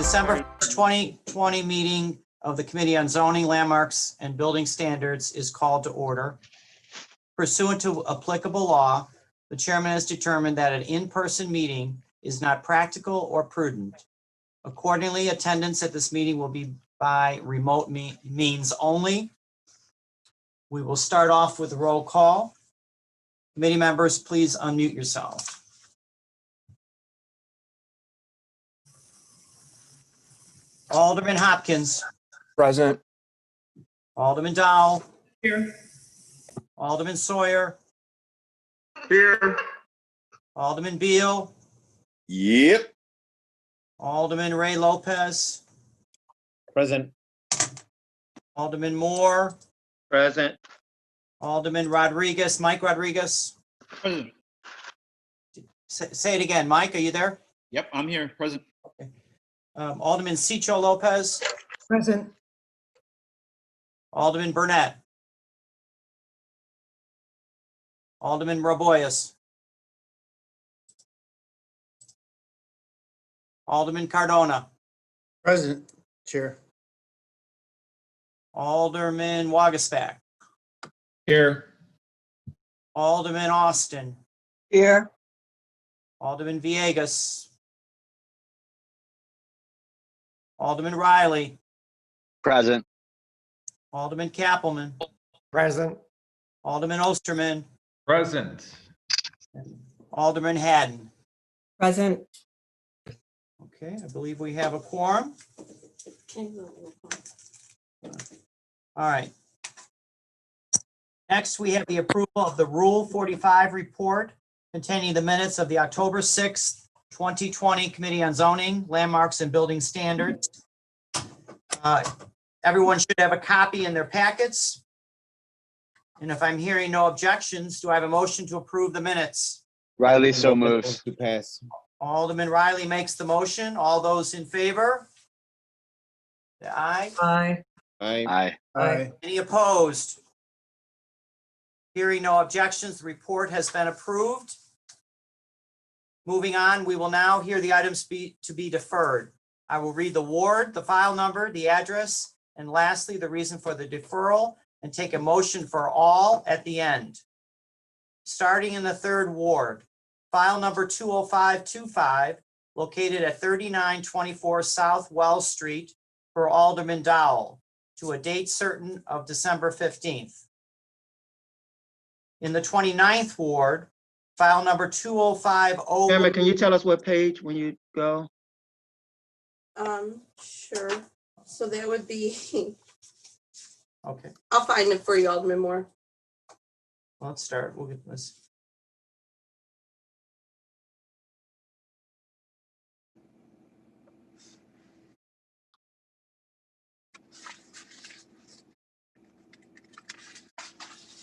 December 1st, 2020 meeting of the Committee on Zoning, Landmarks, and Building Standards is called to order. Pursuant to applicable law, the chairman has determined that an in-person meeting is not practical or prudent. Accordingly, attendance at this meeting will be by remote means only. We will start off with a roll call. Committee members, please unmute yourself. Alderman Hopkins. Present. Alderman Dowell. Here. Alderman Sawyer. Here. Alderman Beal. Yep. Alderman Ray Lopez. Present. Alderman Moore. Present. Alderman Rodriguez, Mike Rodriguez. Present. Say it again, Mike, are you there? Yep, I'm here. Present. Okay. Alderman Cicho Lopez. Present. Alderman Burnett. Alderman Raboyes. Alderman Cardona. Present, Chair. Alderman Wagasback. Here. Alderman Austin. Here. Alderman Villegas. Alderman Riley. Present. Alderman Kappelman. Present. Alderman Osterman. Present. Alderman Haddon. Present. Okay, I believe we have a quorum. All right. Next, we have the approval of the Rule 45 report containing the minutes of the October 6th, 2020 Committee on Zoning, Landmarks, and Building Standards. Everyone should have a copy in their packets. And if I'm hearing no objections, do I have a motion to approve the minutes? Riley so moves. To pass. Alderman Riley makes the motion. All those in favor? Say aye. Aye. Aye. Aye. Aye. Any opposed? Hearing no objections, the report has been approved. Moving on, we will now hear the items to be deferred. I will read the ward, the file number, the address, and lastly, the reason for the deferral, and take a motion for all at the end. Starting in the 3rd Ward, file number 20525, located at 3924 South Wells Street for Alderman Dowell, to a date certain of December 15th. In the 29th Ward, file number 20501. Chairman, can you tell us what page when you go? Sure. So that would be, Okay, I'll find it for you, Alderman Moore. let's start. We'll get this.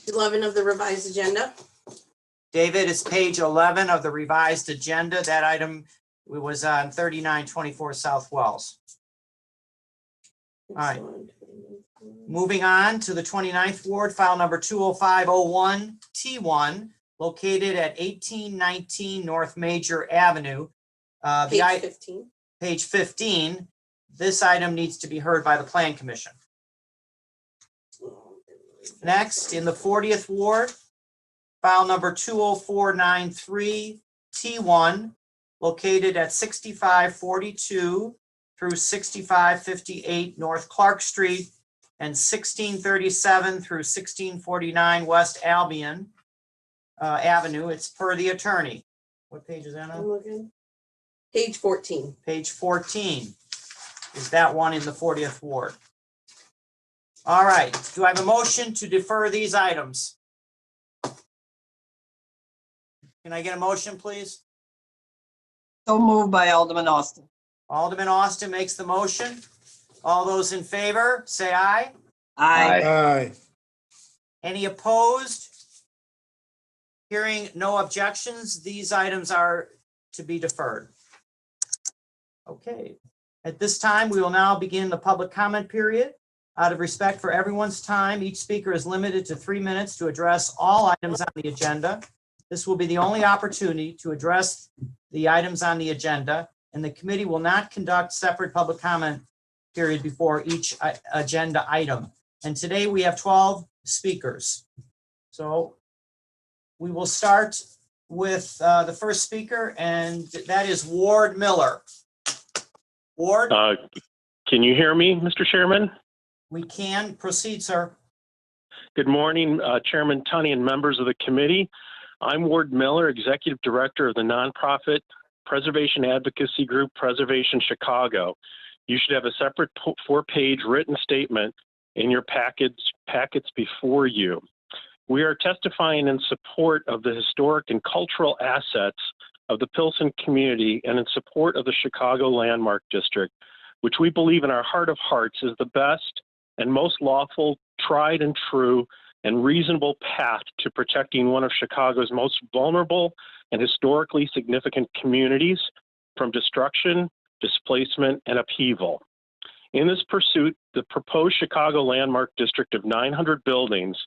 11 of the revised agenda. David, it's page 11 of the revised agenda. That item was on 3924 South Wells. All right. Moving on to the 29th Ward, file number 20501 T1, located at 1819 North Major Avenue. Page 15. Page 15. This item needs to be heard by the Plan Commission. Next, in the 40th Ward, file number 20493 T1, located at 6542 through 6558 North Clark Street and 1637 through 1649 West Albion Avenue. It's per the attorney. What page is that I'm on? looking. Page 14. Page 14 is that one in the 40th Ward. All right, do I have a motion to defer these items? Can I get a motion, please? So moved by Alderman Austin. Alderman Austin makes the motion. All those in favor, say aye. Aye. Aye. Any opposed? Hearing no objections, these items are to be deferred. Okay, at this time, we will now begin the public comment period. Out of respect for everyone's time, each speaker is limited to 3 minutes to address all items on the agenda. This will be the only opportunity to address the items on the agenda, and the committee will not conduct separate public comment period before each agenda item. And today we have 12 speakers. So we will start with the first speaker, and that is Ward Miller. Ward, Can you hear me, Mr. Chairman? we can proceed, sir. Good morning, Chairman Tunney and members of the committee. I'm Ward Miller, Executive Director of the nonprofit Preservation Advocacy Group, Preservation Chicago. You should have a separate 4-page written statement in your packets before you. We are testifying in support of the historic and cultural assets of the Pilsen community and in support of the Chicago Landmark District, which we believe in our heart of hearts is the best and most lawful, tried and true, and reasonable path to protecting one of Chicago's most vulnerable and historically significant communities from destruction, displacement, and upheaval. In this pursuit, the proposed Chicago Landmark District of 900 buildings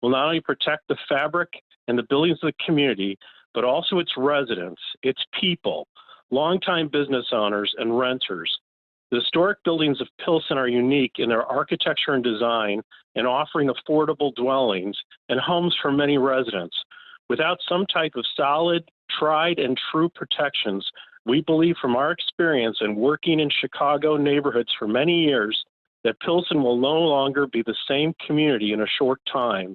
will not only protect the fabric and the buildings of the community, but also its residents, its people, longtime business owners, and renters. The historic buildings of Pilsen are unique in their architecture and design and offering affordable dwellings and homes for many residents. Without some type of solid, tried and true protections, we believe from our experience in working in Chicago neighborhoods for many years that Pilsen will no longer be the same community in a short time.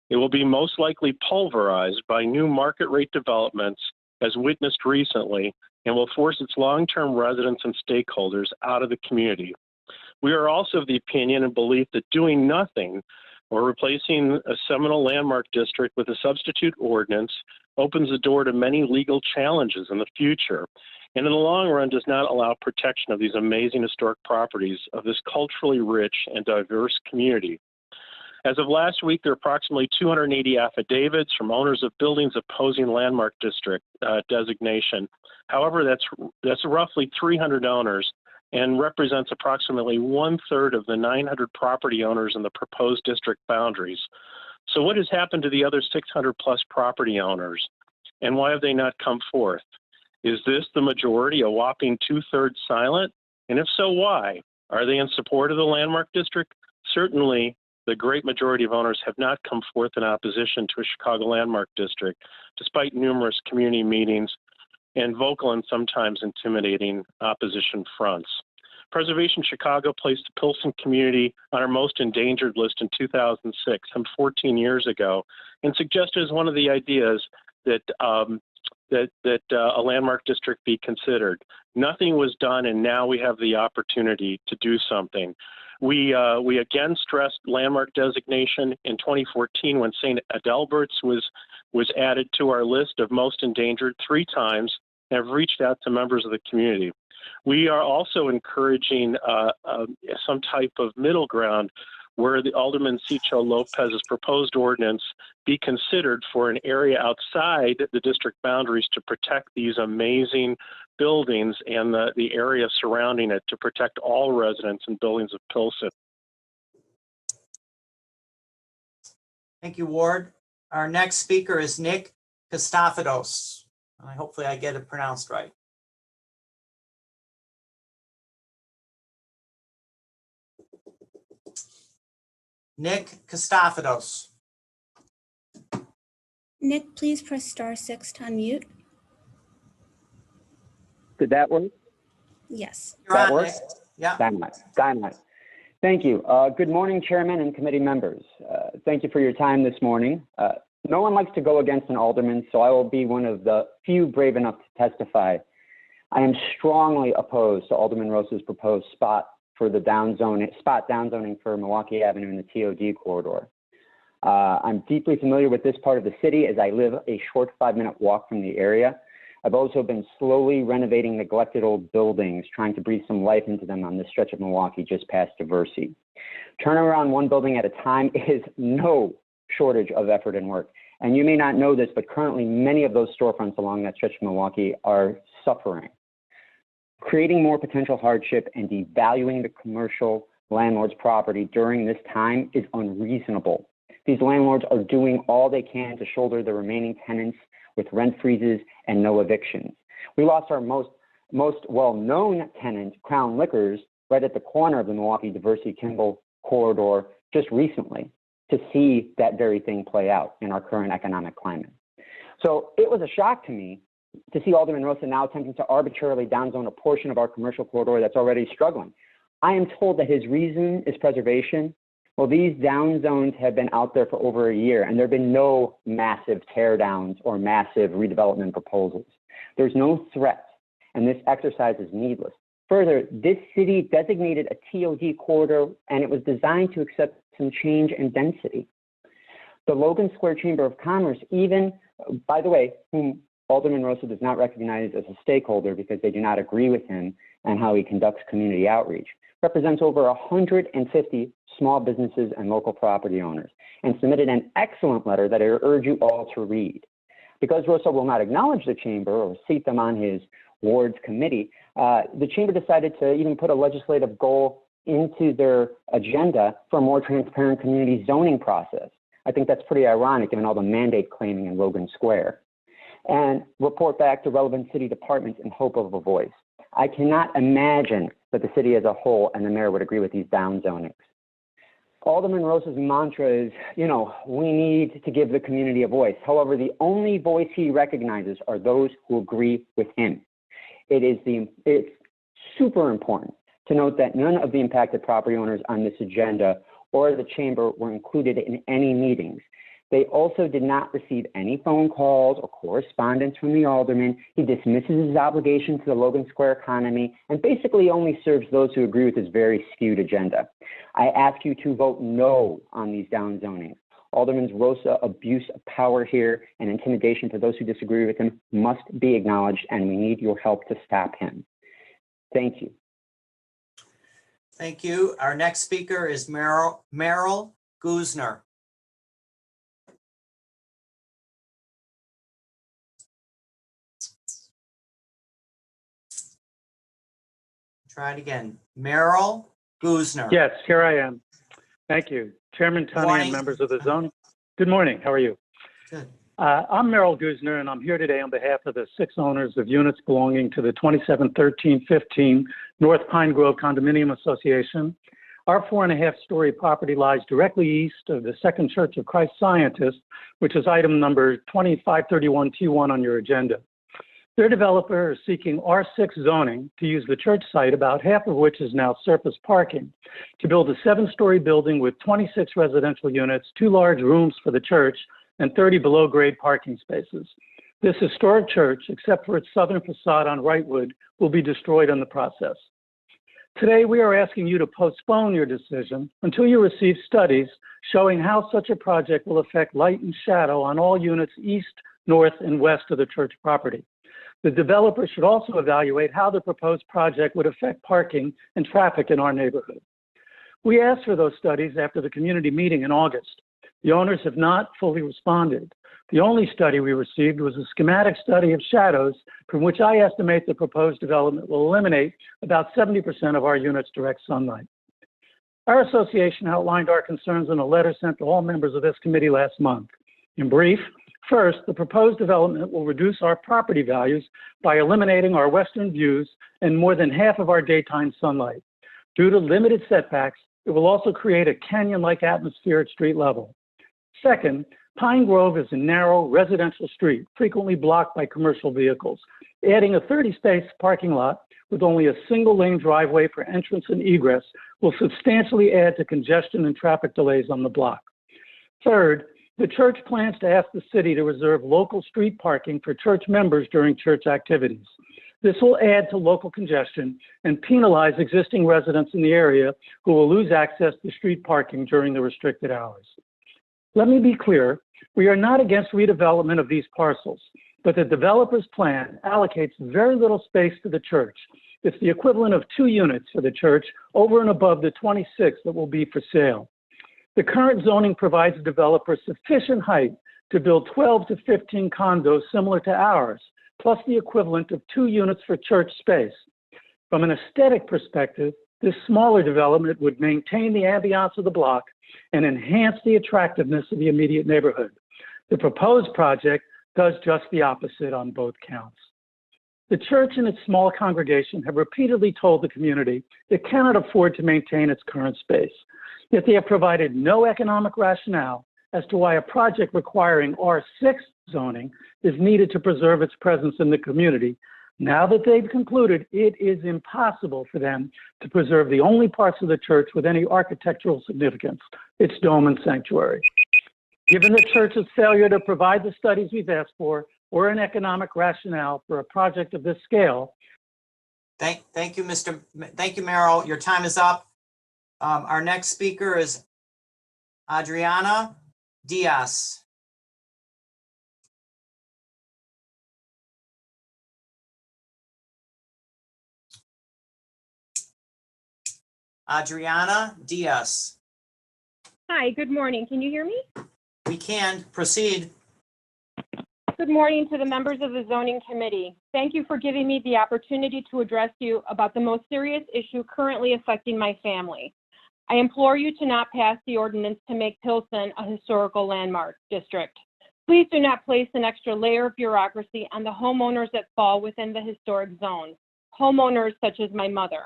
It will be most likely pulverized by new market rate developments as witnessed recently, and will force its long-term residents and stakeholders out of the community. We are also of the opinion and belief that doing nothing or replacing a seminal landmark district with a substitute ordinance opens the door to many legal challenges in the future, and in the long run does not allow protection of these amazing historic properties of this culturally rich and diverse community. As of last week, there are approximately 280 affidavits from owners of buildings opposing landmark district designation. However, that's roughly 300 owners and represents approximately 1/3 of the 900 property owners in the proposed district boundaries. So what has happened to the other 600 plus property owners, and why have they not come forth? Is this the majority, a whopping 2/3 silent? And if so, why? Are they in support of the landmark district? Certainly, the great majority of owners have not come forth in opposition to a Chicago landmark district, despite numerous community meetings and vocal and sometimes intimidating opposition fronts. Preservation Chicago placed the Pilsen community on our most endangered list in 2006, some 14 years ago, and suggested as one of the ideas that a landmark district be considered. Nothing was done, and now we have the opportunity to do something. We again stressed landmark designation in 2014 when St. Adalbert's was added to our list of most endangered 3 times and have reached out to members of the community. We are also encouraging some type of middle ground where the Alderman Cicho Lopez's proposed ordinance be considered for an area outside the district boundaries to protect these amazing buildings and the area surrounding it, to protect all residents and buildings of Pilsen. Thank you, Ward. Our next speaker is Nick Kostopoulos. Hopefully I get it pronounced right. Nick Kostopoulos. Nick, please press *6 to unmute. Did that work? Yes. You're That on, works? Nick. Yeah. Dynamite. Thank you. Good morning, Chairman and committee members. Thank you for your time this morning. No one likes to go against an alderman, so I will be one of the few brave enough to testify. I am strongly opposed to Alderman Rosa's proposed spot downzoning for Milwaukee Avenue in the TOD corridor. I'm deeply familiar with this part of the city as I live a short 5-minute walk from the area. I've also been slowly renovating neglected old buildings, trying to breathe some life into them on this stretch of Milwaukee just past Diversey. Turning around one building at a time is no shortage of effort and work. And you may not know this, but currently many of those storefronts along that stretch of Milwaukee are suffering. Creating more potential hardship and devaluing the commercial landlord's property during this time is unreasonable. These landlords are doing all they can to shoulder the remaining tenants with rent freezes and no evictions. We lost our most most well-known tenant, Crown Liquors, right at the corner of the Milwaukee Diversey-Kimball corridor just recently to see that very thing play out in our current economic climate. So it was a shock to me to see Alderman Rosa now attempting to arbitrarily downzone a portion of our commercial corridor that's already struggling. I am told that his reason is preservation. Well, these down zones have been out there for over a year, and there have been no massive teardowns or massive redevelopment proposals. There's no threat, and this exercise is needless. Further, this city designated a TOD corridor, and it was designed to accept some change in density. The Logan Square Chamber of Commerce, even, by the way, whom Alderman Rosa does not recognize as a stakeholder because they do not agree with him and how he conducts community outreach, represents over 150 small businesses and local property owners, and submitted an excellent letter that I urge you all to read. Because Rosa will not acknowledge the chamber or seat them on his ward's committee, the chamber decided to even put a legislative goal into their agenda for a more transparent community zoning process. I think that's pretty ironic given all the mandate claiming in Logan Square. And report back to relevant city departments in hope of a voice. I cannot imagine that the city as a whole and the mayor would agree with these down zonings. Alderman Rosa's mantra is, we need to give the community a voice. However, the only voice he recognizes are those who agree with him. It's super important to note that none of the impacted property owners on this agenda or the chamber were included in any meetings. They also did not receive any phone calls or correspondence from the alderman. He dismisses his obligation to the Logan Square economy and basically only serves those who agree with his very skewed agenda. I ask you to vote no on these down zonings. Alderman Rosa abuse of power here and intimidation for those who disagree with him must be acknowledged, and we need your help to stop him. Thank you. Thank you. Our next speaker is Merrill Guzner. Try it again. Merrill Guzner. Yes, here I am. Thank you. Chairman Tunney Morning. and members of the zoning. Good morning. How are you? Good. I'm Merrill Guzner, and I'm here today on behalf of the 6 owners of units belonging to the 271315 North Pine Grove Condominium Association. Our 4.5-story property lies directly east of the Second Church of Christ Scientist, which is item number 2531T1 on your agenda. Their developer is seeking R6 zoning to use the church site, about half of which is now surface parking, to build a 7-story building with 26 residential units, 2 large rooms for the church, and 30 below-grade parking spaces. This historic church, except for its southern facade on Wrightwood, will be destroyed in the process. Today, we are asking you to postpone your decision until you receive studies showing how such a project will affect light and shadow on all units east, north, and west of the church property. The developer should also evaluate how the proposed project would affect parking and traffic in our neighborhood. We asked for those studies after the community meeting in August. The owners have not fully responded. The only study we received was a schematic study of shadows, from which I estimate the proposed development will eliminate about 70% of our units' direct sunlight. Our association outlined our concerns in a letter sent to all members of this committee last month. In brief, first, the proposed development will reduce our property values by eliminating our western views and more than half of our daytime sunlight. Due to limited setbacks, it will also create a canyon-like atmosphere at street level. Second, Pine Grove is a narrow residential street, frequently blocked by commercial vehicles. Adding a 30-space parking lot with only a single-lane driveway for entrance and egress will substantially add to congestion and traffic delays on the block. Third, the church plans to ask the city to reserve local street parking for church members during church activities. This will add to local congestion and penalize existing residents in the area who will lose access to street parking during the restricted hours. Let me be clear, we are not against redevelopment of these parcels, but the developer's plan allocates very little space to the church. It's the equivalent of 2 units for the church over and above the 26 that will be for sale. The current zoning provides the developer sufficient height to build 12 to 15 condos similar to ours, plus the equivalent of 2 units for church space. From an aesthetic perspective, this smaller development would maintain the ambiance of the block and enhance the attractiveness of the immediate neighborhood. The proposed project does just the opposite on both counts. The church and its small congregation have repeatedly told the community it cannot afford to maintain its current space. Yet they have provided no economic rationale as to why a project requiring R6 zoning is needed to preserve its presence in the community. Now that they've concluded it is impossible for them to preserve the only parts of the church with any architectural significance, its dome and sanctuary. Given the church's failure to provide the studies we've asked for or an economic rationale for a project of this scale. Thank you, Merrill. Your time is up. Our next speaker is Adriana Diaz. Adriana Diaz. Hi, good morning. Can you hear me? We can proceed. Good morning to the members of the Zoning Committee. Thank you for giving me the opportunity to address you about the most serious issue currently affecting my family. I implore you to not pass the ordinance to make Pilsen a historical landmark district. Please do not place an extra layer of bureaucracy on the homeowners that fall within the historic zone, homeowners such as my mother.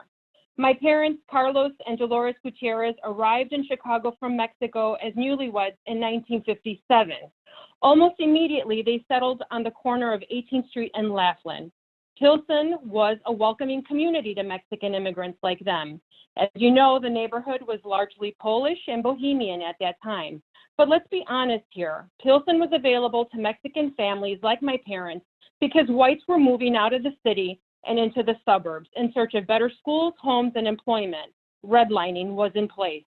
My parents, Carlos and Dolores Gutierrez, arrived in Chicago from Mexico as newlyweds in 1957. Almost immediately, they settled on the corner of 18th Street and Laughlin. Pilsen was a welcoming community to Mexican immigrants like them. As you know, the neighborhood was largely Polish and Bohemian at that time. But let's be honest here. Pilsen was available to Mexican families like my parents because whites were moving out of the city and into the suburbs in search of better schools, homes, and employment. Redlining was in place.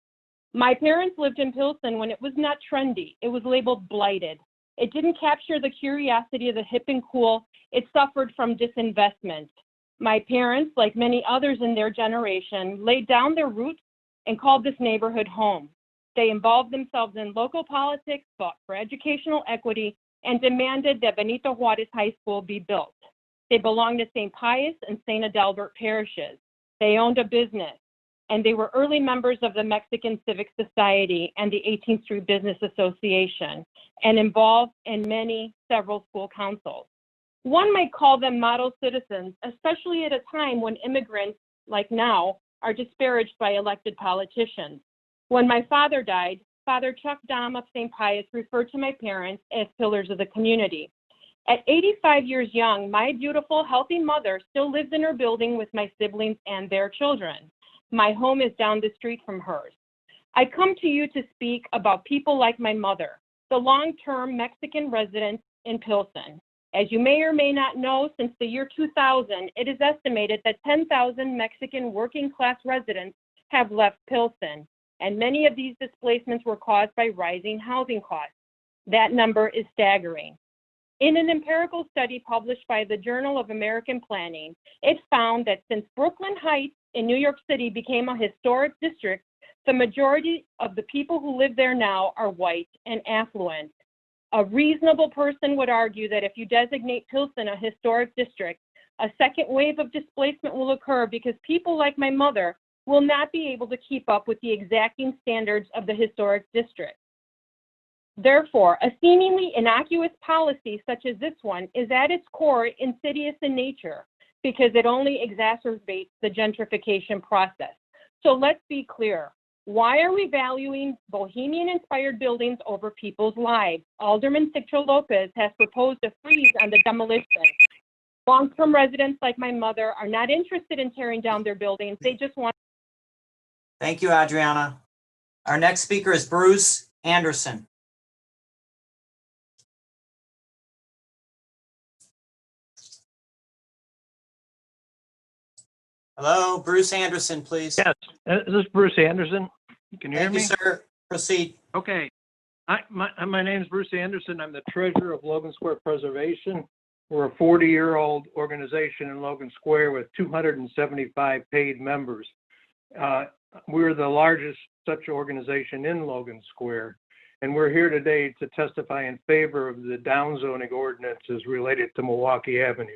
My parents lived in Pilsen when it was not trendy. It was labeled blighted. It didn't capture the curiosity of the hip and cool. It suffered from disinvestment. My parents, like many others in their generation, laid down their roots and called this neighborhood home. They involved themselves in local politics, fought for educational equity, and demanded that Benito Juarez High School be built. They belonged to St. Pius and St. Adalbert parishes. They owned a business, and they were early members of the Mexican Civic Society and the 18th Street Business Association, and involved in several school councils. One might call them model citizens, especially at a time when immigrants, like now, are disparaged by elected politicians. When my father died, Father Chuck Dom of St. Pius referred to my parents as pillars of the community. At 85 years young, my beautiful, healthy mother still lives in her building with my siblings and their children. My home is down the street from hers. I come to you to speak about people like my mother, the long-term Mexican residents in Pilsen. As you may or may not know, since the year 2000, it is estimated that 10,000 Mexican working-class residents have left Pilsen, and many of these displacements were caused by rising housing costs. That number is staggering. In an empirical study published by the Journal of American Planning, it found that since Brooklyn Heights in New York City became a historic district, the majority of the people who live there now are white and affluent. A reasonable person would argue that if you designate Pilsen a historic district, a second wave of displacement will occur because people like my mother will not be able to keep up with the exacting standards of the historic district. Therefore, a seemingly innocuous policy such as this one is at its core insidious in nature because it only exacerbates the gentrification process. So let's be clear. Why are we valuing Bohemian-inspired buildings over people's lives? Alderman Ciccio Lopez has proposed a freeze on the demolition. Long-term residents like my mother are not interested in tearing down their buildings. They just want. Thank you, Adriana. Our next speaker is Bruce Anderson. Hello, Bruce Anderson, please. Yes, this is Bruce Anderson. Can you hear me? Thank you, sir. Proceed. Okay. My name is Bruce Anderson. I'm the treasurer of Logan Square Preservation. We're a 40-year-old organization in Logan Square with 275 paid members. We're the largest such organization in Logan Square, and we're here today to testify in favor of the downzoning ordinances related to Milwaukee Avenue.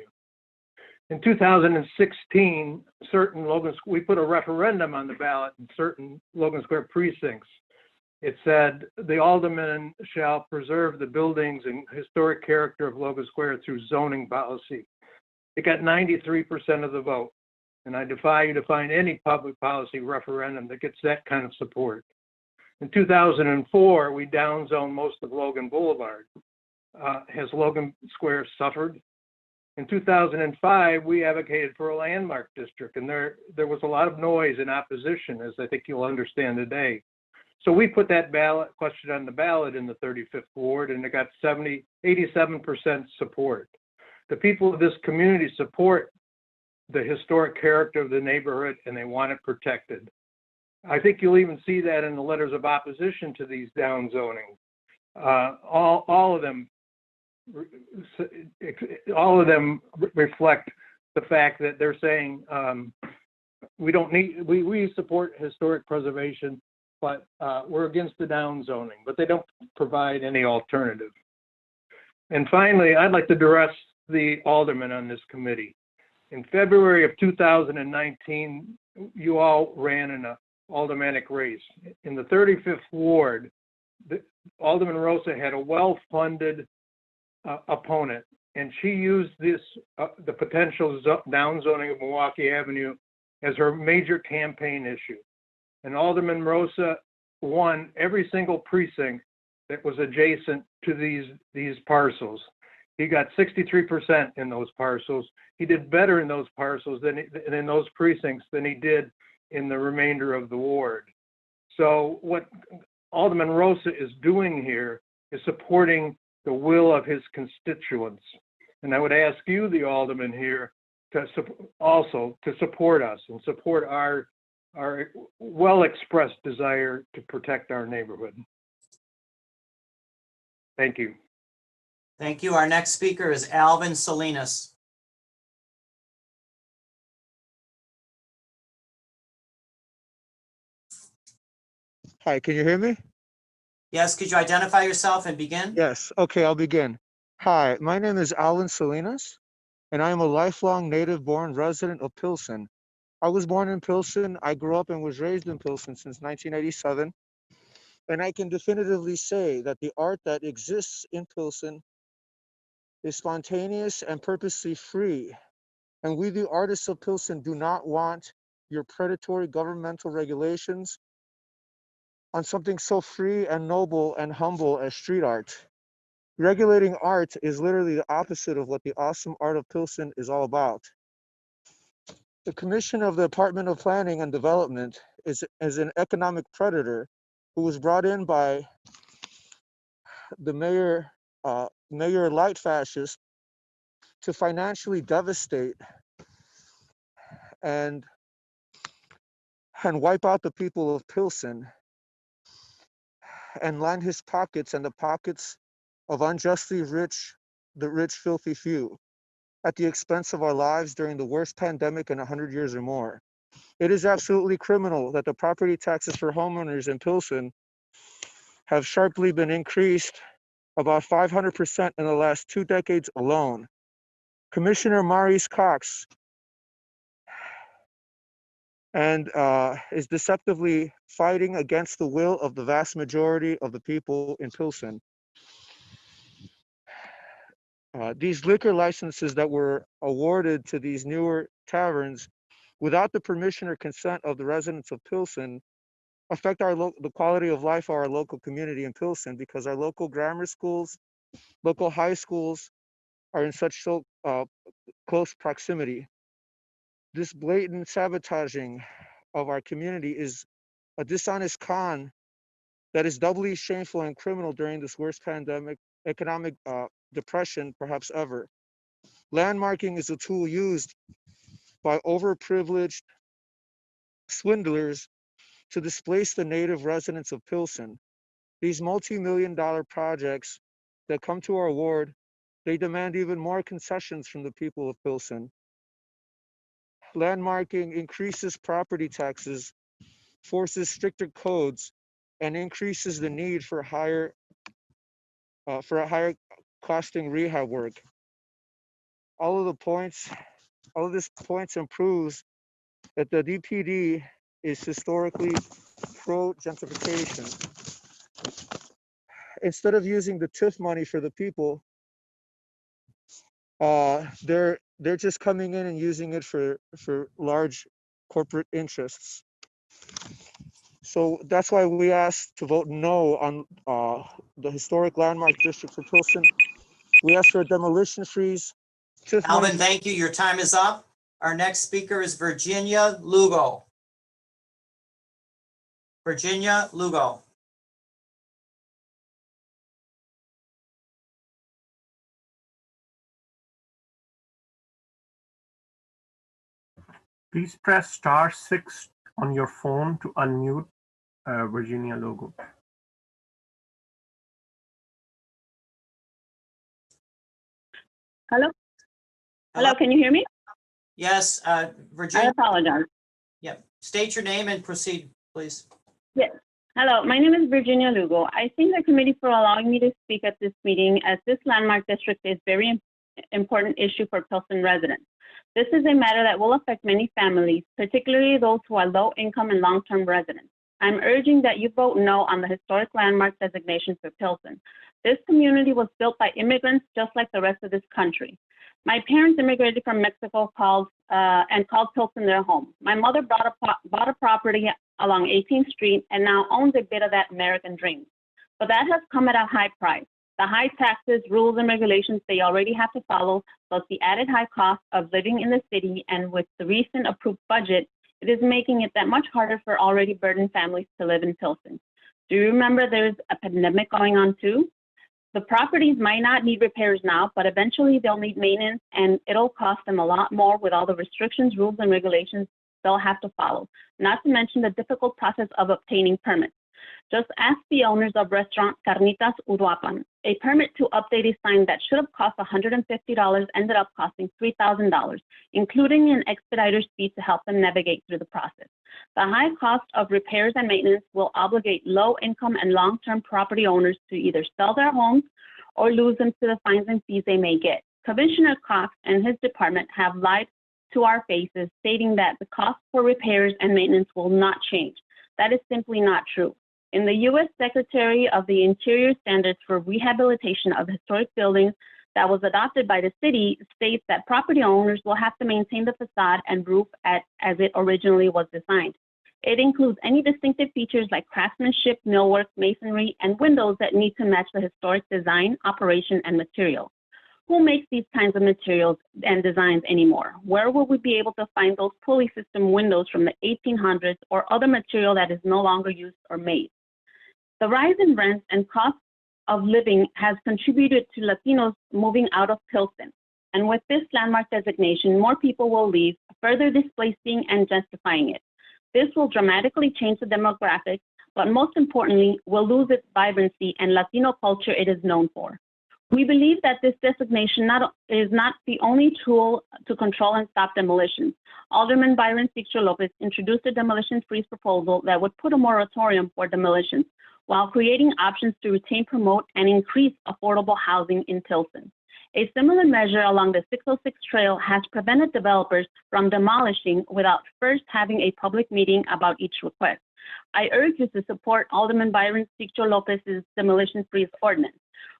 In 2016, we put a referendum on the ballot in certain Logan Square precincts. It said, the aldermen shall preserve the buildings and historic character of Logan Square through zoning policy. It got 93% of the vote. And I defy you to find any public policy referendum that gets that kind of support. In 2004, we downzoned most of Logan Boulevard. Has Logan Square suffered? In 2005, we advocated for a landmark district, and there was a lot of noise and opposition, as I think you'll understand today. So we put that question on the ballot in the 35th Ward, and it got 87% support. The people of this community support the historic character of the neighborhood, and they want it protected. I think you'll even see that in the letters of opposition to these downzonings. All of them reflect the fact that they're saying we support historic preservation, but we're against the downzoning, but they don't provide any alternative. And finally, I'd like to address the aldermen on this committee. In February of 2019, you all ran in an aldermanic race. In the 35th Ward, Alderman Rosa had a well-funded opponent, and she used the potential downzoning of Milwaukee Avenue as her major campaign issue. And Alderman Rosa won every single precinct that was adjacent to these parcels. He got 63% in those parcels. He did better in those parcels in those precincts than he did in the remainder of the ward. So what Alderman Rosa is doing here is supporting the will of his constituents. And I would ask you, the alderman here, also to support us and support our well-expressed desire to protect our neighborhood. Thank you. Thank you. Our next speaker is Alvin Salinas. Hi, can you hear me? Yes, could you identify yourself and begin? Yes, okay, I'll begin. Hi, my name is Alvin Salinas, and I am a lifelong native-born resident of Pilsen. I was born in Pilsen. I grew up and was raised in Pilsen since 1987. And I can definitively say that the art that exists in Pilsen is spontaneous and purposely free. And we, the artists of Pilsen, do not want your predatory governmental regulations on something so free and noble and humble as street art. Regulating art is literally the opposite of what the awesome art of Pilsen is all about. The Commission of the Department of Planning and Development is an economic predator who was brought in by the mayor light fascist to financially devastate and wipe out the people of Pilsen and line his pockets and the pockets of unjustly rich, the rich, filthy few, at the expense of our lives during the worst pandemic in 100 years or more. It is absolutely criminal that the property taxes for homeowners in Pilsen have sharply been increased about 500% in the last 2 decades alone. Commissioner Maurice Cox is deceptively fighting against the will of the vast majority of the people in Pilsen. These liquor licenses that were awarded to these newer taverns without the permission or consent of the residents of Pilsen affect the quality of life of our local community in Pilsen, because our local grammar schools, local high schools are in such close proximity. This blatant sabotaging of our community is a dishonest con that is doubly shameful and criminal during this worst pandemic, economic depression perhaps ever. Landmarking is a tool used by overprivileged swindlers to displace the native residents of Pilsen. These multi-million-dollar projects that come to our ward, they demand even more concessions from the people of Pilsen. Landmarking increases property taxes, forces stricter codes, and increases the need for a higher costing rehab work. All of this points and proves that the DPD is historically pro-gentrification. Instead of using the TIF money for the people, they're they're just coming in and using it for large corporate interests. So that's why we asked to vote no on the historic landmark district for Pilsen. We asked for a demolition freeze. Alvin, thank you. Your time is up. Our next speaker is Virginia Lugo. Virginia Lugo. Please press *6 on your phone to unmute Virginia Lugo. Hello? Hello, can you hear me? Yes, I Virginia. apologize. Yep. State your name and proceed, please. Yes. Hello, my name is Virginia Lugo. I thank the committee for allowing me to speak at this meeting, as this landmark district is a very important issue for Pilsen residents. This is a matter that will affect many families, particularly those who are low income and long-term residents. I'm urging that you vote no on the historic landmark designation for Pilsen. This community was built by immigrants just like the rest of this country. My parents immigrated from Mexico called Pilsen their home. My mother bought a property along 18th Street and now owns a bit of that American dream. But that has come at a high price. The high taxes, rules, and regulations they already have to follow, plus the added high cost of living in the city, and with the recent approved budget, it is making it that much harder for already burdened families to live in Pilsen. Do you remember there's a pandemic going on too? The properties might not need repairs now, but eventually they'll need maintenance, and it'll cost them a lot more with all the restrictions, rules, and regulations they'll have to follow, not to mention the difficult process of obtaining permits. Just ask the owners of restaurant Carnitas Uruapan. A permit to update a sign that should have cost $150 ended up costing $3,000, including an expediter's fee to help them navigate through the process. The high cost of repairs and maintenance will obligate low-income and long-term property owners to either sell their homes or lose them to the fines and fees they may get. Commissioner Cox and his department have lied to our faces, stating that the cost for repairs and maintenance will not change. That is simply not true. In the U.S. Secretary of the Interior Standards for Rehabilitation of Historic Buildings that was adopted by the city states that property owners will have to maintain the facade and roof as it originally was designed. It includes any distinctive features like craftsmanship, millwork, masonry, and windows that need to match the historic design, operation, and material. Who makes these kinds of materials and designs anymore? Where will we be able to find those pulley system windows from the 1800s or other material that is no longer used or made? The rise in rents and cost of living has contributed to Latinos moving out of Pilsen. And with this landmark designation, more people will leave, further displacing and justifying it. This will dramatically change the demographics, but most importantly, will lose its vibrancy and Latino culture it is known for. We believe that this designation is not the only tool to control and stop demolitions. Alderman Byron Sixto Lopez introduced a demolition freeze proposal that would put a moratorium for demolitions, while creating options to retain, promote, and increase affordable housing in Pilsen. A similar measure along the 606 trail has prevented developers from demolishing without first having a public meeting about each request. I urge you to support Alderman Byron Sixto Lopez's demolition freeze ordinance.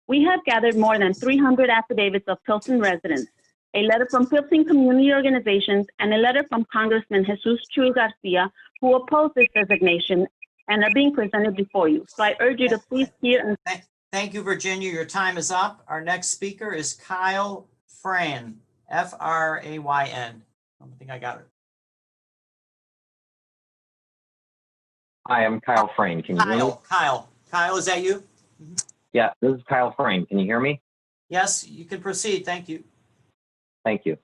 We have gathered more than 300 affidavits of Pilsen residents, a letter from Pilsen community organizations, and a letter from Congressman Jesus Chuy Garcia, who oppose this designation and are being presented before you. So I urge you to please hear and Thank you, Virginia. Your time is up. Our next speaker is Kyle Frayn, F-R-A-Y-N. I don't think I got it. Hi, I'm Kyle Frayn. Can you hear me? Kyle, is that you? Yeah, this is Kyle Frayn. Can you hear me? Yes, you can proceed. Thank you. Thank you.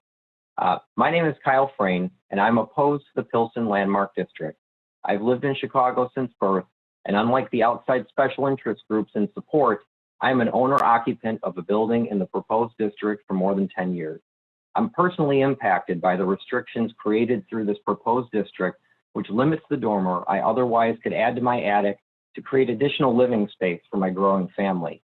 My name is Kyle Frayn, and I'm opposed to the Pilsen Landmark District. I've lived in Chicago since birth, and unlike the outside special interest groups in support, I am an owner-occupant of a building in the proposed district for more than 10 years. I'm personally impacted by the restrictions created through this proposed district, which limits the dormer I otherwise could add to my attic to create additional living space for my growing family.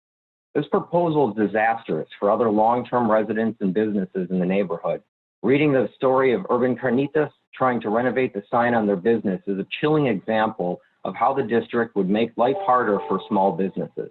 This proposal is disastrous for other long-term residents and businesses in the neighborhood. Reading the story of Urban Carnitas trying to renovate the sign on their business is a chilling example of how the district would make life harder for small businesses.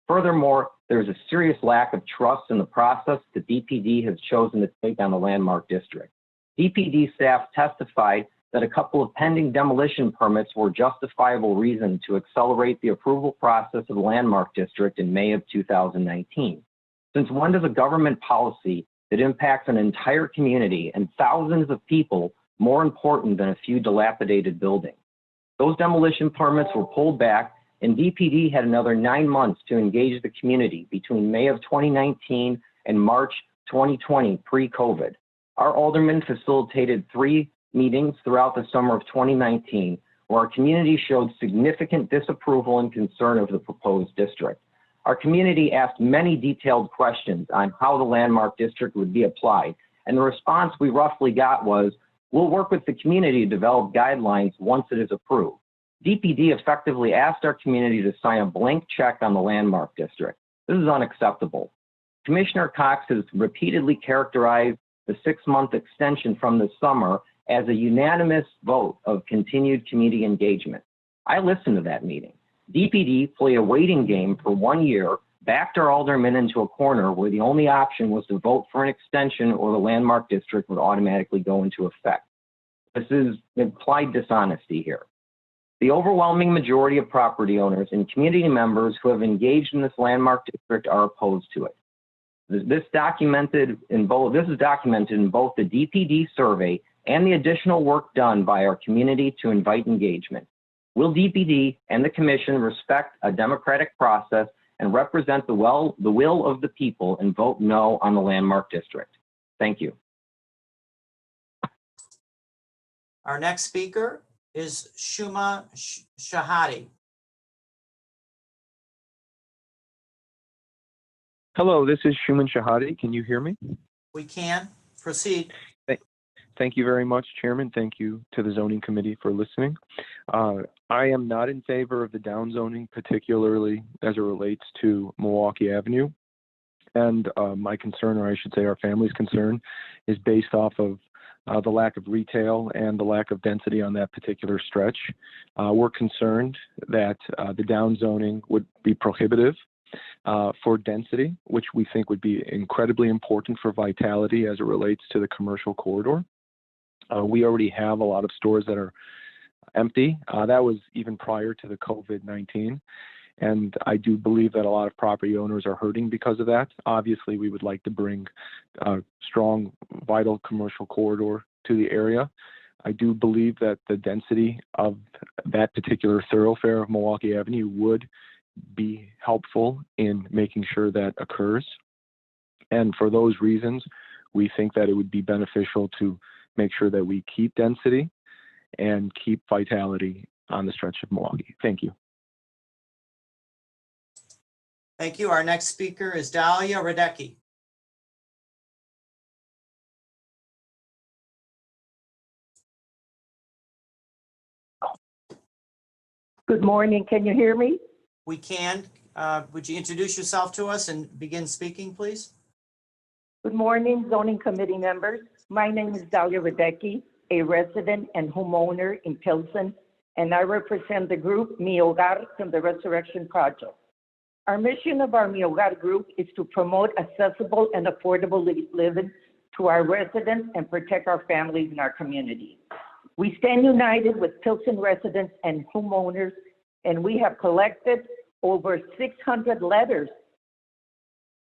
Furthermore, there is a serious lack of trust in the process the DPD has chosen to take on the landmark district. DPD staff testified that a couple of pending demolition permits were justifiable reason to accelerate the approval process of the landmark district in May of 2019. Since when does a government policy that impacts an entire community and thousands of people more important than a few dilapidated buildings? Those demolition permits were pulled back, and DPD had another 9 months to engage the community between May of 2019 and March 2020 pre-COVID. Our aldermen facilitated 3 meetings throughout the summer of 2019 where our community showed significant disapproval and concern of the proposed district. Our community asked many detailed questions on how the landmark district would be applied, and the response we roughly got was, we'll work with the community to develop guidelines once it is approved. DPD effectively asked our community to sign a blank check on the landmark district. This is unacceptable. Commissioner Cox has repeatedly characterized the 6-month extension from the summer as a unanimous vote of continued community engagement. I listened to that meeting. DPD played a waiting game for 1 year, backed our aldermen into a corner where the only option was to vote for an extension or the landmark district would automatically go into effect. This is implied dishonesty here. The overwhelming majority of property owners and community members who have engaged in this landmark district are opposed to it. This is documented in both the DPD survey and the additional work done by our community to invite engagement. Will DPD and the Commission respect a democratic process and represent the will of the people and vote no on the landmark district? Thank you. Our next speaker is Shuma Shahadi. Hello, this is Shuman Shahadi. Can you hear me? We can. Proceed. Thank you very much, Chairman. Thank you to the Zoning Committee for listening. I am not in favor of the downzoning, particularly as it relates to Milwaukee Avenue. And my concern, or I should say our family's concern, is based off of the lack of retail and the lack of density on that particular stretch. We're concerned that the downzoning would be prohibitive for density, which we think would be incredibly important for vitality as it relates to the commercial corridor. We already have a lot of stores that are empty. That was even prior to the COVID-19. And I do believe that a lot of property owners are hurting because of that. Obviously, we would like to bring a strong, vital commercial corridor to the area. I do believe that the density of that particular thoroughfare of Milwaukee Avenue would be helpful in making sure that occurs. And for those reasons, we think that it would be beneficial to make sure that we keep density and keep vitality on the stretch of Milwaukee. Thank you. Thank you. Our next speaker is Dahlia Radecki. Good morning. Can you hear me? We can. Would you introduce yourself to us and begin speaking, please? Good morning, Zoning Committee members. My name is Dahlia Radecki, a resident and homeowner in Pilsen, and I represent the group Mi Hogar from the Resurrection Project. Our mission of our Mi Hogar group is to promote accessible and affordable living to our residents and protect our families and our community. We stand united with Pilsen residents and homeowners, and we have collected over 600 letters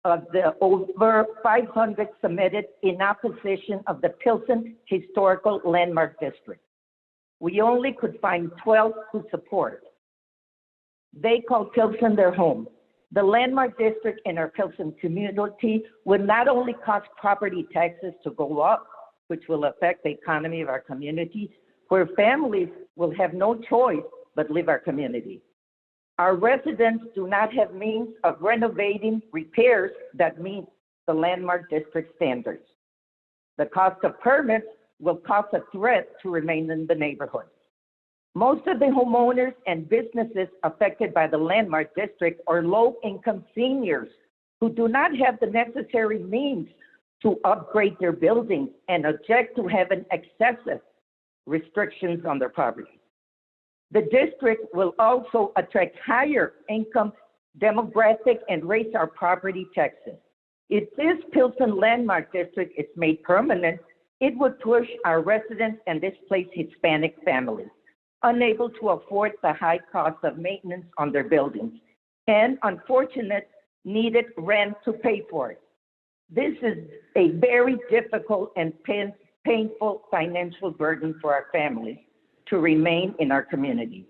of the over 500 submitted in opposition of the Pilsen Historical Landmark District. We only could find 12 who support. They call Pilsen their home. The Landmark District in our Pilsen community will not only cause property taxes to go up, which will affect the economy of our community, where families will have no choice but leave our community. Our residents do not have means of renovating repairs that meet the Landmark District standards. The cost of permits will cause a threat to remain in the neighborhood. Most of the homeowners and businesses affected by the Landmark District are low-income seniors who do not have the necessary means to upgrade their buildings and object to having excessive restrictions on their property. The district will also attract higher income demographic, and raise our property taxes. If this Pilsen Landmark District is made permanent, it would push our residents and displaced Hispanic families, unable to afford the high cost of maintenance on their buildings, and unfortunate needed rent to pay for it. This is a very difficult and painful financial burden for our families to remain in our community.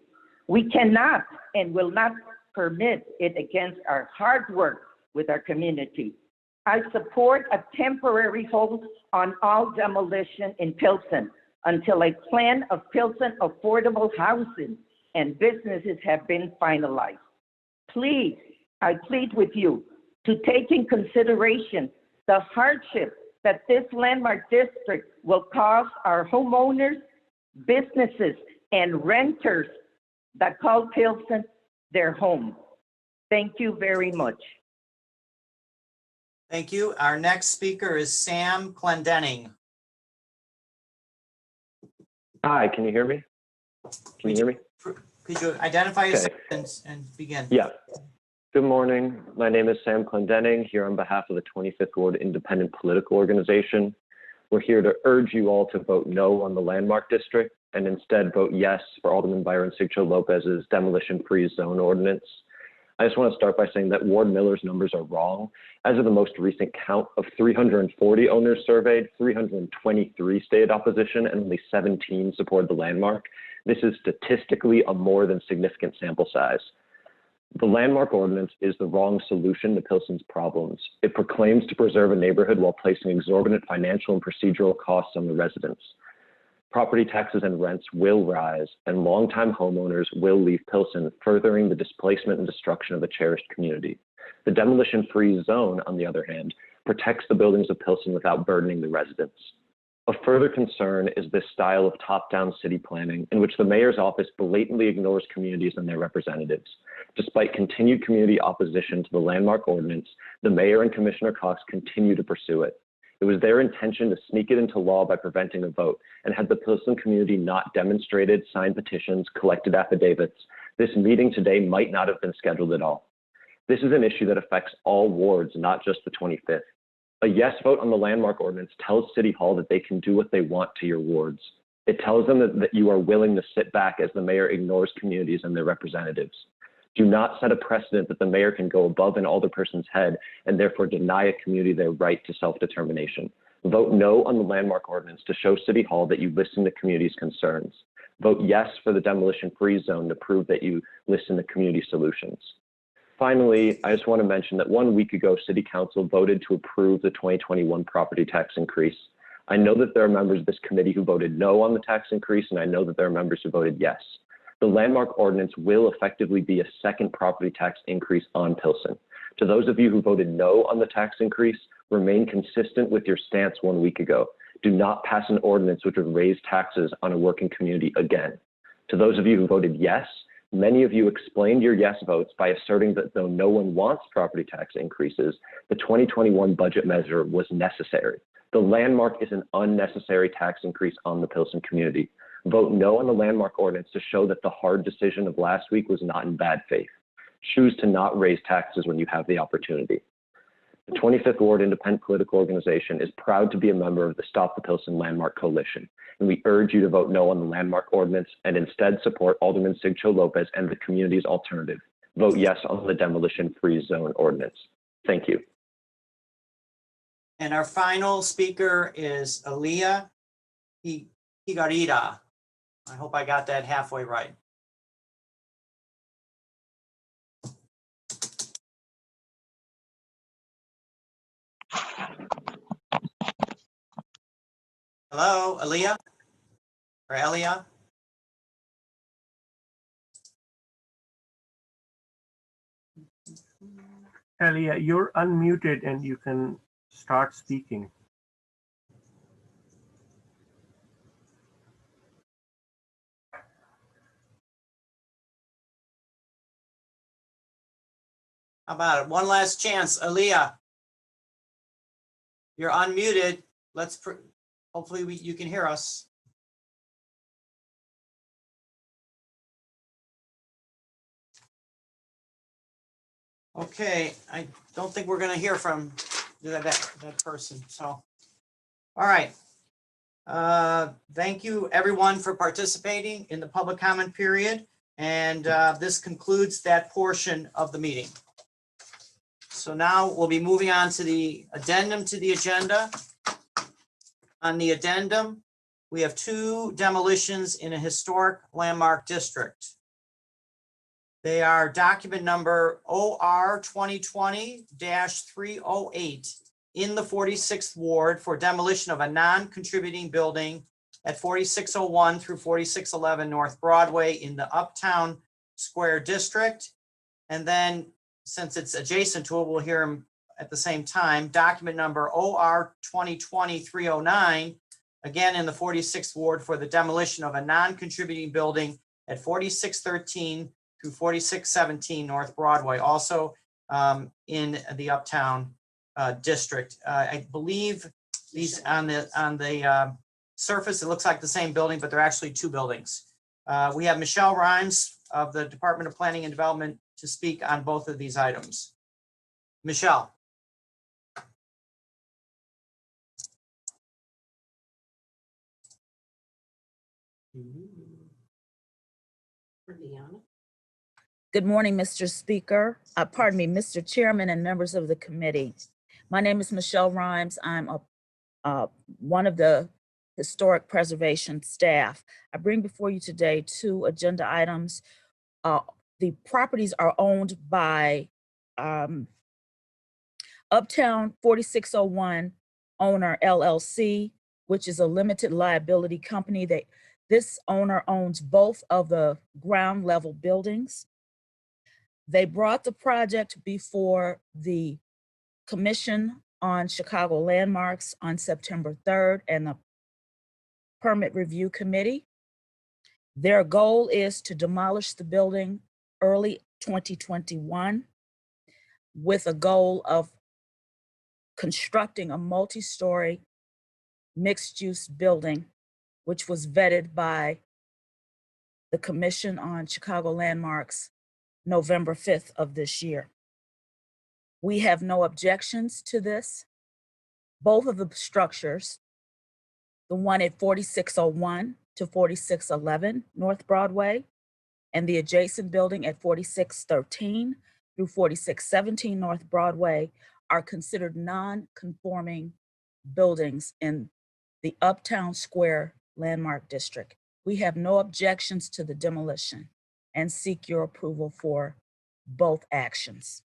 We cannot and will not permit it against our hard work with our community. I support a temporary hold on all demolition in Pilsen until a plan of Pilsen affordable housing and businesses have been finalized. Please, I plead with you to take in consideration the hardship that this landmark district will cause our homeowners, businesses, and renters that call Pilsen their home. Thank you very much. Thank you. Our next speaker is Sam Clendenning. Hi, can you hear me? Can you hear me? Could you identify yourself Okay. and begin? Yeah. Good morning. My name is Sam Clendenning, here on behalf of the 25th Ward Independent Political Organization. We're here to urge you all to vote no on the Landmark District and instead vote yes for Alderman Byron Sigcho Lopez's demolition-free zone ordinance. I just want to start by saying that Ward Miller's numbers are wrong. As of the most recent count of 340 owners surveyed, 323 stated opposition and only 17 supported the landmark. This is statistically a more than significant sample size. The landmark ordinance is the wrong solution to Pilsen's problems. It proclaims to preserve a neighborhood while placing exorbitant financial and procedural costs on the residents. Property taxes and rents will rise, and longtime homeowners will leave Pilsen, furthering the displacement and destruction of a cherished community. The demolition-free zone, on the other hand, protects the buildings of Pilsen without burdening the residents. A further concern is this style of top-down city planning in which the mayor's office blatantly ignores communities and their representatives. Despite continued community opposition to the landmark ordinance, the mayor and Commissioner Cox continue to pursue it. It was their intention to sneak it into law by preventing a vote, and had the Pilsen community not demonstrated, signed petitions, collected affidavits, this meeting today might not have been scheduled at all. This is an issue that affects all wards, not just the 25th. A yes vote on the landmark ordinance tells City Hall that they can do what they want to your wards. It tells them that you are willing to sit back as the mayor ignores communities and their representatives. Do not set a precedent that the mayor can go above an alderperson's head and therefore deny a community their right to self-determination. Vote no on the landmark ordinance to show City Hall that you listen to community's concerns. Vote yes for the demolition-free zone to prove that you listen to community solutions. Finally, I just want to mention that 1 week ago, City Council voted to approve the 2021 property tax increase. I know that there are members of this committee who voted no on the tax increase, and I know that there are members who voted yes. The landmark ordinance will effectively be a second property tax increase on Pilsen. To those of you who voted no on the tax increase, remain consistent with your stance 1 week ago. Do not pass an ordinance which would raise taxes on a working community again. To those of you who voted yes, many of you explained your yes votes by asserting that though no one wants property tax increases, the 2021 budget measure was necessary. The landmark is an unnecessary tax increase on the Pilsen community. Vote no on the landmark ordinance to show that the hard decision of last week was not in bad faith. Choose to not raise taxes when you have the opportunity. The 25th Ward Independent Political Organization is proud to be a member of the Stop the Pilsen Landmark Coalition, and we urge you to vote no on the landmark ordinance and instead support Alderman Sigcho Lopez and the community's alternative. Vote yes on the demolition-free zone ordinance. Thank you. And our final speaker is Aaliyah Higarita. I hope I got that halfway right. Hello, Aaliyah? Or Elia? Elia, you're unmuted and you can start speaking. How about it? One last chance, Aaliyah. You're unmuted. Hopefully you can hear us. Okay, I don't think we're gonna hear from that person, so. All right. Thank you, everyone, for participating in the public comment period. And this concludes that portion of the meeting. So now we'll be moving on to the addendum to the agenda. On the addendum, we have 2 demolitions in a historic landmark district. They are document number OR 2020-308 in the 46th Ward for demolition of a non-contributing building at 4601 through 4611 North Broadway in the Uptown Square District. And then, since it's adjacent to it, we'll hear them at the same time. Document number OR 2020-309, again in the 46th Ward for the demolition of a non-contributing building at 4613 through 4617 North Broadway, also in the Uptown District. I believe these on the surface, it looks like the same building, but they're actually 2 buildings. We have Michele Rhymes of the Department of Planning and Development to speak on both of these items. Michele. Good morning, Mr. Speaker. Pardon me, Mr. Chairman and members of the committee. My name is Michele Rhymes. I'm one of the historic preservation staff. I bring before you today 2 agenda items. The properties are owned by Uptown 4601 Owner LLC, which is a limited liability company. This owner owns both of the ground level buildings. They brought the project before the Commission on Chicago Landmarks on September 3rd and the Permit Review Committee. Their goal is to demolish the building early 2021 with a goal of constructing a multi-story mixed-use building, which was vetted by the Commission on Chicago Landmarks November 5th of this year. We have no objections to this. Both of the structures, the one at 4601 to 4611 North Broadway, and the adjacent building at 4613 through 4617 North Broadway, are considered non-conforming buildings in the Uptown Square Landmark District. We have no objections to the demolition and seek your approval for both actions.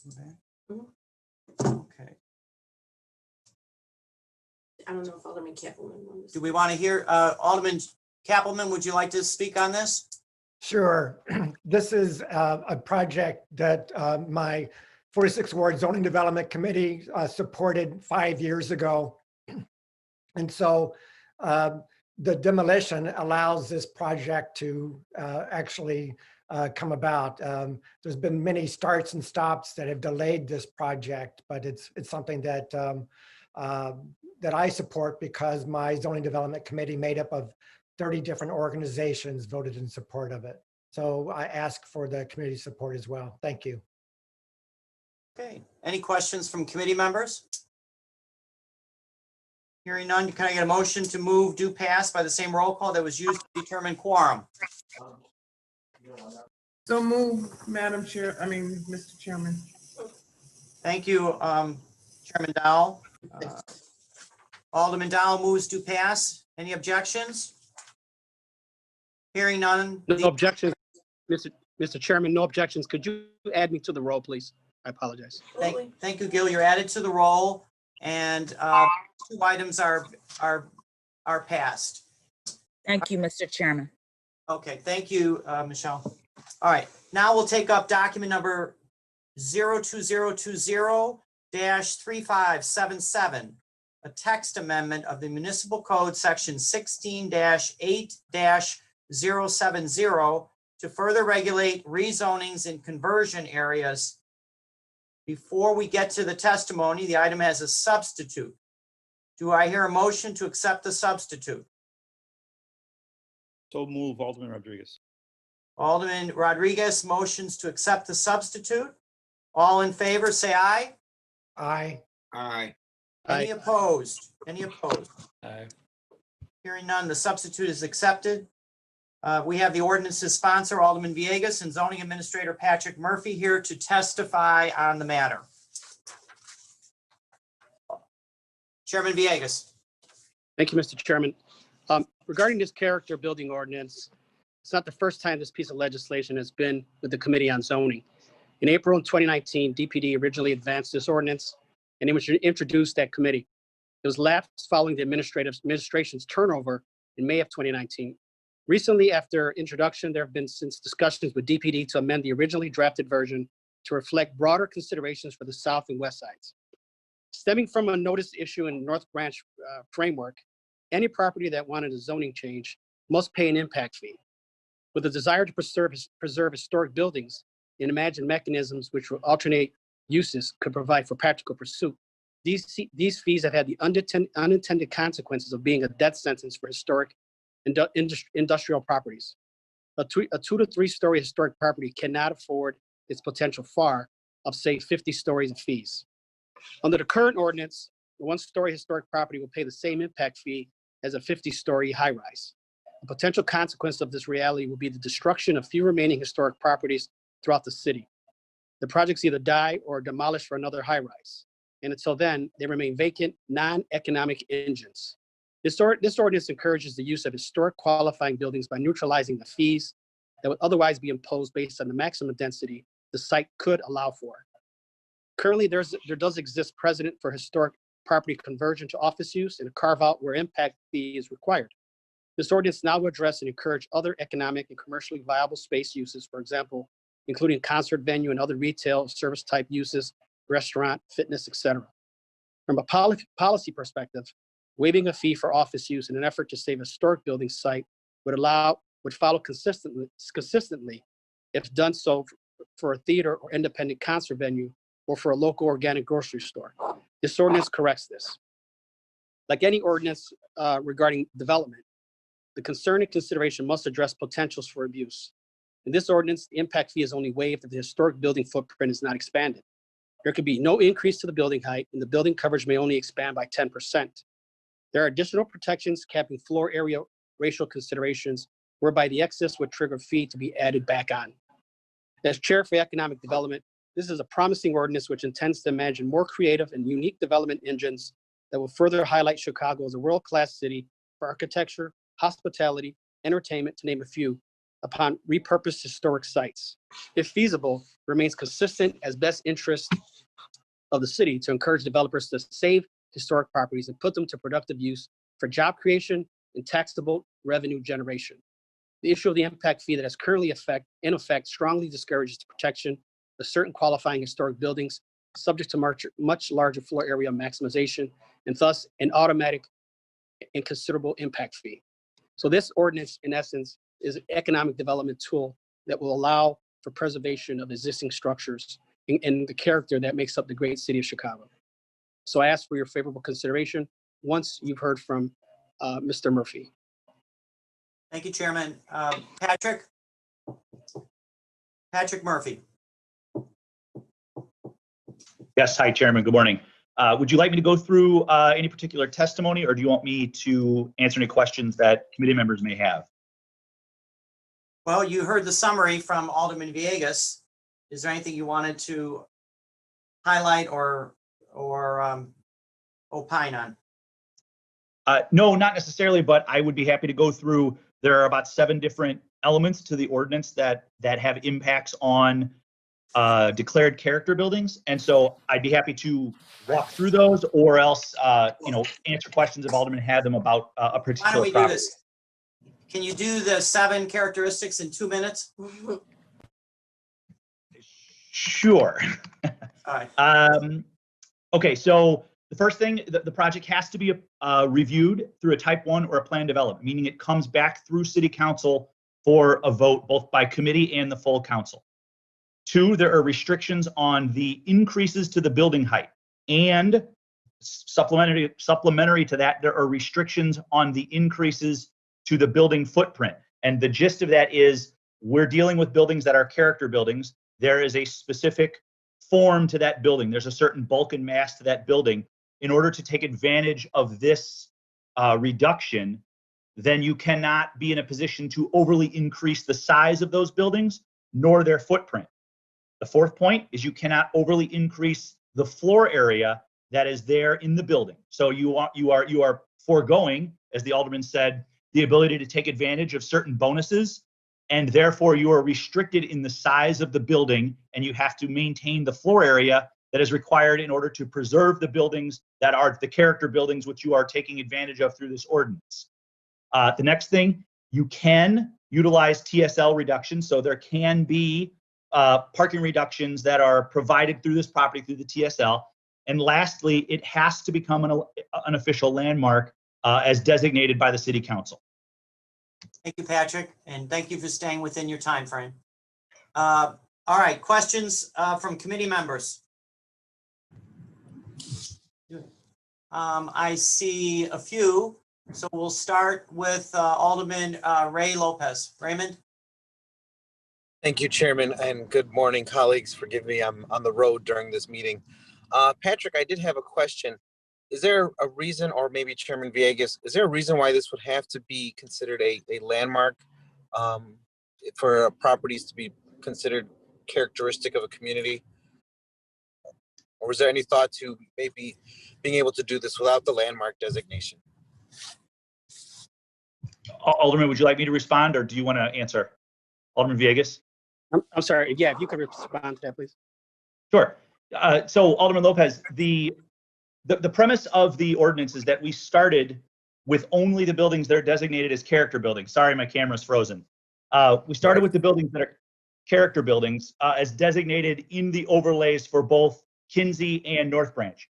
Okay. I don't know if Alderman Kappelman wants. Do we want to hear, Alderman Kappelman, would you like to speak on this? Sure. This is a project that my 46th Ward Zoning Development Committee supported 5 years ago. And so the demolition allows this project to actually come about. There's been many starts and stops that have delayed this project, but it's something that that I support because my Zoning Development Committee, made up of 30 different organizations, voted in support of it. So I ask for the community support as well. Thank you. Okay, any questions from committee members? Hearing none, can I get a motion to move do pass by the same roll call that was used to determine quorum? So move, Madam Chair, Mr. Chairman. Thank you, Chairman Dowell. Alderman Dowell moves to pass. Any objections? Hearing none. No objections, Mr. Chairman, no objections. Could you add me to the roll, please? I apologize. Thank you, Gil. You're added to the roll, and 2 items are passed. Thank you, Mr. Chairman. Okay, thank you, Michele. All right, now we'll take up document number 02020-3577, a text amendment of the Municipal Code Section 16-8-070 to further regulate rezonings in conversion areas. Before we get to the testimony, the item has a substitute. Do I hear a motion to accept the substitute? So move, Alderman Rodriguez. Alderman Rodriguez motions to accept the substitute. All in favor, say aye. Aye. Aye. Any opposed? Any opposed? Aye. Hearing none, the substitute is accepted. We have the ordinance's sponsor, Alderman Villegas, and zoning administrator Patrick Murphy here to testify on the matter. Chairman Villegas. Thank you, Mr. Chairman. Regarding this character building ordinance, it's not the first time this piece of legislation has been with the Committee on Zoning. In April 2019, DPD originally advanced this ordinance and it was introduced at committee. It was lapsed following the administration's turnover in May of 2019. Recently, after introduction, there have been since discussions with DPD to amend the originally drafted version to reflect broader considerations for the south and west sides. Stemming from a notice issue in North Branch framework, any property that wanted a zoning change must pay an impact fee. With a desire to preserve historic buildings and imagine mechanisms which will alternate uses could provide for practical pursuit, these fees have had the unintended consequences of being a death sentence for historic industrial properties. A 2 to 3 story historic property cannot afford its potential far of, say, 50 stories of fees. Under the current ordinance, the 1-story historic property will pay the same impact fee as a 50-story high-rise. A potential consequence of this reality will be the destruction of few remaining historic properties throughout the city. The projects either die or are demolished for another high-rise. And until then, they remain vacant, non-economic engines. This ordinance encourages the use of historic qualifying buildings by neutralizing the fees that would otherwise be imposed based on the maximum density the site could allow for. Currently, there does exist precedent for historic property conversion to office use and a carve-out where impact fee is required. This ordinance now will address and encourage other economic and commercially viable space uses, for example, including concert venue and other retail service type uses, restaurant, fitness, etc. From a policy perspective, waiving a fee for office use in an effort to save a historic building site would follow consistently if done so for a theater or independent concert venue or for a local organic grocery store. This ordinance corrects this. Like any ordinance regarding development, the concern and consideration must address potentials for abuse. In this ordinance, the impact fee is only waived if the historic building footprint is not expanded. There could be no increase to the building height, and the building coverage may only expand by 10%. There are additional protections capping floor area racial considerations, whereby the excess would trigger fee to be added back on. As Chair for Economic Development, this is a promising ordinance which intends to imagine more creative and unique development engines that will further highlight Chicago as a world-class city for architecture, hospitality, entertainment, to name a few, upon repurposed historic sites. If feasible, remains consistent as best interest of the city to encourage developers to save historic properties and put them to productive use for job creation and taxable revenue generation. The issue of the impact fee that is currently in effect strongly discourages the protection of certain qualifying historic buildings subject to much larger floor area maximization and thus an automatic and considerable impact fee. So this ordinance, in essence, is an economic development tool that will allow for preservation of existing structures and the character that makes up the great city of Chicago. So I ask for your favorable consideration once you've heard from Mr. Murphy. Thank you, Chairman. Patrick Murphy. Yes, hi, Chairman. Good morning. Would you like me to go through any particular testimony, or do you want me to answer any questions that committee members may have? Well, you heard the summary from Alderman Villegas. Is there anything you wanted to highlight or opine on? No, not necessarily, but I would be happy to go through. There are about 7 different elements to the ordinance that have impacts on declared character buildings, and so I'd be happy to walk through those, or else answer questions if Alderman had them about a particular Why don't we property. do this? Can you do the 7 characteristics in 2 minutes? Sure. All right. Okay, so the first thing, the project has to be reviewed through a type 1 or a plan development, meaning it comes back through city council for a vote, both by committee and the full council. 2, there are restrictions on the increases to the building height and supplementary to that, there are restrictions on the increases to the building footprint. And the gist of that is we're dealing with buildings that are character buildings. There is a specific form to that building. There's a certain bulk and mass to that building. In order to take advantage of this reduction, then you cannot be in a position to overly increase the size of those buildings nor their footprint. The fourth point is you cannot overly increase the floor area that is there in the building. So you are foregoing, as the alderman said, the ability to take advantage of certain bonuses, and therefore you are restricted in the size of the building, and you have to maintain the floor area that is required in order to preserve the buildings that are the character buildings which you are taking advantage of through this ordinance. The next thing, you can utilize TSL reductions. So there can be parking reductions that are provided through this property through the TSL. And lastly, it has to become an official landmark as designated by the city council. Thank you, Patrick, and thank you for staying within your time frame. All right, questions from committee members? I see a few, so we'll start with Alderman Ray Lopez. Raymond? Thank you, Chairman, and good morning, colleagues. Forgive me, I'm on the road during this meeting. Patrick, I did have a question. Is there a reason, or maybe Chairman Villegas, is there a reason why this would have to be considered a landmark for properties to be considered characteristic of a community? Or was there any thought to maybe being able to do this without the landmark designation? Alderman, would you like me to respond, or do you want to answer? Alderman Villegas? I'm sorry. Yeah, if you could respond to that, please. Sure. So Alderman Lopez, the premise of the ordinance is that we started with only the buildings that are designated as character buildings. Sorry, my camera's frozen. We started with the buildings that are character buildings as designated in the overlays for both Kinsey and North Branch.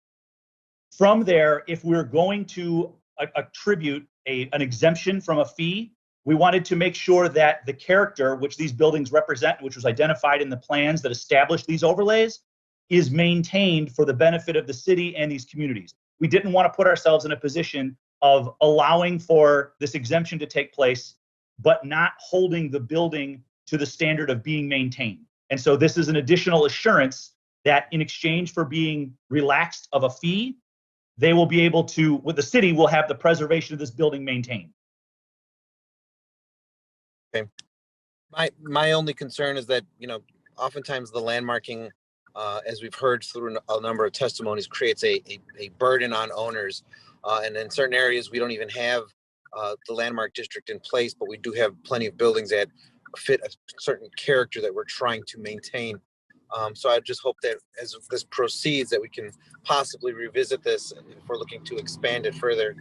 From there, if we're going to attribute an exemption from a fee, we wanted to make sure that the character which these buildings represent, which was identified in the plans that established these overlays, is maintained for the benefit of the city and these communities. We didn't want to put ourselves in a position of allowing for this exemption to take place, but not holding the building to the standard of being maintained. And so this is an additional assurance that in exchange for being relaxed of a fee, they will be able to, with the city will have the preservation of this building maintained. Okay. My only concern is that, oftentimes the landmarking, as we've heard through a number of testimonies, creates a burden on owners. And in certain areas, we don't even have the landmark district in place, but we do have plenty of buildings that fit a certain character that we're trying to maintain. So I just hope that as this proceeds, that we can possibly revisit this if we're looking to expand it further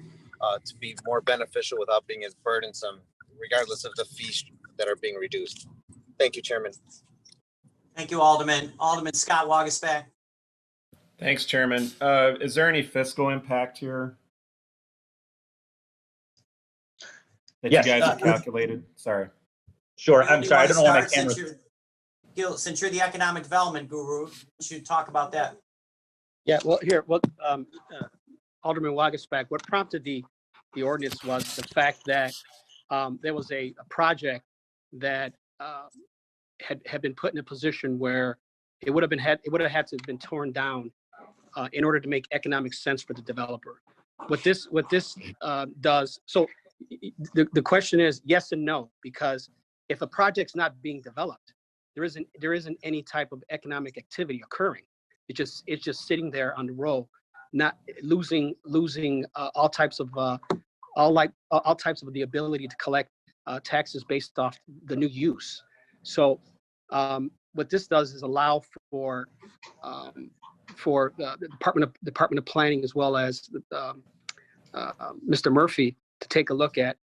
to be more beneficial without being as burdensome, regardless of the fees that are being reduced. Thank you, Chairman. Thank you, Alderman. Alderman Scott Wagasback. Thanks, Chairman. Is there any fiscal impact here that Yes, you guys have calculated? Sorry. Sure. I'm sorry. I don't know why my camera. Since you're the economic development guru, you should talk about that. Yeah, well, here, Alderman Wagasback, what prompted the ordinance was the fact that there was a project that had been put in a position where it would have had to have been torn down in order to make economic sense for the developer. What this does, so the question is yes and no, because if a project's not being developed, there isn't any type of economic activity occurring. It's just sitting there on the roll, not losing all types of the ability to collect taxes based off the new use. So what this does is allow for the Department of Planning, as well as Mr. Murphy, to take a look at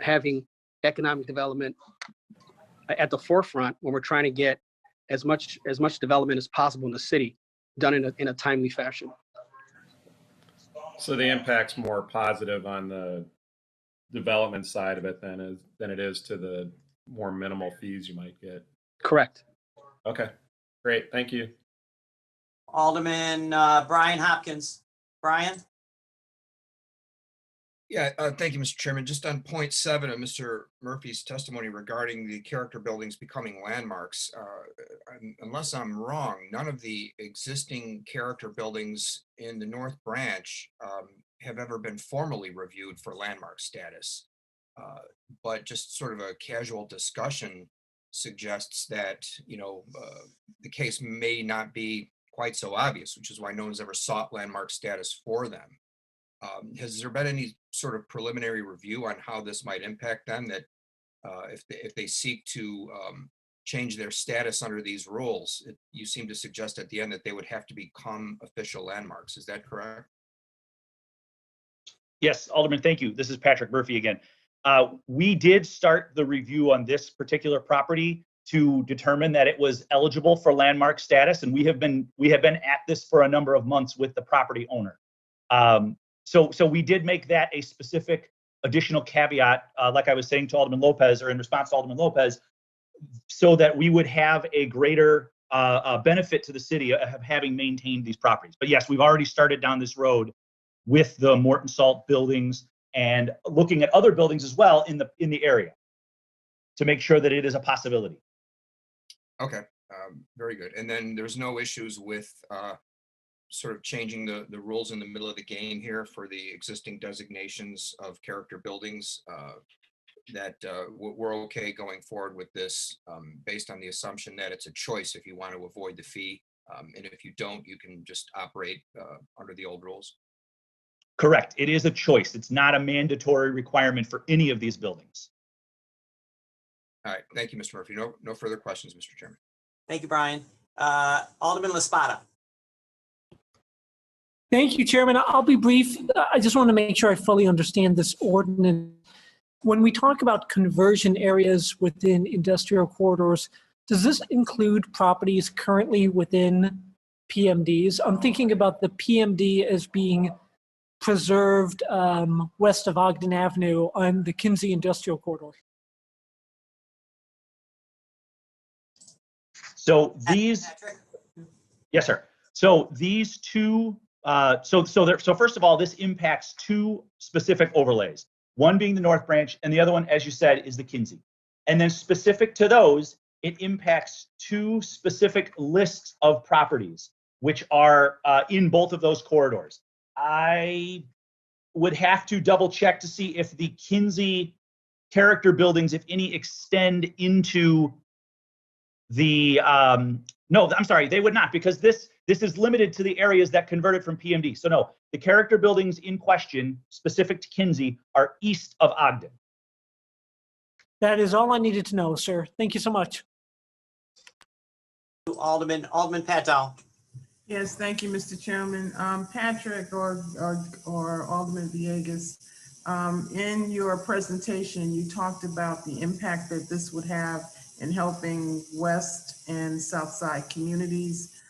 having economic development at the forefront when we're trying to get as much development as possible in the city done in a timely fashion. So the impact's more positive on the development side of it than it is to the more minimal fees you might get. Correct. Okay, great. Thank you. Alderman Brian Hopkins. Brian? Yeah, thank you, Mr. Chairman. Just on point 7 of Mr. Murphy's testimony regarding the character buildings becoming landmarks, unless I'm wrong, none of the existing character buildings in the North Branch have ever been formally reviewed for landmark status. But just sort of a casual discussion suggests that, the case may not be quite so obvious, which is why no one's ever sought landmark status for them. Has there been any sort of preliminary review on how this might impact them, that if they seek to change their status under these rules, you seem to suggest at the end that they would have to become official landmarks. Is that correct? Yes, Alderman, thank you. This is Patrick Murphy again. We did start the review on this particular property to determine that it was eligible for landmark status, and we have been at this for a number of months with the property owner. So we did make that a specific additional caveat, like I was saying to Alderman Lopez, or in response to Alderman Lopez, so that we would have a greater benefit to the city of having maintained these properties. But yes, we've already started down this road with the Morton Salt buildings and looking at other buildings as well in the area to make sure that it is a possibility. Okay, very good. And then there's no issues with sort of changing the rules in the middle of the game here for the existing designations of character buildings, that we're okay going forward with this based on the assumption that it's a choice if you want to avoid the fee. And if you don't, you can just operate under the old rules. Correct. It is a choice. It's not a mandatory requirement for any of these buildings. All right. Thank you, Mr. Murphy. No further questions, Mr. Chairman. Thank you, Brian. Alderman Laspada. Thank you, Chairman. I'll be brief. I just want to make sure I fully understand this ordinance. When we talk about conversion areas within industrial corridors, does this include properties currently within PMDs? I'm thinking about the PMD as being preserved west of Ogden Avenue on the Kinsey Industrial Corridor. So these, yes, sir. So these two, so first of all, this impacts two specific overlays. One being the North Branch, and the other one, as you said, is the Kinsey. And then specific to those, it impacts two specific lists of properties, which are in both of those corridors. I would have to double check to see if the Kinsey character buildings, if any, extend into the, no, I'm sorry, they would not, because this is limited to the areas that converted from PMD. So no, the character buildings in question, specific to Kinsey, are east of Ogden. That is all I needed to know, sir. Thank you so much. Alderman Pat Dowell. Yes, thank you, Mr. Chairman. Patrick or Alderman Villegas, in your presentation, you talked about the impact that this would have in helping West and South Side communities,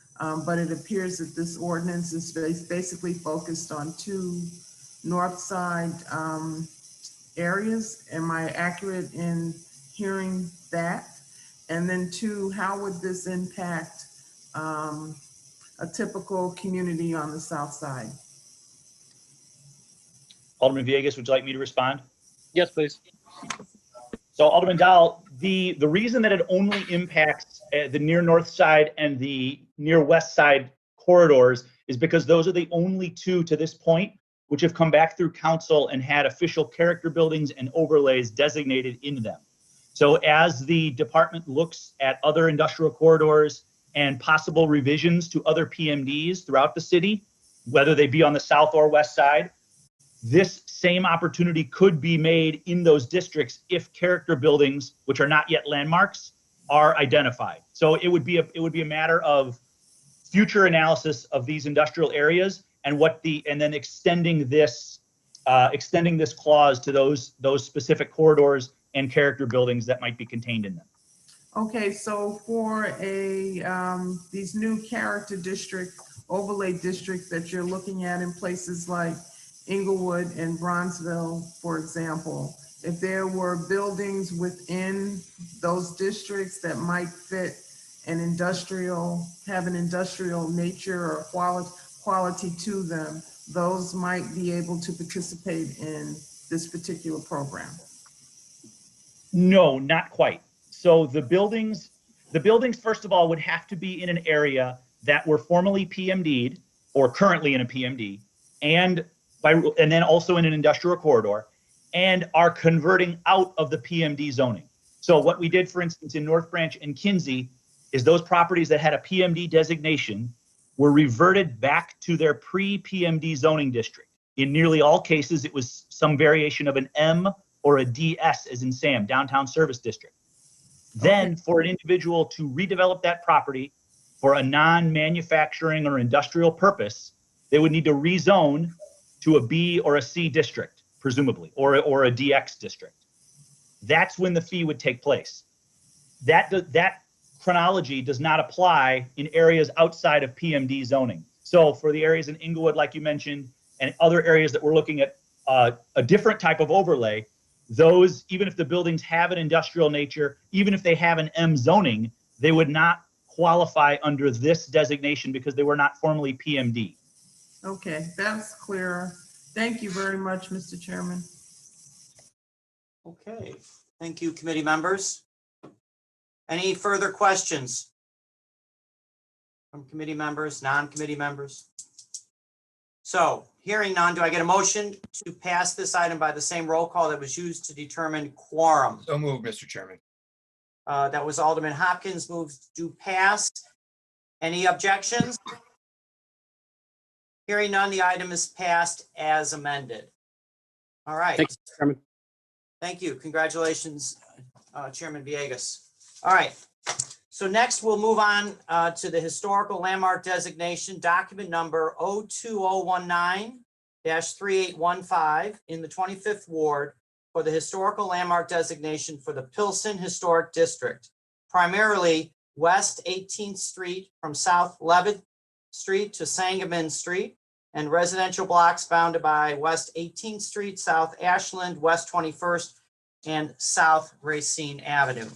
but it appears that this ordinance is basically focused on two North Side areas. Am I accurate in hearing that? And then two, how would this impact a typical community on the South Side? Alderman Villegas, would you like me to respond? Yes, please. So Alderman Dowell, the reason that it only impacts the near north side and the near west side corridors is because those are the only two to this point which have come back through council and had official character buildings and overlays designated in them. So as the department looks at other industrial corridors and possible revisions to other PMDs throughout the city, whether they be on the south or west side, this same opportunity could be made in those districts if character buildings, which are not yet landmarks, are identified. So it would be a matter of future analysis of these industrial areas and then extending this clause to those specific corridors and character buildings that might be contained in them. Okay, so for these new character district, overlay districts that you're looking at in places like Inglewood and Bronzeville, for example, if there were buildings within those districts that might fit have an industrial nature or quality to them, those might be able to participate in this particular program? No, not quite. So the buildings, first of all, would have to be in an area that were formerly PMD'd or currently in a PMD, and then also in an industrial corridor, and are converting out of the PMD zoning. So what we did, for instance, in North Branch and Kinsey, is those properties that had a PMD designation were reverted back to their pre-PMD zoning district. In nearly all cases, it was some variation of an M or a DS, as in Sam, Downtown Service District. Then for an individual to redevelop that property for a non-manufacturing or industrial purpose, they would need to rezone to a B or a C district, presumably, or a DX district. That's when the fee would take place. That chronology does not apply in areas outside of PMD zoning. So for the areas in Inglewood, like you mentioned, and other areas that we're looking at a different type of overlay, those, even if the buildings have an industrial nature, even if they have an M zoning, they would not qualify under this designation because they were not formally PMD. Okay, that's clear. Thank you very much, Mr. Chairman. Okay, thank you, committee members. Any further questions from committee members, non-committee members? So, hearing none, do I get a motion to pass this item by the same roll call that was used to determine quorum? So moved, Mr. Chairman. That was Alderman Hopkins, moves to pass. Any objections? Hearing none, the item is passed as amended. All right. Thank you, Chairman. Thank you. Congratulations, Chairman Villegas. All right. So next we'll move on to the historical landmark designation, document number 02019-3815 in the 25th Ward for the historical landmark designation for the Pilsen Historic District, primarily West 18th Street from South 11th Street to Sangamon Street, and residential blocks bounded by West 18th Street, South Ashland, West 21st, and South Racine Avenue.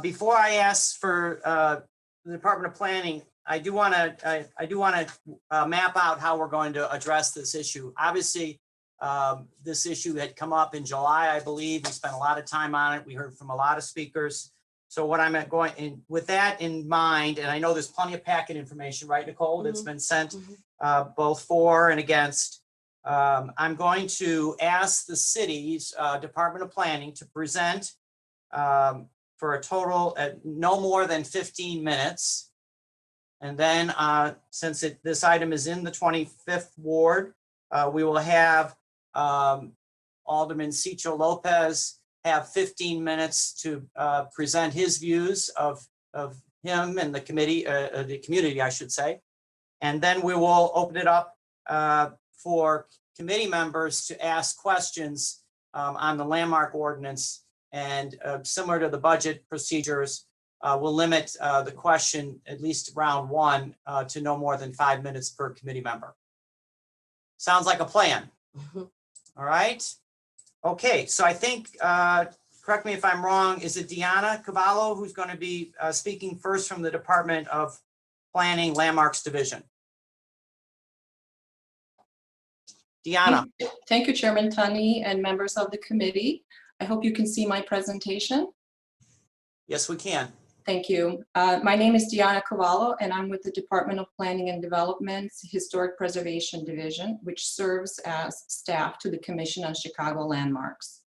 Before I ask for the Department of Planning, I do want to map out how we're going to address this issue. Obviously, this issue had come up in July, I believe. We spent a lot of time on it. We heard from a lot of speakers. So what I'm going in with that in mind, and I know there's plenty of packet information, right, Nicole, that's been sent both for and against. I'm going to ask the city's Department of Planning to present for a total at no more than 15 minutes. And then since this item is in the 25th Ward, we will have Alderman Cicho Lopez have 15 minutes to present his views of him and the committee, the community, I should say. And then we will open it up for committee members to ask questions on the landmark ordinance. And similar to the budget procedures, we'll limit the question, at least round one, to no more than 5 minutes per committee member. Sounds like a plan. All right. Okay, so I think, correct me if I'm wrong, is it Deanna Cavallo who's going to be speaking first from the Department of Planning Landmarks Division? Deanna. Thank you, Chairman Tunney and members of the committee. I hope you can see my presentation. Yes, we can. Thank you. My name is Deanna Cavallo, and I'm with the Department of Planning and Development's Historic Preservation Division, which serves as staff to the Commission on Chicago Landmarks.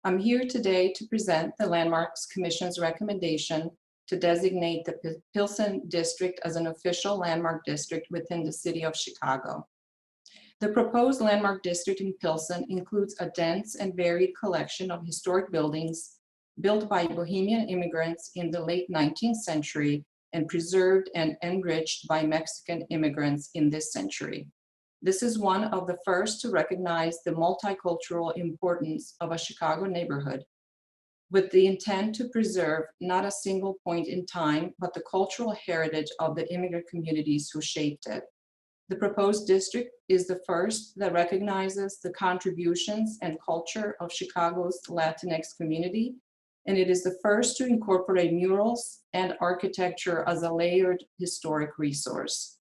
I'm here today to present the Landmarks Commission's recommendation to designate the Pilsen District as an official landmark district within the city of Chicago. The proposed landmark district in Pilsen includes a dense and varied collection of historic buildings built by Bohemian immigrants in the late 19th century and preserved and enriched by Mexican immigrants in this century. This is one of the first to recognize the multicultural importance of a Chicago neighborhood, with the intent to preserve not a single point in time, but the cultural heritage of the immigrant communities who shaped it. The proposed district is the first that recognizes the contributions and culture of Chicago's Latinx community, and it is the first to incorporate murals and architecture as a layered historic resource.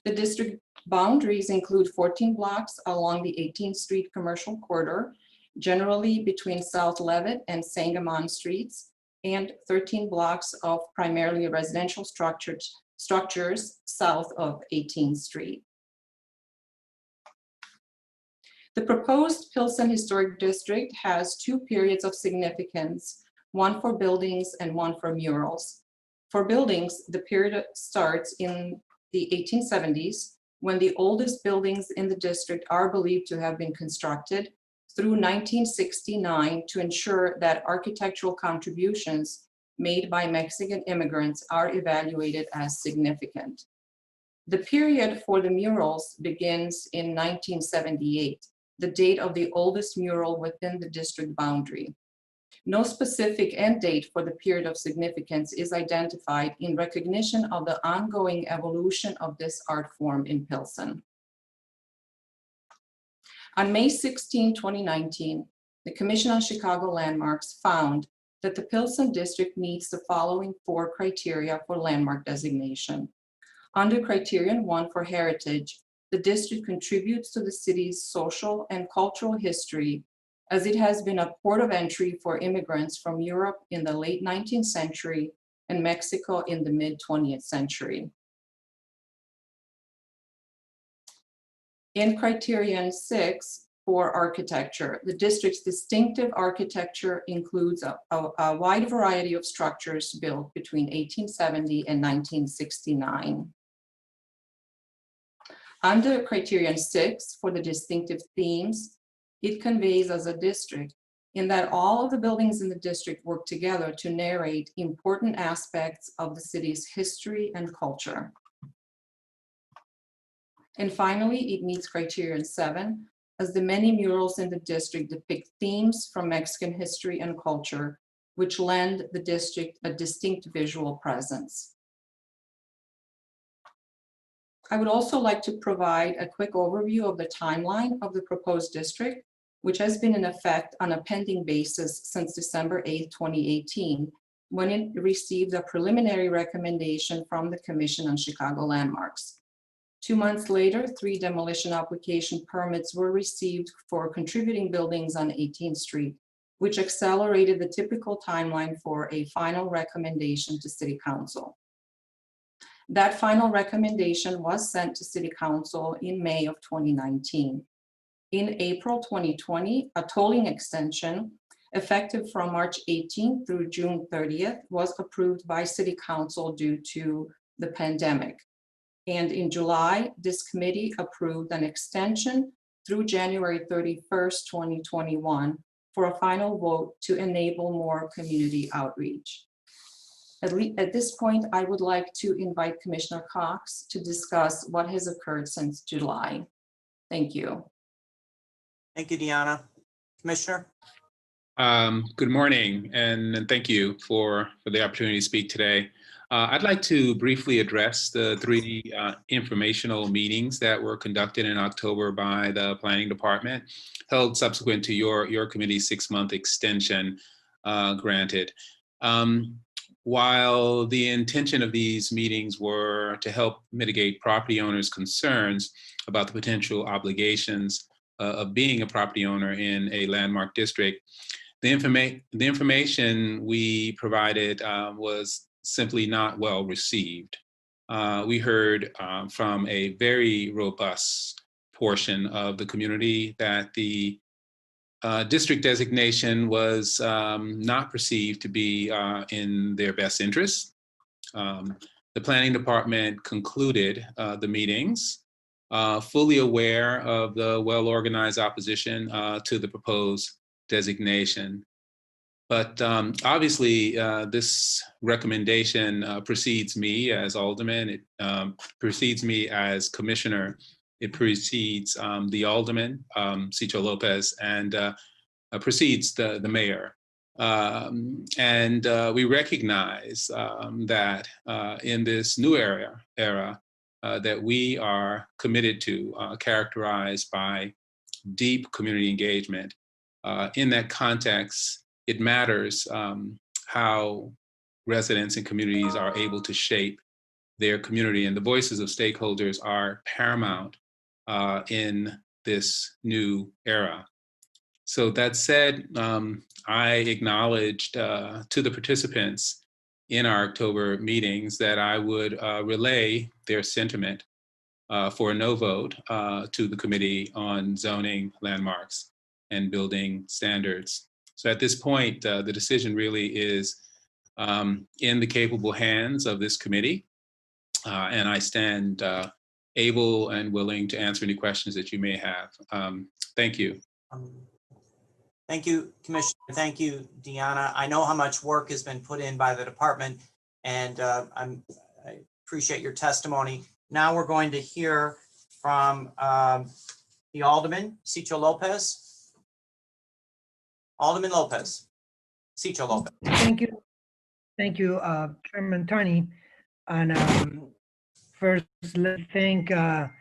The district boundaries include 14 blocks along the 18th Street commercial corridor, generally between South Levitt and Sangamon Streets, and 13 blocks of primarily residential structures south of 18th Street. The proposed Pilsen Historic District has two periods of significance, one for buildings and one for murals. For buildings, the period starts in the 1870s, when the oldest buildings in the district are believed to have been constructed, through 1969 to ensure that architectural contributions made by Mexican immigrants are evaluated as significant. The period for the murals begins in 1978, the date of the oldest mural within the district boundary. No specific end date for the period of significance is identified in recognition of the ongoing evolution of this art form in Pilsen. On May 16, 2019, the Commission on Chicago Landmarks found that the Pilsen district meets the following 4 criteria for landmark designation. Under criterion 1 for heritage, the district contributes to the city's social and cultural history, as it has been a port of entry for immigrants from Europe in the late 19th century and Mexico in the mid 20th century. In criterion 6 for architecture, the district's distinctive architecture includes a wide variety of structures built between 1870 and 1969. Under criterion 6 for the distinctive themes, it conveys as a district in that all of the buildings in the district work together to narrate important aspects of the city's history and culture. And finally, it meets criterion 7, as the many murals in the district depict themes from Mexican history and culture, which lend the district a distinct visual presence. I would also like to provide a quick overview of the timeline of the proposed district, which has been in effect on a pending basis since December 8, 2018, when it received a preliminary recommendation from the Commission on Chicago Landmarks. 2 months later, 3 demolition application permits were received for contributing buildings on 18th Street, which accelerated the typical timeline for a final recommendation to City Council. That final recommendation was sent to City Council in May of 2019. In April 2020, a tolling extension effective from March 18th through June 30th was approved by City Council due to the pandemic. And in July, this committee approved an extension through January 31st, 2021 for a final vote to enable more community outreach. At this point, I would like to invite Commissioner Cox to discuss what has occurred since July. Thank you. Thank you, Deanna. Commissioner? Good morning, and thank you for the opportunity to speak today. I'd like to briefly address the 3 informational meetings that were conducted in October by the Planning Department, held subsequent to your committee's 6-month extension granted. While the intention of these meetings were to help mitigate property owners' concerns about the potential obligations of being a property owner in a landmark district, the information we provided was simply not well received. We heard from a very robust portion of the community that the district designation was not perceived to be in their best interest. The Planning Department concluded the meetings fully aware of the well-organized opposition to the proposed designation. But obviously, this recommendation precedes me as alderman, it precedes me as commissioner, it precedes the alderman, Cito Lopez, and precedes the mayor. And we recognize that in this new era that we are committed to, characterized by deep community engagement. In that context, it matters how residents and communities are able to shape their community, and the voices of stakeholders are paramount in this new era. So that said, I acknowledged to the participants in our October meetings that I would relay their sentiment for a no vote to the Committee on Zoning, Landmarks, and Building Standards. So at this point, the decision really is in the capable hands of this committee, and I stand able and willing to answer any questions that you may have. Thank you. Thank you, Commissioner. Thank you, Deanna. I know how much work has been put in by the department, and I appreciate your testimony. Now we're going to hear from the Alderman, Cicho Lopez. Alderman Lopez, Cicho Lopez. Thank you. Thank you, Chairman Tunney. And first, let's thank the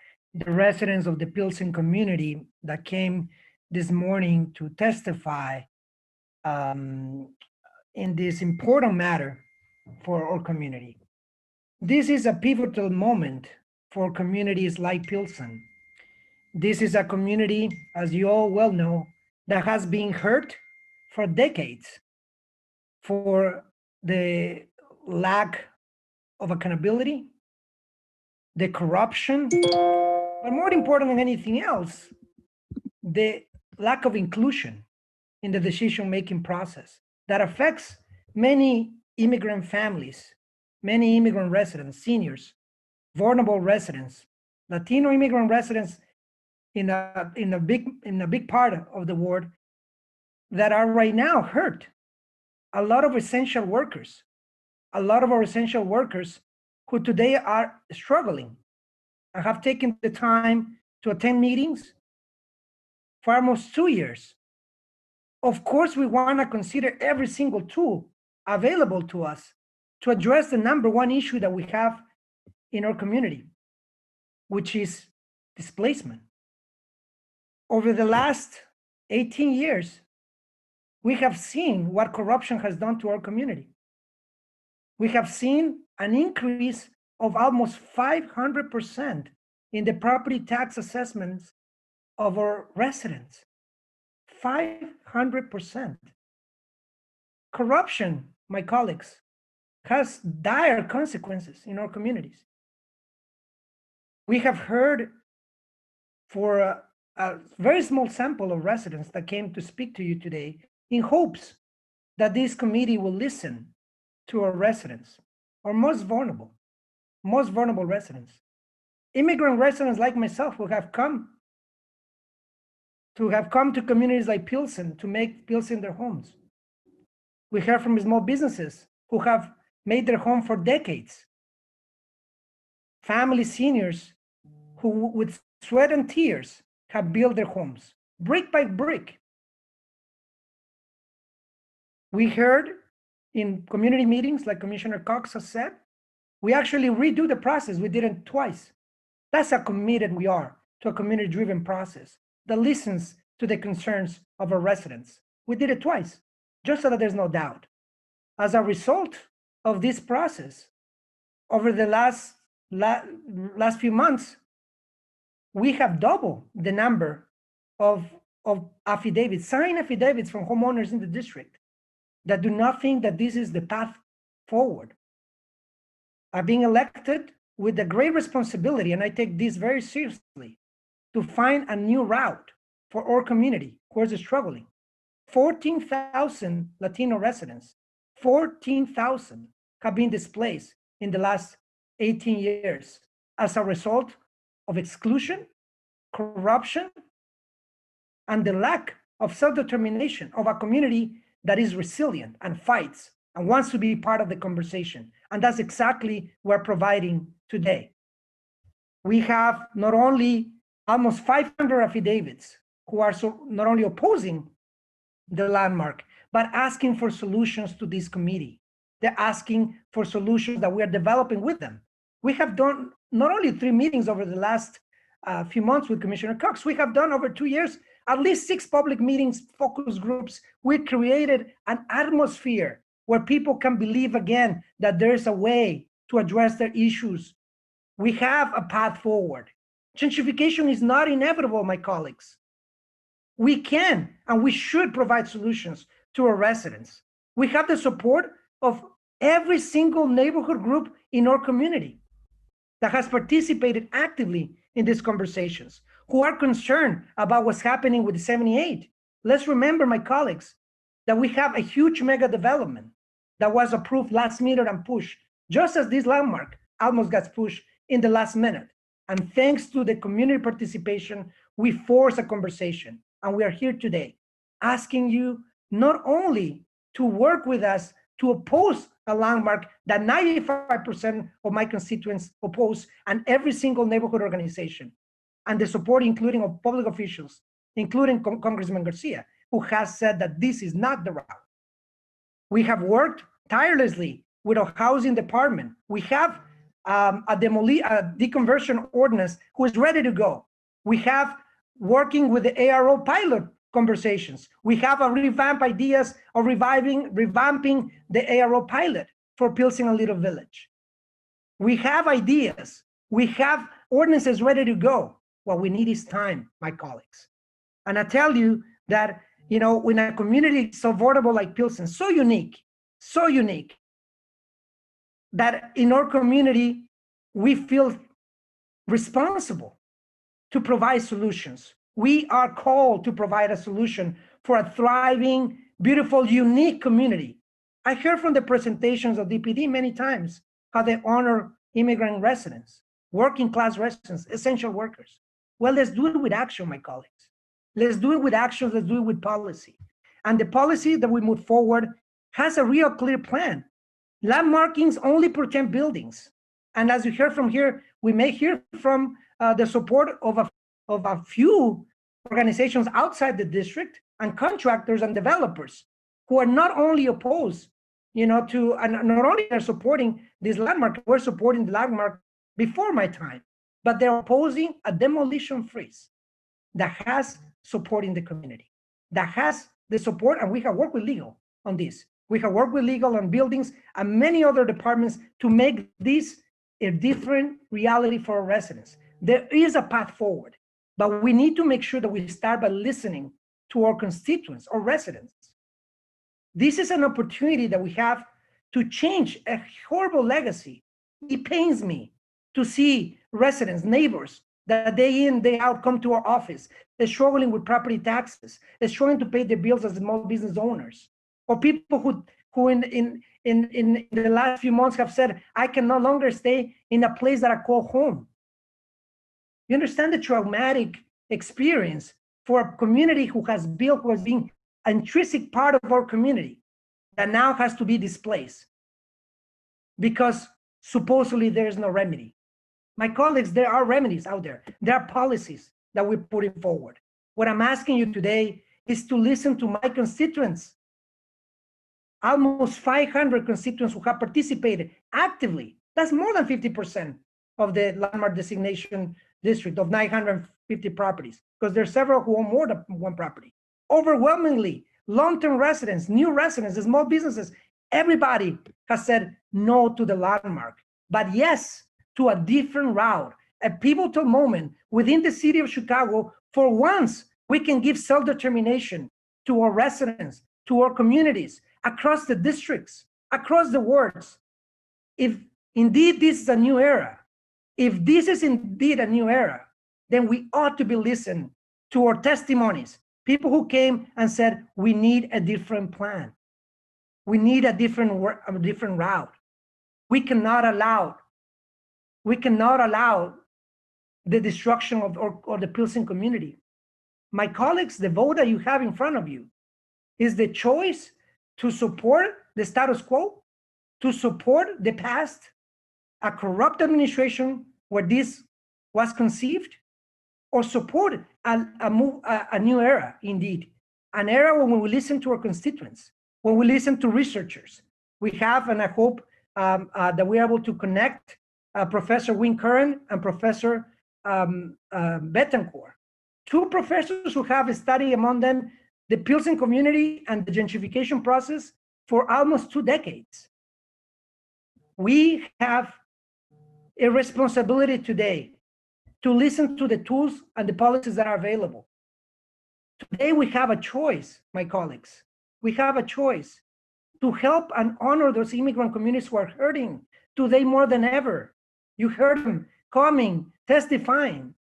residents of the Pilsen community that came this morning to testify in this important matter for our community. This is a pivotal moment for communities like Pilsen. This is a community, as you all well know, that has been hurt for decades for the lack of accountability, the corruption, but more important than anything else, the lack of inclusion in the decision-making process that affects many immigrant families, many immigrant residents, seniors, vulnerable residents, Latino immigrant residents in a big part of the world that are right now hurt. A lot of essential workers, a lot of our essential workers who today are struggling. I have taken the time to attend meetings for almost 2 years. Of course, we want to consider every single tool available to us to address the number one issue that we have in our community, which is displacement. Over the last 18 years, we have seen what corruption has done to our community. We have seen an increase of almost 500% in the property tax assessments of our residents. 500%. Corruption, my colleagues, has dire consequences in our communities. We have heard for a very small sample of residents that came to speak to you today in hopes that this committee will listen to our residents, our most vulnerable residents. Immigrant residents like myself who have come to communities like Pilsen to make Pilsen their homes. We heard from small businesses who have made their home for decades. Family seniors who with sweat and tears have built their homes, brick by brick. We heard in community meetings, like Commissioner Cox has said, we actually redo the process. We did it twice. That's how committed we are to a community-driven process that listens to the concerns of our residents. We did it twice, just so that there's no doubt. As a result of this process, over the last few months, we have doubled the number of affidavits, signed affidavits from homeowners in the district that do not think that this is the path forward. Are being elected with a great responsibility, and I take this very seriously, to find a new route for our community who is struggling. 14,000 Latino residents, 14,000 have been displaced in the last 18 years as a result of exclusion, corruption, and the lack of self-determination of a community that is resilient and fights and wants to be part of the conversation. And that's exactly what we're providing today. We have not only almost 500 affidavits who are not only opposing the landmark, but asking for solutions to this committee. They're asking for solutions that we are developing with them. We have done not only 3 meetings over the last few months with Commissioner Cox, we have done over 2 years, at least 6 public meetings, focus groups. We created an atmosphere where people can believe again that there is a way to address their issues. We have a path forward. Gentrification is not inevitable, my colleagues. We can and we should provide solutions to our residents. We have the support of every single neighborhood group in our community that has participated actively in these conversations, who are concerned about what's happening with the 78. Let's remember, my colleagues, that we have a huge mega development that was approved last minute and pushed, just as this landmark almost got pushed in the last minute. And thanks to the community participation, we forced a conversation. And we are here today asking you not only to work with us to oppose a landmark that 95% of my constituents oppose, and every single neighborhood organization, and the support including of public officials, including Congressman Garcia, who has said that this is not the route. We have worked tirelessly with our housing department. We have a deconversion ordinance who is ready to go. We have working with the ARO pilot conversations. We have a revamp ideas of revamping the ARO pilot for Pilsen and Little Village. We have ideas. We have ordinances ready to go. What we need is time, my colleagues. And I tell you that, when a community so vulnerable like Pilsen, so unique, that in our community, we feel responsible to provide solutions. We are called to provide a solution for a thriving, beautiful, unique community. I heard from the presentations of DPD many times how they honor immigrant residents, working class residents, essential workers. Well, let's do it with action, my colleagues. Let's do it with action, let's do it with policy. And the policy that we move forward has a real clear plan. Landmarkings only protect buildings. And as you heard from here, we may hear from the support of a few organizations outside the district and contractors and developers who are not only opposed, to, and not only are supporting this landmark, we're supporting the landmark before my time, but they're opposing a demolition freeze that has support in the community, that has the support, and we have worked with legal on this. We have worked with legal on buildings and many other departments to make this a different reality for our residents. There is a path forward, but we need to make sure that we start by listening to our constituents, our residents. This is an opportunity that we have to change a horrible legacy. It pains me to see residents, neighbors, that day in, day out come to our office. They're struggling with property taxes. They're struggling to pay their bills as small business owners. Or people who in the last few months have said, I can no longer stay in a place that I call home. You understand the traumatic experience for a community who has been an intrinsic part of our community that now has to be displaced because supposedly there is no remedy. My colleagues, there are remedies out there. There are policies that we're putting forward. What I'm asking you today is to listen to my constituents. Almost 500 constituents who have participated actively. That's more than 50% of the landmark designation district of 950 properties, because there's several who own more than one property. Overwhelmingly, long-term residents, new residents, small businesses, everybody has said no to the landmark, but yes to a different route, a pivotal moment within the city of Chicago. For once, we can give self-determination to our residents, to our communities, across the districts, across the wards. If indeed this is a new era, if this is indeed a new era, then we ought to be listening to our testimonies, people who came and said, we need a different plan. We need a different route. We cannot allow the destruction of the Pilsen community. My colleagues, the vote that you have in front of you is the choice to support the status quo, to support the past, a corrupt administration where this was conceived, or support a new era, indeed, an era when we listen to our constituents, when we listen to researchers. We have, and I hope that we're able to connect Professor Wynn Curran and Professor Betancourt, two professors who have studied among them the Pilsen community and the gentrification process for almost 2 decades. We have a responsibility today to listen to the tools and the policies that are available. Today, we have a choice, my colleagues. We have a choice to help and honor those immigrant communities who are hurting today more than ever. You heard them coming, testifying,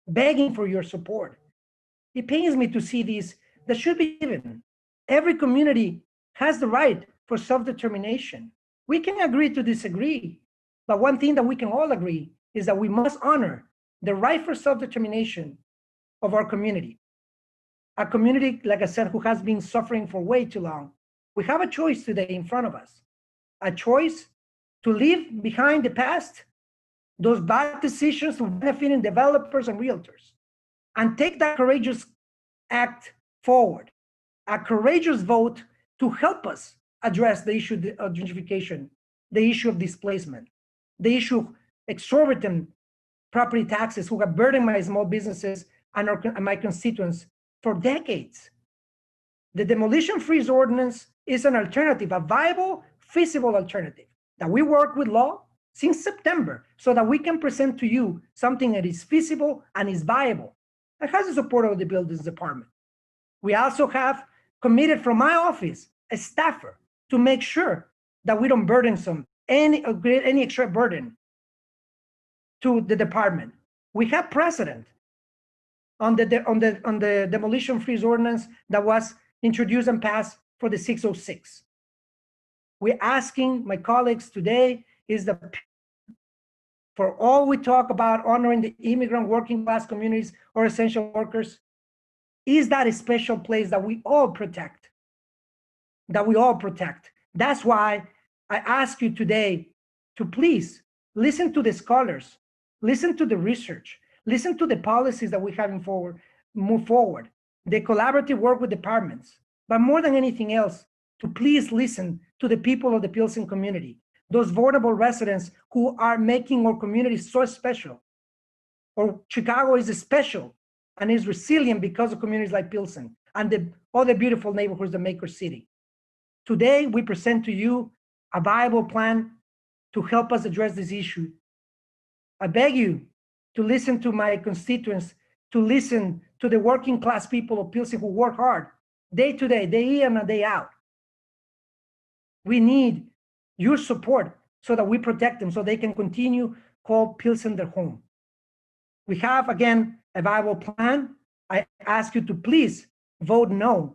begging for your support. It pains me to see this. That should be given. Every community has the right for self-determination. We can agree to disagree, but one thing that we can all agree is that we must honor the right for self-determination of our community. A community, like I said, who has been suffering for way too long. We have a choice today in front of us. A choice to leave behind the past, those bad decisions to benefiting developers and realtors, and take that courageous act forward. A courageous vote to help us address the issue of gentrification, the issue of displacement, the issue of exorbitant property taxes who have burdened my small businesses and my constituents for decades. The demolition freeze ordinance is an alternative, a viable, feasible alternative that we work with law since September so that we can present to you something that is feasible and is viable and has the support of the buildings department. We also have committed from my office a staffer to make sure that we don't burdensome any extra burden to the department. We have precedent on the demolition freeze ordinance that was introduced and passed for the 606. We're asking my colleagues today is that for all we talk about honoring the immigrant working class communities or essential workers, is that a special place that we all protect? That we all protect. That's why I ask you today to please listen to the scholars, listen to the research, listen to the policies that we're having move forward, the collaborative work with departments, but more than anything else, to please listen to the people of the Pilsen community, those vulnerable residents who are making our community so special. Or Chicago is special and is resilient because of communities like Pilsen and the other beautiful neighborhoods that make our city. Today, we present to you a viable plan to help us address this issue. I beg you to listen to my constituents, to listen to the working class people of Pilsen who work hard day to day, day in and day out. We need your support so that we protect them, so they can continue call Pilsen their home. We have, again, a viable plan. I ask you to please vote no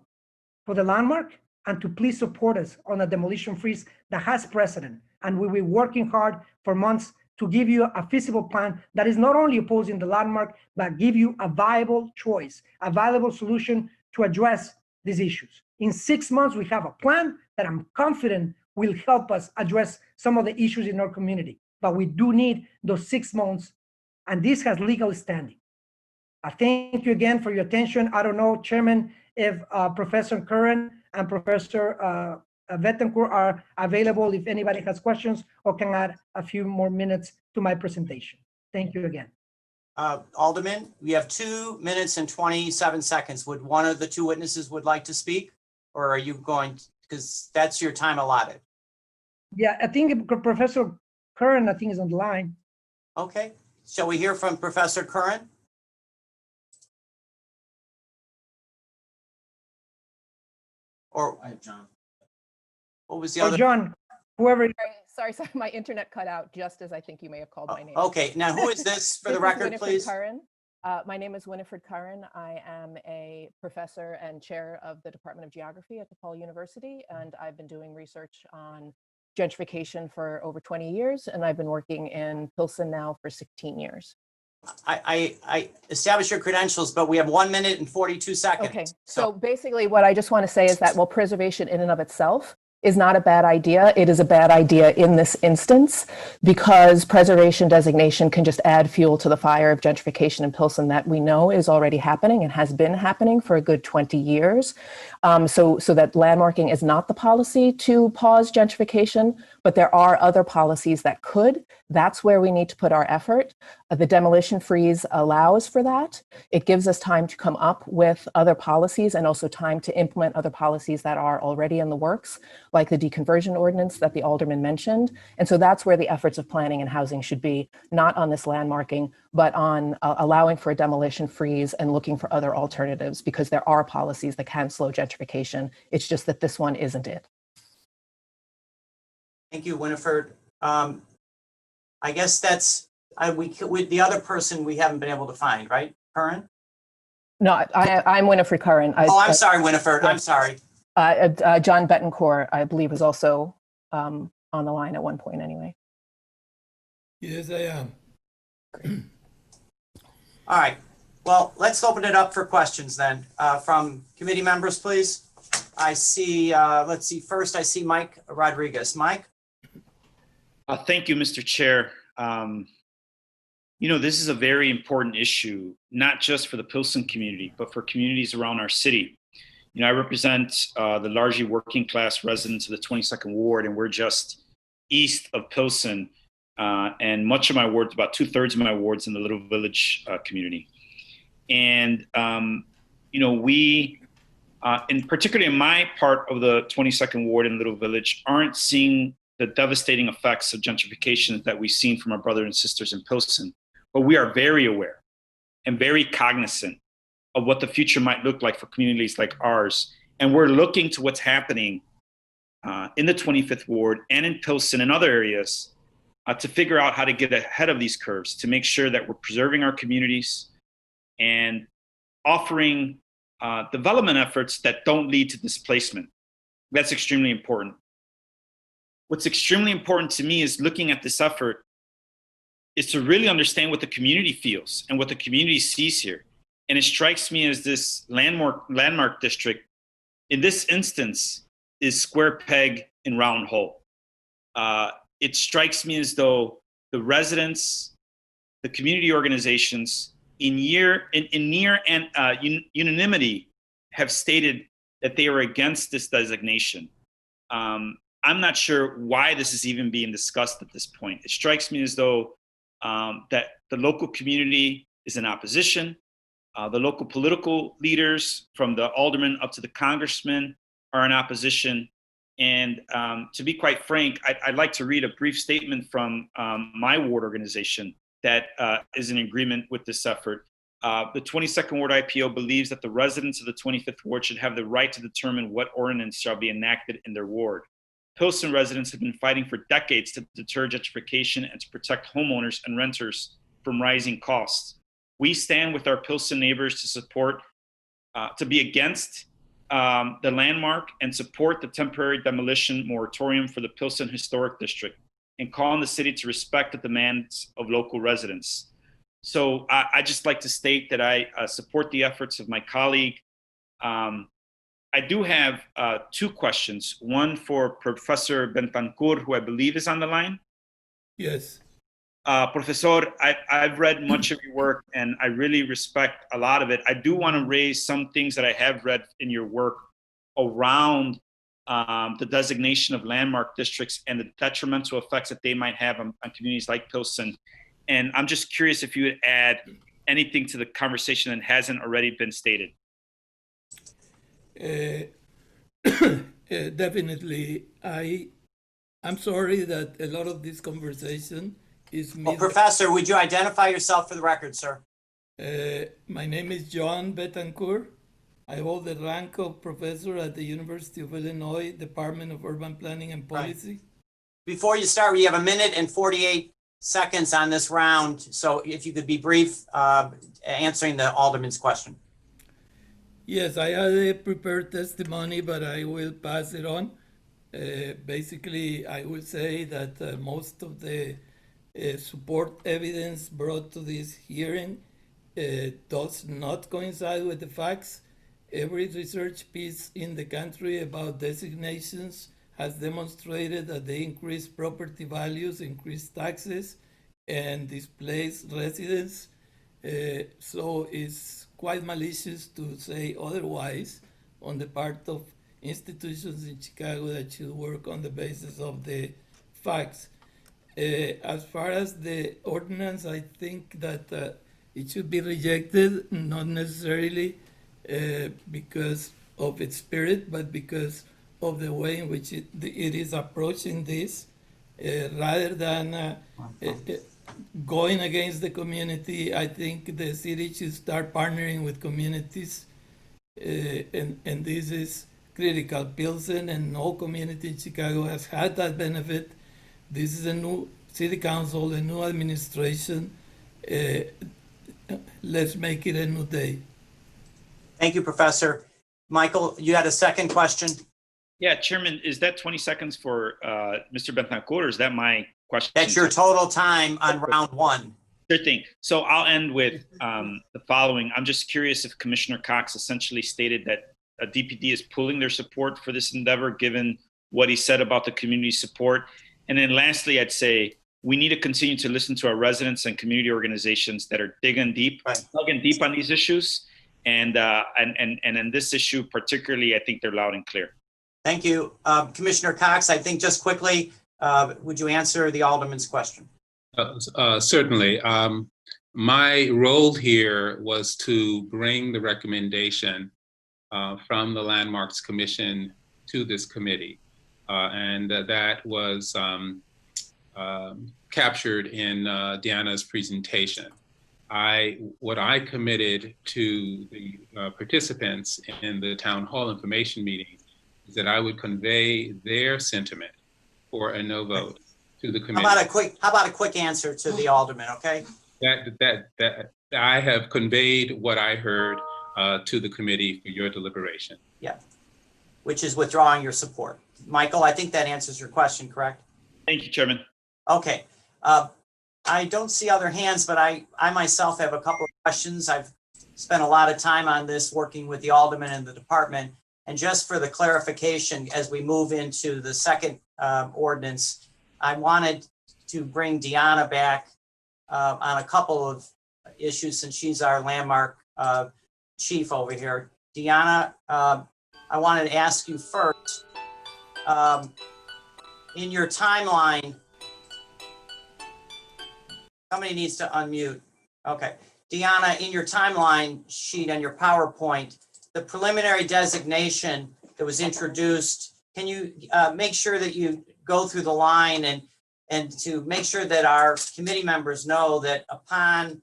for the landmark and to please support us on a demolition freeze that has precedent. And we'll be working hard for months to give you a feasible plan that is not only opposing the landmark, but give you a viable choice, a viable solution to address these issues. In 6 months, we have a plan that I'm confident will help us address some of the issues in our community. But we do need those 6 months, and this has legal standing. I thank you again for your attention. I don't know, Chairman, if Professor Curran and Professor Betancourt are available if anybody has questions or can add a few more minutes to my presentation. Thank you again. Alderman, we have 2 minutes and 27 seconds. Would one of the two witnesses would like to speak? Or are you going, because that's your time allotted? Yeah, I think Professor Curran, I think, is on the line. Okay, shall we hear from Professor Curran? Or John? What was the other? John, whoever. Sorry, my internet cut out just as I think you may have called my name. Okay, now who is this for the record, please? Curran. My name is Winifred Curran. I am a professor and chair of the Department of Geography at DePaul University, and I've been doing research on gentrification for over 20 years, and I've been working in Pilsen now for 16 years. I established your credentials, but we have 1 minute and 42 seconds. Okay, so basically what I just want to say is that while preservation in and of itself is not a bad idea, it is a bad idea in this instance because preservation designation can just add fuel to the fire of gentrification in Pilsen that we know is already happening and has been happening for a good 20 years. So that landmarking is not the policy to pause gentrification, but there are other policies that could. That's where we need to put our effort. The demolition freeze allows for that. It gives us time to come up with other policies and also time to implement other policies that are already in the works, like the deconversion ordinance that the alderman mentioned. And so that's where the efforts of planning and housing should be, not on this landmarking, but on allowing for a demolition freeze and looking for other alternatives, because there are policies that can slow gentrification. It's just that this one isn't it. Thank you, Winifred. I guess that's, the other person we haven't been able to find, right, Curran? No, I'm Winifred Curran. I'm sorry, Winifred, I'm sorry. John Betancourt, I believe, was also on the line at one point anyway. Yes, I am. All right, well, let's open it up for questions then from committee members, please. I see, let's see, first I see Mike Rodriguez. Mike? Thank you, Mr. Chair. You know, this is a very important issue, not just for the Pilsen community, but for communities around our city. You know, I represent the largely working class residents of the 22nd Ward, and we're just east of Pilsen. And much of my ward, about 2/3 of my ward's in the Little Village community. And, you know, we, particularly in my part of the 22nd Ward in Little Village, aren't seeing the devastating effects of gentrification that we've seen from our brothers and sisters in Pilsen. But we are very aware and very cognizant of what the future might look like for communities like ours. And we're looking to what's happening in the 25th Ward and in Pilsen and other areas to figure out how to get ahead of these curves, to make sure that we're preserving our communities and offering development efforts that don't lead to displacement. That's extremely important. What's extremely important to me is looking at this effort is to really understand what the community feels and what the community sees here. And it strikes me as this landmark district, in this instance, is square peg in round hole. It strikes me as though the residents, the community organizations, in near unanimity, have stated that they are against this designation. I'm not sure why this is even being discussed at this point. It strikes me as though that the local community is in opposition. The local political leaders, from the alderman up to the congressman, are in opposition. And to be quite frank, I'd like to read a brief statement from my ward organization that is in agreement with this effort. The 22nd Ward IPO believes that the residents of the 25th Ward should have the right to determine what ordinance shall be enacted in their ward. Pilsen residents have been fighting for decades to deter gentrification and to protect homeowners and renters from rising costs. We stand with our Pilsen neighbors to support, to be against the landmark and support the temporary demolition moratorium for the Pilsen Historic District, and call on the city to respect the demands of local residents. So I just like to state that I support the efforts of my colleague. I do have two questions, one for Professor Betancourt, who I believe is on the line. Yes. Professor, I've read much of your work and I really respect a lot of it. I do want to raise some things that I have read in your work around the designation of landmark districts and the detrimental effects that they might have on communities like Pilsen. And I'm just curious if you would add anything to the conversation that hasn't already been stated. Definitely. I'm sorry that a lot of this conversation is Professor, would you identify yourself for the record, sir? My name is John Betancourt. I hold the rank of professor at the University of Illinois, Department of Urban Planning and Policy. Right. Before you start, we have 1 minute and 48 seconds on this round. So if you could be brief, answering the alderman's question. Yes, I had a prepared testimony, but I will pass it on. Basically, I will say that most of the support evidence brought to this hearing does not coincide with the facts. Every research piece in the country about designations has demonstrated that they increase property values, increase taxes, and displace residents. So it's quite malicious to say otherwise on the part of institutions in Chicago that should work on the basis of the facts. As far as the ordinance, I think that it should be rejected, not necessarily because of its spirit, but because of the way in which it is approaching this, rather than going against the community. I think the city should start partnering with communities, and this is critical. Pilsen and no community in Chicago has had that benefit. This is a new city council, a new administration. Let's make it a new day. Thank you, Professor. Michael, you had a second question? Yeah, Chairman, is that 20 seconds for Mr. Betancourt, or is that my question? That's your total time on round one. Sure thing. So I'll end with the following. I'm just curious if Commissioner Cox essentially stated that DPD is pulling their support for this endeavor, given what he said about the community support. And then lastly, I'd say we need to continue to listen to our residents and community organizations that are plugging deep on these issues. And in this issue particularly, I think they're loud and clear. Thank you. Commissioner Cox, I think just quickly, would you answer the Alderman's question? Certainly. My role here was to bring the recommendation from the Landmarks Commission to this committee. And that was captured in Deanna's presentation. What I committed to the participants in the town hall information meeting is that I would convey their sentiment for a no vote to the committee. How about a quick answer to the Alderman, okay? That I have conveyed what I heard to the committee for your deliberation. Yeah, which is withdrawing your support. Michael, I think that answers your question, correct? Thank you, Chairman. Okay. I don't see other hands, but I myself have a couple of questions. I've spent a lot of time on this working with the Alderman and the department. And just for the clarification, as we move into the second ordinance, I wanted to bring Deanna back on a couple of issues since she's our landmark chief over here. Deanna, I wanted to ask you first, in your timeline, somebody needs to unmute. Okay. Deanna, in your timeline sheet on your PowerPoint, the preliminary designation that was introduced, can you make sure that you go through the line and to make sure that our committee members know that upon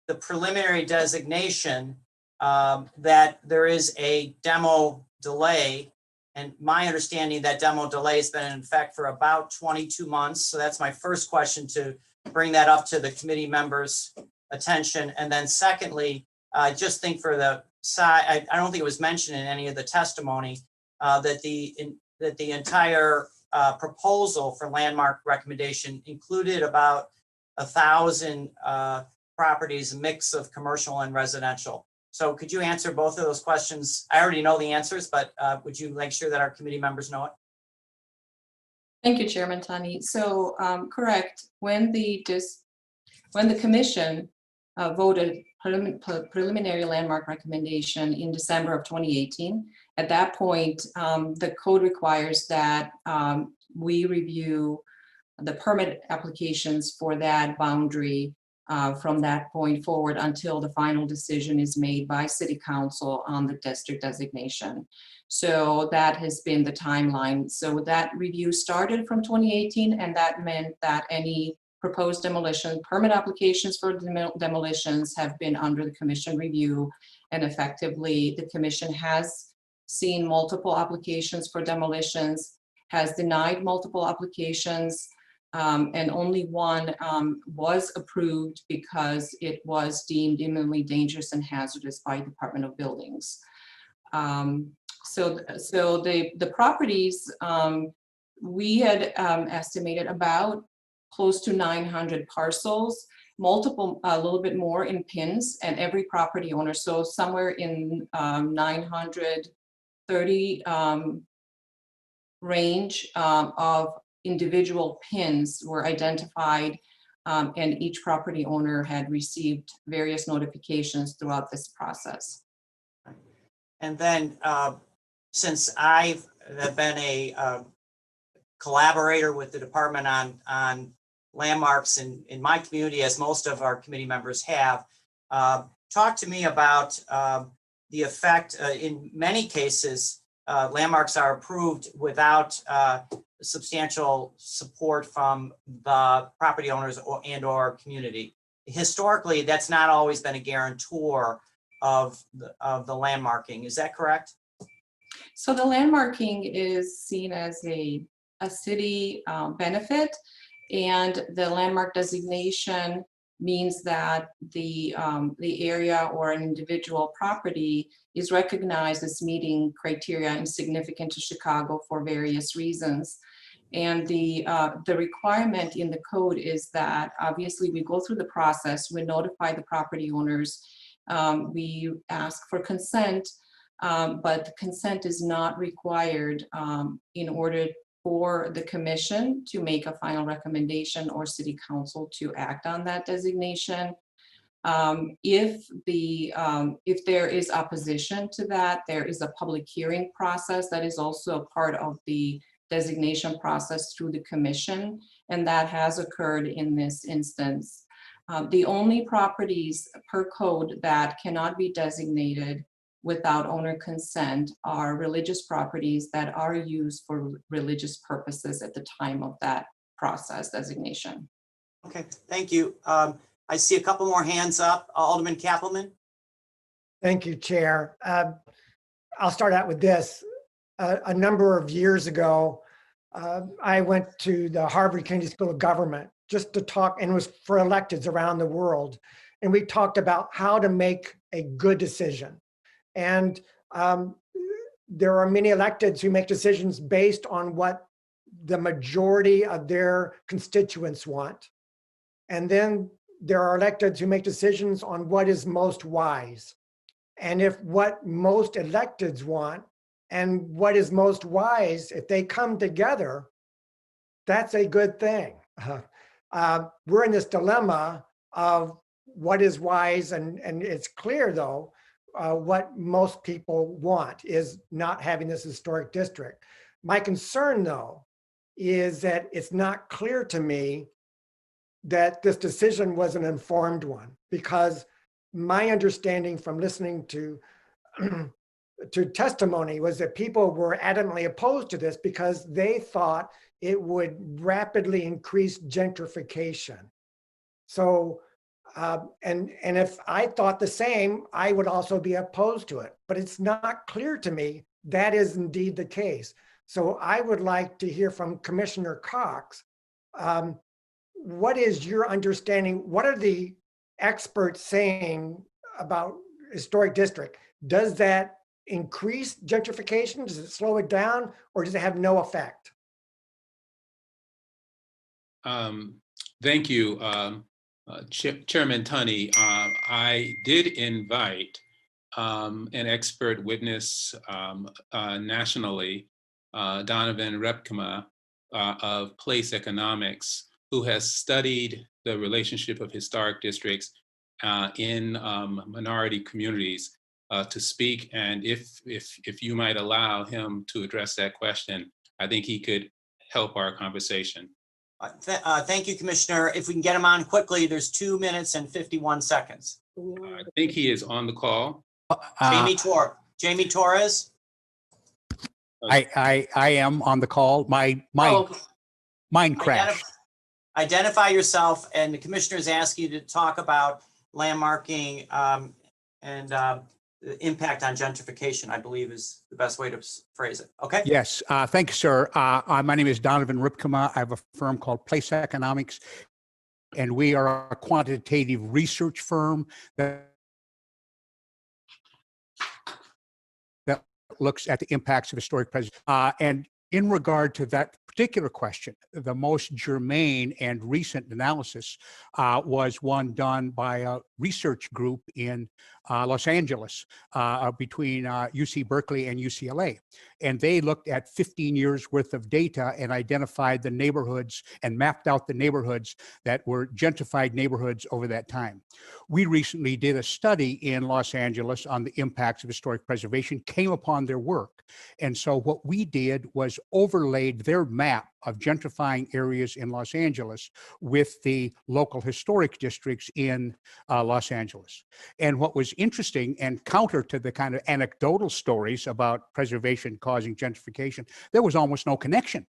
the preliminary designation, that there is a demo delay. And my understanding that demo delay has been in effect for about 22 months. So that's my first question, to bring that up to the committee members' attention. And then secondly, I just think for the side, I don't think it was mentioned in any of the testimony that the entire proposal for landmark recommendation included about 1,000 properties, a mix of commercial and residential. So could you answer both of those questions? I already know the answers, but would you make sure that our committee members know it? Thank you, Chairman Tunney. So correct, when the commission voted preliminary landmark recommendation in December of 2018, at that point, the code requires that we review the permit applications for that boundary from that point forward until the final decision is made by City Council on the district designation. So that has been the timeline. So that review started from 2018, and that meant that any proposed demolition permit applications for demolitions have been under the commission review, and effectively the commission has seen multiple applications for demolitions, has denied multiple applications, and only one was approved because it was deemed imminently dangerous and hazardous by Department of Buildings. So the properties, we had estimated about close to 900 parcels, multiple, a little bit more in pins, and every property owner, so somewhere in 930 range of individual pins were identified, and each property owner had received various notifications throughout this process. And then since I have been a collaborator with the department on landmarks in my community, as most of our committee members have. Talk to me about the effect. In many cases, landmarks are approved without substantial support from the property owners and/or community. Historically, that's not always been a guarantor of the landmarking. Is that correct? So the landmarking is seen as a city benefit, and the landmark designation means that the area or an individual property is recognized as meeting criteria and significant to Chicago for various reasons. And the requirement in the code is that obviously we go through the process, we notify the property owners, we ask for consent, but the consent is not required in order for the commission to make a final recommendation or city council to act on that designation. If there is opposition to that, there is a public hearing process that is also a part of the designation process through the commission, and that has occurred in this instance. The only properties per code that cannot be designated without owner consent are religious properties that are used for religious purposes at the time of that process designation. Okay, thank you. I see a couple more hands up. Alderman Kappelman. Thank you, Chair. I'll start out with this. A number of years ago, I went to the Harvard Kennedy School of Government just to talk, and it was for electeds around the world. And we talked about how to make a good decision. And there are many electeds who make decisions based on what the majority of their constituents want. And then there are electeds who make decisions on what is most wise. And if what most electeds want and what is most wise, if they come together, that's a good thing. We're in this dilemma of what is wise, and it's clear though, what most people want is not having this historic district. My concern though, is that it's not clear to me that this decision was an informed one, because my understanding from listening to testimony was that people were adamantly opposed to this because they thought it would rapidly increase gentrification. So, and if I thought the same, I would also be opposed to it, but it's not clear to me that is indeed the case. So I would like to hear from Commissioner Cox. What is your understanding? What are the experts saying about historic district? Does that increase gentrification? Does it slow it down, or does it have no effect? Thank you, Chairman Tunney. I did invite an expert witness nationally, Donovan Repkema of Place Economics, who has studied the relationship of historic districts in minority communities to speak. And if you might allow him to address that question, I think he could help our conversation. Thank you, Commissioner. If we can get him on quickly, there's 2 minutes and 51 seconds. I think he is on the call. Jamie Torres. I am on the call. My mine crashed. Identify yourself, and the commissioners ask you to talk about landmarking and the impact on gentrification, I believe is the best way to phrase it. Okay. Yes. Thank you, sir. My name is Donovan Repkema. I have a firm called Place Economics, and we are a quantitative research firm that looks at the impacts of historic preservation. And in regard to that particular question, the most germane and recent analysis was one done by a research group in Los Angeles between UC Berkeley and UCLA. And they looked at 15 years worth of data and identified the neighborhoods and mapped out the neighborhoods that were gentrified neighborhoods over that time. We recently did a study in Los Angeles on the impacts of historic preservation, came upon their work. And so what we did was overlaid their map of gentrifying areas in Los Angeles with the local historic districts in Los Angeles. And what was interesting and counter to the kind of anecdotal stories about preservation causing gentrification, there was almost no connection.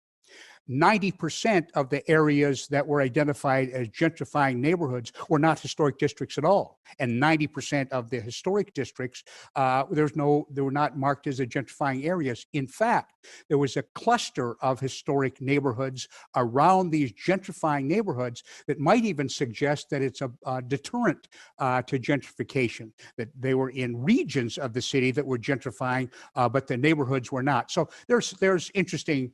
90% of the areas that were identified as gentrifying neighborhoods were not historic districts at all. And 90% of the historic districts, they were not marked as a gentrifying areas. In fact, there was a cluster of historic neighborhoods around these gentrifying neighborhoods that might even suggest that it's a deterrent to gentrification, that they were in regions of the city that were gentrifying, but the neighborhoods were not. So there's interesting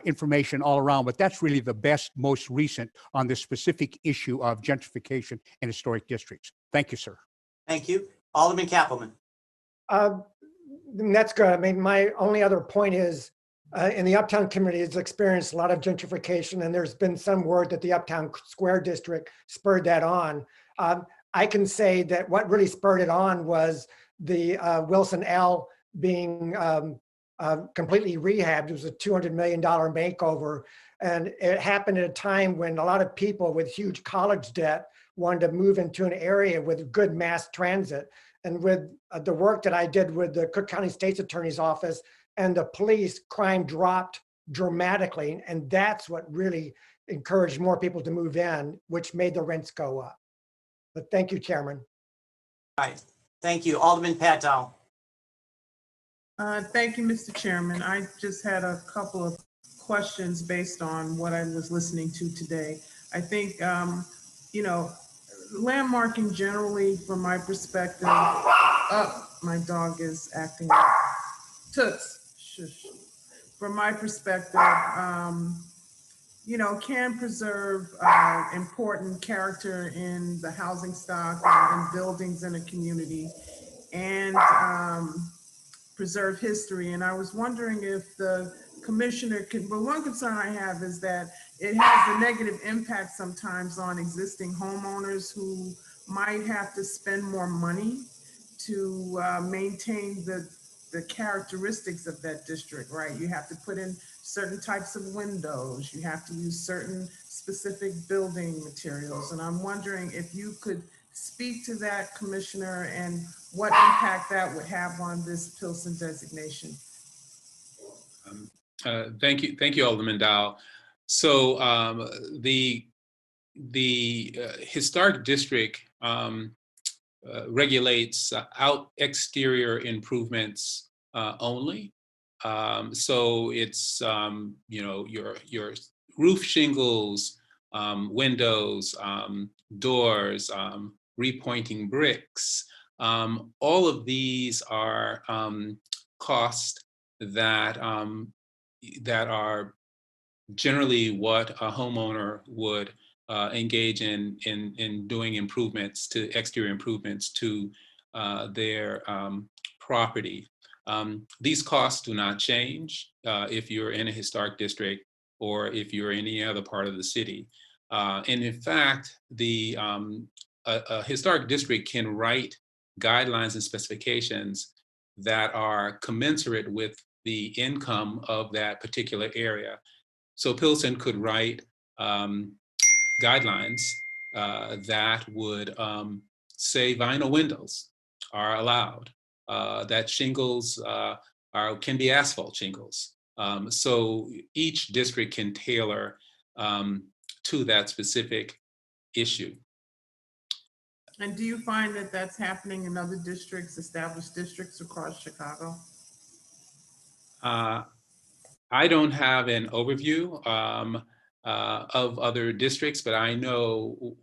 information all around, but that's really the best, most recent on this specific issue of gentrification in historic districts. Thank you, sir. Thank you. Alderman Kappelman. That's good. I mean, my only other point is in the Uptown community has experienced a lot of gentrification, and there's been some word that the Uptown Square District spurred that on. I can say that what really spurred it on was the Wilson L being completely rehabbed. It was a $200 million makeover. And it happened at a time when a lot of people with huge college debt wanted to move into an area with good mass transit. And with the work that I did with the Cook County State's Attorney's Office and the police, crime dropped dramatically. And that's what really encouraged more people to move in, which made the rents go up. But thank you, Chairman. All right. Thank you. Alderman Pat Dowell. Thank you, Mr. Chairman. I just had a couple of questions based on what I was listening to today. I think, landmarking generally, from my perspective, my dog is acting up. Toots, shush. From my perspective, can preserve important character in the housing stock and buildings in a community, and preserve history. And I was wondering if the commissioner could, but one concern I have is that it has a negative impact sometimes on existing homeowners who might have to spend more money to maintain the characteristics of that district, right? You have to put in certain types of windows, you have to use certain specific building materials. And I'm wondering if you could speak to that, Commissioner, and what impact that would have on this Pilsen designation. Thank you, Alderman Dowell. So the historic district regulates exterior improvements only. So it's your roof shingles, windows, doors, repointing bricks. All of these are costs that are generally what a homeowner would engage in doing improvements to exterior improvements to their property. These costs do not change if you're in a historic district or if you're in any other part of the city. And in fact, a historic district can write guidelines and specifications that are commensurate with the income of that particular area. So Pilsen could write guidelines that would say vinyl windows are allowed, that shingles can be asphalt shingles. So each district can tailor to that specific issue. And do you find that that's happening in other districts, established districts across Chicago? I don't have an overview of other districts, but I know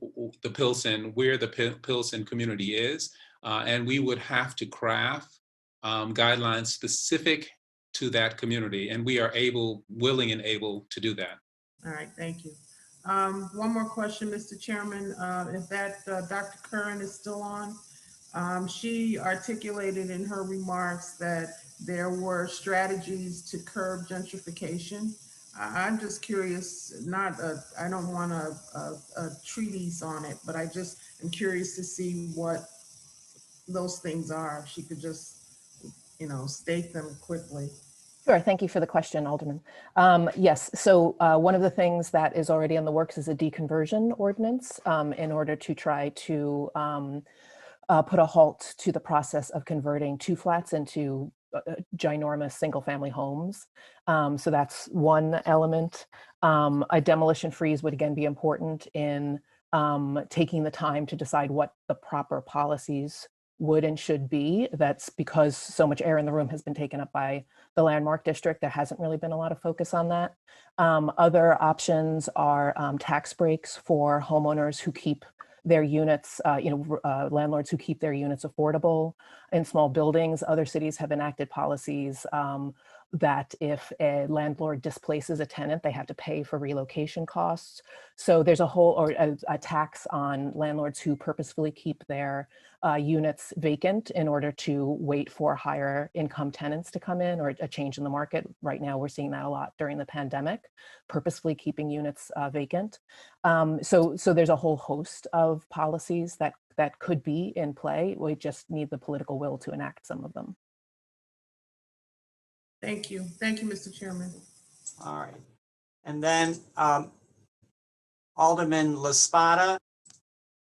the Pilsen, where the Pilsen community is, and we would have to craft guidelines specific to that community, and we are willing and able to do that. All right, thank you. One more question, Mr. Chairman. If Dr. Curran is still on, she articulated in her remarks that there were strategies to curb gentrification. I'm just curious, I don't want a treatise on it, but I just am curious to see what those things are. If she could just, state them quickly. Sure. Thank you for the question, Alderman. Yes. So one of the things that is already in the works is a deconversion ordinance in order to try to put a halt to the process of converting two flats into ginormous single-family homes. So that's one element. A demolition freeze would again be important in taking the time to decide what the proper policies would and should be. That's because so much air in the room has been taken up by the landmark district. There hasn't really been a lot of focus on that. Other options are tax breaks for homeowners who keep their units, landlords who keep their units affordable in small buildings. Other cities have enacted policies that if a landlord displaces a tenant, they have to pay for relocation costs. So there's a whole, or a tax on landlords who purposefully keep their units vacant in order to wait for higher income tenants to come in, or a change in the market. Right now, we're seeing that a lot during the pandemic, purposefully keeping units vacant. So there's a whole host of policies that could be in play. We just need the political will to enact some of them. Thank you. Thank you, Mr. Chairman. All right. And then Alderman LaSpada.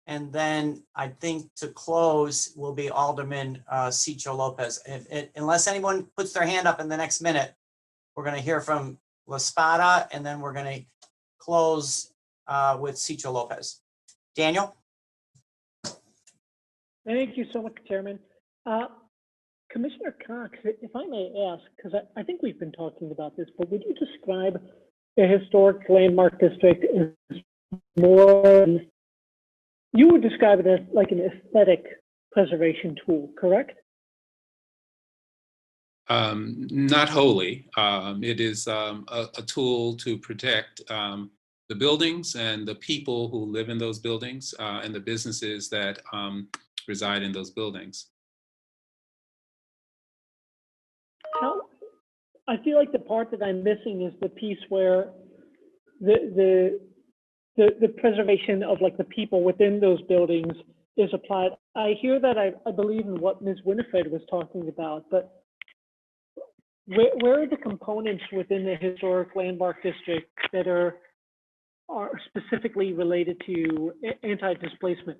And then I think to close will be Alderman Cicho Lopez. Unless anyone puts their hand up in the next minute, we're going to hear from LaSpada, and then we're going to close with Cicho Lopez. Daniel? Thank you so much, Chairman. Commissioner Cox, if I may ask, because I think we've been talking about this, but would you describe the historic landmark district as more, you would describe it as like an aesthetic preservation tool, correct? Not wholly. It is a tool to protect the buildings and the people who live in those buildings and the businesses that reside in those buildings. I feel like the part that I'm missing is the piece where the preservation of like the people within those buildings is applied. I hear that, I believe in what Ms. Winifred was talking about, but where are the components within the historic landmark district that are specifically related to anti-displacement?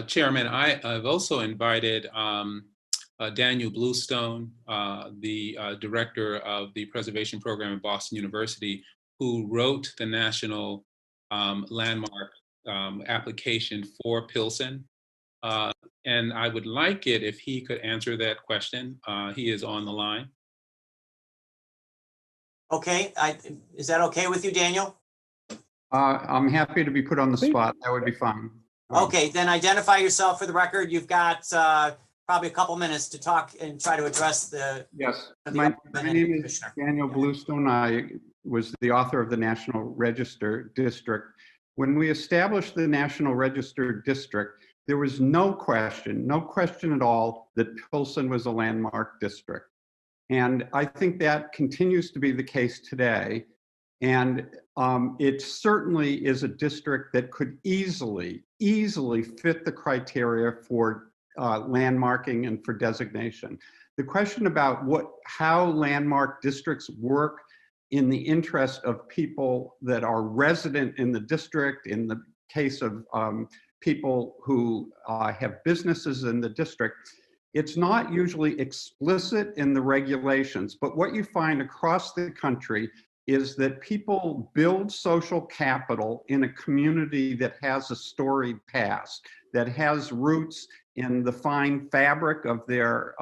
Chairman, I've also invited Daniel Bluestone, the director of the preservation program at Boston University, who wrote the national landmark application for Pilsen. And I would like it if he could answer that question. He is on the line. Okay, is that okay with you, Daniel? I'm happy to be put on the spot. That would be fine. Okay, then identify yourself for the record. You've got probably a couple minutes to talk and try to address the. Yes, my name is Daniel Bluestone. I was the author of the National Register District. When we established the National Register District, there was no question at all that Pilsen was a landmark district. And I think that continues to be the case today. And it certainly is a district that could easily fit the criteria for landmarking and for designation. The question about how landmark districts work in the interest of people that are resident in the district, in the case of people who have businesses in the district, it's not usually explicit in the regulations, but what you find across the country is that people build social capital in a community that has a storied past, that has roots in the fine fabric of their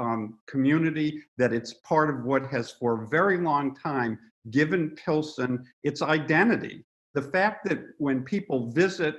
community, that it's part of what has for a very long time given Pilsen its identity. The fact that when people visit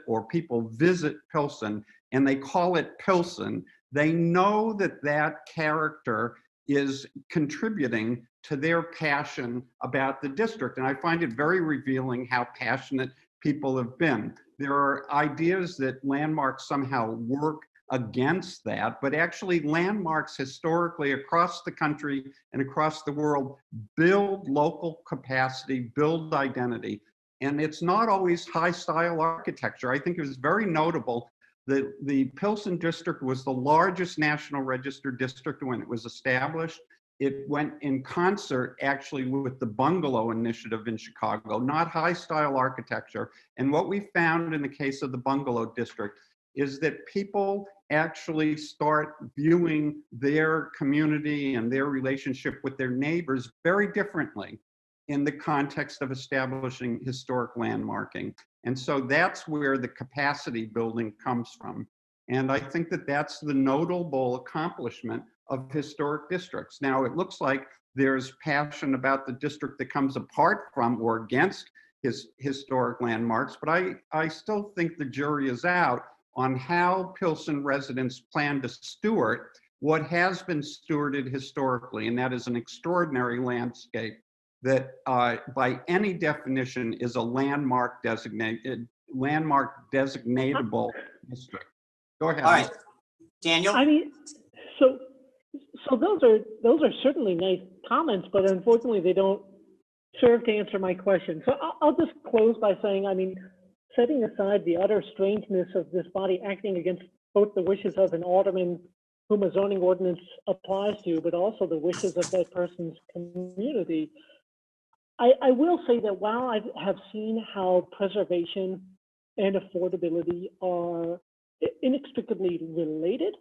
Pilsen and they call it Pilsen, they know that that character is contributing to their passion about the district. And I find it very revealing how passionate people have been. There are ideas that landmarks somehow work against that, but actually landmarks historically across the country and across the world build local capacity, build identity. And it's not always high style architecture. I think it was very notable that the Pilsen district was the largest National Register district when it was established. it went in concert actually with the bungalow initiative in Chicago, not high style architecture. And what we found in the case of the bungalow district is that people actually start viewing their community and their relationship with their neighbors very differently in the context of establishing historic landmarking. And so that's where the capacity building comes from. And I think that that's the notable accomplishment of historic districts. Now, it looks like there's passion about the district that comes apart from or against historic landmarks, but I still think the jury is out on how Pilsen residents plan to steward what has been stewarded historically, and that is an extraordinary landscape that by any definition is a landmark designatable district. Go ahead. All right, Daniel. I mean, so those are certainly nice comments, but unfortunately they don't serve to answer my question. So I'll just close by saying, I mean, setting aside the utter strangeness of this body acting against both the wishes of an alderman whom a zoning ordinance applies to, but also the wishes of that person's community, I will say that while I have seen how preservation and affordability are inextricably related,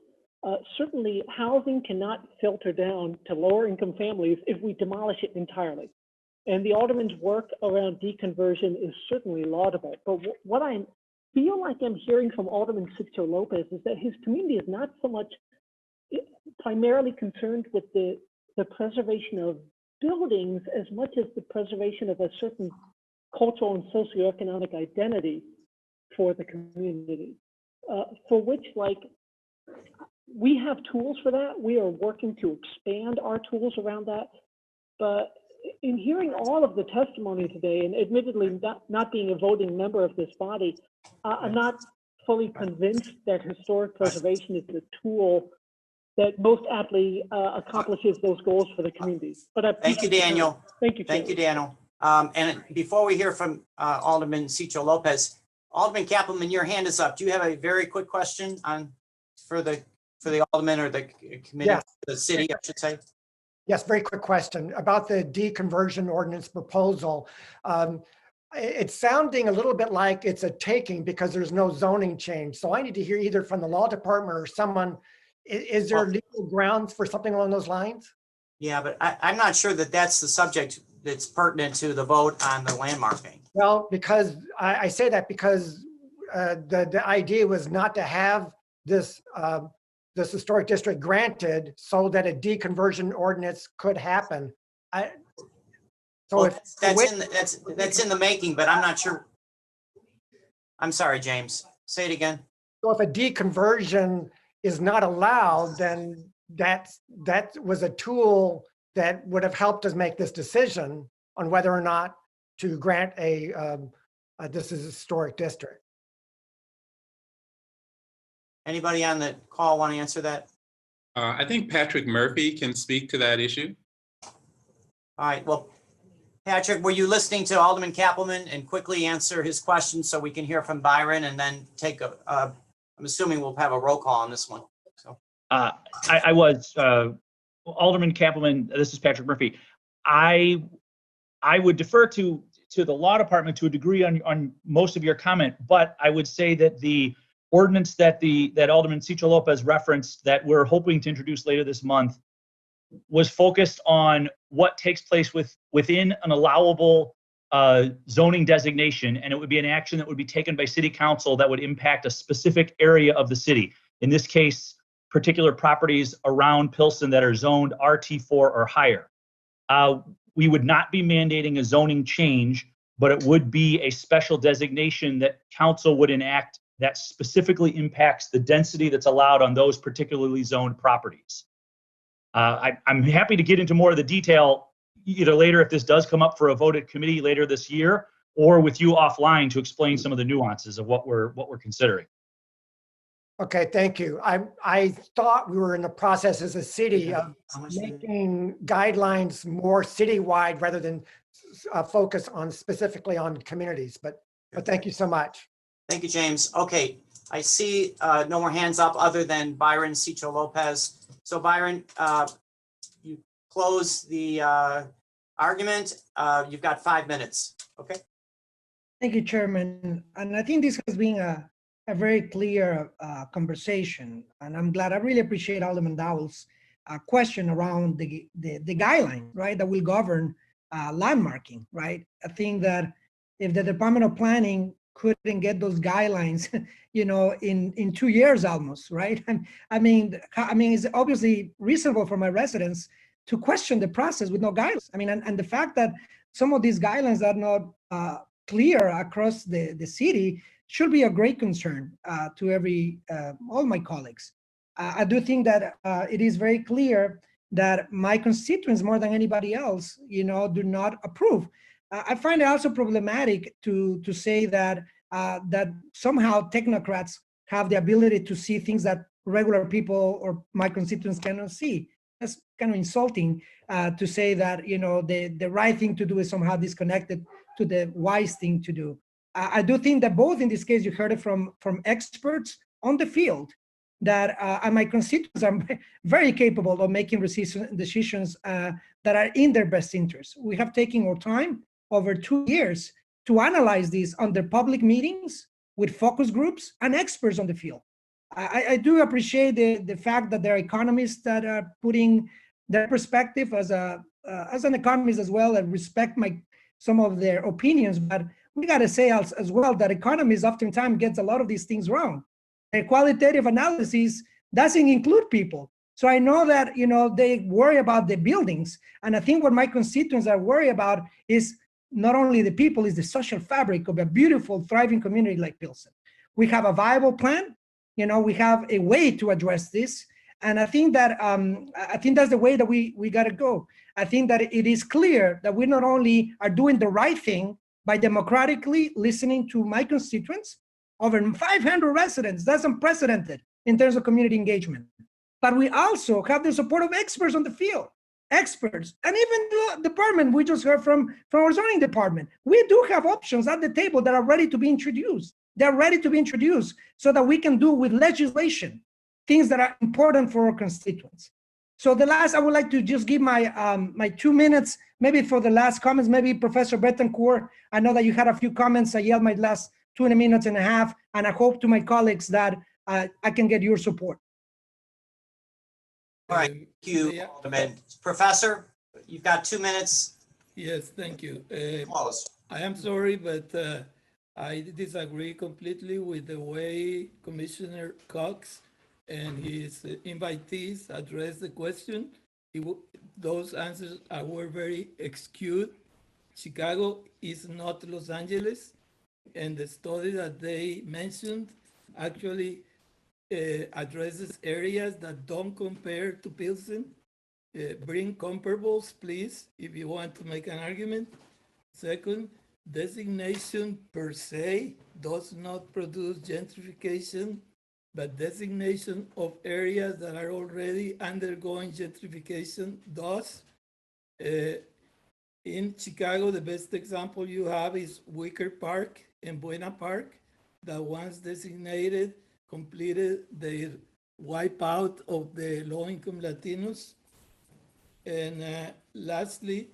certainly housing cannot filter down to lower income families if we demolish it entirely. And the alderman's work around deconversion is certainly laudable. But what I feel like I'm hearing from Alderman Sitcho Lopez is that his community is not so much primarily concerned with the preservation of buildings as much as the preservation of a certain cultural and socioeconomic identity for the community, for which, like, we have tools for that. We are working to expand our tools around that. But in hearing all of the testimony today, and admittedly not being a voting member of this body, I'm not fully convinced that historic preservation is the tool that most aptly accomplishes those goals for the community. But Thank you, Daniel. Thank you. Thank you, Daniel. And before we hear from Alderman Sitcho Lopez, Alderman Kappelman, your hand is up. Do you have a very quick question for the alderman or the committee, Yes. the city, I should say? Yes, very quick question about the deconversion ordinance proposal. It's sounding a little bit like it's a taking because there's no zoning change. So I need to hear either from the law department or someone, is there legal grounds for something along those lines? Yeah, but I'm not sure that that's the subject that's pertinent to the vote on the landmarking. Well, because I say that because the idea was not to have this this historic district granted so that a deconversion ordinance could happen. So well, that's in the making, but I'm not sure. I'm sorry, James. Say it again. So if a deconversion is not allowed, then that was a tool that would have helped us make this decision on whether or not to grant this is a historic district. Anybody on the call want to answer that? I think Patrick Murphy can speak to that issue. All right. Well, Patrick, were you listening to Alderman Kappelman and quickly answer his question so we can hear from Byron and then take I'm assuming we'll have a roll call on this one. So I was Alderman Kappelman. This is Patrick Murphy. I would defer to the law department to a degree on most of your comment, but I would say that the ordinance that Alderman Sitcho Lopez referenced that we're hoping to introduce later this month was focused on what takes place within an allowable zoning designation, and it would be an action that would be taken by city council that would impact a specific area of the city. In this case, particular properties around Pilsen that are zoned RT4 or higher. We would not be mandating a zoning change, but it would be a special designation that council would enact that specifically impacts the density that's allowed on those particularly zoned properties. I'm happy to get into more of the detail either later if this does come up for a vote at committee later this year, or with you offline to explain some of the nuances of what we're considering. Okay, thank you. I thought we were in the process as a city of making guidelines more citywide rather than focus on specifically on communities. But thank you so much. Thank you, James. Okay, I see no more hands up other than Byron Sitcho Lopez. So Byron, close the argument. You've got 5 minutes. Okay. Thank you, Chairman. And I think this has been a very clear conversation. And I'm glad, I really appreciate Alderman Dowell's question around the guidelines, right, that will govern landmarking, right? I think that if the Department of Planning couldn't get those guidelines, you know, in 2 years almost, right? I mean, it's obviously reasonable for my residents to question the process with no guidelines. I mean, and the fact that some of these guidelines are not clear across the city should be a great concern to all my colleagues. I do think that it is very clear that my constituents, more than anybody else, you know, do not approve. I find it also problematic to say that that somehow technocrats have the ability to see things that regular people or my constituents cannot see. That's kind of insulting to say that, you know, the right thing to do is somehow disconnected to the wise thing to do. I do think that both in this case, you heard it from experts on the field, that and my constituents are very capable of making decisions that are in their best interest. We have taken our time over 2 years to analyze these under public meetings with focus groups and experts on the field. I do appreciate the fact that there are economists that are putting their perspective as an economist as well, and respect some of their opinions, but we got to say as well that economists oftentimes gets a lot of these things wrong. A qualitative analysis doesn't include people. So I know that, you know, they worry about the buildings, and I think what my constituents are worried about is not only the people, is the social fabric of a beautiful, thriving community like Pilsen. We have a viable plan. You know, we have a way to address this. And I think that that's the way that we got to go. I think that it is clear that we not only are doing the right thing by democratically listening to my constituents, over 500 residents, that's unprecedented in terms of community engagement. But we also have the support of experts on the field, experts, and even the department we just heard from our zoning department. We do have options at the table that are ready to be introduced. They're ready to be introduced so that we can do with legislation things that are important for our constituents. So I would like to just give my 2 minutes, maybe for the last comments, maybe Professor Betancourt. I know that you had a few comments. I yelled my last 2 minutes and a half, and I hope to my colleagues that I can get your support. All right, thank you, Alderman. Professor, you've got 2 minutes. Yes, thank you. Close. I am sorry, but I disagree completely with the way Commissioner Cox and his invitees addressed the question. Those answers were very skewed. Chicago is not Los Angeles, and the study that they mentioned actually addresses areas that don't compare to Pilsen. Bring comparables, please, if you want to make an argument. Second, designation per se does not produce gentrification, but designation of areas that are already undergoing gentrification does. In Chicago, the best example you have is Wicker Park and Buena Park, that once designated, completed the wipeout of the low-income Latinos. And lastly,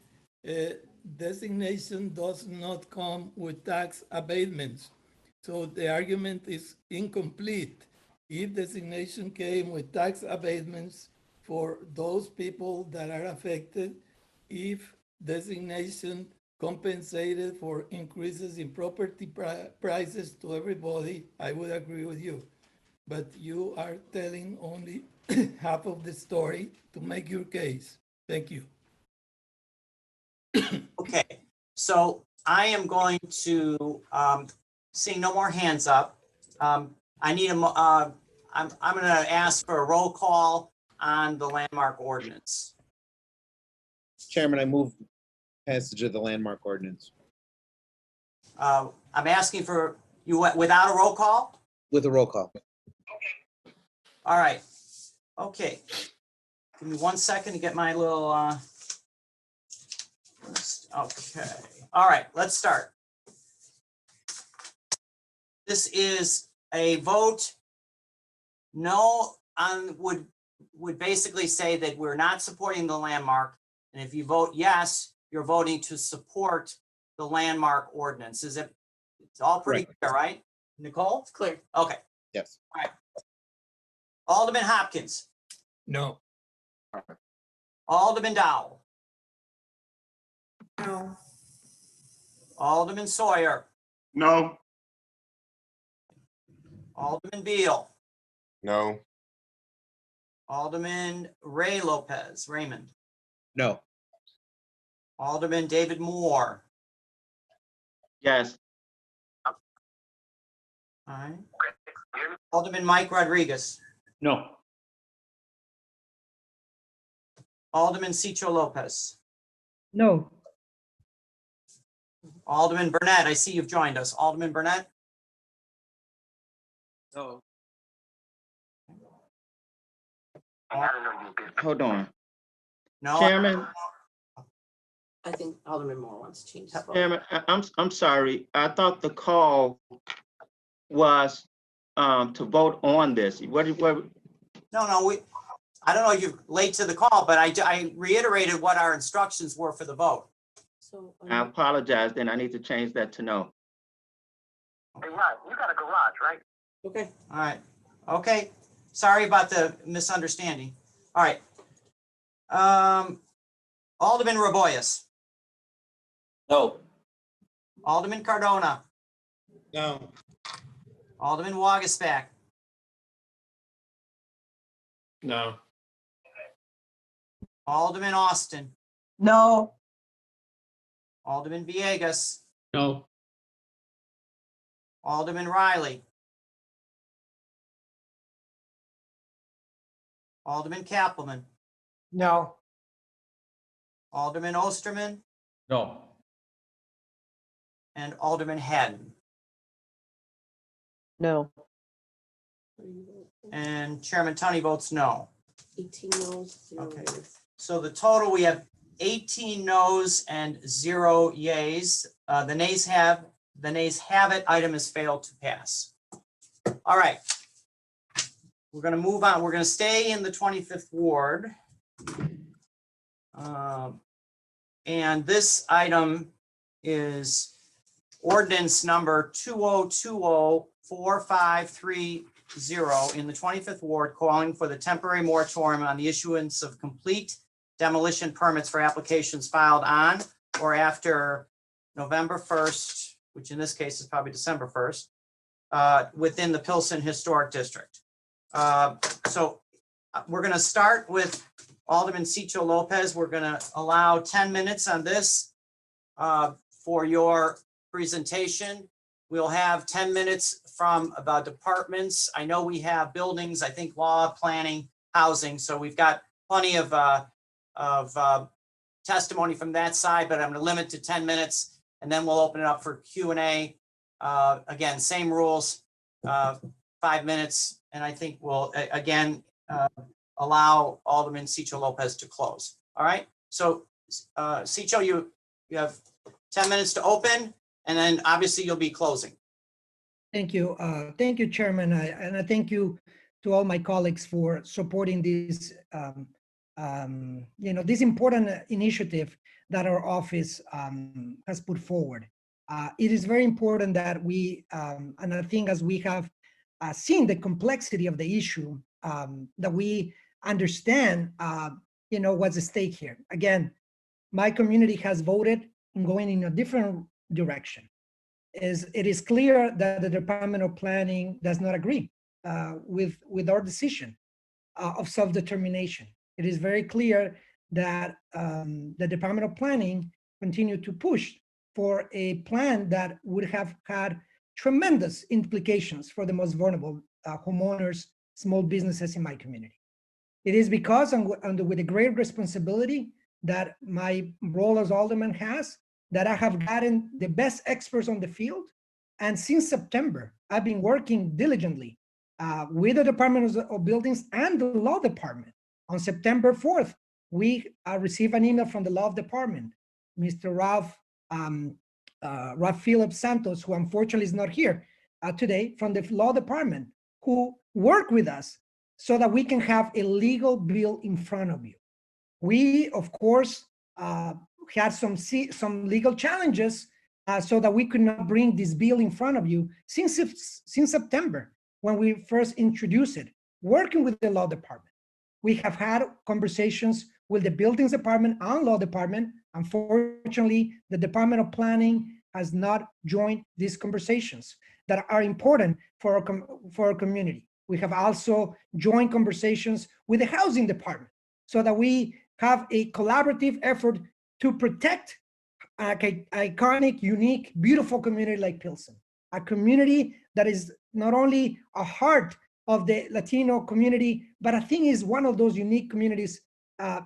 designation does not come with tax abatements. So the argument is incomplete. If designation came with tax abatements for those people that are affected, if designation compensated for increases in property prices to everybody, I would agree with you. But you are telling only half of the story to make your case. Thank you. Okay, so I am going to, seeing no more hands up, I need I'm going to ask for a roll call on the landmark ordinance. Chairman, I move passage of the landmark ordinance. I'm asking for you without a roll call? With a roll call. All right. Okay. Give me 1 second to get my little list. Okay. All right, let's start. This is a vote. No would basically say that we're not supporting the landmark. And if you vote yes, you're voting to support the landmark ordinance. Is it, it's all pretty clear, right? Nicole? It's clear. Okay. Yes. All right. Alderman Hopkins, No. Alderman Dowell, No. Alderman Sawyer, No. Alderman Beal, No. Alderman Raymond, No. Alderman David Moore. Yes. All right. Alderman Mike Rodriguez, No. Alderman Cicho Lopez, No. Alderman Burnett. I see you've joined us. Alderman Burnett, No. Hold on. no. Chairman, I think Alderman Moore wants to change his vote. Chairman, I'm sorry. I thought the call was to vote on this. What, No, I don't know, you're late to the call, but I reiterated what our instructions were for the vote. So, I apologize, then I need to change that to no. Hey, Rod, you got a garage, right? okay. All right. Okay. Sorry about the misunderstanding. All right. Alderman Raboyes, No. Alderman Cardona, No. Alderman Wagasback, No. Alderman Austin, No. Alderman Villegas, No. Alderman Riley, Alderman Kappelman, No. Alderman Osterman, No. and Alderman Haddon. No. And Chairman Tunney votes no. 18 noes, 0 Okay. yeas. So the total, we have 18 noes and 0 yays. The nays have it. Item has failed to pass. All right. We're going to move on. We're going to stay in the 25th Ward. And this item is ordinance number 2020-4530 in the 25th Ward, calling for the temporary moratorium on the issuance of complete demolition permits for applications filed on or after November 1st, which in this case is probably December 1st, within the Pilsen Historic District. So we're going to start with Alderman Cicho Lopez. We're going to allow 10 minutes on this for your presentation. We'll have 10 minutes from about departments. I know we have buildings, I think law, planning, housing. So we've got plenty of testimony from that side, but I'm going to limit to 10 minutes and then we'll open it up for Q&A. Again, same rules, 5 minutes. And I think we'll again allow Alderman Cicho Lopez to close. All right. So Cicho, you have 10 minutes to open and then obviously you'll be closing. Thank you. Thank you, Chairman. And I thank you to all my colleagues for supporting this, this important initiative that our office has put forward. It is very important that we, and I think as we have seen the complexity of the issue, that we understand, what's at stake here. Again, my community has voted in going in a different direction. It is clear that the Department of Planning does not agree with our decision of self-determination. It is very clear that the Department of Planning continued to push for a plan that would have had tremendous implications for the most vulnerable homeowners, small businesses in my community. It is because with the great responsibility that my role as alderman has, that I have gotten the best experts on the field. And since September, I've been working diligently with the Department of Buildings and the Law Department. On September 4th, we received an email from the Law Department, Mr. Ralph Phillips Santos, who unfortunately is not here today, from the Law Department, who worked with us so that we can have a legal bill in front of you. We, of course, had some legal challenges so that we could not bring this bill in front of you since September, when we first introduced it, working with the law department. We have had conversations with the buildings department and law department. Unfortunately, the Department of Planning has not joined these conversations that are important for our community. We have also joined conversations with the housing department so that we have a collaborative effort to protect an iconic, unique, beautiful community like Pilsen, a community that is not only a heart of the Latino community, but I think is one of those unique communities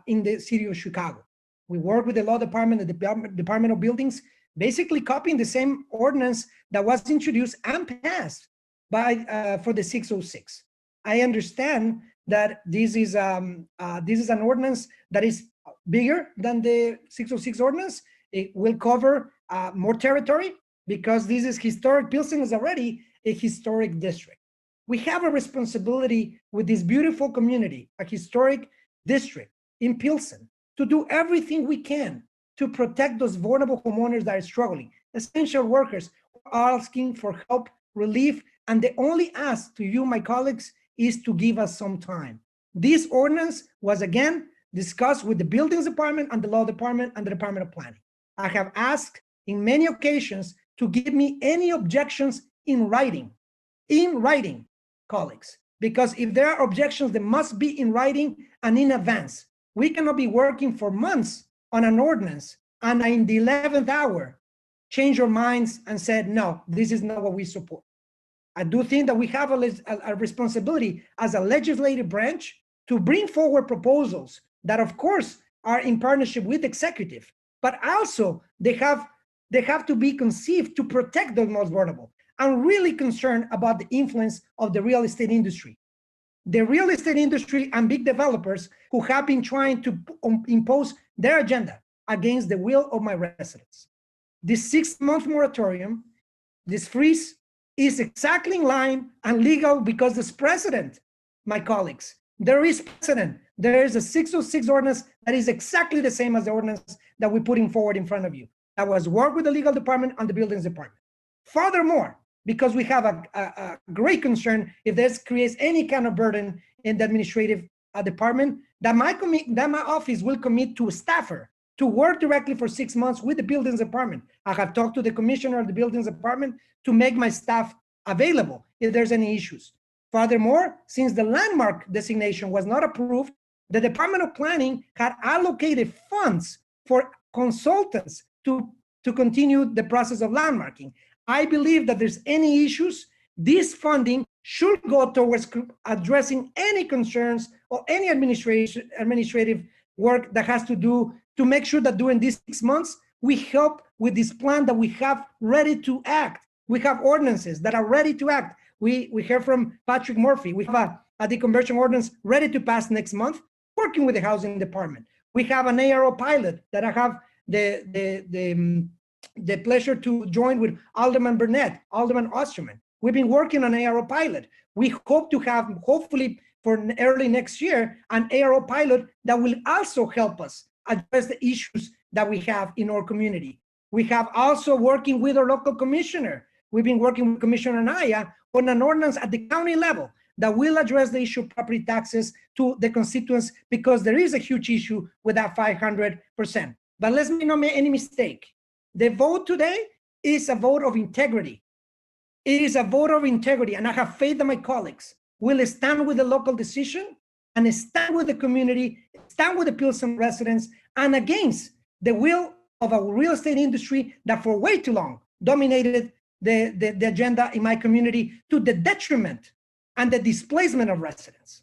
in the city of Chicago. We work with the law department, the Department of Buildings, basically copying the same ordinance that was introduced and passed by for the 606. I understand that this is an ordinance that is bigger than the 606 ordinance. It will cover more territory because this is historic. Pilsen is already a historic district. We have a responsibility with this beautiful community, a historic district in Pilsen, to do everything we can to protect those vulnerable homeowners that are struggling, essential workers who are asking for help, relief, and the only ask to you, my colleagues, is to give us some time. This ordinance was again discussed with the buildings department and the law department and the Department of Planning. I have asked in many occasions to give me any objections in writing, colleagues, because if there are objections, they must be in writing and in advance. We cannot be working for months on an ordinance and in the 11th hour, change our minds and said, no, this is not what we support. I do think that we have a responsibility as a legislative branch to bring forward proposals that, of course, are in partnership with executive, but also they have to be conceived to protect the most vulnerable. I'm really concerned about the influence of the real estate industry. The real estate industry and big developers who have been trying to impose their agenda against the will of my residents. This 6-month moratorium, this freeze, is exactly in line and legal because there's precedent, my colleagues. There is precedent. There is a 606 ordinance that is exactly the same as the ordinance that we're putting forward in front of you. That was worked with the legal department and the buildings department. Furthermore, because we have a great concern if this creates any kind of burden in the administrative department, that my office will commit to a staffer to work directly for 6 months with the buildings department. I have talked to the commissioner of the buildings department to make my staff available if there's any issues. Furthermore, since the landmark designation was not approved, the Department of Planning had allocated funds for consultants to continue the process of landmarking. I believe that there's any issues, this funding should go towards addressing any concerns or any administrative work that has to do to make sure that during these 6 months, we help with this plan that we have ready to act. We have ordinances that are ready to act. We heard from Patrick Murphy. We have a deconversion ordinance ready to pass next month, working with the housing department. We have an ARO pilot that I have the pleasure to join with Alderman Burnett, Alderman Osterman. We've been working on ARO pilot. We hope to have, hopefully for early next year, an ARO pilot that will also help us address the issues that we have in our community. We have also working with our local commissioner. We've been working with Commissioner Anaya on an ordinance at the county level that will address the issue of property taxes to the constituents, because there is a huge issue with that 500%. But let's not make any mistake. The vote today is a vote of integrity. It is a vote of integrity, and I have faith that my colleagues will stand with the local decision and stand with the community, stand with the Pilsen residents, and against the will of a real estate industry that for way too long dominated the agenda in my community to the detriment and the displacement of residents.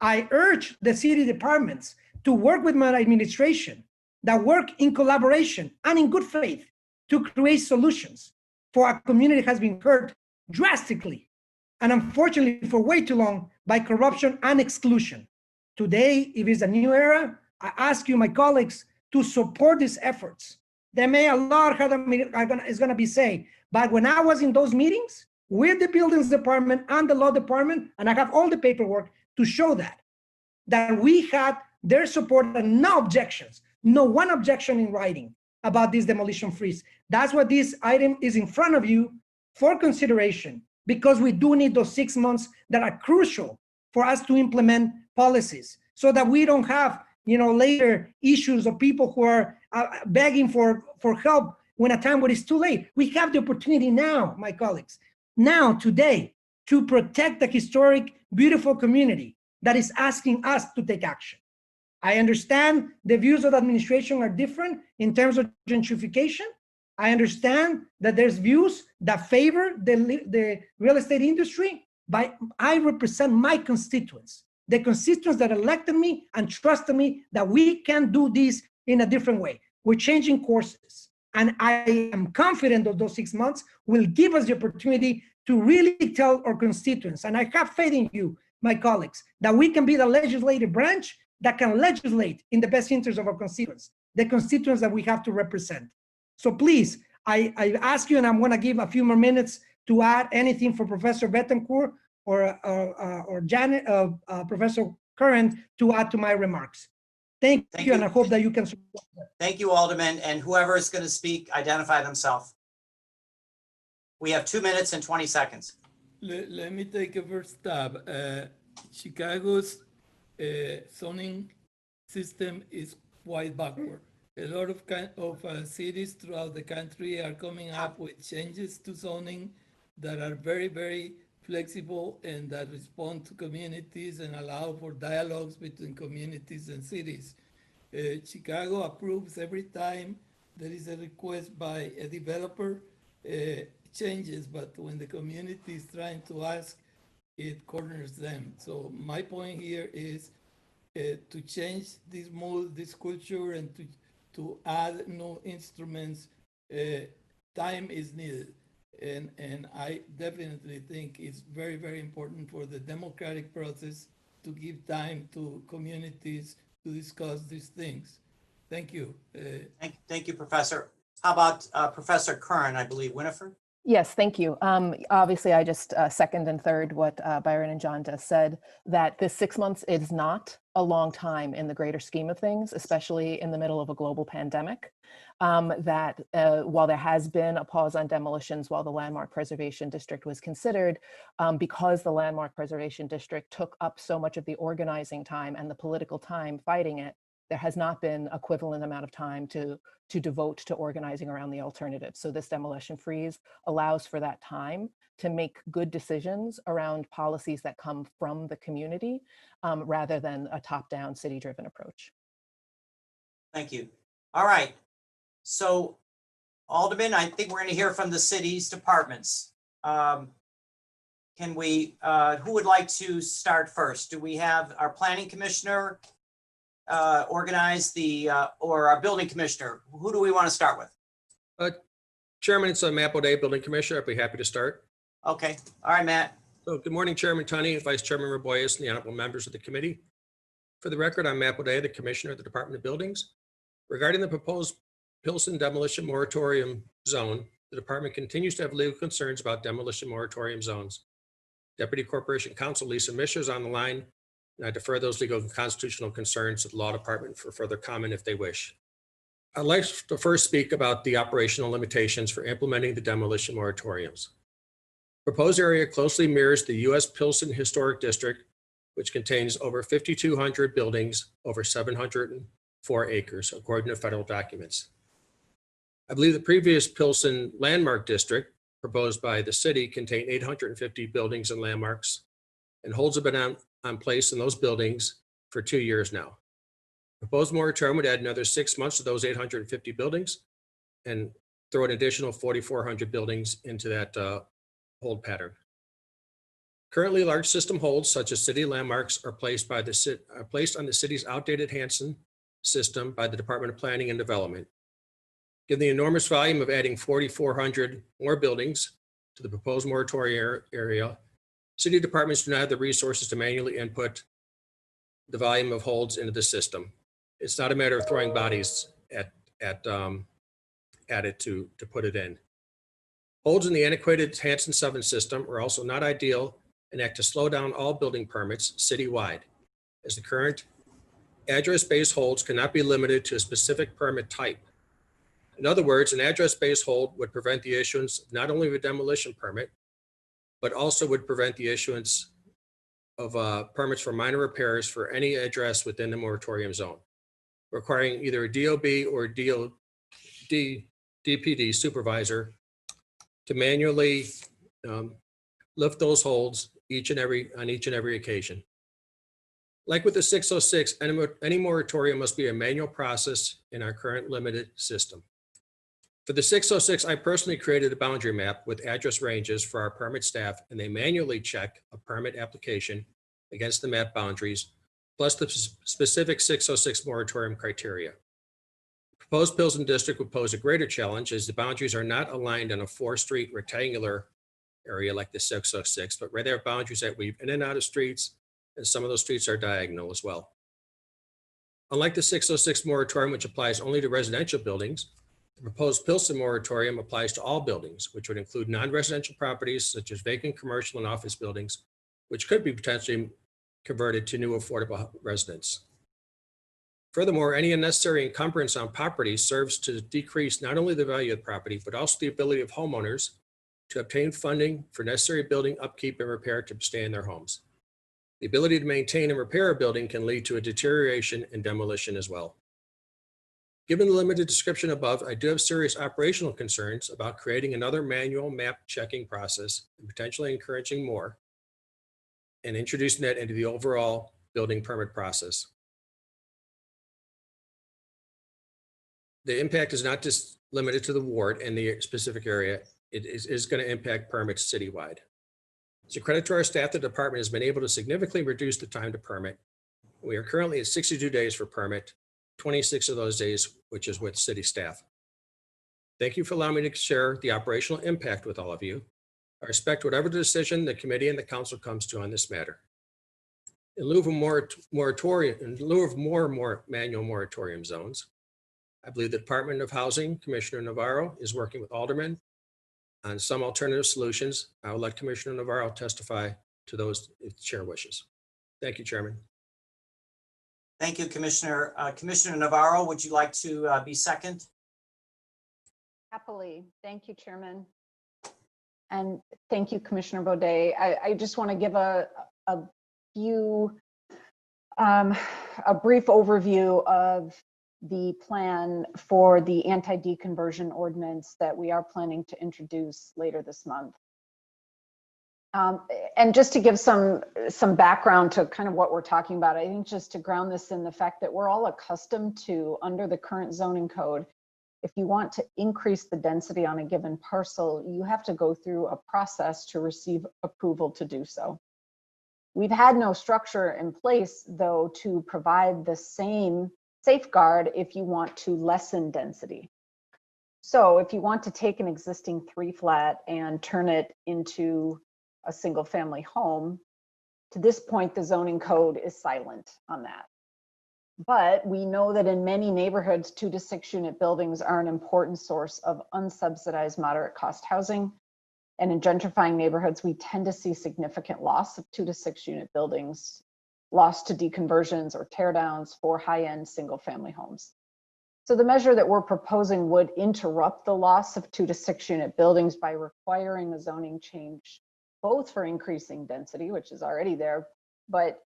I urge the city departments to work with my administration, that work in collaboration and in good faith to create solutions for a community that has been hurt drastically and unfortunately for way too long by corruption and exclusion. Today, if it's a new era, I ask you, my colleagues, to support these efforts. There may a lot is going to be said, but when I was in those meetings with the buildings department and the law department, and I have all the paperwork to show that we had their support and no objections. no one objection in writing about this demolition freeze. That's what this item is in front of you for consideration, because we do need those 6 months that are crucial for us to implement policies so that we don't have, later issues of people who are begging for help when a time when it's too late. We have the opportunity now, my colleagues, now, today, to protect the historic, beautiful community that is asking us to take action. I understand the views of the administration are different in terms of gentrification. I understand that there's views that favor the real estate industry, but I represent my constituents, the constituents that elected me and trusted me that we can do this in a different way. We're changing courses. And I am confident that those 6 months will give us the opportunity to really tell our constituents, and I have faith in you, my colleagues, that we can be the legislative branch that can legislate in the best interest of our constituents, the constituents that we have to represent. So please, I ask you, and I'm going to give a few more minutes to add anything for Professor Betancourt or Janet, Professor Curran to add to my remarks. Thank you, and I hope that you can support that. Thank you, Alderman, and whoever is going to speak, identify themselves. We have 2 minutes and 20 seconds. Let me take a first stab. Chicago's zoning system is quite backward. A lot of cities throughout the country are coming up with changes to zoning that are very, very flexible and that respond to communities and allow for dialogues between communities and cities. Chicago approves every time there is a request by a developer changes, but when the community is trying to ask, it corners them. So my point here is to change this mood, this culture, and to add new instruments. Time is needed. And I definitely think it's very, very important for the democratic process to give time to communities to discuss these things. Thank you. Thank you, Professor. How about Professor Curran, I believe, Winifred? Yes, thank you. Obviously, I just second and third what Byron and John just said, that this 6 months is not a long time in the greater scheme of things, especially in the middle of a global pandemic. That while there has been a pause on demolitions while the Landmark Preservation District was considered, because the Landmark Preservation District took up so much of the organizing time and the political time fighting it, there has not been equivalent amount of time to devote to organizing around the alternative. So this demolition freeze allows for that time to make good decisions around policies that come from the community rather than a top-down city-driven approach. Thank you. All right. So Alderman, I think we're going to hear from the city's departments. Can we, who would like to start first? Do we have our planning commissioner organize the, or our building commissioner? Who do we want to start with? Chairman, it's Matt Baudet, building commissioner. I'd be happy to start. Okay. All right, Matt. So good morning, Chairman Tunney, Vice Chairman Raboyes, and the honorable members of the committee. For the record, I'm Matt Baudet, the commissioner of the Department of Buildings. Regarding the proposed Pilsen demolition moratorium zone, the department continues to have legal concerns about demolition moratorium zones. Deputy Corporation Counsel Lisa Mischer is on the line, and I defer those legal and constitutional concerns to the law department for further comment if they wish. I'd like to first speak about the operational limitations for implementing the demolition moratoriums. Proposed area closely mirrors the U.S. Pilsen Historic District, which contains over 5,200 buildings over 704 acres, according to federal documents. I believe the previous Pilsen Landmark District, proposed by the city, contained 850 buildings and landmarks, and holds have been on place in those buildings for 2 years now. Proposed moratorium would add another 6 months to those 850 buildings and throw an additional 4,400 buildings into that hold pattern. Currently, large system holds such as city landmarks are placed on the city's outdated Hansen system by the Department of Planning and Development. Given the enormous volume of adding 4,400 more buildings to the proposed moratorium area, city departments do not have the resources to manually input the volume of holds into the system. It's not a matter of throwing bodies at it to put it in. Holds in the antiquated Hansen 7 system are also not ideal and act to slow down all building permits citywide, as the current address-based holds cannot be limited to a specific permit type. In other words, an address-based hold would prevent the issuance not only of a demolition permit, but also would prevent the issuance of permits for minor repairs for any address within the moratorium zone, requiring either a DOB or DPD supervisor to manually lift those holds on each and every occasion. Like with the 606, any moratorium must be a manual process in our current limited system. For the 606, I personally created a boundary map with address ranges for our permit staff, and they manually check a permit application against the map boundaries, plus the specific 606 moratorium criteria. Proposed Pilsen district would pose a greater challenge as the boundaries are not aligned on a 4-street rectangular area like the 606, but rather have boundaries that weave in and out of streets, and some of those streets are diagonal as well. Unlike the 606 moratorium, which applies only to residential buildings, the proposed Pilsen moratorium applies to all buildings, which would include non-residential properties such as vacant commercial and office buildings, which could be potentially converted to new affordable residents. Furthermore, any unnecessary encumbrance on property serves to decrease not only the value of the property, but also the ability of homeowners to obtain funding for necessary building upkeep and repair to stay in their homes. The ability to maintain and repair a building can lead to a deterioration and demolition as well. Given the limited description above, I do have serious operational concerns about creating another manual map checking process and potentially encouraging more and introducing that into the overall building permit process. The impact is not just limited to the ward and the specific area. It is going to impact permits citywide. As a credit to our staff, the department has been able to significantly reduce the time to permit. We are currently at 62 days for permit, 26 of those days, which is with city staff. Thank you for allowing me to share the operational impact with all of you. I respect whatever decision the committee and the council comes to on this matter. In lieu of more manual moratorium zones, I believe the Department of Housing, Commissioner Navarro, is working with aldermen on some alternative solutions. I will let Commissioner Navarro testify to those if the chair wishes. Thank you, Chairman. Thank you, Commissioner. Commissioner Navarro, would you like to be second? Happily. Thank you, Chairman. And thank you, Commissioner Baudet. I just want to give a brief overview of the plan for the anti-deconversion ordinance that we are planning to introduce later this month. And just to give some background to kind of what we're talking about, I think just to ground this in the fact that we're all accustomed to, under the current zoning code, if you want to increase the density on a given parcel, you have to go through a process to receive approval to do so. We've had no structure in place, though, to provide the same safeguard if you want to lessen density. So if you want to take an existing 3-flat and turn it into a single family home, to this point, the zoning code is silent on that. But we know that in many neighborhoods, 2 to 6 unit buildings are an important source of unsubsidized moderate cost housing. And in gentrifying neighborhoods, we tend to see significant loss of 2 to 6 unit buildings, lost to deconversions or tear downs for high-end single family homes. So the measure that we're proposing would interrupt the loss of 2 to 6 unit buildings by requiring a zoning change, both for increasing density, which is already there,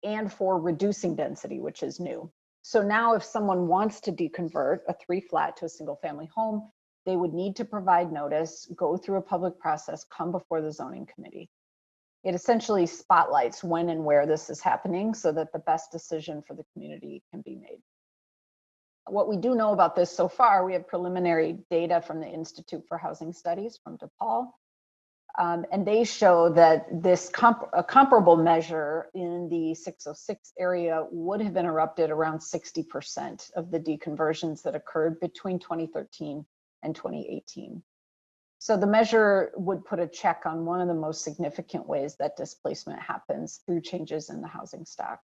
and for reducing density, which is new. So now if someone wants to deconvert a 3-flat to a single family home, they would need to provide notice, go through a public process, come before the zoning committee. It essentially spotlights when and where this is happening so that the best decision for the community can be made. What we do know about this so far, we have preliminary data from the Institute for Housing Studies from DePaul. And they show that this a comparable measure in the 606 area would have interrupted around 60% of the deconversions that occurred between 2013 and 2018. So the measure would put a check on one of the most significant ways that displacement happens through changes in the housing stock.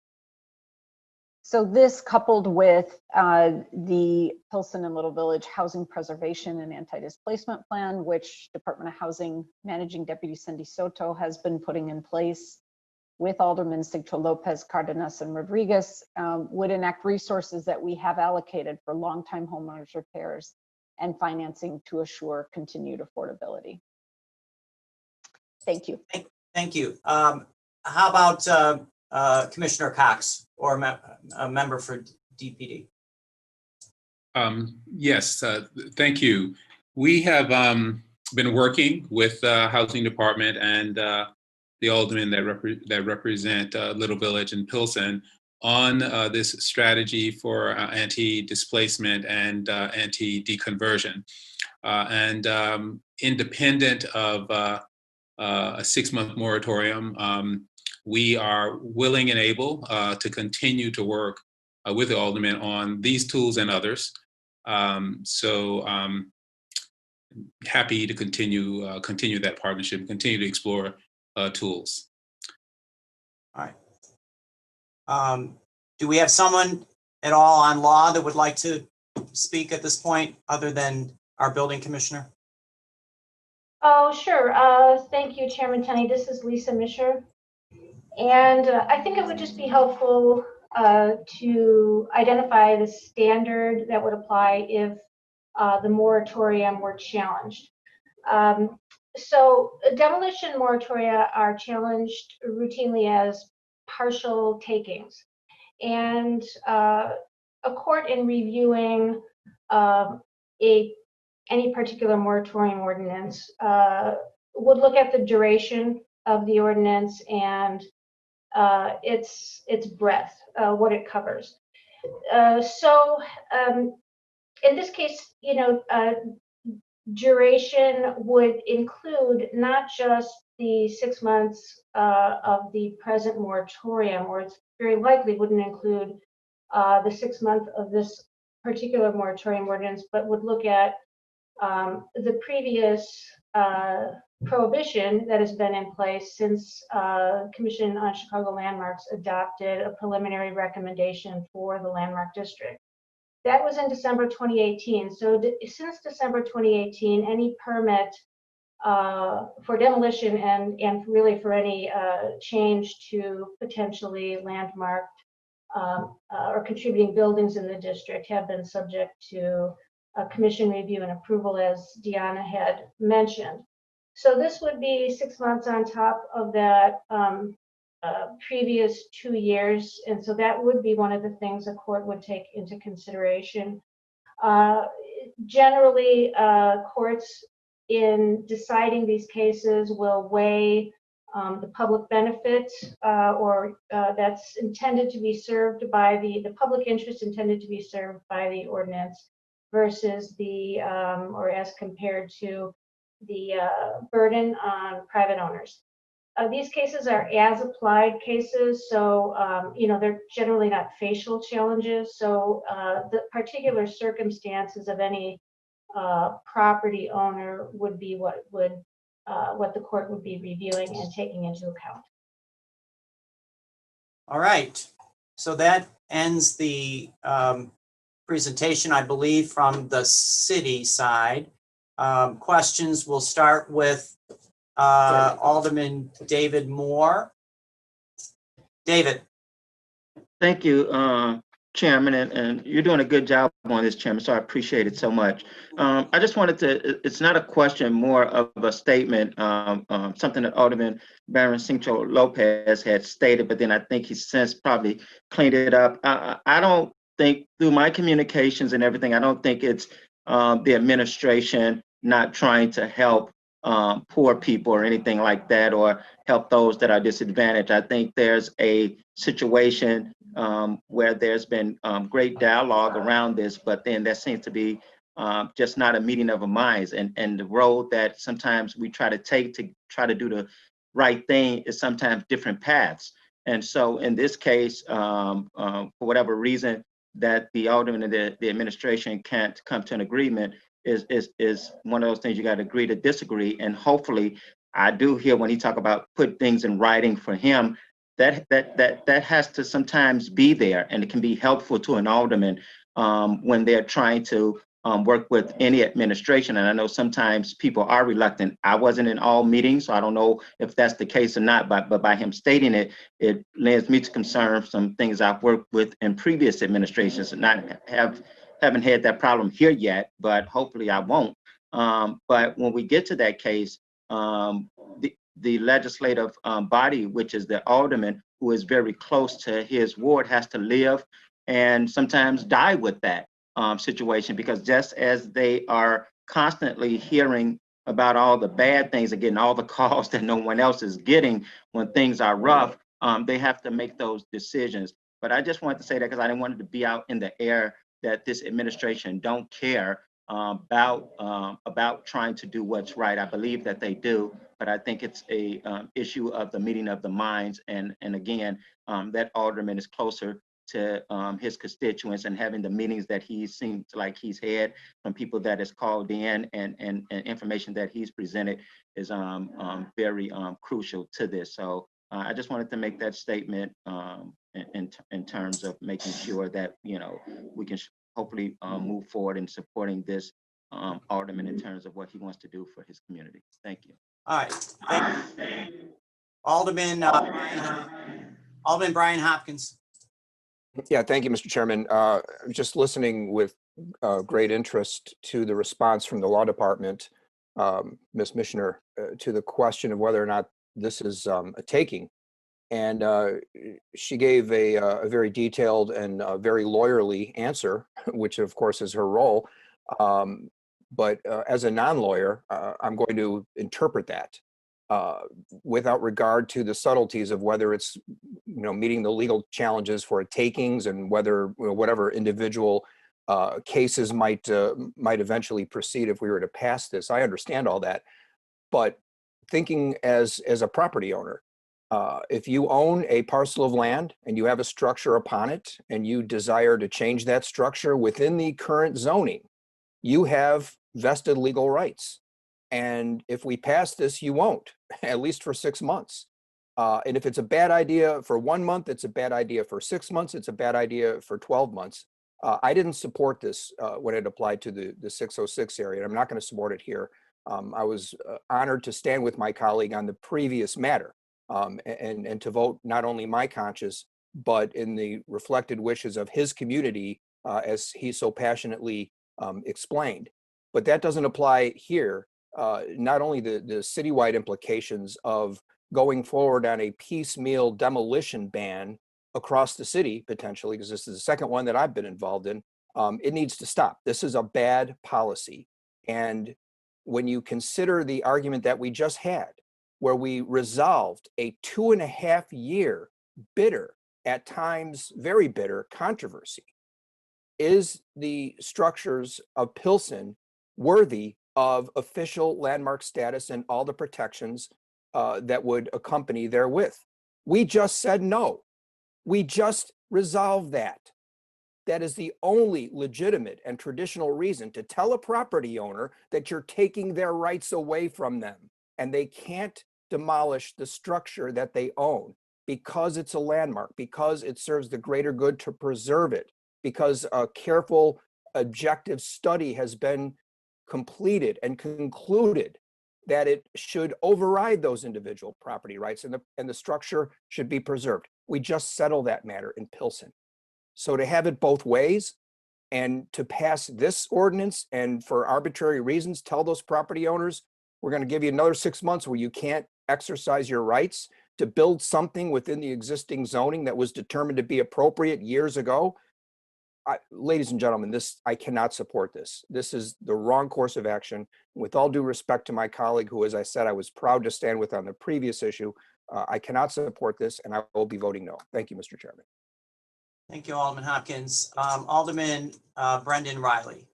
So this, coupled with the Pilsen and Little Village Housing Preservation and Anti-Displacement Plan, which Department of Housing Managing Deputy Cindy Soto has been putting in place, with Alderman Sigcho Lopez, Cardenas, and Rodriguez, would enact resources that we have allocated for longtime homeowners repairs and financing to assure continued affordability. Thank you. Thank you. How about Commissioner Cox or a member for DPD? Yes, thank you. We have been working with the Housing Department and the aldermen that represent Little Village and Pilsen on this strategy for anti-displacement and anti-deconversion. Independent of a 6-month moratorium, we are willing and able to continue to work with the aldermen on these tools and others. Happy to continue that partnership, continue to explore tools. All right. Do we have someone at all on law that would like to speak at this point other than our building commissioner? Oh, sure. Thank you, Chairman Tunney. This is Lisa Misher. And I think it would just be helpful to identify the standard that would apply if the moratorium were challenged. So demolition moratoria are challenged routinely as partial takings. And a court in reviewing any particular moratorium ordinance would look at the duration of the ordinance and its breadth, what it covers. In this case, duration would include not just the 6 months of the present moratorium, or it's very likely wouldn't include the 6 months of this particular moratorium ordinance, but would look at the previous prohibition that has been in place since Commission on Chicago Landmarks adopted a preliminary recommendation for the landmark district. That was in December 2018. So since December 2018, any permit for demolition and really for any change to potentially landmarked or contributing buildings in the district have been subject to a commission review and approval, as Deanna had mentioned. So this would be 6 months on top of that previous 2 years. And so that would be one of the things a court would take into consideration. Generally, courts in deciding these cases will weigh the public benefit or that's intended to be served by the public interest intended to be served by the ordinance versus the or as compared to the burden on private owners. These cases are as applied cases, so they're generally not facial challenges. So the particular circumstances of any property owner would be what the court would be reviewing and taking into account. All right, so that ends the presentation, I believe, from the city side. Questions, we'll start with Alderman David Moore. David. Thank you, Chairman, and you're doing a good job on this, Chairman, so I appreciate it so much. I just wanted to, it's not a question, more of a statement, something that Alderman Baron Sigcho Lopez had stated, but then I think he's since probably cleaned it up. I don't think, through my communications and everything, I don't think it's the administration not trying to help poor people or anything like that, or help those that are disadvantaged. I think there's a situation where there's been great dialogue around this, but then there seems to be just not a meeting of the minds, and the road that sometimes we try to take to try to do the right thing is sometimes different paths. And so in this case, for whatever reason that the alderman and the administration can't come to an agreement, is one of those things you got to agree to disagree. And hopefully, I do hear when he talk about put things in writing for him, that has to sometimes be there, and it can be helpful to an alderman when they're trying to work with any administration. And I know sometimes people are reluctant. I wasn't in all meetings, so I don't know if that's the case or not, but by him stating it, it lends me to concern some things I've worked with in previous administrations and haven't had that problem here yet, but hopefully I won't. But when we get to that case, the legislative body, which is the alderman, who is very close to his ward, has to live and sometimes die with that situation, because just as they are constantly hearing about all the bad things and getting all the calls that no one else is getting when things are rough, they have to make those decisions. But I just wanted to say that because I didn't want it to be out in the air that this administration don't care about trying to do what's right. I believe that they do, but I think it's a issue of the meeting of the minds. And again, that alderman is closer to his constituents, and having the meetings that he seems like he's had from people that is called in and information that he's presented is very crucial to this. So I just wanted to make that statement in terms of making sure that, you know, we can hopefully move forward in supporting this alderman in terms of what he wants to do for his community. Thank you. All right. Thank you. Alderman Brian Hopkins. Yeah, thank you, Mr. Chairman. Just listening with great interest to the response from the law department, Ms. Michener, to the question of whether or not this is a taking. And she gave a very detailed and very lawyerly answer, which of course is her role. But as a non-lawyer, I'm going to interpret that without regard to the subtleties of whether it's, you know, meeting the legal challenges for a takings and whether, you know, whatever individual cases might eventually proceed if we were to pass this. I understand all that, but thinking as a property owner, if you own a parcel of land and you have a structure upon it and you desire to change that structure within the current zoning, you have vested legal rights. And if we pass this, you won't, at least for 6 months. And if it's a bad idea for 1 month, it's a bad idea for 6 months, it's a bad idea for 12 months. I didn't support this when it applied to the 606 area, and I'm not going to support it here. I was honored to stand with my colleague on the previous matter and to vote not only my conscience, but in the reflected wishes of his community, as he so passionately explained. But that doesn't apply here. Not only the citywide implications of going forward on a piecemeal demolition ban across the city, potentially, because this is the second one that I've been involved in, it needs to stop. This is a bad policy. And when you consider the argument that we just had, where we resolved a 2.5-year bitter, at times very bitter controversy, is the structures of Pilsen worthy of official landmark status and all the protections that would accompany therewith? We just said no. We just resolved that. That is the only legitimate and traditional reason to tell a property owner that you're taking their rights away from them and they can't demolish the structure that they own because it's a landmark, because it serves the greater good to preserve it, because a careful, objective study has been completed and concluded that it should override those individual property rights and the structure should be preserved. We just settled that matter in Pilsen. So to have it both ways and to pass this ordinance and for arbitrary reasons tell those property owners, we're going to give you another 6 months where you can't exercise your rights to build something within the existing zoning that was determined to be appropriate years ago. Ladies and gentlemen, I cannot support this. This is the wrong course of action. With all due respect to my colleague, who, as I said, I was proud to stand with on the previous issue, I cannot support this, and I will be voting no. Thank you, Mr. Chairman. Thank you, Alderman Hopkins. Alderman Brendan Riley.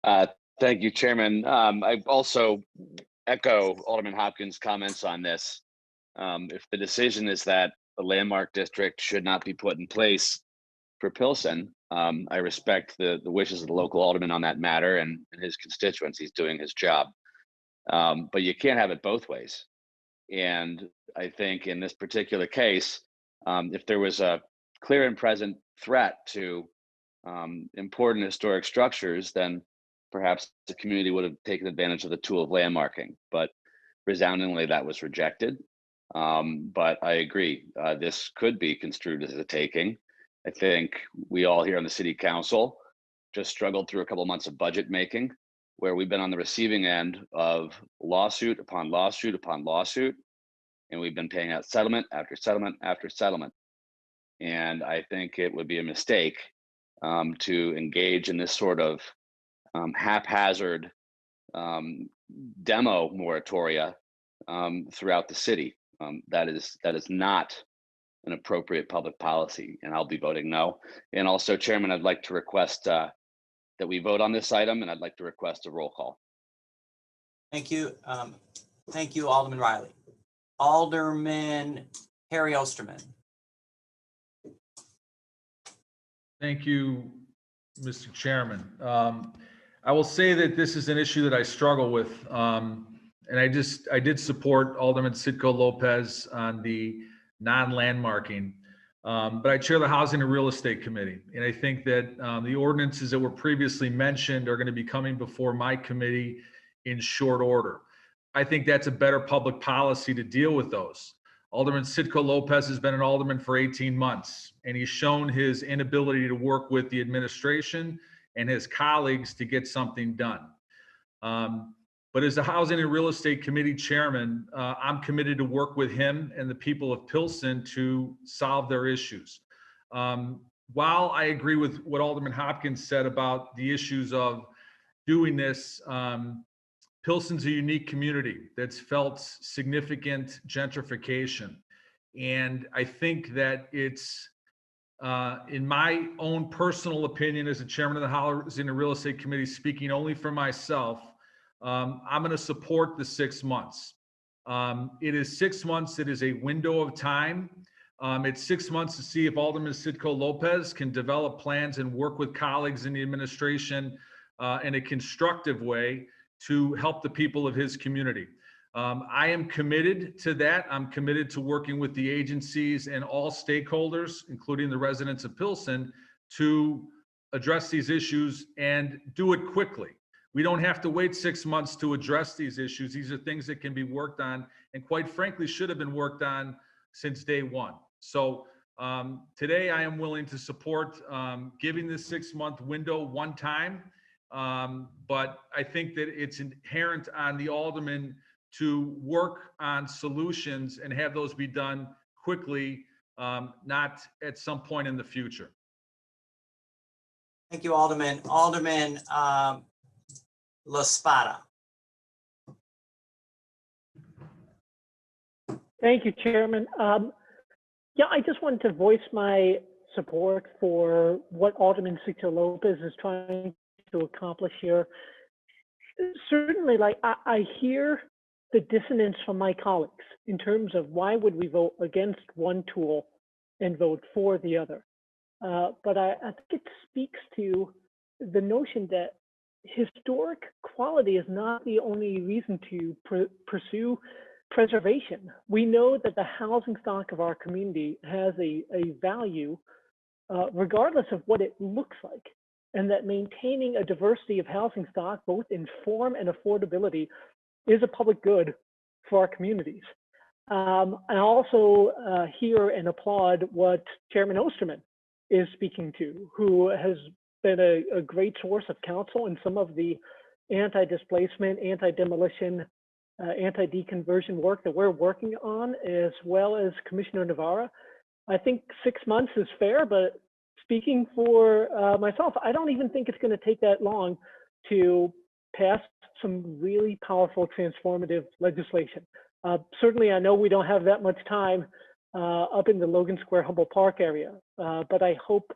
Thank you, Chairman. I also echo Alderman Hopkins' comments on this. If the decision is that a landmark district should not be put in place for Pilsen, I respect the wishes of the local alderman on that matter and his constituents. He's doing his job. But you can't have it both ways. And I think in this particular case, if there was a clear and present threat to important historic structures, then perhaps the community would have taken advantage of the tool of landmarking. But resoundingly, that was rejected. But I agree, this could be construed as a taking. I think we all here on the city council just struggled through a couple of months of budget making, where we've been on the receiving end of lawsuit upon lawsuit upon lawsuit, and we've been paying out settlement after settlement after settlement. And I think it would be a mistake to engage in this sort of haphazard demo moratoria throughout the city. That is not an appropriate public policy, and I'll be voting no. And also, Chairman, I'd like to request that we vote on this item, and I'd like to request a roll call. Thank you. Thank you, Alderman Riley. Alderman Harry Osterman. Thank you, Mr. Chairman. I will say that this is an issue that I struggle with. And I did support Alderman Sitco Lopez on the non-landmarking, but I chair the Housing and Real Estate Committee. And I think that the ordinances that were previously mentioned are going to be coming before my committee in short order. I think that's a better public policy to deal with those. Alderman Sitco Lopez has been an alderman for 18 months, and he's shown his inability to work with the administration and his colleagues to get something done. But as the Housing and Real Estate Committee chairman, I'm committed to work with him and the people of Pilsen to solve their issues. While I agree with what Alderman Hopkins said about the issues of doing this, Pilsen's a unique community that's felt significant gentrification. And I think that it's, in my own personal opinion as the chairman of the Housing and Real Estate Committee, speaking only for myself, I'm going to support the 6 months. It is 6 months. It is a window of time. It's 6 months to see if Alderman Sitco Lopez can develop plans and work with colleagues in the administration in a constructive way to help the people of his community. I am committed to that. I'm committed to working with the agencies and all stakeholders, including the residents of Pilsen, to address these issues and do it quickly. We don't have to wait 6 months to address these issues. These are things that can be worked on and quite frankly should have been worked on since day one. So today I am willing to support giving this 6 month window one time. But I think that it's inherent on the alderman to work on solutions and have those be done quickly, not at some point in the future. Thank you, Alderman. Alderman La Spada. Thank you, Chairman. Yeah, I just wanted to voice my support for what Alderman Sitco Lopez is trying to accomplish here. Certainly, like I hear the dissonance from my colleagues in terms of why would we vote against one tool and vote for the other. But I think it speaks to the notion that historic quality is not the only reason to pursue preservation. We know that the housing stock of our community has a value regardless of what it looks like, and that maintaining a diversity of housing stock, both in form and affordability, is a public good for our communities. I also hear and applaud what Chairman Osterman is speaking to, who has been a great source of counsel in some of the anti-displacement, anti-demolition, anti-deconversion work that we're working on, as well as Commissioner Navarra. I think 6 months is fair, but speaking for myself, I don't even think it's going to take that long to pass some really powerful transformative legislation. Certainly, I know we don't have that much time up in the Logan Square Humboldt Park area, but I hope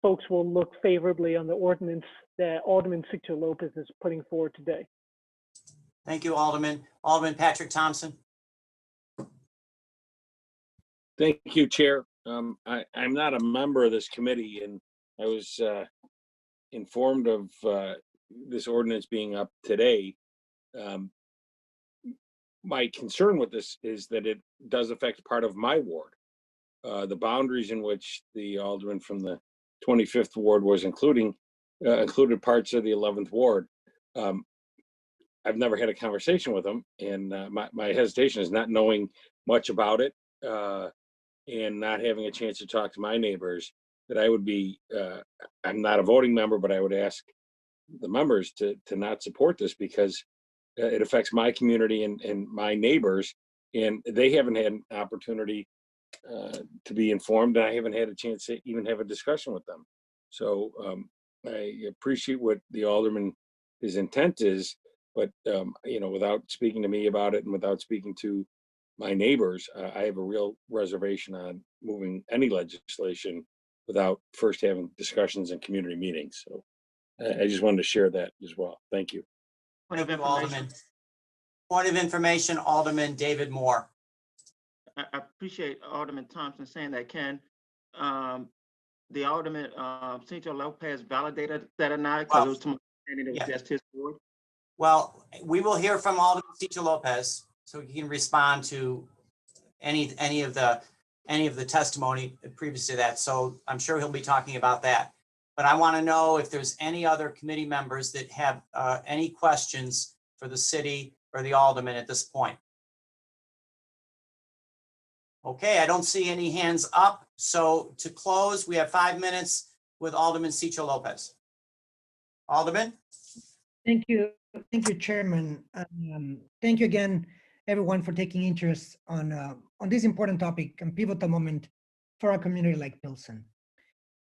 folks will look favorably on the ordinance that Alderman Sitco Lopez is putting forward today. Thank you, Alderman. Alderman Patrick Thompson. Thank you, Chair. I'm not a member of this committee, and I was informed of this ordinance being up today. My concern with this is that it does affect part of my ward. The boundaries in which the alderman from the 25th Ward was included parts of the 11th Ward. I've never had a conversation with them, and my hesitation is not knowing much about it and not having a chance to talk to my neighbors. That I would be, I'm not a voting member, but I would ask the members to not support this because it affects my community and my neighbors, and they haven't had an opportunity to be informed, and I haven't had a chance to even have a discussion with them. So I appreciate what the alderman, his intent is, but without speaking to me about it and without speaking to my neighbors, I have a real reservation on moving any legislation without first having discussions and community meetings. So I just wanted to share that as well. Thank you. Point of information, Alderman David Moore. I appreciate Alderman Thompson saying that. Can the Alderman Cito Lopez validated that or not? Because it was to my understanding it was just his board. Well, we will hear from Alderman Cito Lopez, so he can respond to any of the testimony previous to that. So I'm sure he'll be talking about that. But I want to know if there's any other committee members that have any questions for the city or the alderman at this point. Okay, I don't see any hands up. So to close, we have 5 minutes with Alderman Cito Lopez. Alderman? Thank you, Chairman. Thank you again, everyone, for taking interest on this important topic and pivotal moment for a community like Pilsen.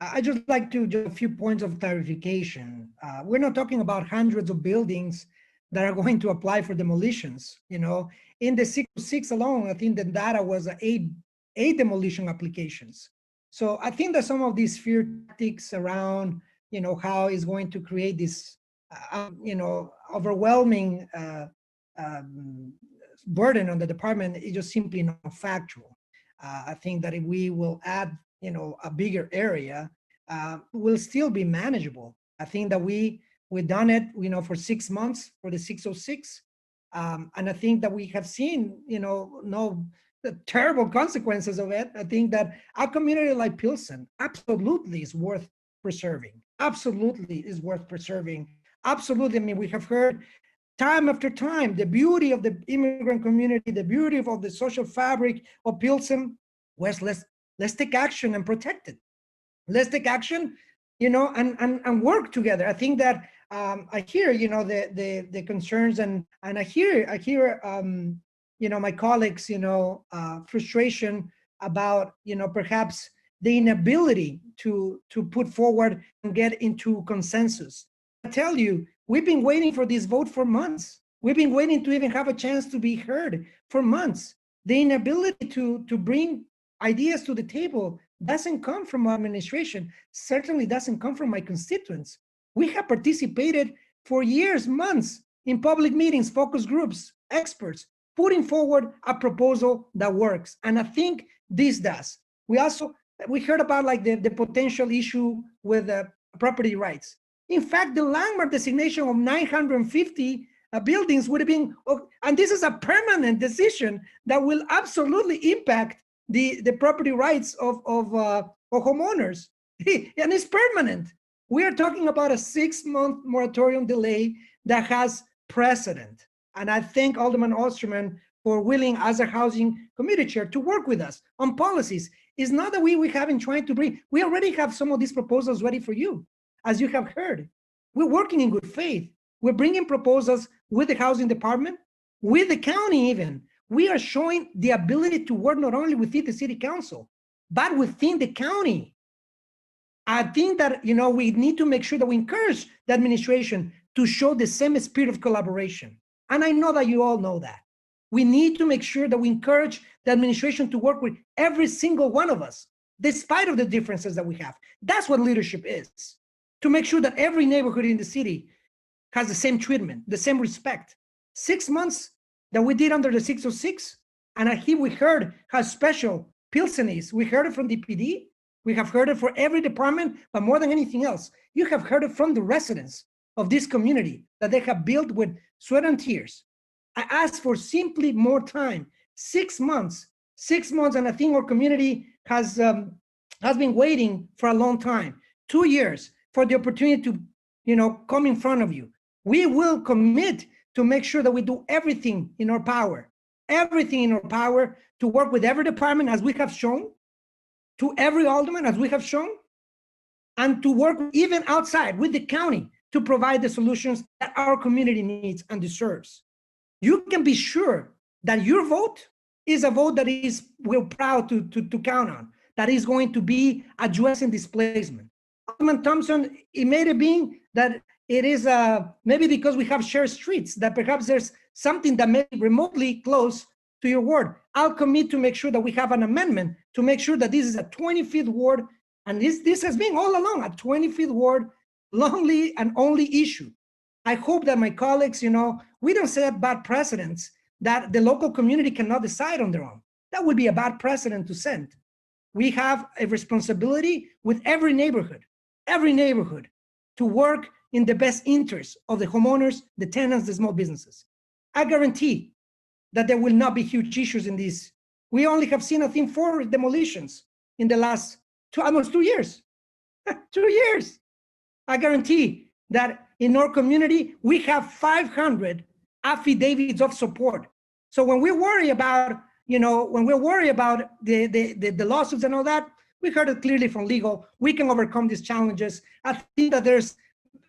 I just like to do a few points of clarification. We're not talking about hundreds of buildings that are going to apply for demolitions. In the 606 alone, I think the data was eight demolition applications. So I think that some of these fear tactics around, how it's going to create this, overwhelming burden on the department is just simply not factual. I think that if we will add, a bigger area, will still be manageable. I think that we've done it, for 6 months for the 606. And I think that we have seen, the terrible consequences of it. I think that a community like Pilsen absolutely is worth preserving. Absolutely is worth preserving. Absolutely. I mean, we have heard time after time the beauty of the immigrant community, the beauty of the social fabric of Pilsen. West, let's take action and protect it. Let's take action, and work together. I think that I hear, the concerns and I hear, my colleagues, frustration about, perhaps the inability to put forward and get into consensus. I tell you, we've been waiting for this vote for months. We've been waiting to even have a chance to be heard for months. The inability to bring ideas to the table doesn't come from our administration, certainly doesn't come from my constituents. We have participated for years, months, in public meetings, focus groups, experts, putting forward a proposal that works. And I think this does. We heard about the potential issue with property rights. In fact, the landmark designation of 950 buildings would have been, and this is a permanent decision that will absolutely impact the property rights of homeowners, and it's permanent. We are talking about a 6-month moratorium delay that has precedent. And I thank Alderman Osterman for willing, as a housing committee chair, to work with us on policies. It's not that we haven't tried to bring, we already have some of these proposals ready for you. As you have heard, we're working in good faith. We're bringing proposals with the housing department, with the county even. We are showing the ability to work not only within the city council, but within the county. I think that, we need to make sure that we encourage the administration to show the same spirit of collaboration. And I know that you all know that. We need to make sure that we encourage the administration to work with every single one of us, despite of the differences that we have. That's what leadership is, to make sure that every neighborhood in the city has the same treatment, the same respect. 6 months that we did under the 606, and we heard how special Pilsen is. We heard it from the PD. We have heard it for every department, but more than anything else, you have heard it from the residents of this community that they have built with sweat and tears. I asked for simply more time, 6 months, and I think our community has been waiting for a long time 2 years for the opportunity to, come in front of you. We will commit to make sure that we do everything in our power to work with every department as we have shown, to every alderman as we have shown, and to work even outside with the county to provide the solutions that our community needs and deserves. You can be sure that your vote is a vote that we're proud to count on, that is going to be addressing displacement. Alderman Thompson, it may have been that it is maybe because we have shared streets, that perhaps there's something that may be remotely close to your ward. I'll commit to make sure that we have an amendment to make sure that this is a 25th ward, and this has been all along a 25th ward, lonely and only issue. I hope that my colleagues, we don't set bad precedents that the local community cannot decide on their own. That would be a bad precedent to send. We have a responsibility with every neighborhood to work in the best interest of the homeowners, the tenants, the small businesses. I guarantee that there will not be huge issues in this. We only have seen, I think, 4 demolitions in the last almost 2 years. 2 years. I guarantee that in our community, we have 500 affidavits of support. So when we worry about, the lawsuits and all that, we heard it clearly from legal. We can overcome these challenges. I think that there's,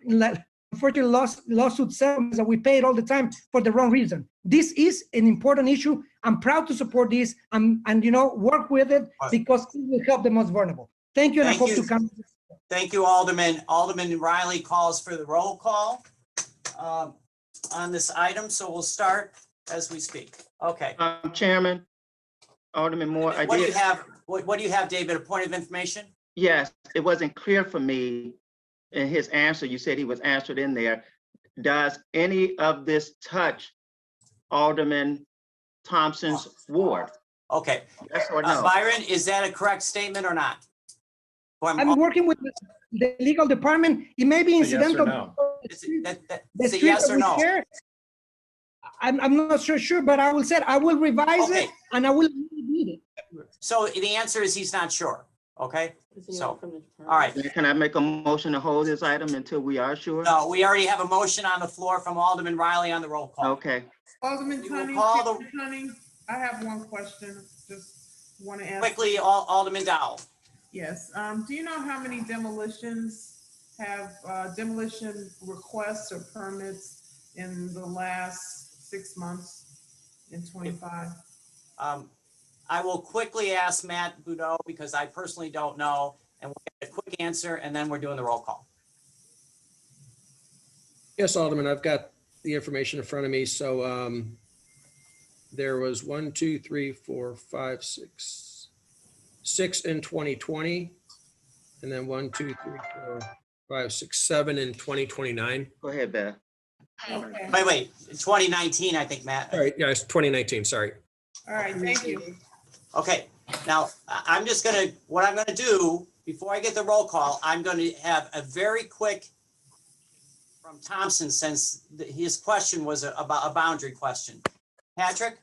unfortunately, lawsuit settlements that we paid all the time for the wrong reason. This is an important issue. I'm proud to support this and work with it because it will help the most vulnerable. Thank you, and I hope to come. Thank you, Alderman. Alderman Riley calls for the roll call on this item, so we'll start as we speak. Okay. Chairman, Alderman Moore, What do you have? What do you have, David? A point of information? Yes, it wasn't clear for me in his answer. You said he was answered in there. Does any of this touch Alderman Thompson's ward? Okay. Yes or no? Byron, is that a correct statement or not? I'm working with the legal department. It may be incidental. No. Is it yes or no? I'm not sure, but I will say I will revise it and I will read it. So the answer is he's not sure. Okay. So, all right. Can I make a motion to hold this item until we are sure? No, we already have a motion on the floor from Alderman Riley on the roll call. Okay. Alderman Tunney, I have one question. Just want to ask. Quickly, Alderman Dowell. Yes. Do you know how many demolitions have demolition requests or permits in the last 6 months in 25? I will quickly ask Matt Boudreau because I personally don't know, and we'll get a quick answer, and then we're doing the roll call. Yes, Alderman, I've got the information in front of me. So there was 1, 2, 3, 4, 5, 6 in 2020, and then 1, 2, 3, 4, 5, 6, 7 in 2029. Go ahead, Beth. Okay. Wait, 2019, I think, Matt. All right, yeah, it's 2019, sorry. All right, thank you. Okay, now what I'm gonna do before I get the roll call, I'm gonna have a very quick from Thompson, since his question was about a boundary question. Patrick?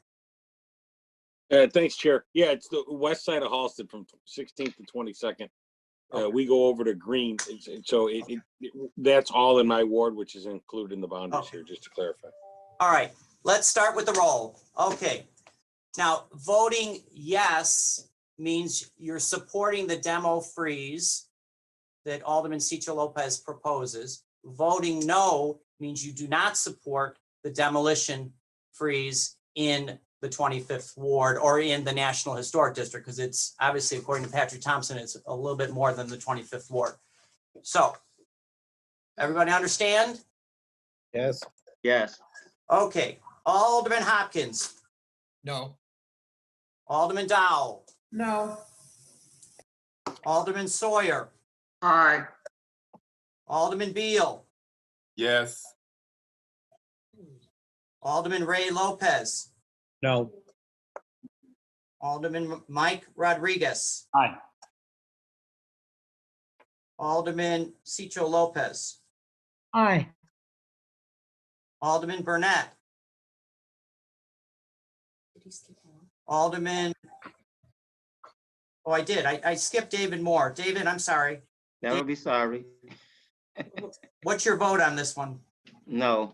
Thanks, Chair. Yeah, it's the west side of Halsted from 16th to 22nd. We go over to Green, so that's all in my ward, which is included in the boundaries here, just to clarify. All right, let's start with the roll. Okay. Now, voting yes means you're supporting the demo freeze that Alderman Cicho Lopez proposes. Voting no means you do not support the demolition freeze in the 25th ward or in the National Historic District, because it's obviously, according to Patrick Thompson, it's a little bit more than the 25th ward. So, everybody understand? Yes. Yes. Okay, Alderman Hopkins. No. Alderman Dowell. No. Alderman Sawyer. Aye. Alderman Beal. Yes. Alderman Ray Lopez. No. Alderman Mike Rodriguez. Aye. Alderman Cicho Lopez. Aye. Alderman Burnett. Alderman. Oh, I did. I skipped David Moore. David, I'm sorry. Never be sorry. What's your vote on this one? No.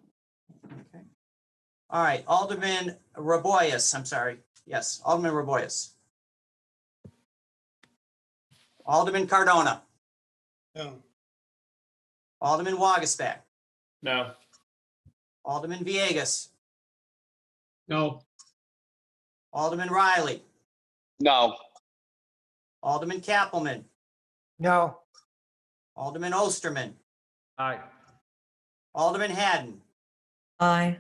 All right, Alderman Raboyes, I'm sorry. Yes, Alderman Raboyes. Alderman Cardona. No. Alderman Wagasback. No. Alderman Villegas. No. Alderman Riley. No. Alderman Kappelman. No. Alderman Osterman. Aye. Alderman Haddon. Aye.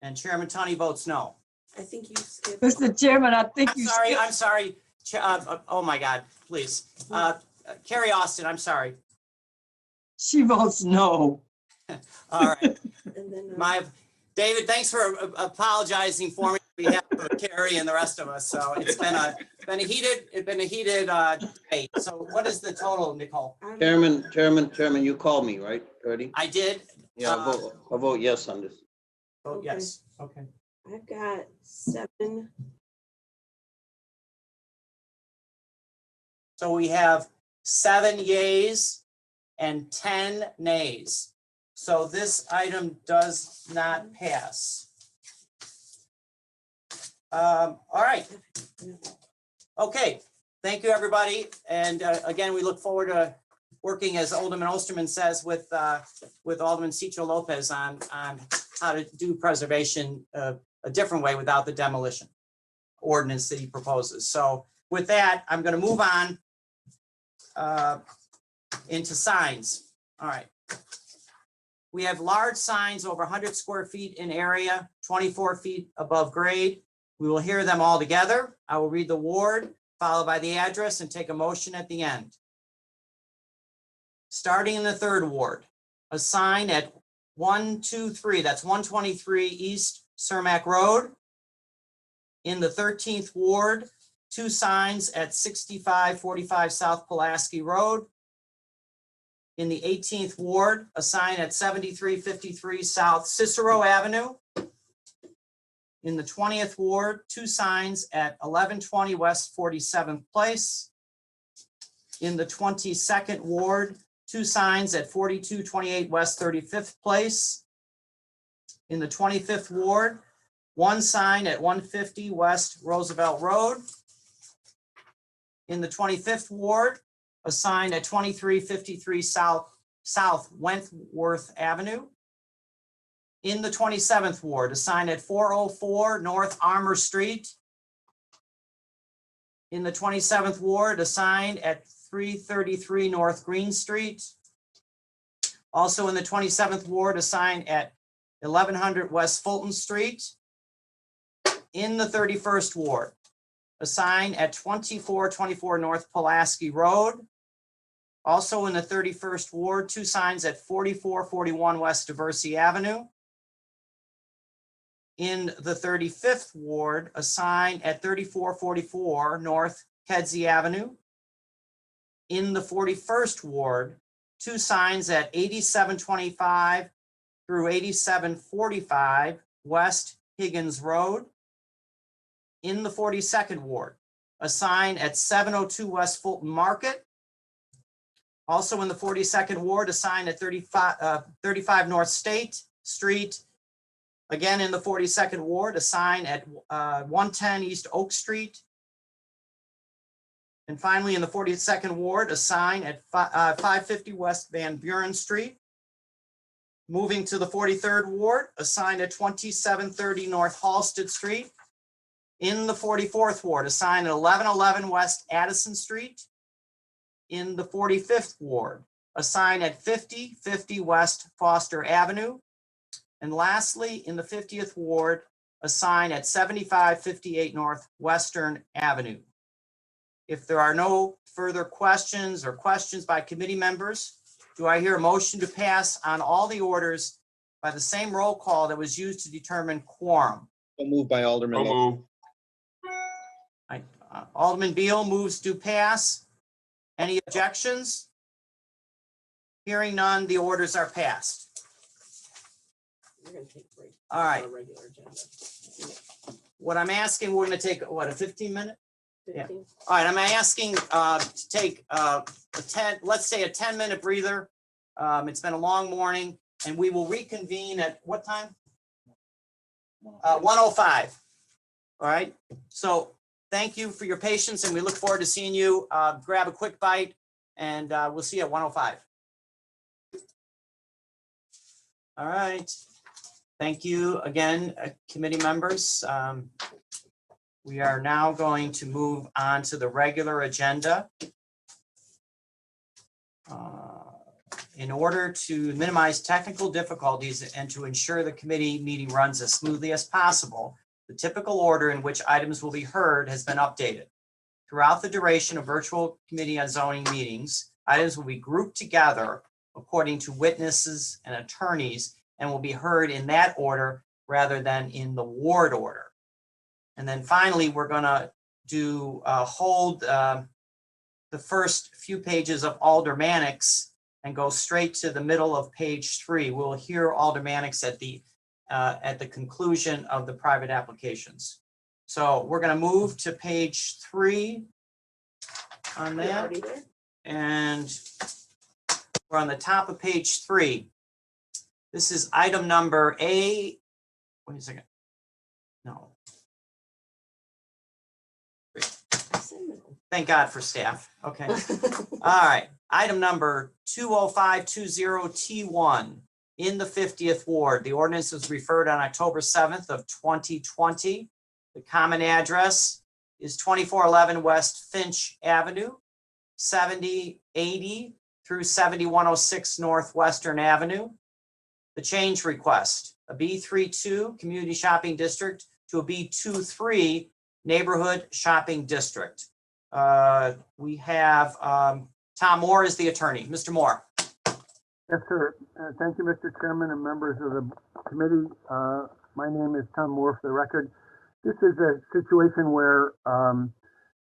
And Chairman Tunney votes no. I think you skipped. Mr. Chairman, I think you Sorry, skipped. I'm sorry. Oh my God, please. Carrie Austin, I'm sorry. She votes no. All right. And then, David, thanks for apologizing for me on behalf of Carrie and the rest of us. So it's been a heated debate. So what is the total, Nicole? Chairman, you called me, right, already? I did. Yeah, I vote yes on this. Oh, Okay. yes. Okay. I've got 7. So we have 7 yays and 10 nays. So this item does not pass. All right. Okay. Thank you, everybody. And again, we look forward to working, as Alderman Osterman says, with Alderman Cicho Lopez on how to do preservation a different way without the demolition ordinance that he proposes. So with that, I'm going to move on into signs. All right. We have large signs over 100 square feet in area, 24 feet above grade. We will hear them all together. I will read the ward, followed by the address, and take a motion at the end. Starting in the 3rd ward, a sign at 123, that's 123 East Cermak Road. In the 13th ward, 2 signs at 6545 South Pulaski Road. In the 18th ward, a sign at 7353 South Cicero Avenue. In the 20th ward, 2 signs at 1120 West 47th Place. In the 22nd ward, 2 signs at 4228 West 35th Place. In the 25th ward, 1 sign at 150 West Roosevelt Road. In the 25th ward, a sign at 2353 South Wentworth Avenue. In the 27th ward, a sign at 404 North Armour Street. In the 27th ward, a sign at 333 North Green Street. Also in the 27th ward, a sign at 1100 West Fulton Street. In the 31st ward, a sign at 2424 North Pulaski Road. Also in the 31st ward, 2 signs at 4441 West Diversey Avenue. In the 35th ward, a sign at 3444 North Kedzie Avenue. In the 41st ward, 2 signs at 8725 through 8745 West Higgins Road. In the 42nd ward, a sign at 702 West Fulton Market. Also in the 42nd ward, a sign at 35 North State Street. Again, in the 42nd ward, a sign at 110 East Oak Street. And finally, in the 42nd ward, a sign at 550 West Van Buren Street. Moving to the 43rd ward, a sign at 2730 North Halsted Street. In the 44th ward, a sign at 1111 West Addison Street. In the 45th ward, a sign at 5050 West Foster Avenue. And lastly, in the 50th ward, a sign at 7558 North Western Avenue. If there are no further questions or questions by committee members, do I hear a motion to pass on all the orders by the same roll call that was used to determine quorum? So moved by Alderman. Lopez. Alderman Beal moves to pass. Any objections? Hearing none, the orders are passed. We're going to take a break. All right. Our regular agenda. What I'm asking, we're going to take, what, a 15-minute? Yeah. All right, I'm asking to take let's say a 10-minute breather. It's been a long morning, and we will reconvene at what time? 1:05. All right, so thank you for your patience, and we look forward to seeing you. Grab a quick bite, and we'll see you at 1:05. All right. Thank you again, committee members. We are now going to move on to the regular agenda. In order to minimize technical difficulties and to ensure the committee meeting runs as smoothly as possible, the typical order in which items will be heard has been updated. Throughout the duration of virtual committee on zoning meetings, items will be grouped together according to witnesses and attorneys and will be heard in that order rather than in the ward order. And then finally, we're going to hold the first few pages of aldermanics and go straight to the middle of page 3. We'll hear aldermanics at the conclusion of the private applications. So we're going to move to page 3 on that. And we're on the top of page 3. This is item number A. Wait a second. No. Thank God for staff. Okay. All right. Item number 20520T1 in the 50th Ward. The ordinance was referred on October 7th of 2020. The common address is 2411 West Finch Avenue, 7080 through 7106 Northwestern Avenue. The change request, a B32 Community Shopping District to a B23 Neighborhood Shopping District. We have Tom Moore is the attorney. Mr. Moore. Yes, sir. Thank you, Mr. Chairman and members of the committee. My name is Tom Moore for the record. This is a situation where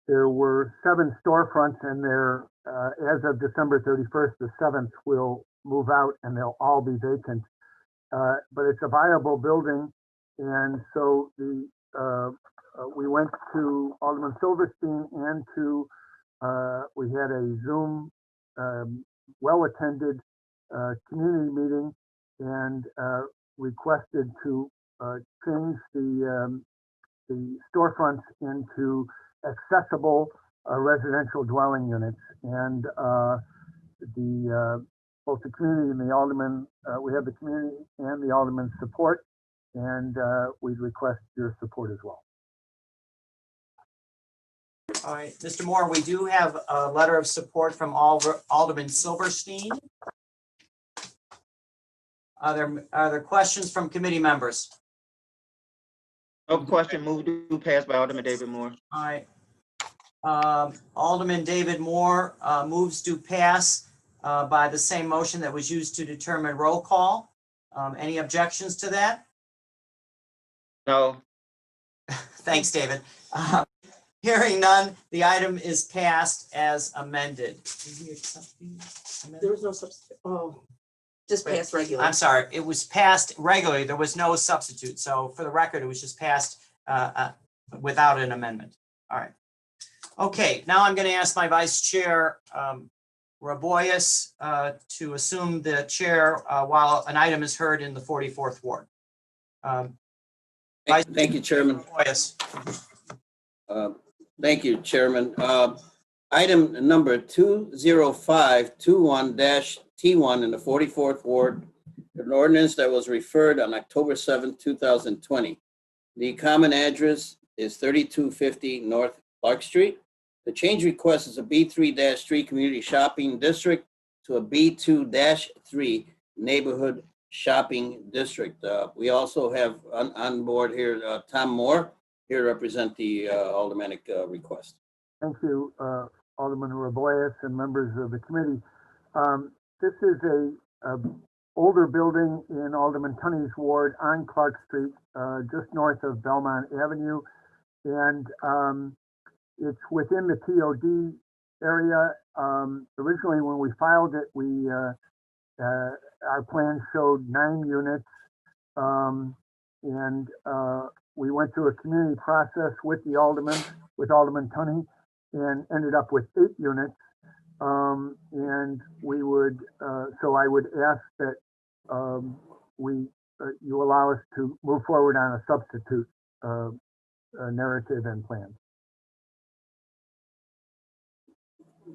there were 7 storefronts and there, as of December 31st, the 7th will move out and they'll all be vacant. But it's a viable building. And so we went to Alderman Silverstein and we had a Zoom well-attended community meeting and requested to change the storefronts into accessible residential dwelling units. And both the community and the alderman, we have the community and the alderman's support, and we'd request your support as well. All right, Mr. Moore, we do have a letter of support from Alderman Silverstein. Are there questions from committee members? No question. Move to pass by Alderman David Moore. All right. Alderman David Moore moves to pass by the same motion that was used to determine roll call. Any objections to that? No. Thanks, David. Hearing none, the item is passed as amended. There was no substitute. Oh, just passed regularly. I'm sorry, it was passed regularly. There was no substitute. So for the record, it was just passed without an amendment. All right. Okay, now I'm going to ask my vice chair, Raboyes, to assume the chair while an item is heard in the 44th Ward. Thank you, Chairman. Raboyes. Thank you, Chairman. Item number 20521-T1 in the 44th Ward, an ordinance that was referred on October 7th, 2020. The common address is 3250 North Clark Street. The change request is a B3-3 Community Shopping District to a B2-3 Neighborhood Shopping District. We also have on board here Tom Moore, here to represent the aldermanic request. Thank you, Alderman Raboyes and members of the committee. This is a older building in Alderman Tunney's ward on Clark Street, just north of Belmont Avenue. And it's within the TOD area. Originally, when we filed it, our plan showed 9 units. we went through a community process with the alderman, with Alderman Tunney, and ended up with 8 units. And we would, so I would ask that you allow us to move forward on a substitute narrative and plan.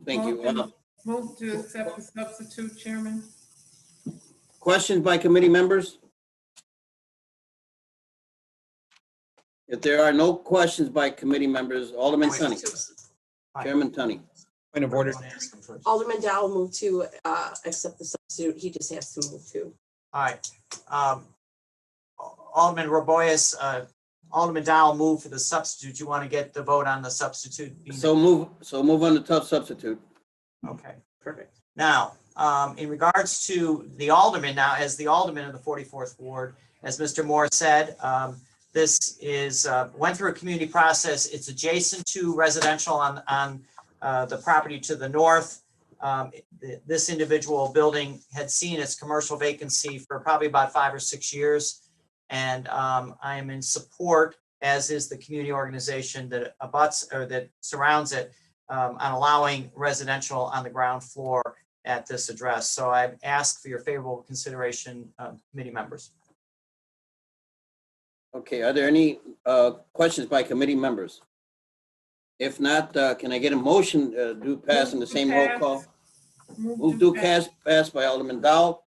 Thank you. Move to accept the substitute, Chairman. Questions by committee members? If there are no questions by committee members, Alderman Tunney. Chairman Tunney. Point of order. Alderman Dowell moved to accept the substitute. He just has to move to. All right. Alderman Raboyes, Alderman Dowell moved for the substitute. You want to get the vote on the substitute? So move on the tough substitute. Okay, perfect. Now, in regards to the alderman, now as the alderman of the 44th Ward, as Mr. Moore said, this is went through a community process. It's adjacent to residential on the property to the north. This individual building had seen its commercial vacancy for probably about 5 or 6 years. And I am in support, as is the community organization that abuts or that surrounds it, on allowing residential on the ground floor at this address. So I ask for your favorable consideration, committee members. Okay, are there any questions by committee members? If not, can I get a motion to pass in the same roll call? Move to pass by Alderman Dowell.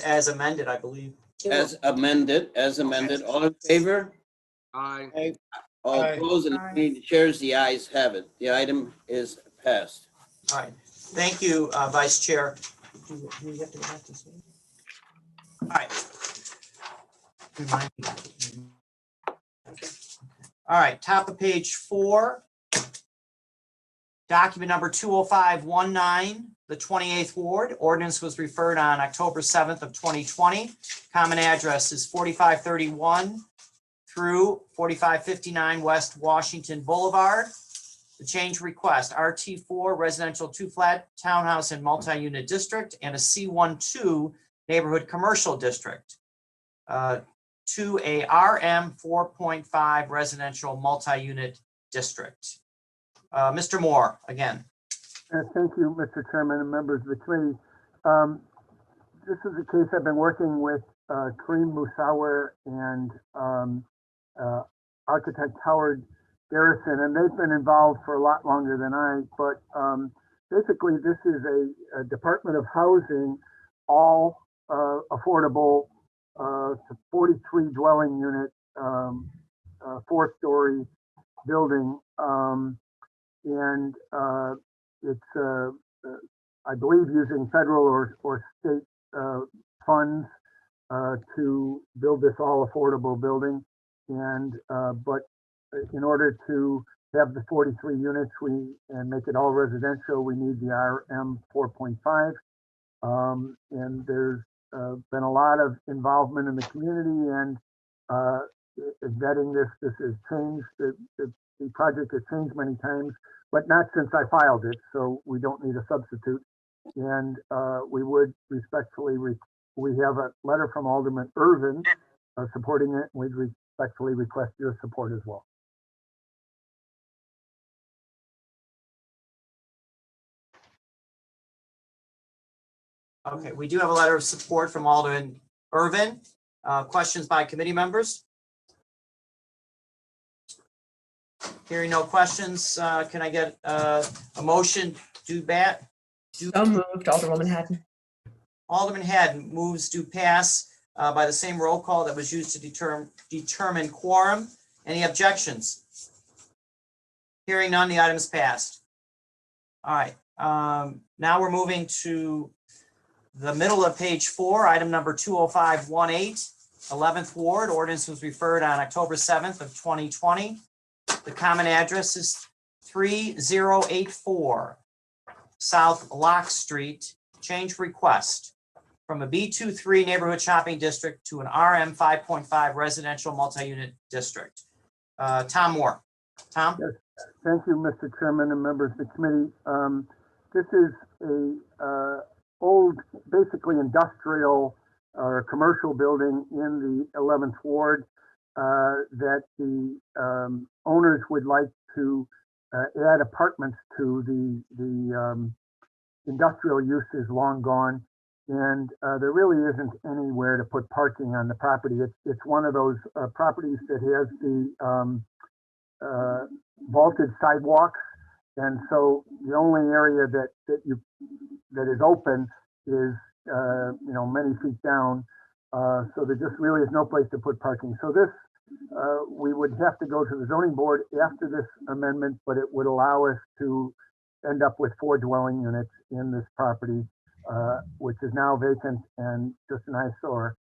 As amended, I believe. As amended. All in favor? Aye. All Aye. opposed, and the chairs, the ayes have it. The item is passed. All right. Thank you, Vice Chair. Do we have to go back to this? All right. Remind me. All right, top of page 4. Document number 20519, the 28th Ward. Ordinance was referred on October 7th of 2020. Common address is 4531 through 4559 West Washington Boulevard. The change request, RT4 residential 2-flat townhouse and multi-unit district, and a C12 neighborhood commercial district to a RM 4.5 residential multi-unit district. Mr. Moore, again. Thank you, Mr. Chairman and members of the committee. This is a case I've been working with Kareem Musawir and architect Howard Garrison, and they've been involved for a lot longer than I, but basically this is a Department of Housing, all affordable, 43 dwelling unit, 4-story building. And it's, I believe, using federal or state funds to build this all affordable building. And but in order to have the 43 units and make it all residential, we need the RM 4.5. And there's been a lot of involvement in the community and vetting this. This has changed. The project has changed many times, but not since I filed it, so we don't need a substitute. And we would respectfully, we have a letter from Alderman Irvin supporting it. We'd respectfully request your support as well. Okay, we do have a letter of support from Alderman Irvin. Questions by committee members? Hearing no questions, can I get a motion to bat? So moved, Alderwoman Haddon. Alderman Haddon moves to pass by the same roll call that was used to determine quorum. Any objections? Hearing none, the item is passed. All right, now we're moving to the middle of page 4, item number 20518, 11th Ward. Ordinance was referred on October 7th of 2020. The common address is 3084 South Locke Street. Change request from a B23 neighborhood shopping district to an RM 5.5 residential multi-unit district. Tom Moore. Tom? Yes. Thank you, Mr. Chairman and members of the committee. This is a old, basically industrial or a commercial building in the 11th Ward that the owners would like to add apartments to. The industrial use is long gone, and there really isn't anywhere to put parking on the property. It's one of those properties that has the vaulted sidewalks, and so the only area that is open is many feet down. So there just really is no place to put parking. So this we would have to go to the zoning board after this amendment, but it would allow us to end up with 4 dwelling units in this property, which is now vacant and just an eyesore.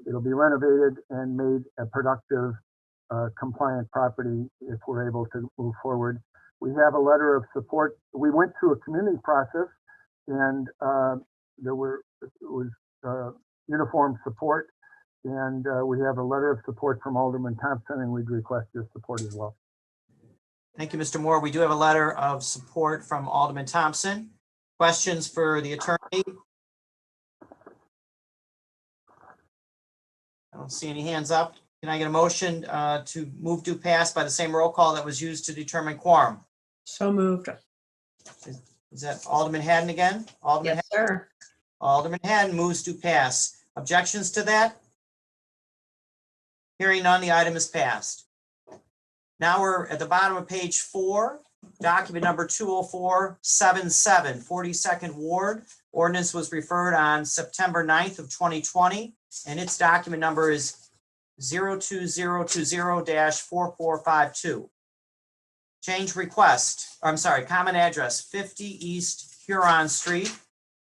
It'll be renovated and made a productive, compliant property if we're able to move forward. We have a letter of support. We went through a community process, and it was uniform support, and we have a letter of support from Alderman Thompson, and we'd request your support as well. Thank you, Mr. Moore. We do have a letter of support from Alderman Thompson. Questions for the attorney? I don't see any hands up. Can I get a motion to move to pass by the same roll call that was used to determine quorum? So moved. Is that Alderman Haddon again? Alderman Yes, sir. Alderman Haddon moves to pass. Objections to that? Hearing none, the item is passed. Now we're at the bottom of page 4, document number 20477, 42nd Ward. Ordinance was referred on September 9th of 2020, and its document number is 02020-4452. Change request, common address, 50 East Huron Street,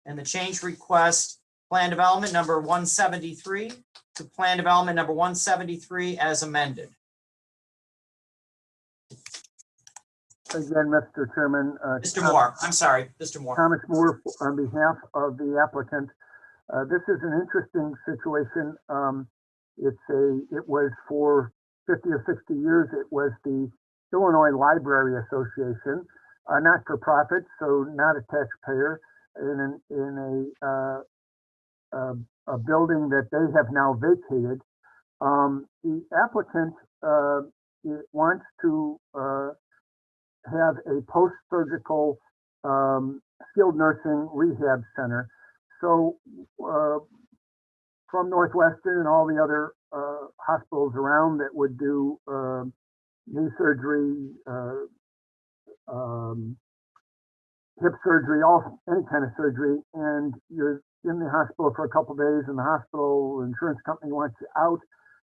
and the change request, plan development number 173 to plan development number 173 as amended. Again, Mr. Chairman. Mr. Moore, I'm sorry, Mr. Moore. Thomas Moore on behalf of the applicant. This is an interesting situation. It was for 50 or 60 years, it was the Illinois Library Association, not for profit, so not a taxpayer, in a building that they have now vacated. The applicant wants to have a post-surgical skilled nursing rehab center. So from Northwestern and all the other hospitals around that would do knee surgery, hip surgery, any kind of surgery, and you're in the hospital for a couple of days and the hospital insurance company wants you out,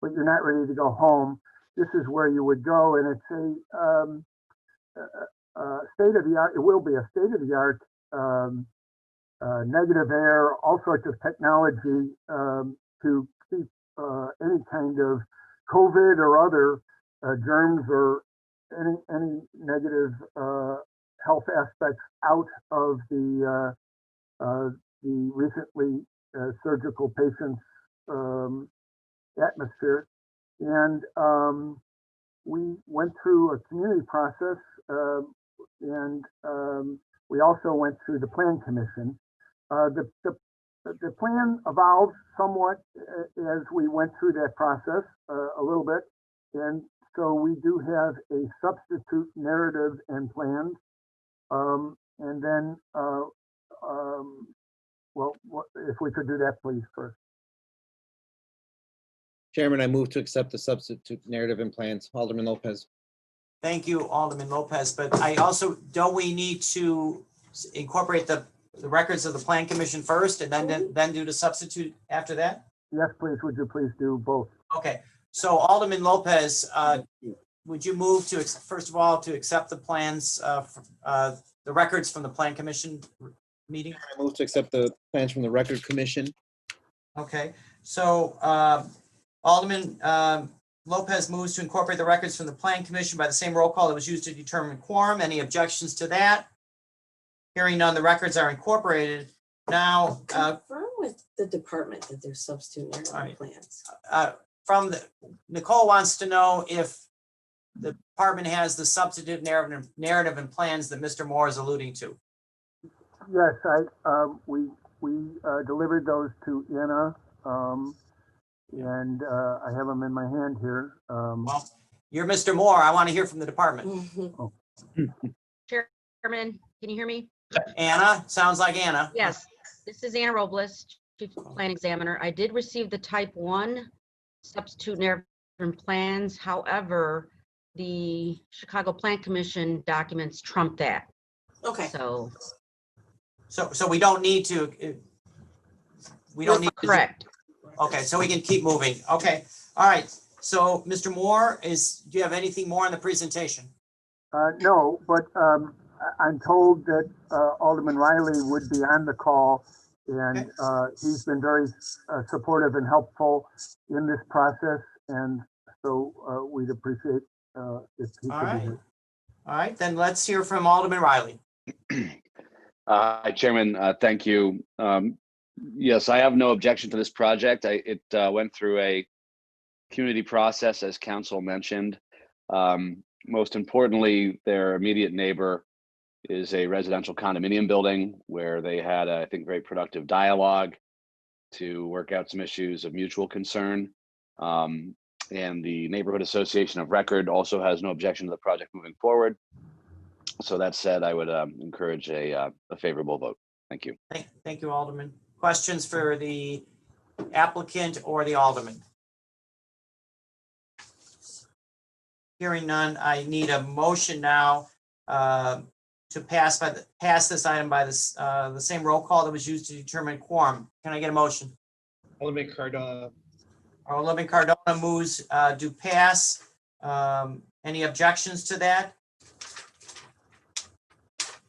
but you're not ready to go home. This is where you would go, and it's a state-of-the-art, it will be a state-of-the-art negative air, all sorts of technology to keep any kind of COVID or other germs or any negative health aspects out of the recently surgical patients' atmosphere. And we went through a community process, and we also went through the plan commission. The plan evolved somewhat as we went through that process a little bit, and so we do have a substitute narrative and plans, and then if we could do that, please, first. Chairman, I move to accept the substitute narrative and plans. Alderman Lopez. Thank you, Alderman Lopez, but I also, don't we need to incorporate the records of the plan commission first and then do the substitute after that? Yes, please. Would you please do both? Okay, so Alderman Lopez, would you move to, first of all, to accept the plans, the records from the plan commission meeting? I move to accept the plans from the record commission. Okay, so Alderman Lopez moves to incorporate the records from the plan commission by the same roll call that was used to determine quorum. Any objections to that? Hearing none, the records are incorporated. Now, Confirm with the department that they're substitute narrative plans. Nicole wants to know if the department has the substantive narrative and plans that Mr. Moore is alluding to. Yes, we delivered those to Anna And I have them in my hand here. Well, you're Mr. Moore. I want to hear from the department. Oh. Chairman, can you hear me? Anna, sounds like Anna. Yes, this is Anna Robles, Chief Plan Examiner. I did receive the type 1 substitute narrative plans. However, the Chicago Plan Commission documents trump that. Okay. So we don't need to, we don't need to. Correct. Okay, so we can keep moving. Okay, all right. So Mr. Moore, do you have anything more on the presentation? No, but I'm told that Alderman Riley would be on the call, and he's been very supportive and helpful in this process, and so we'd appreciate if he could be here. All right, then let's hear from Alderman Riley. Chairman, thank you. Yes, I have no objection to this project. It went through a community process, as council mentioned. Most importantly, their immediate neighbor is a residential condominium building where they had, I think, very productive dialogue to work out some issues of mutual concern. And the Neighborhood Association of Record also has no objection to the project moving forward. So that said, I would encourage a favorable vote. Thank you. Thank you, Alderman. Questions for the applicant or the alderman? Hearing none, I need a motion now to pass this item by the same roll call that was used to determine quorum. Can I get a motion? Alderman Cardona. Alderman Cardona moves to pass. Any objections to that?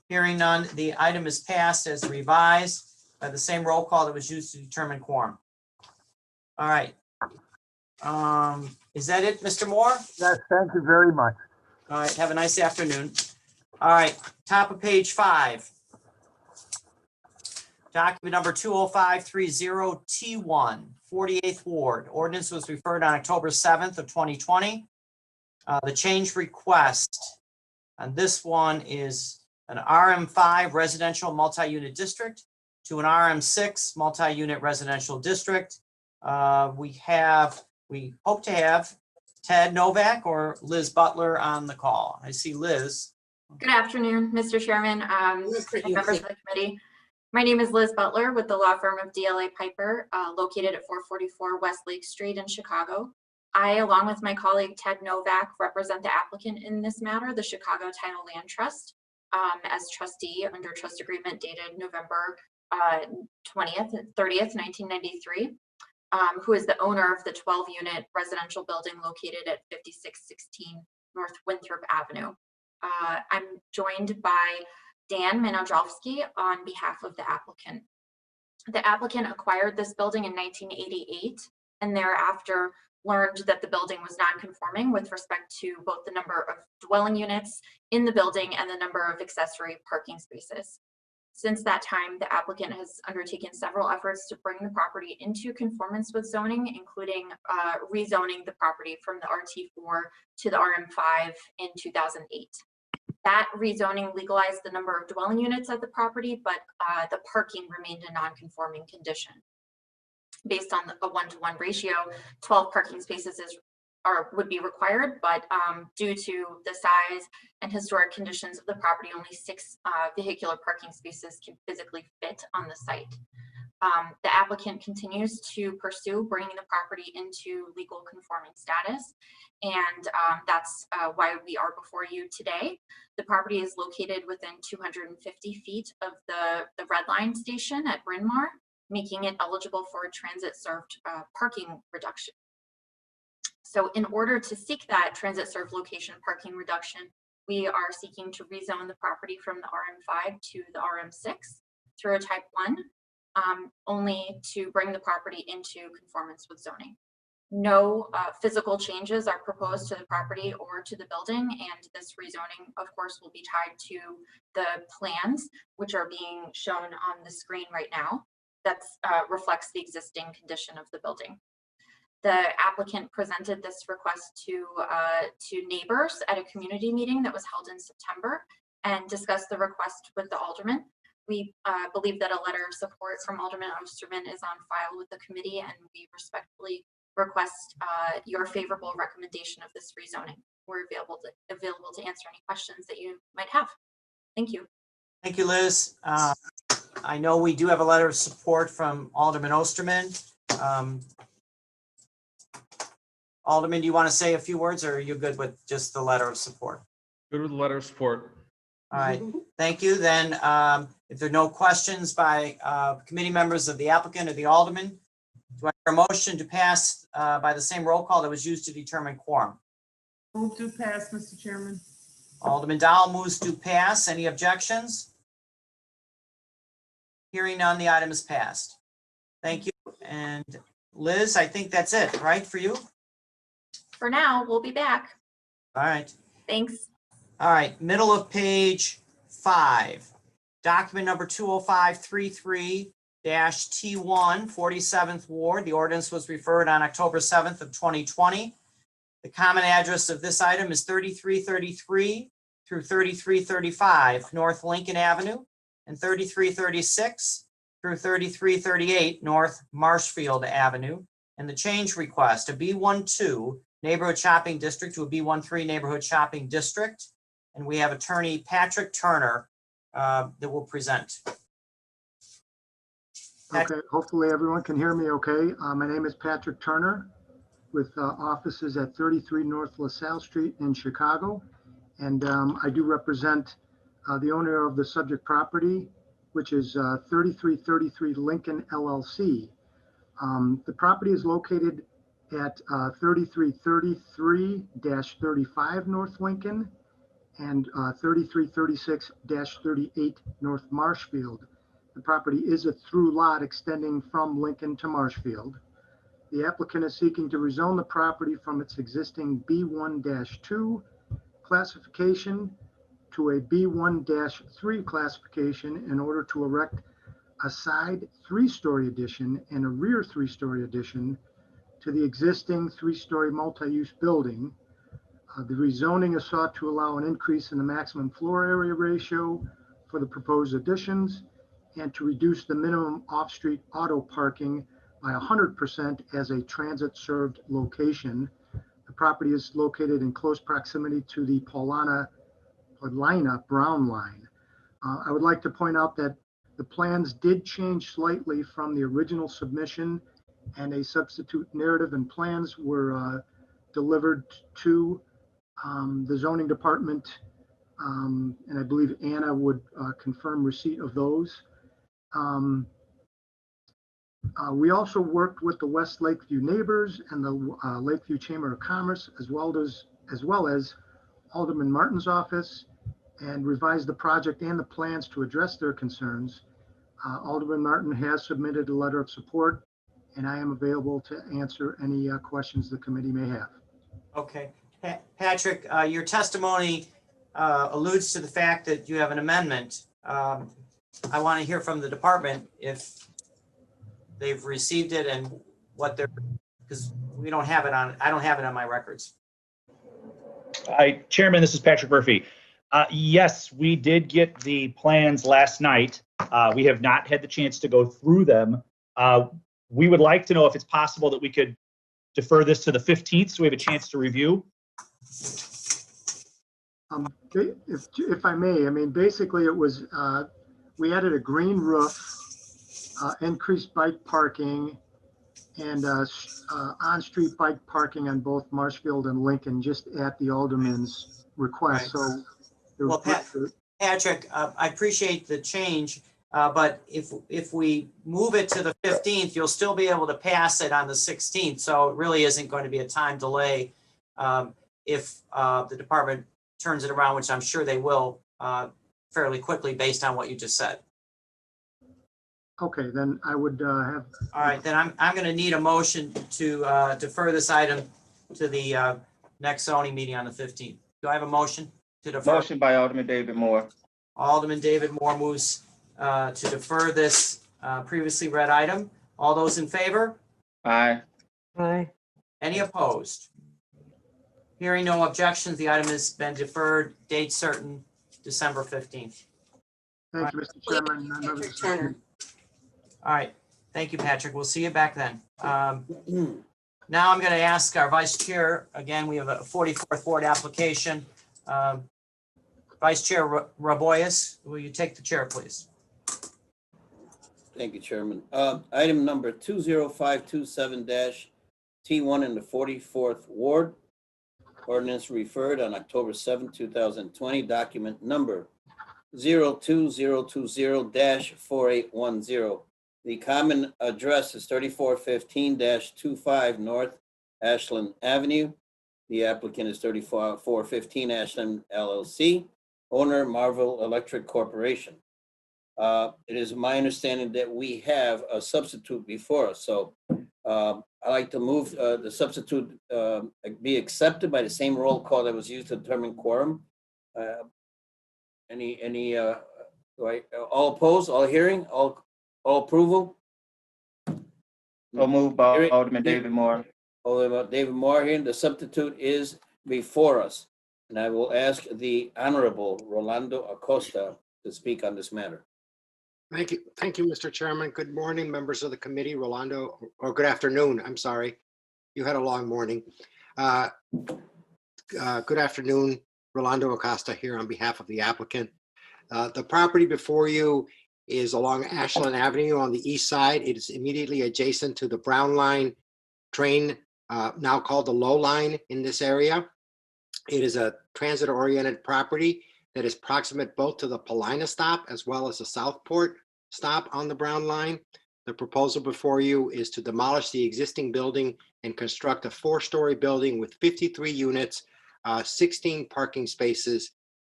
Hearing none, the item is passed as revised by the same roll call that was used to determine quorum. All right. Is that it, Mr. Moore? Yes, thank you very much. All right, have a nice afternoon. All right, top of page 5. Document number 20530 T1, 48th Ward. Ordinance was referred on October 7th of 2020. The change request on this one is an RM5 residential multi-unit district to an RM6 multi-unit residential district. We hope to have Ted Novak or Liz Butler on the call. I see Liz. Good afternoon, Mr. Chairman, members of the committee. My name is Liz Butler with the law firm of DLA Piper, located at 444 West Lake Street in Chicago. I, along with my colleague Ted Novak, represent the applicant in this matter, the Chicago Title Land Trust, as trustee under trust agreement dated November 30th, 1993. Who is the owner of the 12-unit residential building located at 5616 North Winthrop Avenue. I'm joined by Dan Manojowski on behalf of the applicant. The applicant acquired this building in 1988 and thereafter learned that the building was non-conforming with respect to both the number of dwelling units in the building and the number of accessory parking spaces. Since that time, the applicant has undertaken several efforts to bring the property into conformance with zoning, including rezoning the property from the RT4 to the RM5 in 2008. That rezoning legalized the number of dwelling units at the property, but the parking remained a non-conforming condition. Based on a 1-to-1 ratio, 12 parking spaces would be required, but due to the size and historic conditions of the property, only 6 vehicular parking spaces can physically fit on the site. The applicant continues to pursue bringing the property into legal conforming status, and that's why we are before you today. The property is located within 250 feet of the Red Line station at Bryn Mawr, making it eligible for a transit-served parking reduction. So in order to seek that transit served location parking reduction, we are seeking to rezone the property from the RM5 to the RM6 through a type 1, only to bring the property into conformance with zoning. No physical changes are proposed to the property or to the building, and this rezoning, of course, will be tied to the plans, which are being shown on the screen right now. That reflects the existing condition of the building. The applicant presented this request to neighbors at a community meeting that was held in September and discussed the request with the alderman. We believe that a letter of support from Alderman Osterman is on file with the committee, and we respectfully request your favorable recommendation of this rezoning. We're available to answer any questions that you might have. Thank you. Thank you, Liz. I know we do have a letter of support from Alderman Osterman. Alderman, do you want to say a few words, or are you good with just the letter of support? Good with the letter of support. All right, thank you. Then if there are no questions by committee members of the applicant or the alderman, do I hear a motion to pass by the same roll call that was used to determine quorum? Move to pass, Mr. Chairman. Alderman Dowell moves to pass. Any objections? Hearing none, the item is passed. Thank you. And Liz, I think that's it, right, for you? For now, we'll be back. All right. Thanks. All right, middle of page 5. Document number 20533-T1, 47th Ward. The ordinance was referred on October 7th of 2020. The common address of this item is 3333 through 3335 North Lincoln Avenue and 3336 through 3338 North Marshfield Avenue. And the change request, a B12 neighborhood shopping district to a B13 neighborhood shopping district. And we have attorney Patrick Turner that will present. Okay, hopefully everyone can hear me okay. My name is Patrick Turner with offices at 33 North LaSalle Street in Chicago. And I do represent the owner of the subject property, which is 3333 Lincoln LLC. The property is located at 3333-35 North Lincoln and 3336-38 North Marshfield. The property is a through lot extending from Lincoln to Marshfield. The applicant is seeking to rezone the property from its existing B1-2 classification to a B1-3 classification in order to erect a side 3-story addition and a rear 3-story addition to the existing 3-story multi-use building. The rezoning is sought to allow an increase in the maximum floor area ratio for the proposed additions and to reduce the minimum off-street auto parking by 100% as a transit-served location. The property is located in close proximity to the Paulina Brown Line. I would like to point out that the plans did change slightly from the original submission, and a substitute narrative and plans were delivered to the zoning department, and I believe Anna would confirm receipt of those. We also worked with the West Lakeview neighbors and the Lakeview Chamber of Commerce, as well as Alderman Martin's office, and revised the project and the plans to address their concerns. Alderman Martin has submitted a letter of support, and I am available to answer any questions the committee may have. Okay. Patrick, your testimony alludes to the fact that you have an amendment. I want to hear from the department if they've received it and what they're, because we don't have it on, I don't have it on my records. Chairman, this is Patrick Murphy. Yes, we did get the plans last night. We have not had the chance to go through them. We would like to know if it's possible that we could defer this to the 15th so we have a chance to review. If I may, I mean, basically it was, we added a green roof, increased bike parking, and on-street bike parking on both Marshfield and Lincoln, just at the alderman's request. Right. So, well, Patrick, I appreciate the change, but if we move it to the 15th, you'll still be able to pass it on the 16th. So it really isn't going to be a time delay if the department turns it around, which I'm sure they will fairly quickly based on what you just said. Okay, then I would have. All right, then I'm going to need a motion to defer this item to the next zoning meeting on the 15th. Do I have a motion to defer? Motion by Alderman David Moore. Alderman David Moore moves to defer this previously read item. All those in favor? Aye. Aye. Any opposed? Hearing no objections, the item has been deferred. Date certain, December 15th. Thank you, Mr. Chairman. members of the committee. All right, thank you, Patrick. We'll see you back then. Now I'm going to ask our vice chair, again, we have a 44th Ward application. Vice Chair Raboyes, will you take the chair, please? Thank you, Chairman. Item number 20527-T1 in the 44th Ward. Ordinance referred on October 7, 2020, document number 02020-4810. The common address is 3415-25 North Ashland Avenue. The applicant is 3415 Ashland LLC. Owner, Marvel Electric Corporation. It is my understanding that we have a substitute before us. So I'd like to move the substitute be accepted by the same roll call that was used to determine quorum. All opposed, all hearing, all approval? So moved by Alderman David Moore. Alderman David Moore here. The substitute is before us. And I will ask the Honorable Rolando Acosta to speak on this matter. Thank you, Mr. Chairman. Good morning, members of the committee. Rolando, or good afternoon, I'm sorry. You had a long morning. Good afternoon, Rolando Acosta here on behalf of the applicant. The property before you is along Ashland Avenue on the east side. It is immediately adjacent to the Brown Line train, now called the Low Line in this area. It is a transit-oriented property that is proximate both to the Paulina stop as well as the Southport stop on the Brown Line. The proposal before you is to demolish the existing building and construct a 4-story building with 53 units, 16 parking spaces,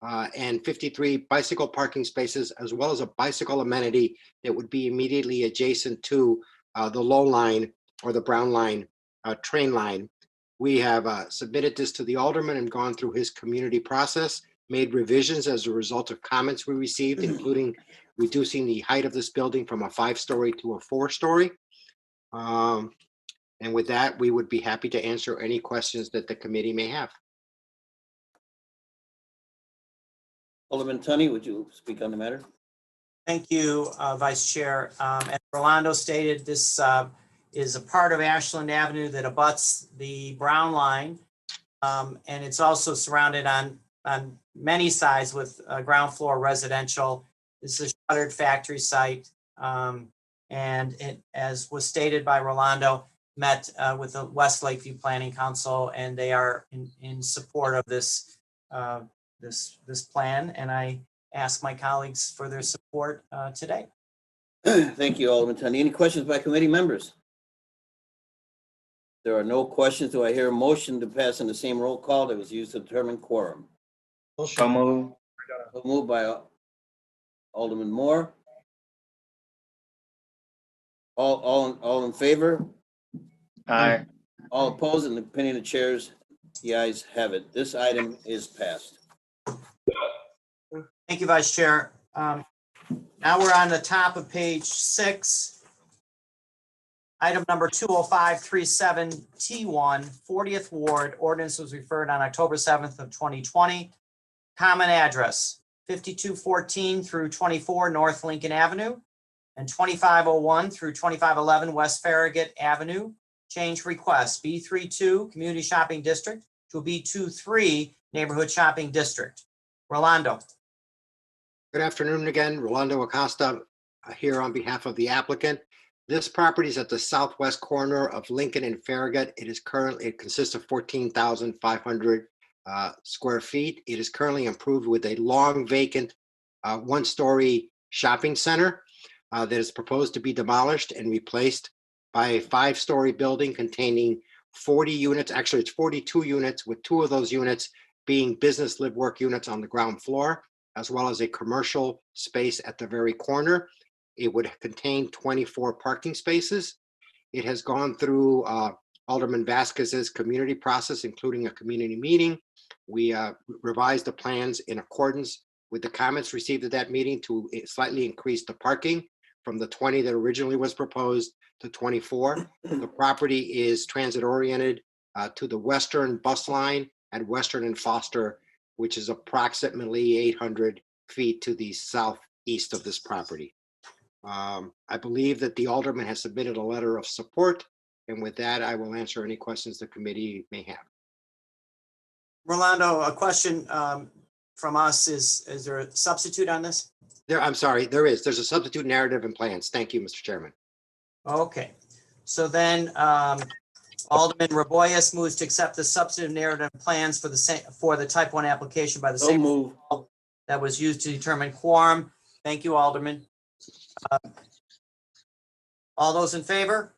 and 53 bicycle parking spaces, as well as a bicycle amenity that would be immediately adjacent to the Low Line or the Brown Line train line. We have submitted this to the alderman and gone through his community process, made revisions as a result of comments we received, including reducing the height of this building from a 5-story to a 4-story. And with that, we would be happy to answer any questions that the committee may have. Alderman Tunney, would you speak on the matter? Thank you, Vice Chair. As Rolando stated, this is a part of Ashland Avenue that abuts the Brown Line. And it's also surrounded on many sides with ground floor residential. This is a shuttered factory site. And it, as was stated by Rolando, met with the West Lakeview Planning Council, and they are in support of this this plan. And I ask my colleagues for their support today. Thank you, Alderman Tunney. Any questions by committee members? There are no questions. Do I hear a motion to pass on the same roll call that was used to determine quorum? So moved. So moved by Alderman Moore. All in favor? Aye. All opposed? In the opinion of the chairs, the ayes have it. This item is passed. Thank you, Vice Chair. Now we're on the top of page 6. Item number 20537T1, 40th Ward. Ordinance was referred on October 7th of 2020. Common address, 5214 through 24 North Lincoln Avenue and 2501 through 2511 West Farragut Avenue. Change request, B32 Community Shopping District to B23 Neighborhood Shopping District. Rolando. Good afternoon again, Rolando Acosta here on behalf of the applicant. This property is at the southwest corner of Lincoln and Farragut. It consists of 14,500 square feet. It is currently improved with a long vacant 1-story shopping center that is proposed to be demolished and replaced by a 5-story building containing 40 units. Actually, it's 42 units, with 2 of those units being business live work units on the ground floor, as well as a commercial space at the very corner. It would contain 24 parking spaces. It has gone through Alderman Vasquez's community process, including a community meeting. We revised the plans in accordance with the comments received at that meeting to slightly increase the parking from the 20 that originally was proposed to 24. The property is transit oriented to the Western bus line at Western and Foster, which is approximately 800 feet to the east of this property. I believe that the alderman has submitted a letter of support, and with that, I will answer any questions the committee may have. Rolando, a question from us is there a substitute on this? I'm sorry, there's a substitute narrative and plans. Thank you, Mr. Chairman. Okay, so then Alderman Raboyes moves to accept the substantive narrative plans for the type 1 application by the So same move. that was used to determine quorum. Thank you, Alderman. All those in favor?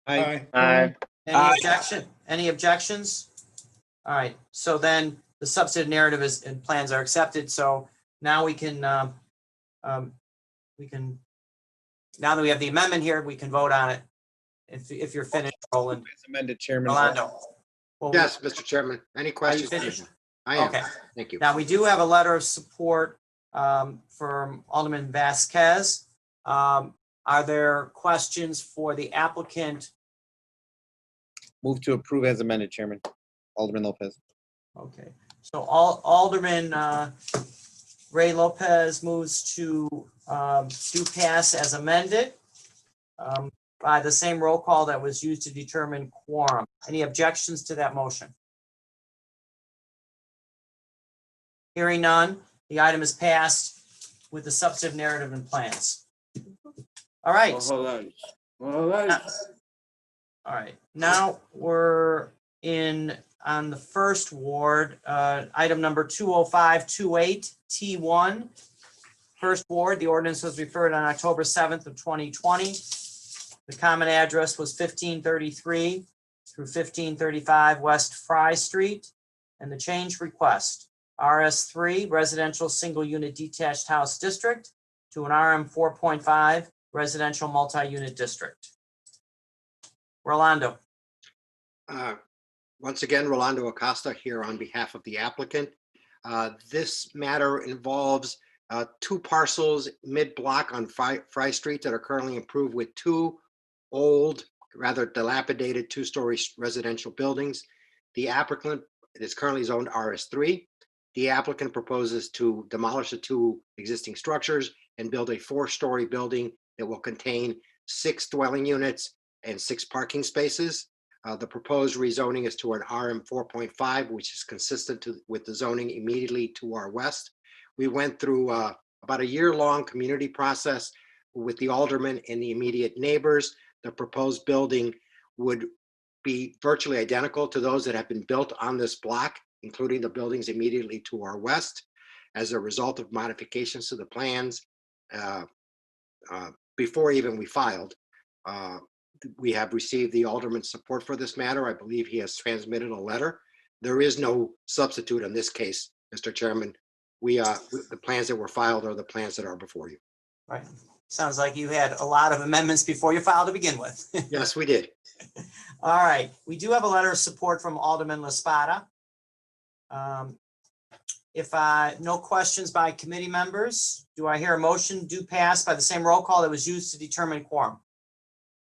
Aye. Aye. Any objections? All right, so then the substantive narrative and plans are accepted. So now we can, now that we have the amendment here, we can vote on it. If you're finished, Roland. As amended, Chairman. Rolando. Well, Yes, Mr. Chairman. Any questions? finished? I am. Okay. Thank you. Now, we do have a letter of support from Alderman Vasquez. Are there questions for the applicant? Move to approve as amended, Chairman. Alderman Lopez. Okay, so Alderman Ray Lopez moves to do pass as amended by the same roll call that was used to determine quorum. Any objections to that motion? Hearing none, the item is passed with the substantive narrative and plans. All right. All right, now we're on the first ward, item number 20528 T1. First ward, the ordinance was referred on October 7th of 2020. The common address was 1533 through 1535 West Fry Street. And the change request, RS3 Residential Single Unit Detached House District to an RM 4.5 Residential Multi-Unit District. Rolando. Once again, Rolando Acosta here on behalf of the applicant. This matter involves two parcels mid-block on Fry Street that are currently improved with two old, rather dilapidated two-story residential buildings. The applicant is currently zoned RS3. The applicant proposes to demolish the two existing structures and build a four-story building that will contain 6 dwelling units and 6 parking spaces. The proposed rezoning is to an RM 4.5, which is consistent with the zoning immediately to our west. We went through about a year-long community process with the alderman and the immediate neighbors. The proposed building would be virtually identical to those that have been built on this block, including the buildings immediately to our west. As a result of modifications to the plans before even we filed, we have received the alderman's support for this matter. I believe he has transmitted a letter. There is no substitute in this case, Mr. Chairman. The plans that were filed are the plans that are before you. Right. Sounds like you had a lot of amendments before you filed to begin with. Yes, we did. All right. We do have a letter of support from Alderman LaSpada. If no questions by committee members, do I hear a motion do pass by the same roll call that was used to determine quorum?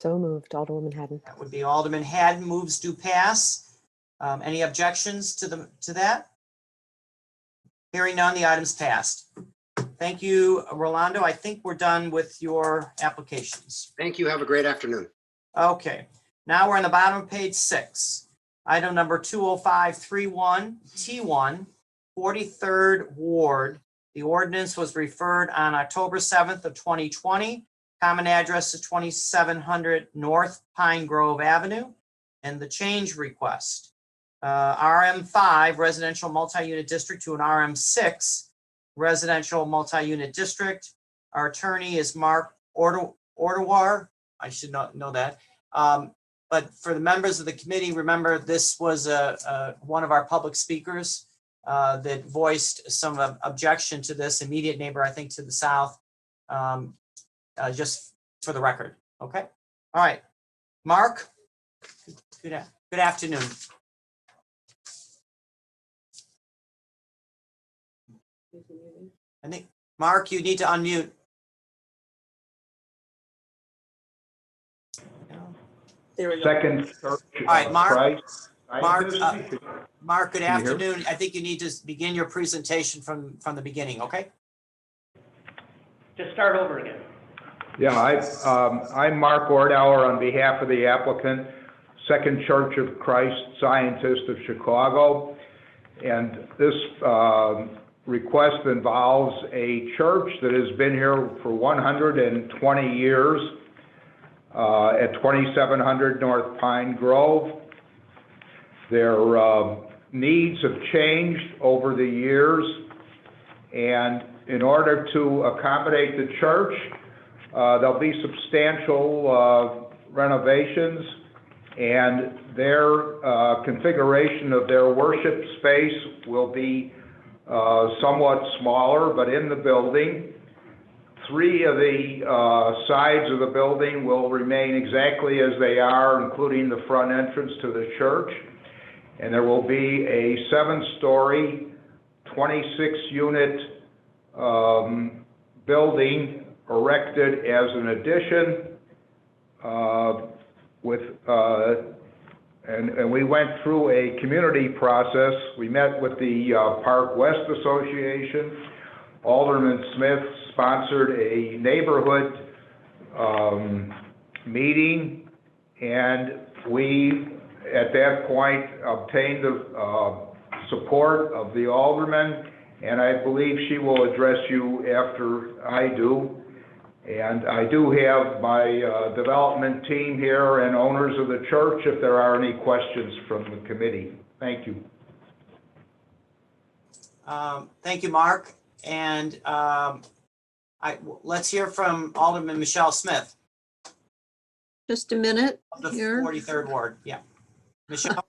So moved, Alderwoman Haddon. That would be Alderman Haddon moves do pass. Any objections to that? Hearing none, the item's passed. Thank you, Rolando. I think we're done with your applications. Thank you. Have a great afternoon. Okay, now we're on the bottom of page 6. Item number 20531 T1, 43rd Ward. The ordinance was referred on October 7th of 2020. Common address is 2700 North Pine Grove Avenue. And the change request, RM5 Residential Multi-Unit District to an RM6 Residential Multi-Unit District. Our attorney is Mark Ordewar. I should not know that. But for the members of the committee, remember this was one of our public speakers that voiced some objection to this immediate neighbor, I think to the south, just for the record. Okay. All right. Mark, good afternoon. I think, Mark, you need to unmute. There we go. Second search. All right, Mark. Price. Mark, good Can you hear me? afternoon. I think you need to begin your presentation from the beginning, okay? Just start over again. Yeah, I'm Mark Ordauer on behalf of the applicant, Second Church of Christ Scientist of Chicago. And this request involves a church that has been here for 120 years at 2700 North Pine Grove. Their needs have changed over the years, and in order to accommodate the church, there'll be substantial renovations, and their configuration of their worship space will be somewhat smaller, but in the building. 3 of the sides of the building will remain exactly as they are, including the front entrance to the church. And there will be a 7-story, 26-unit building erected as an addition and we went through a community process. We met with the Park West Association. Alderman Smith sponsored a neighborhood meeting, and we, at that point, obtained the support of the alderman, and I believe she will address you after I do. And I do have my development team here and owners of the church if there are any questions from the committee. Thank you. Thank you, Mark. And let's hear from Alderman Michele Smith. Just a minute of the here. 43rd Ward. Yeah. Michelle?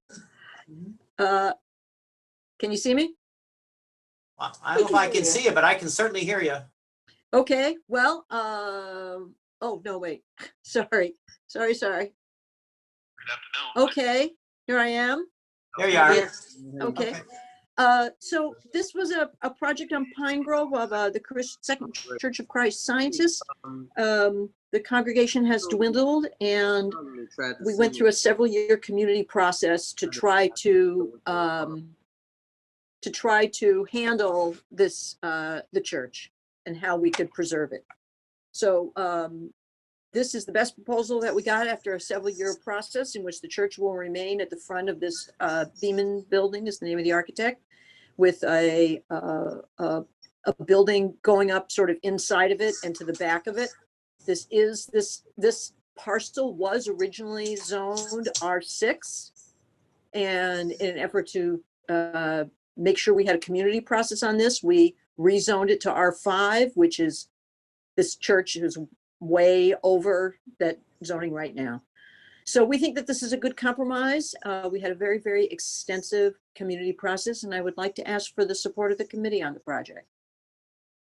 Can you see me? I don't know if I can see you, but I can certainly hear you. Okay, well, oh, no, wait, sorry. Okay, here I am. There you are. Okay. So this was a project on Pine Grove of the Second Church of Christ Scientists. The congregation has dwindled, and we went through a several-year community process to try to handle this, the church, and how we could preserve it. So this is the best proposal that we got after a several-year process in which the church will remain at the front of this Beeman building, is the name of the architect, with a building going up sort of inside of it and to the back of it. This parcel was originally zoned R6, and in an effort to make sure we had a community process on this, we rezoned it to R5, which is, this church is way over that zoning right now. So we think that this is a good compromise. We had a very, very extensive community process, and I would like to ask for the support of the committee on the project.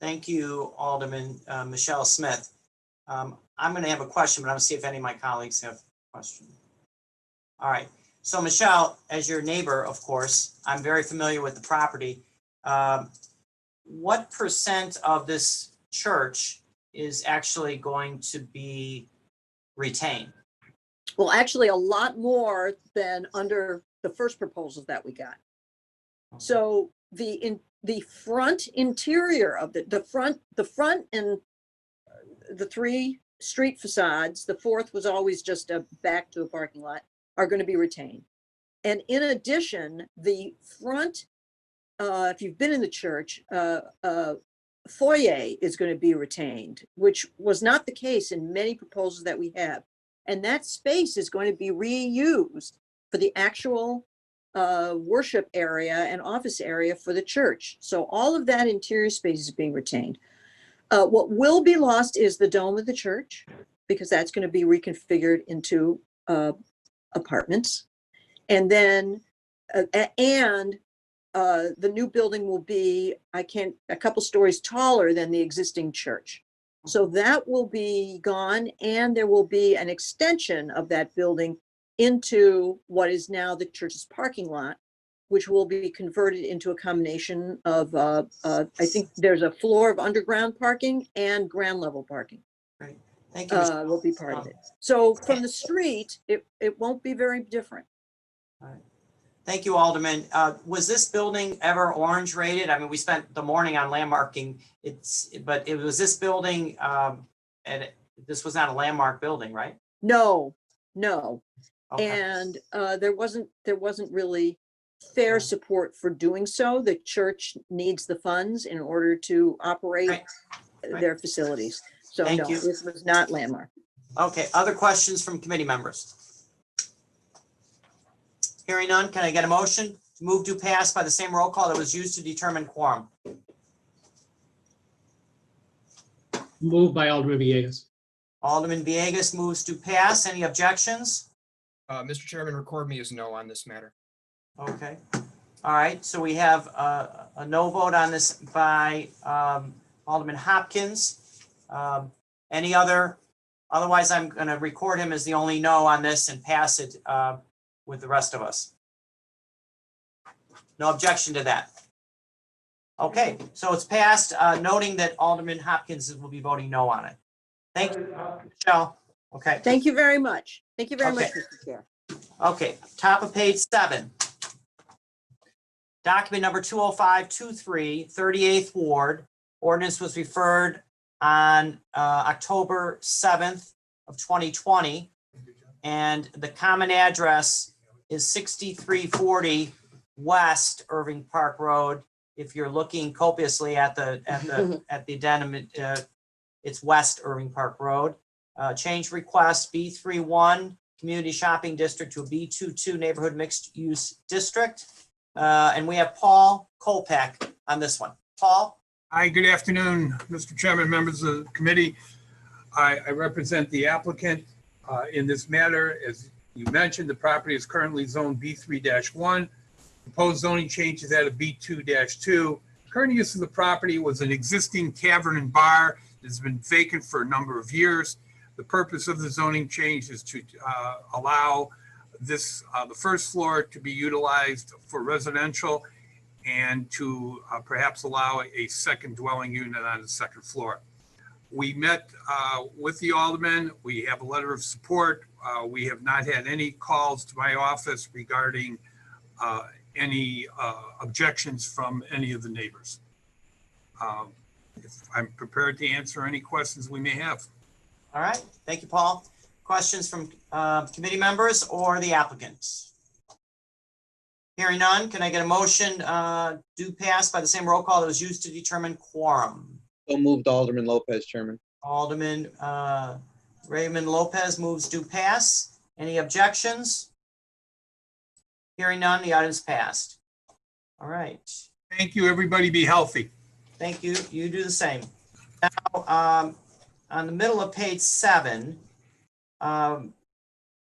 Thank you, Alderman Michele Smith. I'm going to have a question, but I'm going to see if any of my colleagues have a question. All right. So Michelle, as your neighbor, of course, I'm very familiar with the property. What % of this church is actually going to be retained? Well, actually a lot more than under the first proposals that we got. So the front interior of the front and the 3 street facades, the 4th was always just a back to a parking lot, are going to be retained. And in addition, the front, if you've been in the church, foyer is going to be retained, which was not the case in many proposals that we have. And that space is going to be reused for the actual worship area and office area for the church. So all of that interior space is being retained. What will be lost is the dome of the church, because that's going to be reconfigured into apartments. And then, the new building will be, a couple stories taller than the existing church. So that will be gone, and there will be an extension of that building into what is now the church's parking lot, which will be converted into a combination of, I think there's a floor of underground parking and ground level parking. Right. Thank you. Will be part of it. So from the street, it won't be very different. All right. Thank you, Alderman. Was this building ever orange rated? I mean, we spent the morning on landmarking. But it was this building, and this was not a landmark building, right? No, no. Okay. And there wasn't really fair support for doing so. The church needs the funds in order to operate Right. their facilities. So Thank no, you. this was not landmark. Okay, other questions from committee members? Hearing none, can I get a motion to move to pass by the same roll call that was used to determine quorum? Moved by Alderman Villegas. Alderman Villegas moves to pass. Any objections? Mr. Chairman, record me as no on this matter. Okay. All right, so we have a no vote on this by Alderman Hopkins. Any other? Otherwise, I'm going to record him as the only no on this and pass it with the rest of us. No objection to that. Okay, so it's passed, noting that Alderman Hopkins will be voting no on it. Thank you, Michelle. Okay. Thank you very much. Thank you very much, Okay. Mr. Chair. Okay, top of page 7. Document number 20523, 38th Ward. Ordinance was referred on October 7th of 2020. And the common address is 6340 West Irving Park Road. If you're looking copiously at the addendum, it's West Irving Park Road. Change request B31 Community Shopping District to a B22 Neighborhood Mixed Use District. And we have Paul Kolpak on this one. Paul? Hi, good afternoon, Mr. Chairman, members of the committee. I represent the applicant in this matter. As you mentioned, the property is currently zoned B3-1. Proposed zoning change is at a B2-2. Current use of the property was an existing tavern and bar that has been vacant for a number of years. The purpose of the zoning change is to allow this, the first floor to be utilized for residential and to perhaps allow a second dwelling unit on the second floor. We met with the alderman. We have a letter of support. We have not had any calls to my office regarding any objections from any of the neighbors. I'm prepared to answer any questions we may have. All right, thank you, Paul. Questions from committee members or the applicants? Hearing none, can I get a motion do pass by the same roll call that was used to determine quorum? So moved, Alderman Lopez, Chairman. Alderman Raymond Lopez moves do pass. Any objections? Hearing none, the item's passed. All right. Thank you, everybody. Be healthy. Thank you. You do the same. Now, on the middle of page 7,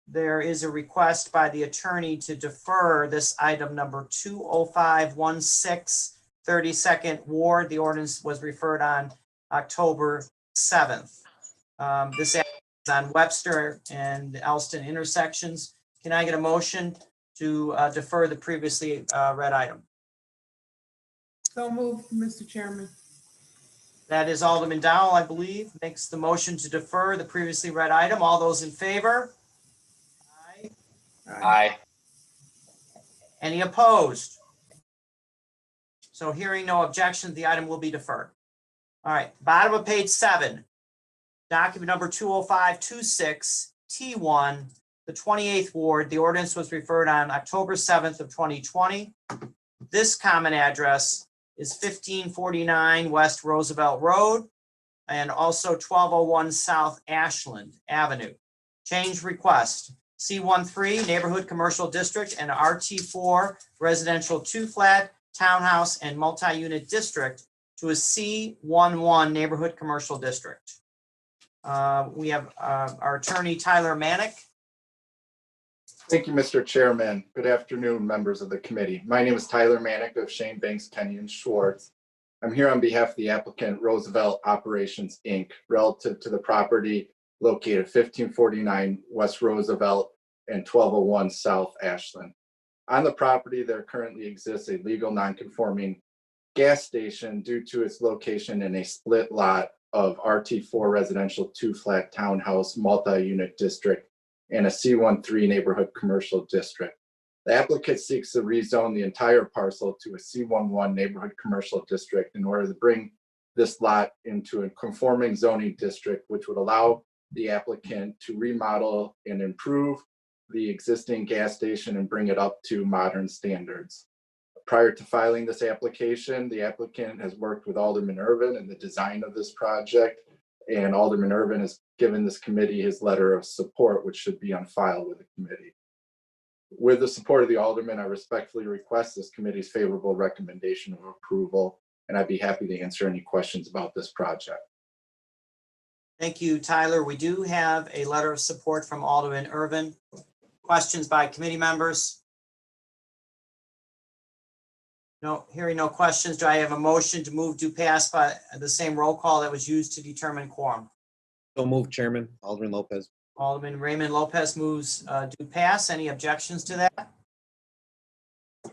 there is a request by the attorney to defer this item number 20516, 32nd Ward. The ordinance was referred on October 7th. This is on Webster and Elston intersections. Can I get a motion to defer the previously read item? So moved, Mr. Chairman. That is Alderman Dowell, I believe, makes the motion to defer the previously read item. All those in favor? Aye. Aye. Any opposed? So hearing no objection, the item will be deferred. All right, bottom of page 7, document number 20526, T1, the 28th Ward. The ordinance was referred on October 7th of 2020. This common address is 1549 West Roosevelt Road and also 1201 South Ashland Avenue. Change request, C13 Neighborhood Commercial District and RT4 Residential 2-flat Townhouse and Multi-Unit District to a C11 Neighborhood Commercial District. We have our attorney, Tyler Manick. Thank you, Mr. Chairman. Good afternoon, members of the committee. My name is Tyler Manick of Shane Banks, Kenny and Schwartz. I'm here on behalf of the applicant Roosevelt Operations, Inc., relative to the property located 1549 West Roosevelt and 1201 South Ashland. On the property, there currently exists a legal non-conforming gas station due to its location in a split lot of RT4 Residential 2-flat Townhouse Multi-Unit District and a C13 Neighborhood Commercial District. The applicant seeks to rezone the entire parcel to a C11 neighborhood commercial district in order to bring this lot into a conforming zoning district, which would allow the applicant to remodel and improve the existing gas station and bring it up to modern standards. Prior to filing this application, the applicant has worked with Alderman Irvin in the design of this project, and Alderman Irvin has given this committee his letter of support, which should be on file with the committee. With the support of the Alderman, I respectfully request this committee's favorable recommendation of approval, and I'd be happy to answer any questions about this project. Thank you, Tyler. We do have a letter of support from Alderman Irvin. Questions by committee members? No, hearing no questions. Do I have a motion to move to pass by the same roll call that was used to determine quorum? So moved, Chairman. Alderman Lopez. Alderman Raymond Lopez moves to pass. Any objections to that?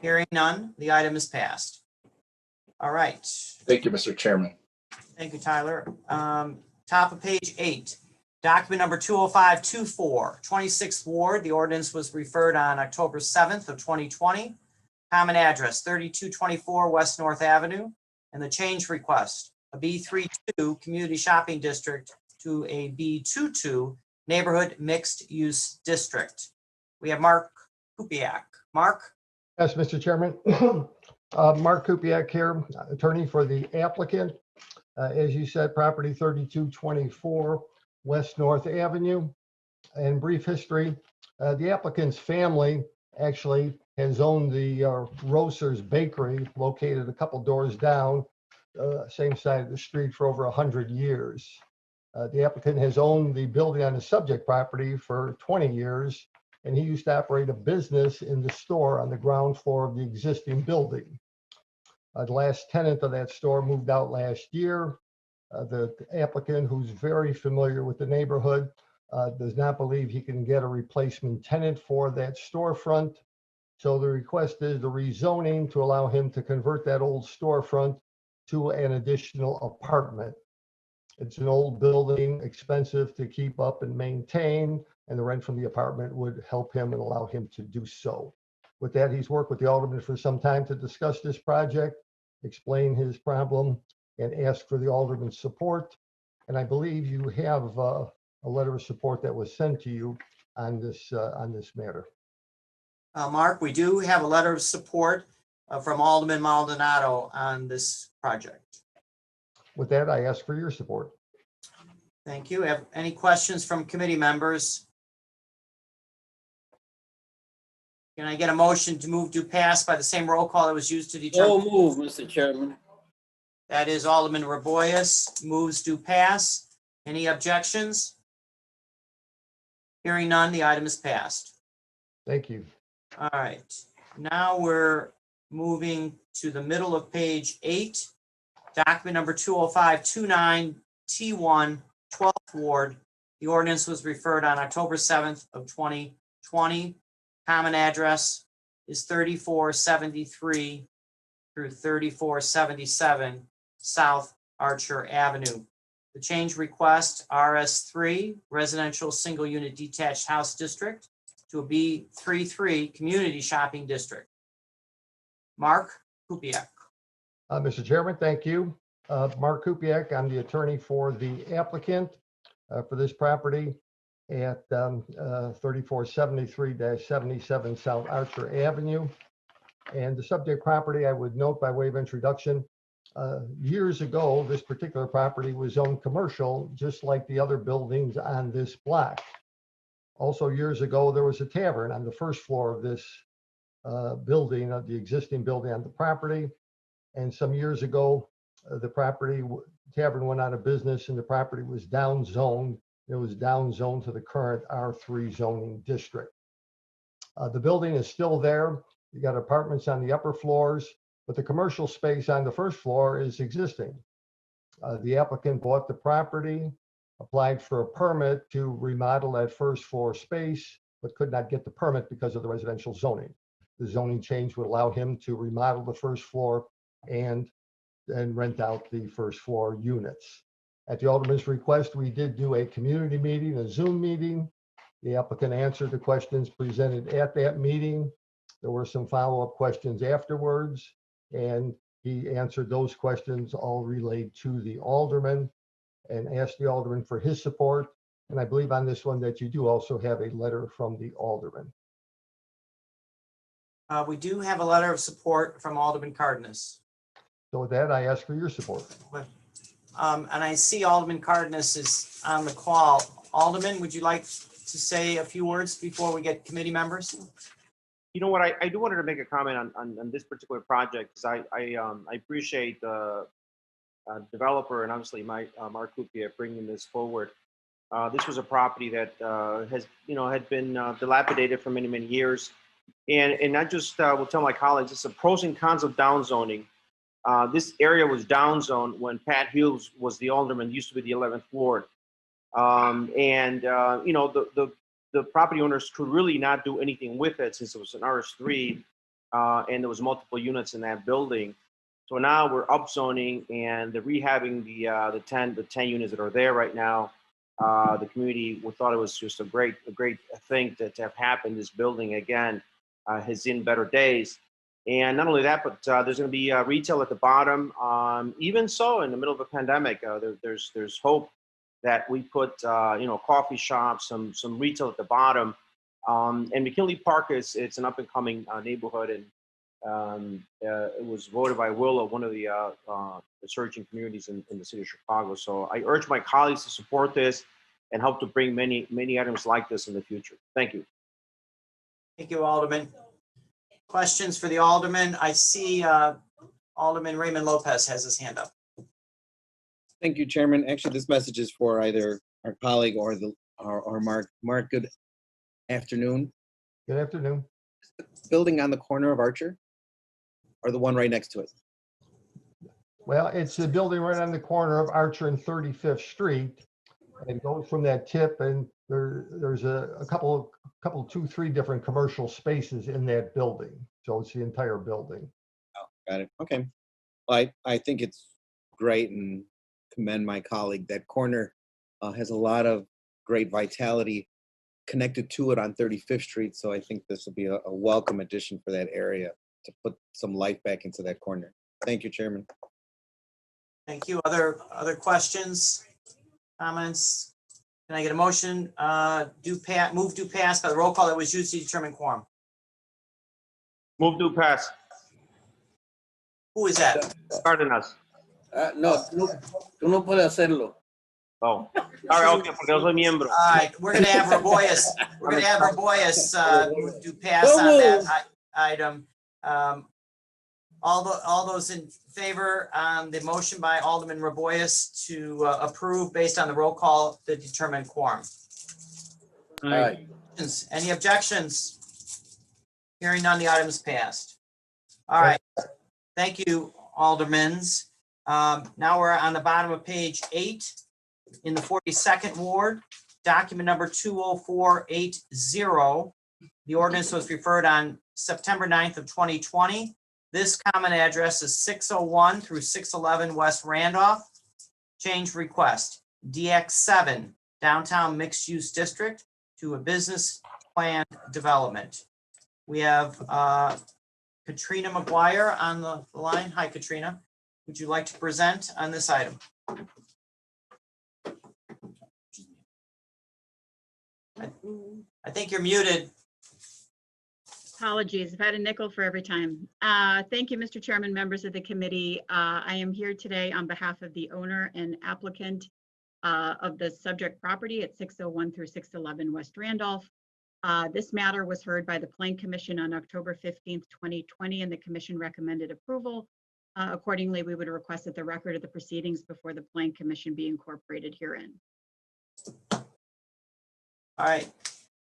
Hearing none, the item is passed. All right. Thank you, Mr. Chairman. Thank you, Tyler. Top of page 8, document number 20524, 26th Ward. The ordinance was referred on October 7th of 2020. Common address 3224 West North Avenue, and the change request, a B32 community shopping district to a B22 neighborhood mixed use district. We have Mark Kupiak. Mark? Yes, Mr. Chairman. Mark Kupiak here, attorney for the applicant. As you said, property 3224 West North Avenue. In brief history, the applicant's family actually has owned the Rocer's Bakery located a couple doors down, same side of the street, for over 100 years. The applicant has owned the building on the subject property for 20 years, and he used to operate a business in the store on the ground floor of the existing building. The last tenant of that store moved out last year. The applicant, who's very familiar with the neighborhood, does not believe he can get a replacement tenant for that storefront. So the request is the rezoning to allow him to convert that old storefront to an additional apartment. It's an old building, expensive to keep up and maintain, and the rent from the apartment would help him and allow him to do so. With that, he's worked with the Alderman for some time to discuss this project, explain his problem, and ask for the Alderman's support. And I believe you have a letter of support that was sent to you on this matter. Mark, we do have a letter of support from Alderman Maldonado on this project. With that, I ask for your support. Thank you. Have any questions from committee members? Can I get a motion to move to pass by the same roll call that was used to determine? So move, Mr. Chairman. That is Alderman Raboyes moves to pass. Any objections? Hearing none, the item is passed. Thank you. All right, now we're moving to the middle of page 8, document number 20529 T1 12th Ward. The ordinance was referred on October 7th of 2020. Common address is 3473 through 3477 South Archer Avenue. The change request, RS3 Residential Single Unit Detached House District to a B33 Community Shopping District. Mark Kupiak. Mr. Chairman, thank you. Mark Kupiak, I'm the attorney for the applicant for this property at 3473-77 South Archer Avenue. And the subject property, I would note by way of introduction, years ago, this particular property was zoned commercial, just like the other buildings on this block. Also, years ago, there was a tavern on the first floor of this building, of the existing building on the property. And some years ago, the tavern went out of business and the property was down zoned. It was down zoned to the current R3 zoning district. The building is still there. You got apartments on the upper floors, but the commercial space on the first floor is existing. The applicant bought the property, applied for a permit to remodel that first floor space, but could not get the permit because of the residential zoning. The zoning change would allow him to remodel the first floor and rent out the first floor units. At the Alderman's request, we did do a community meeting, a Zoom meeting. The applicant answered the questions presented at that meeting. There were some follow-up questions afterwards, and he answered those questions all relayed to the alderman and asked the alderman for his support. And I believe on this one that you do also have a letter from the alderman. We do have a letter of support from Alderman Cardenas. So with that, I ask for your support. And I see Alderman Cardenas is on the call. Alderman, would you like to say a few words before we get committee members? You know what, I do wanted to make a comment on this particular project, because I appreciate the developer and obviously Mark Kupia bringing this forward. This was a property that had been dilapidated for many, many years. And I just will tell my colleagues, it's the pros and cons of downzoning. This area was downzoned when Pat Hughes was the alderman, used to be the 11th ward. The property owners could really not do anything with it since it was an RS3 and there was multiple units in that building. So now we're upzoning and they're rehabbing the 10 units that are there right now. The community thought it was just a great thing to have happened. This building again has seen better days. And not only that, but there's going to be retail at the bottom. Even so, in the middle of a pandemic, there's hope that we put coffee shops, some retail at the bottom. And McKinley Park it's an up and coming neighborhood, and it was voted by Willow, one of the surging communities in the city of Chicago. So I urge my colleagues to support this and help to bring many items like this in the future. Thank you. Thank you, Alderman. Questions for the alderman? I see Alderman Raymond Lopez has his hand up. Thank you, Chairman. Actually, this message is for either our colleague or Mark. Mark, good afternoon. Good afternoon. Building on the corner of Archer, or the one right next to it? Well, it's the building right on the corner of Archer and 35th Street, and goes from that tip, and there's a couple, 2-3 different commercial spaces in that building. So it's the entire building. Oh, got it. Okay. Well, I think it's great and commend my colleague. That corner has a lot of great vitality connected to it on 35th Street. So I think this will be a welcome addition for that area to put some life back into that corner. Thank you, Chairman. Thank you. Other questions, comments? Can I get a motion? Move to pass by the roll call that was used to determine quorum. Move to pass. Who is that? Cardenas. No, tú no puedes hacerlo. Oh, all right, okay, porque yo soy miembro. All right, we're gonna have Raboyes. We're gonna have Raboyes move to pass on that item. All those in favor on the motion by Alderman Raboyes to approve based on the roll call to determine quorum. Aye. Any objections? Hearing none, the item is passed. All right, thank you, Aldermans. Now we're on the bottom of page 8 in the 42nd Ward, document number 20480. The ordinance was referred on September 9th of 2020. This common address is 601 through 611 West Randolph. Change request, DX7, downtown mixed use district to a business plan development. We have Katrina McGuire on the line. Hi, Katrina. Would you like to present on this item? I think you're muted. Apologies, I've had a nickel for every time. Thank you, Mr. Chairman, members of the committee. I am here today on behalf of the owner and applicant of the subject property at 601 through 611 West Randolph. This matter was heard by the Plan Commission on October 15th, 2020, and the commission recommended approval. Accordingly, we would request that the record of the proceedings before the Plan Commission be incorporated herein. All right,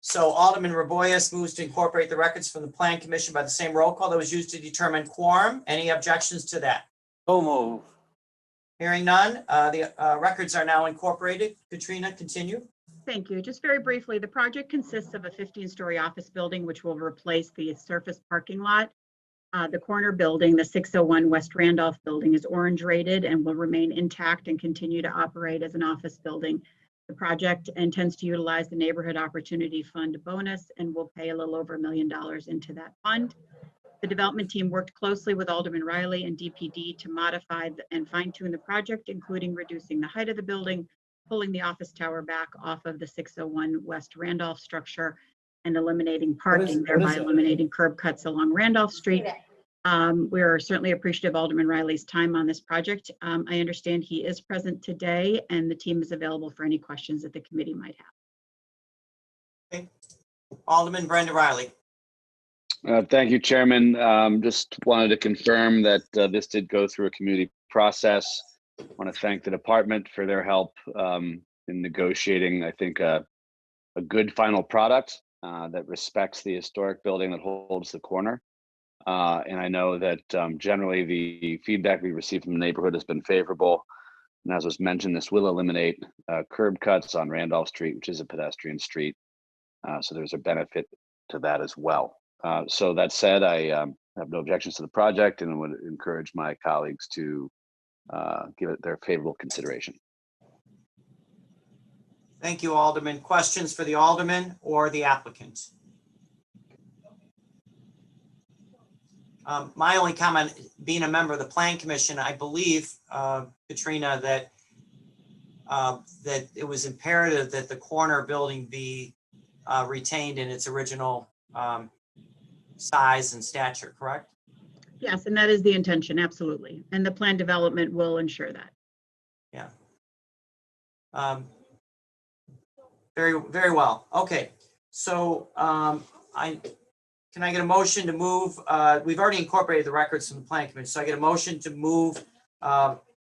so Alderman Raboyes moves to incorporate the records from the Plan Commission by the same roll call that was used to determine quorum. Any objections to that? So move. Hearing none, the records are now incorporated. Katrina, continue. Thank you. Just very briefly, the project consists of a 15-story office building, which will replace the surface parking lot. The corner building, the 601 West Randolph building, is orange rated and will remain intact and continue to operate as an office building. The project intends to utilize the Neighborhood Opportunity Fund bonus and will pay a little over $1 million into that fund. The development team worked closely with Alderman Riley and DPD to modify and fine tune the project, including reducing the height of the building, pulling the office tower back off of the 601 West Randolph structure, and eliminating parking, thereby eliminating curb cuts along Randolph Street. We are certainly appreciative of Alderman Riley's time on this project. I understand he is present today and the team is available for any questions that the committee might have. Okay. Alderman Brenda Riley. Thank you, Chairman. Just wanted to confirm that this did go through a community process. I want to thank the department for their help in negotiating, I think, a good final product that respects the historic building that holds the corner. And I know that generally the feedback we received from the neighborhood has been favorable. And as was mentioned, this will eliminate curb cuts on Randolph Street, which is a pedestrian street. So there's a benefit to that as well. So that said, I have no objections to the project and would encourage my colleagues to give it their favorable consideration. Thank you, Alderman. Questions for the Alderman or the applicant? My only comment, being a member of the Plan Commission, I believe, Katrina, that that it was imperative that the corner building be retained in its original size and stature, correct? Yes, and that is the intention, absolutely. And the plan development will ensure that. Yeah. Very, very well. Okay. So can I get a motion to move? We've already incorporated the records from the Plan Commission. So I get a motion to move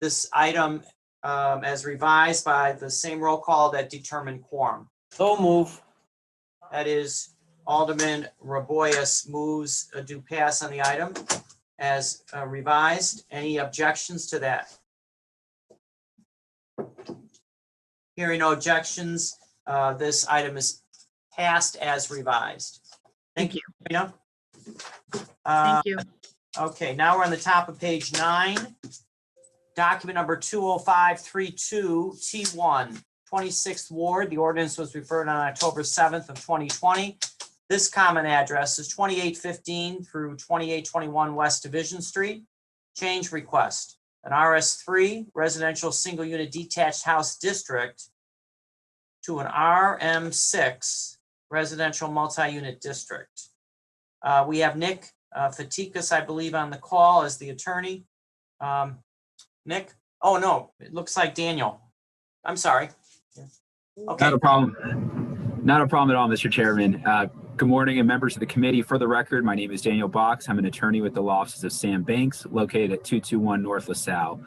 this item as revised by the same roll call that determined quorum. So move. That is Alderman Raboyes moves a do pass on the item as revised. Any objections to that? Hearing no objections, this item is passed as revised. Thank you. Katrina. Thank you. Okay, now we're on the top of page 9. Document number 20532 T1, 26th Ward. The ordinance was referred on October 7th of 2020. This common address is 2815 through 2821 West Division Street. Change request, an RS3 residential single unit detached house district to an RM6 residential multi-unit district. We have Nick Fatikas, I believe, on the call as the attorney. Nick? Oh, no, it looks like Daniel. I'm sorry. Okay. Not a problem. Not a problem at all, Mr. Chairman. Good morning, and members of the committee. For the record, my name is Daniel Box. I'm an attorney with the law offices of Sam Banks, located at 221 North LaSalle.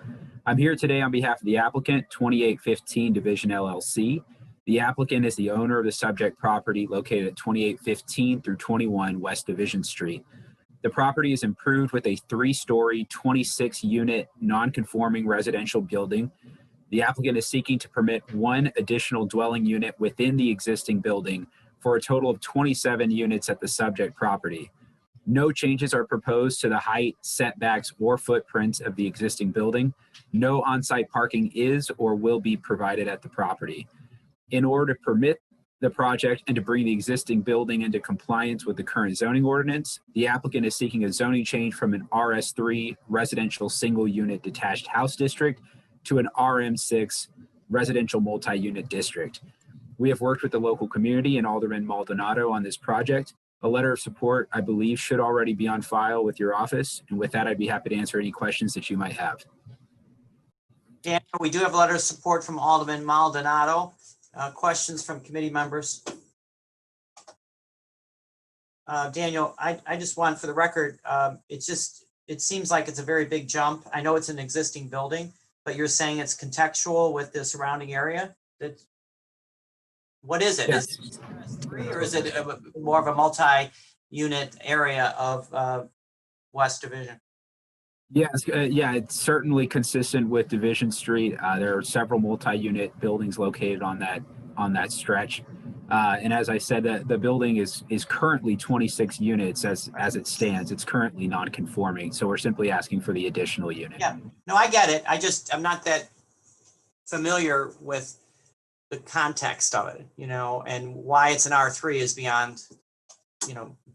I'm here today on behalf of the applicant, 2815 Division LLC. The applicant is the owner of the subject property located at 2815 through 21 West Division Street. The property is improved with a 3-story, 26-unit non-conforming residential building. The applicant is seeking to permit 1 additional dwelling unit within the existing building for a total of 27 units at the subject property. No changes are proposed to the height, setbacks, or footprints of the existing building. No on-site parking is or will be provided at the property. In order to permit the project and to bring the existing building into compliance with the current zoning ordinance, the applicant is seeking a zoning change from an RS3 residential single unit detached house district to an RM6 residential multi-unit district. We have worked with the local community and Alderman Maldonado on this project. A letter of support, I believe, should already be on file with your office. And with that, I'd be happy to answer any questions that you might have. Daniel, we do have a letter of support from Alderman Maldonado. Questions from committee members? Daniel, I just want, for the record, it seems like it's a very big jump. I know it's an existing building, but you're saying it's contextual with the surrounding area? What is it? Yes. Is it RS3 or is it more of a multi-unit area of West Division? Yes, yeah, it's certainly consistent with Division Street. There are several multi-unit buildings located on that stretch. And as I said, the building is currently 26 units as it stands. It's currently non-conforming. So we're simply asking for the additional unit. Yeah, no, I get it. I'm not that familiar with the context of it, and why it's an R3 is beyond,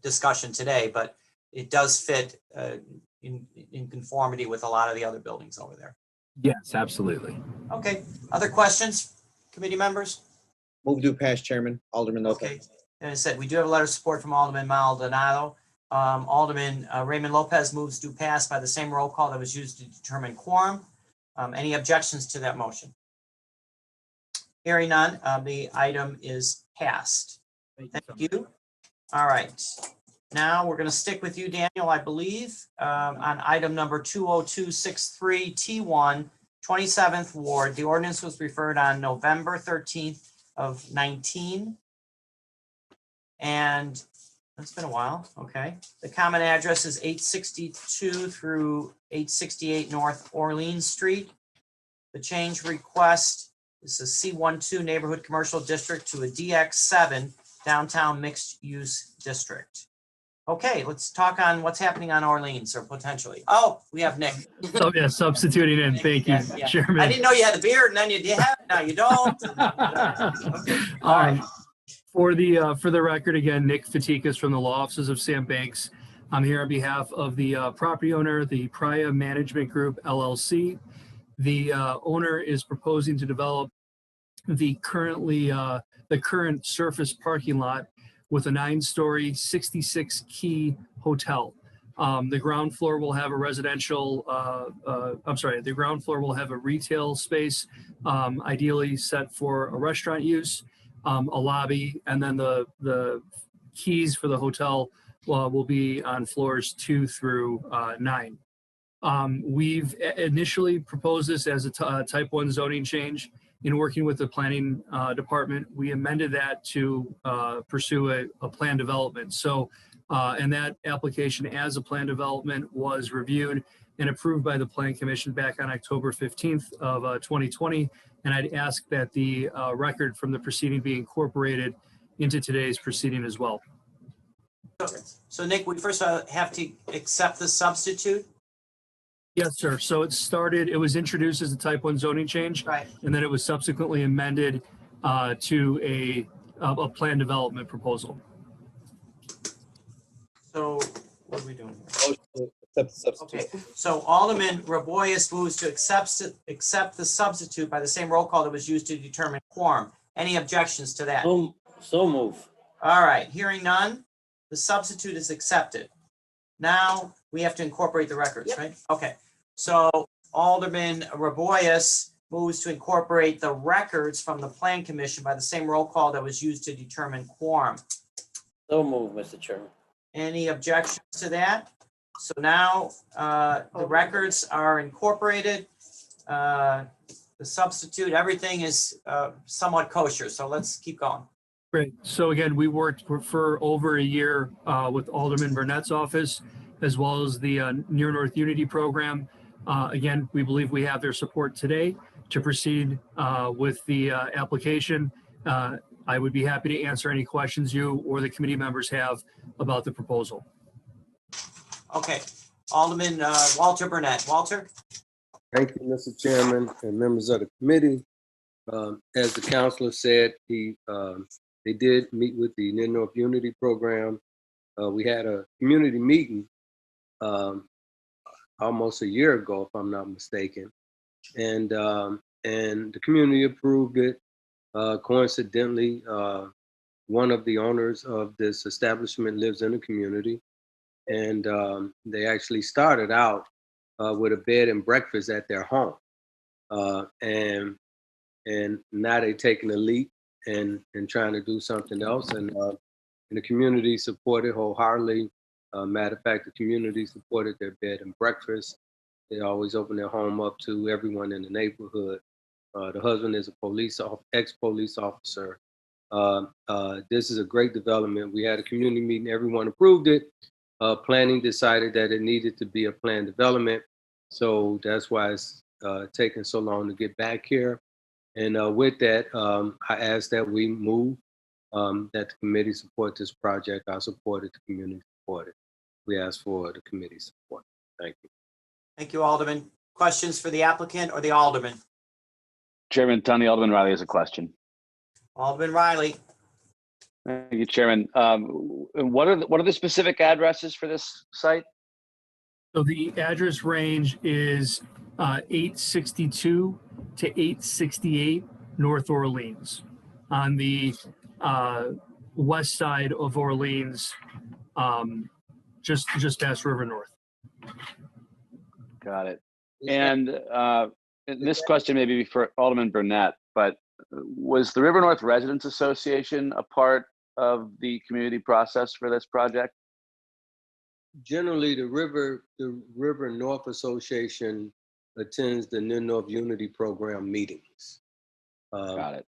discussion today, but it does fit in conformity with a lot of the other buildings over there. Yes, absolutely. Okay, other questions, committee members? Move to pass, Chairman. Alderman Lopez. Okay, and I said, we do have a letter of support from Alderman Maldonado. Alderman Raymond Lopez moves to pass by the same roll call that was used to determine quorum. Any objections to that motion? Hearing none, the item is passed. Thank you. All right. Now we're going to stick with you, Daniel, I believe, on item number 20263 T1, 27th Ward. The ordinance was referred on November 13th of 19. And it's been a while. Okay. The common address is 862 through 868 North Orleans Street. The change request is a C12 neighborhood commercial district to a DX7 downtown mixed use district. Okay, let's talk on what's happening on Orleans or potentially. Oh, we have Nick. So, yeah, substituting in. Thank you, Yes, yeah. Chairman. I didn't know you had the beard and then you have it. Now you don't. Okay. All right. For the record, again, Nick Fatikas from the Law Offices of Sam Banks. I'm here on behalf of the property owner, the Priya Management Group LLC. The owner is proposing to develop the current surface parking lot with a 9-story, 66-key hotel. The ground floor will have a residential, the ground floor will have a retail space, ideally set for a restaurant use, a lobby, and then the keys for the hotel will be on floors 2 through 9. We've initially proposed this as a type 1 zoning change. In working with the planning department, we amended that to pursue a plan development. So, and that application as a plan development was reviewed and approved by the Plan Commission back on October 15th of 2020. And I'd ask that the record from the proceeding be incorporated into today's proceeding as well. So Nick, we first have to accept the substitute. Yes, sir. So it was introduced as a type 1 zoning change. Right. And then it was subsequently amended to a plan development proposal. So what are we doing Motion to accept the substitute. Okay, so Alderman Raboyes moves to accept the substitute by the same roll call that was used to determine quorum. Any objections to that? So move. All right, hearing none, the substitute is accepted. Now we have to incorporate the records, right? Okay, so Alderman Raboyes moves to incorporate the records from the Plan Commission by the same roll call that was used to determine quorum. So move, Mr. Chairman. Any objections to that? So now the records are incorporated. The substitute, everything is somewhat kosher. So let's keep going. Great. So again, we worked for over a year with Alderman Burnett's office, as well as the Near North Unity program. Again, we believe we have their support today to proceed with the application. I would be happy to answer any questions you or the committee members have about the proposal. Okay, Alderman Walter Burnett. Walter? Thank you, Mr. Chairman and members of the committee. As the counselor said, they did meet with the Near North Unity program. We had a community meeting almost a year ago, if I'm not mistaken, and the community approved it. Coincidentally, one of the owners of this establishment lives in the community, and they actually started out with a bed and breakfast at their home, and now they're taking a leap and trying to do something else, and the community supported wholeheartedly. Matter of fact, the community supported their bed and breakfast. They always open their home up to everyone in the neighborhood. The husband is a ex-police officer. This is a great development. We had a community meeting, everyone approved it. Planning decided that it needed to be a planned development. So that's why it's taking so long to get back here. And with that, I ask that we move, that the committee support this project. I support it, the community support it. We ask for the committee support. Thank you. Thank you, Alderman. Questions for the applicant or the Alderman? Chairman Tunney, Alderman Riley has a question. Alderman Riley. Thank you, Chairman. What are the specific addresses for this site? So the address range is 862 to 868 North Orleans on the west side of Orleans, just past River North. Got it. And this question may be for Alderman Burnett, but was the River North Residents Association a part of the community process for this project? Generally, the River North Association attends the Near North Unity Program meetings. Got it.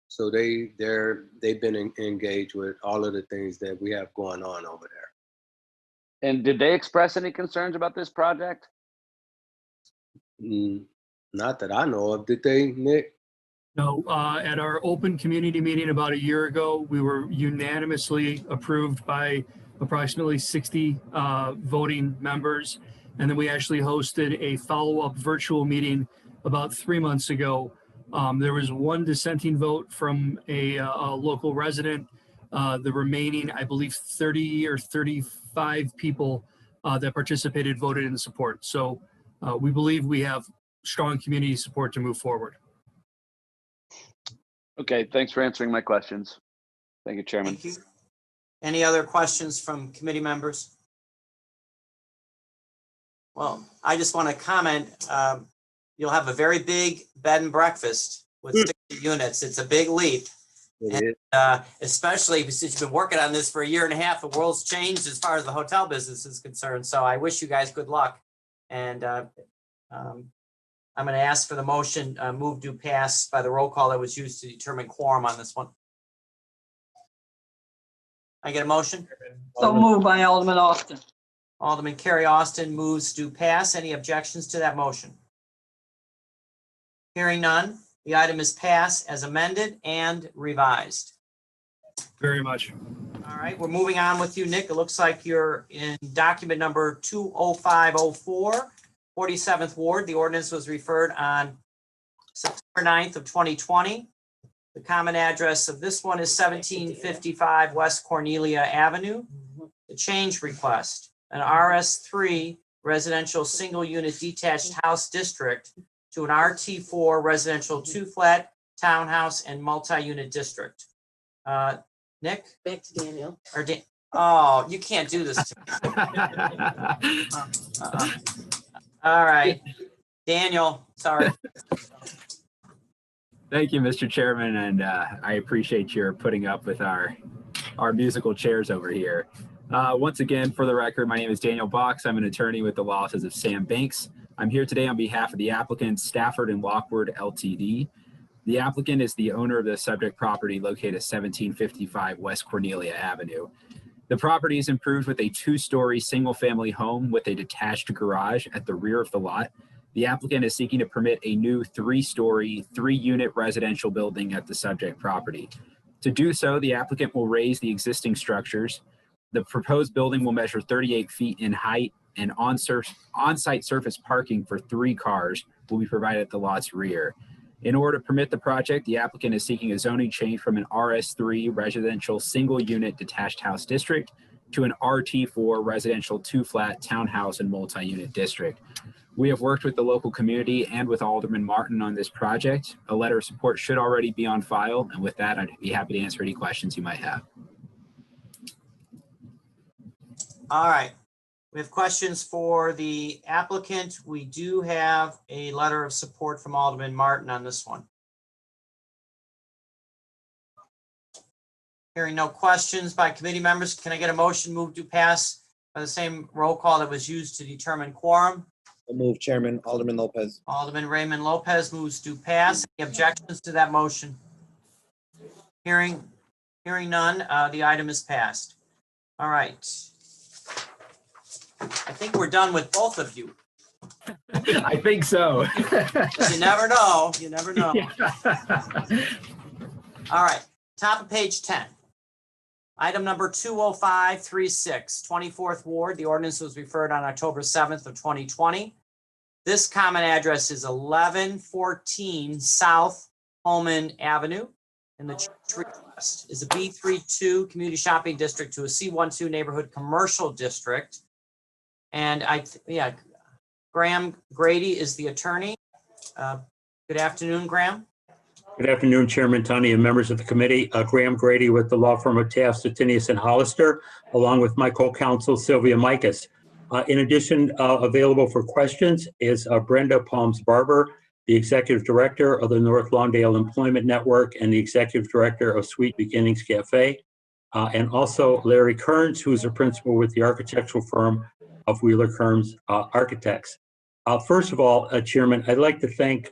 So they've been engaged with all of the things that we have going on over there. And did they express any concerns about this project? Not that I know of. Did they, Nick? No, at our open community meeting about a year ago, we were unanimously approved by approximately 60 voting members. And then we actually hosted a follow-up virtual meeting about 3 months ago. There was one dissenting vote from a local resident. The remaining, I believe, 30 or 35 people that participated voted in support. So we believe we have strong community support to move forward. Okay, thanks for answering my questions. Thank you, Chairman. Thank you. Any other questions from committee members? Well, I just want to comment, you'll have a very big bed and breakfast with 60 units. It's a big leap. And, especially since you've been working on this for a year and a half, the world's changed as far as the hotel business is concerned. So I wish you guys good luck. And I'm going to ask for the motion, move to pass by the roll call that was used to determine quorum on this one. I get a motion? So moved by Alderman Austin. Alderman Carrie Austin moves to pass. Any objections to that motion? Hearing none, the item is passed as amended and revised. Very much. All right, we're moving on with you, Nick. It looks like you're in document number 20504, 47th Ward. The ordinance was referred on September 9th of 2020. The common address of this one is 1755 West Cornelia Avenue. The change request, an RS3 residential single unit detached house district to an RT4 residential 2-flat townhouse and multi-unit district. Nick? Back to Daniel. Or oh, you can't do this to me. All right. Daniel, sorry. Thank you, Mr. Chairman, and I appreciate your putting up with our musical chairs over here. Once again, for the record, my name is Daniel Box. I'm an attorney with the law offices of Sam Banks. I'm here today on behalf of the applicant Stafford and Lockwood LTD. The applicant is the owner of the subject property located at 1755 West Cornelia Avenue. The property is improved with a 2-story single-family home with a detached garage at the rear of the lot. The applicant is seeking to permit a new 3-story, 3-unit residential building at the subject property. To do so, the applicant will raise the existing structures. The proposed building will measure 38 feet in height, and on-site surface parking for 3 cars will be provided at the lot's rear. In order to permit the project, the applicant is seeking a zoning change from an RS3 residential single-unit detached house district to an RT4 residential 2-flat townhouse and multi-unit district. We have worked with the local community and with Alderman Martin on this project. A letter of support should already be on file, and with that, I'd be happy to answer any questions you might have. All right. We have questions for the applicant. We do have a letter of support from Alderman Martin on this one. Hearing no questions by committee members, can I get a motion move to pass by the same roll call that was used to determine quorum? I'll move, Chairman. Alderman Lopez. Alderman Raymond Lopez moves to pass. Any objections to that motion? Hearing none, the item is passed. All right. I think we're done with both of you. I think so. You never know. You never know. Yeah. All right. Top of page 10. Item number 20536, 24th Ward. The ordinance was referred on October 7th of 2020. This common address is 1114 South Holman Avenue. And the change request is a B32 community shopping district to a C12 neighborhood commercial district. And Graham Grady is the attorney. Good afternoon, Graham. Good afternoon, Chairman Tunney and members of the committee. Graham Grady with the law firm of Taft, Stettinius, and Hollister, along with my co-counsel Sylvia Mikas. In addition, available for questions is Brenda Palms-Barber, the Executive Director of the North Lawndale Employment Network and the Executive Director of Sweet Beginnings Cafe, and also Larry Kearns, who's a principal with the architectural firm of Wheeler Kearns Architects. First of all, Chairman, I'd like to thank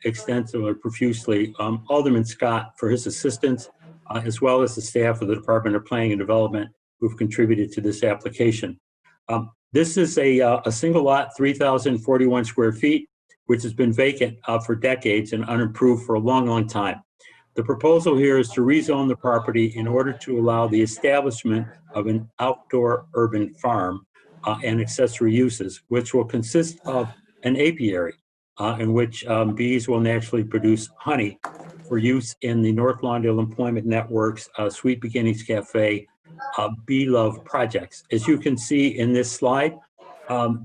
extensively, profusely, Alderman Scott for his assistance, as well as the staff of the Department of Planning and Development who've contributed to this application. This is a single lot, 3,041 square feet, which has been vacant for decades and unimproved for a long, long time. The proposal here is to rezone the property in order to allow the establishment of an outdoor urban farm and accessory uses, which will consist of an apiary in which bees will naturally produce honey for use in the North Lawndale Employment Network's Sweet Beginnings Cafe Bee Love projects. As you can see in this slide,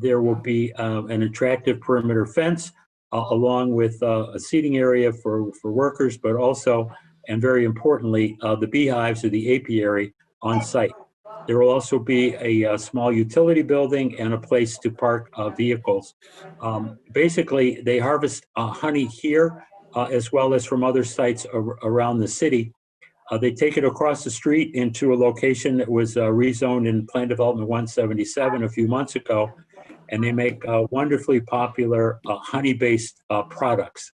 there will be an attractive perimeter fence along with a seating area for workers, but also, and very importantly, the beehives or the apiary on site. There will also be a small utility building and a place to park vehicles. Basically, they harvest honey here as well as from other sites around the city. They take it across the street into a location that was rezoned in Plan Development 177 a few months ago, and they make wonderfully popular honey-based products.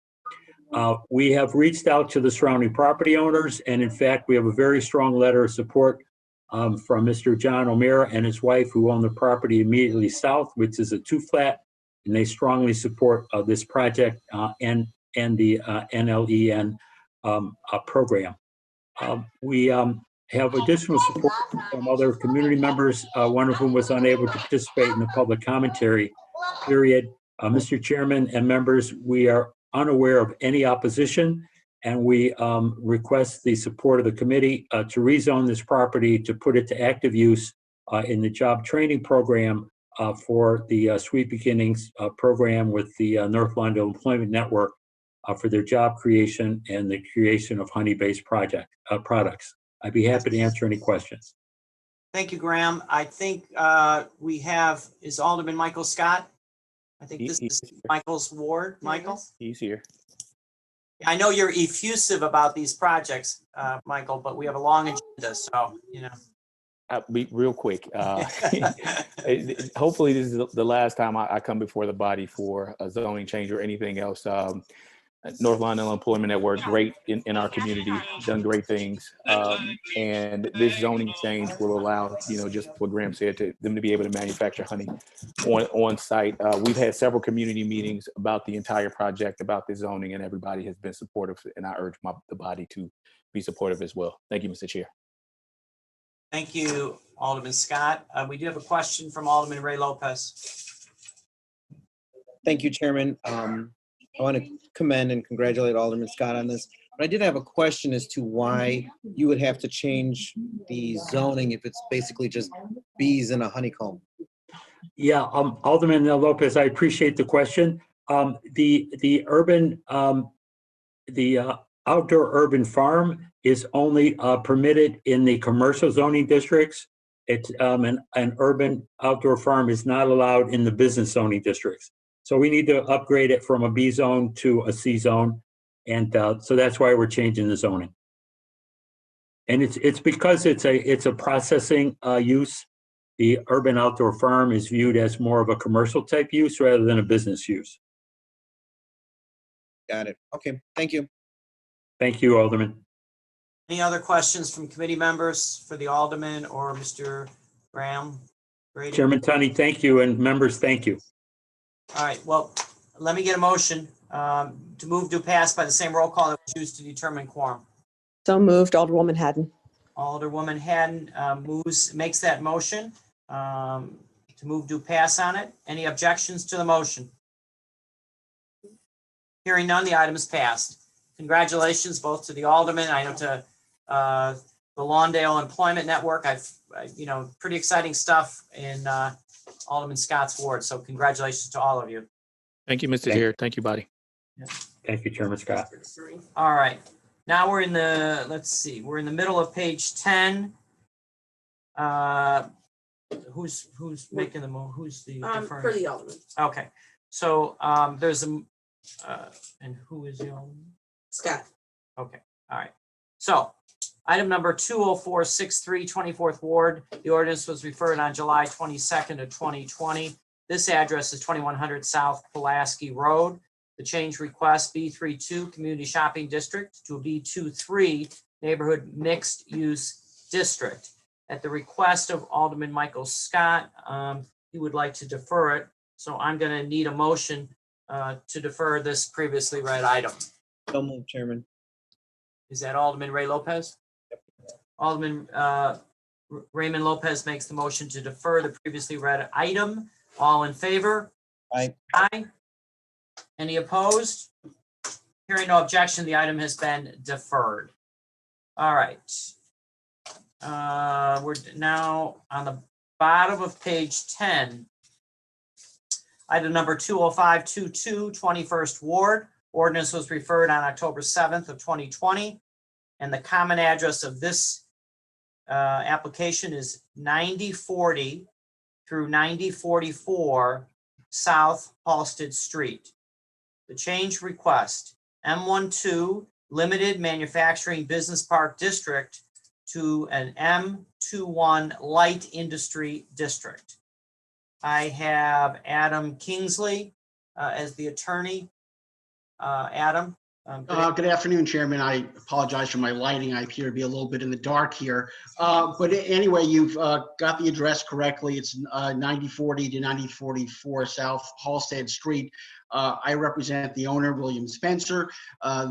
We have reached out to the surrounding property owners, and in fact, we have a very strong letter of support from Mr. John O'Meara and his wife, who own the property immediately south, which is a 2-flat, and they strongly support this project and the NLEN program. We have additional support from other community members, one of whom was unable to participate in the public commentary period. Mr. Chairman and members, we are unaware of any opposition, and we request the support of the committee to rezone this property to put it to active use in the job training program for the Sweet Beginnings program with the North Lawndale Employment Network for their job creation and the creation of honey-based products. I'd be happy to answer any questions. Thank you, Graham. I think we have, is Alderman Michael Scott? I think this is Michael's ward. Michael? He's here. I know you're effusive about these projects, Michael, but we have a long agenda, so, you know. I'll be real quick. Hopefully this is the last time I come before the body for a zoning change or anything else. North Lawndale Employment Network, great in our community, done great things. And this zoning change will allow, just what Graham said, them to be able to manufacture honey on site. We've had several community meetings about the entire project, about this zoning, and everybody has been supportive. And I urge the body to be supportive as well. Thank you, Mr. Chair. Thank you, Alderman Scott. We do have a question from Alderman Ray Lopez. Thank you, Chairman. I want to commend and congratulate Alderman Scott on this, but I did have a question as to why you would have to change the zoning if it's basically just bees in a honeycomb. Yeah, Alderman Lopez, I appreciate the question. The outdoor urban farm is only permitted in the commercial zoning districts. It's an urban outdoor farm is not allowed in the business zoning districts. So we need to upgrade it from a B zone to a C zone. And so that's why we're changing the zoning. And it's because it's a processing use. The urban outdoor farm is viewed as more of a commercial type use rather than a business use. Got it. Okay, thank you. Thank you, Alderman. Any other questions from committee members for the Alderman or Mr. Graham? Grady? Chairman Tunney, thank you, and members, thank you. All right, well, let me get a motion to move to pass by the same roll call that we choose to determine quorum. So moved, Alderwoman Haddon. Alderwoman Haddon makes that motion to move to pass on it. Any objections to the motion? Hearing none, the item is passed. congratulations both to the alderman. I know to the Lawndale Employment Network. Pretty exciting stuff in Alderman Scott's ward. So congratulations to all of you. Thank you, Mr. Chair. Thank you, buddy. Thank you, Chairman Scott. All right. Now we're in we're in the middle of page 10. Who's making the move? Who's the For the alderman. Okay. So there's and who is the alderman? Scott. Okay. All right. So item number 20463, 24th Ward. The ordinance was referred on July 22nd of 2020. This address is 2100 South Pulaski Road. The change request B32 Community Shopping District to a B23 Neighborhood Mixed Use District. At the request of Alderman Michael Scott, he would like to defer it. So I'm going to need a motion to defer this previously read item. So moved, Chairman. Is that Alderman Ray Lopez? Yep. Alderman Raymond Lopez makes the motion to defer the previously read item. All in favor? Aye. Aye. Any opposed? Hearing no objection, the item has been deferred. All right. We're now on the bottom of page 10. Item number 20522, 21st Ward. Ordinance was referred on October 7th of 2020. And the common address of this application is 9040 through 9044 South Halsted Street. The change request, M12 Limited Manufacturing Business Park District to an M21 Light Industry District. I have Adam Kingsley as the attorney. Adam. Good afternoon, Chairman. I apologize for my lighting. I appear to be a little bit in the dark here. But anyway, you've got the address correctly. It's 9040 to 9044 South Halsted Street. I represent the owner, William Spencer.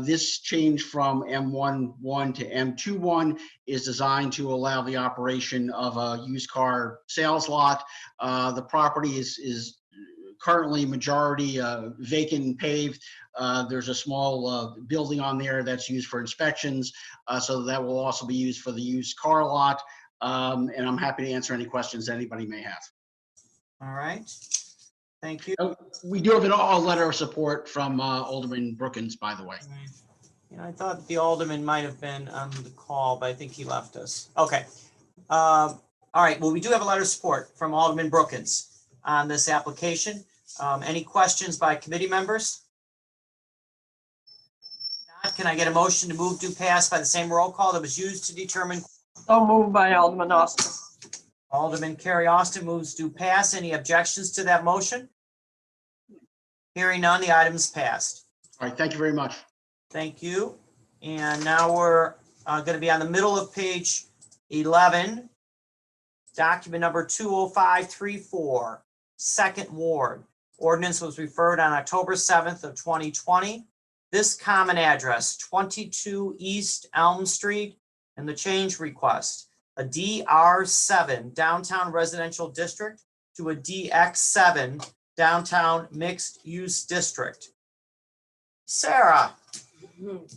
This change from M11 to M21 is designed to allow the operation of a used car sales lot. The property is currently majority vacant and paved. There's a small building on there that's used for inspections, so that will also be used for the used car lot. And I'm happy to answer any questions anybody may have. All right. Thank you. We do have a letter of support from Alderman Brookins, by the way. I thought the alderman might have been on the call, but I think he left us. Okay. All right. Well, we do have a letter of support from Alderman Brookins on this application. Any questions by committee members? If not, can I get a motion to move to pass by the same roll call that was used to determine? So moved by Alderman Austin. Alderman Carrie Austin moves to pass. Any objections to that motion? Hearing none, the item is passed. All right, thank you very much. Thank you. And now we're going to be on the middle of page 11, document number 20534, Second Ward. Ordinance was referred on October 7th of 2020. This common address, 22 East Elm Street, and the change request, a DR7 Downtown Residential District to a DX7 Downtown Mixed Use District. Sarah,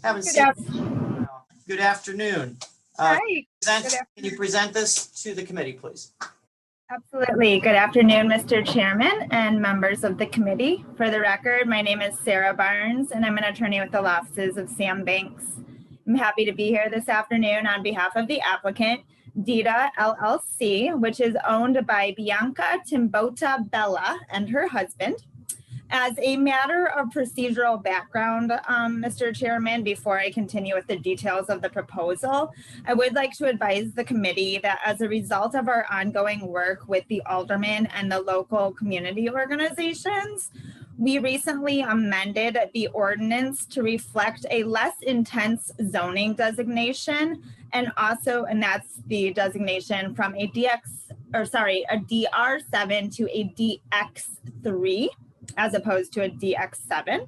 haven't seen you. Good afternoon. Hi. Can you present this to the committee, please? Absolutely. Good afternoon, Mr. Chairman and members of the committee. For the record, my name is Sarah Barnes, and I'm an attorney with the law offices of Sam Banks. I'm happy to be here this afternoon on behalf of the applicant, Dita LLC, which is owned by Bianca Timbota Bella and her husband. As a matter of procedural background, Mr. Chairman, before I continue with the details of the proposal, I would like to advise the committee that as a result of our ongoing work with the aldermen and the local community organizations, we recently amended the ordinance to reflect a less intense zoning designation, and that's the designation from a DR7 to a DX3. As opposed to a DX7.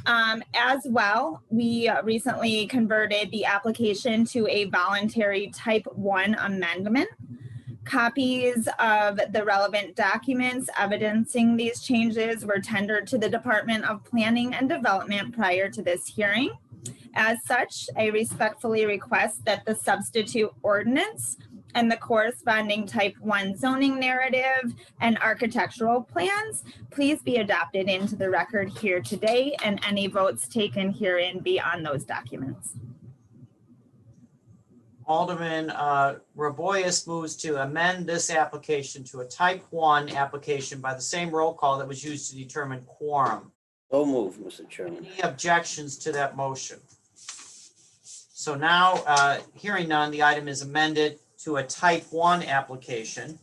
As well, we recently converted the application to a voluntary type 1 amendment. Copies of the relevant documents evidencing these changes were tendered to the Department of Planning and Development prior to this hearing. As such, I respectfully request that the substitute ordinance and the corresponding type 1 zoning narrative and architectural plans please be adopted into the record here today, and any votes taken herein be on those documents. Alderman Raboyes moves to amend this application to a type 1 application by the same roll call that was used to determine quorum. So moved, Mr. Chairman. Any objections to that motion? So now, hearing none, the item is amended to a type 1 application.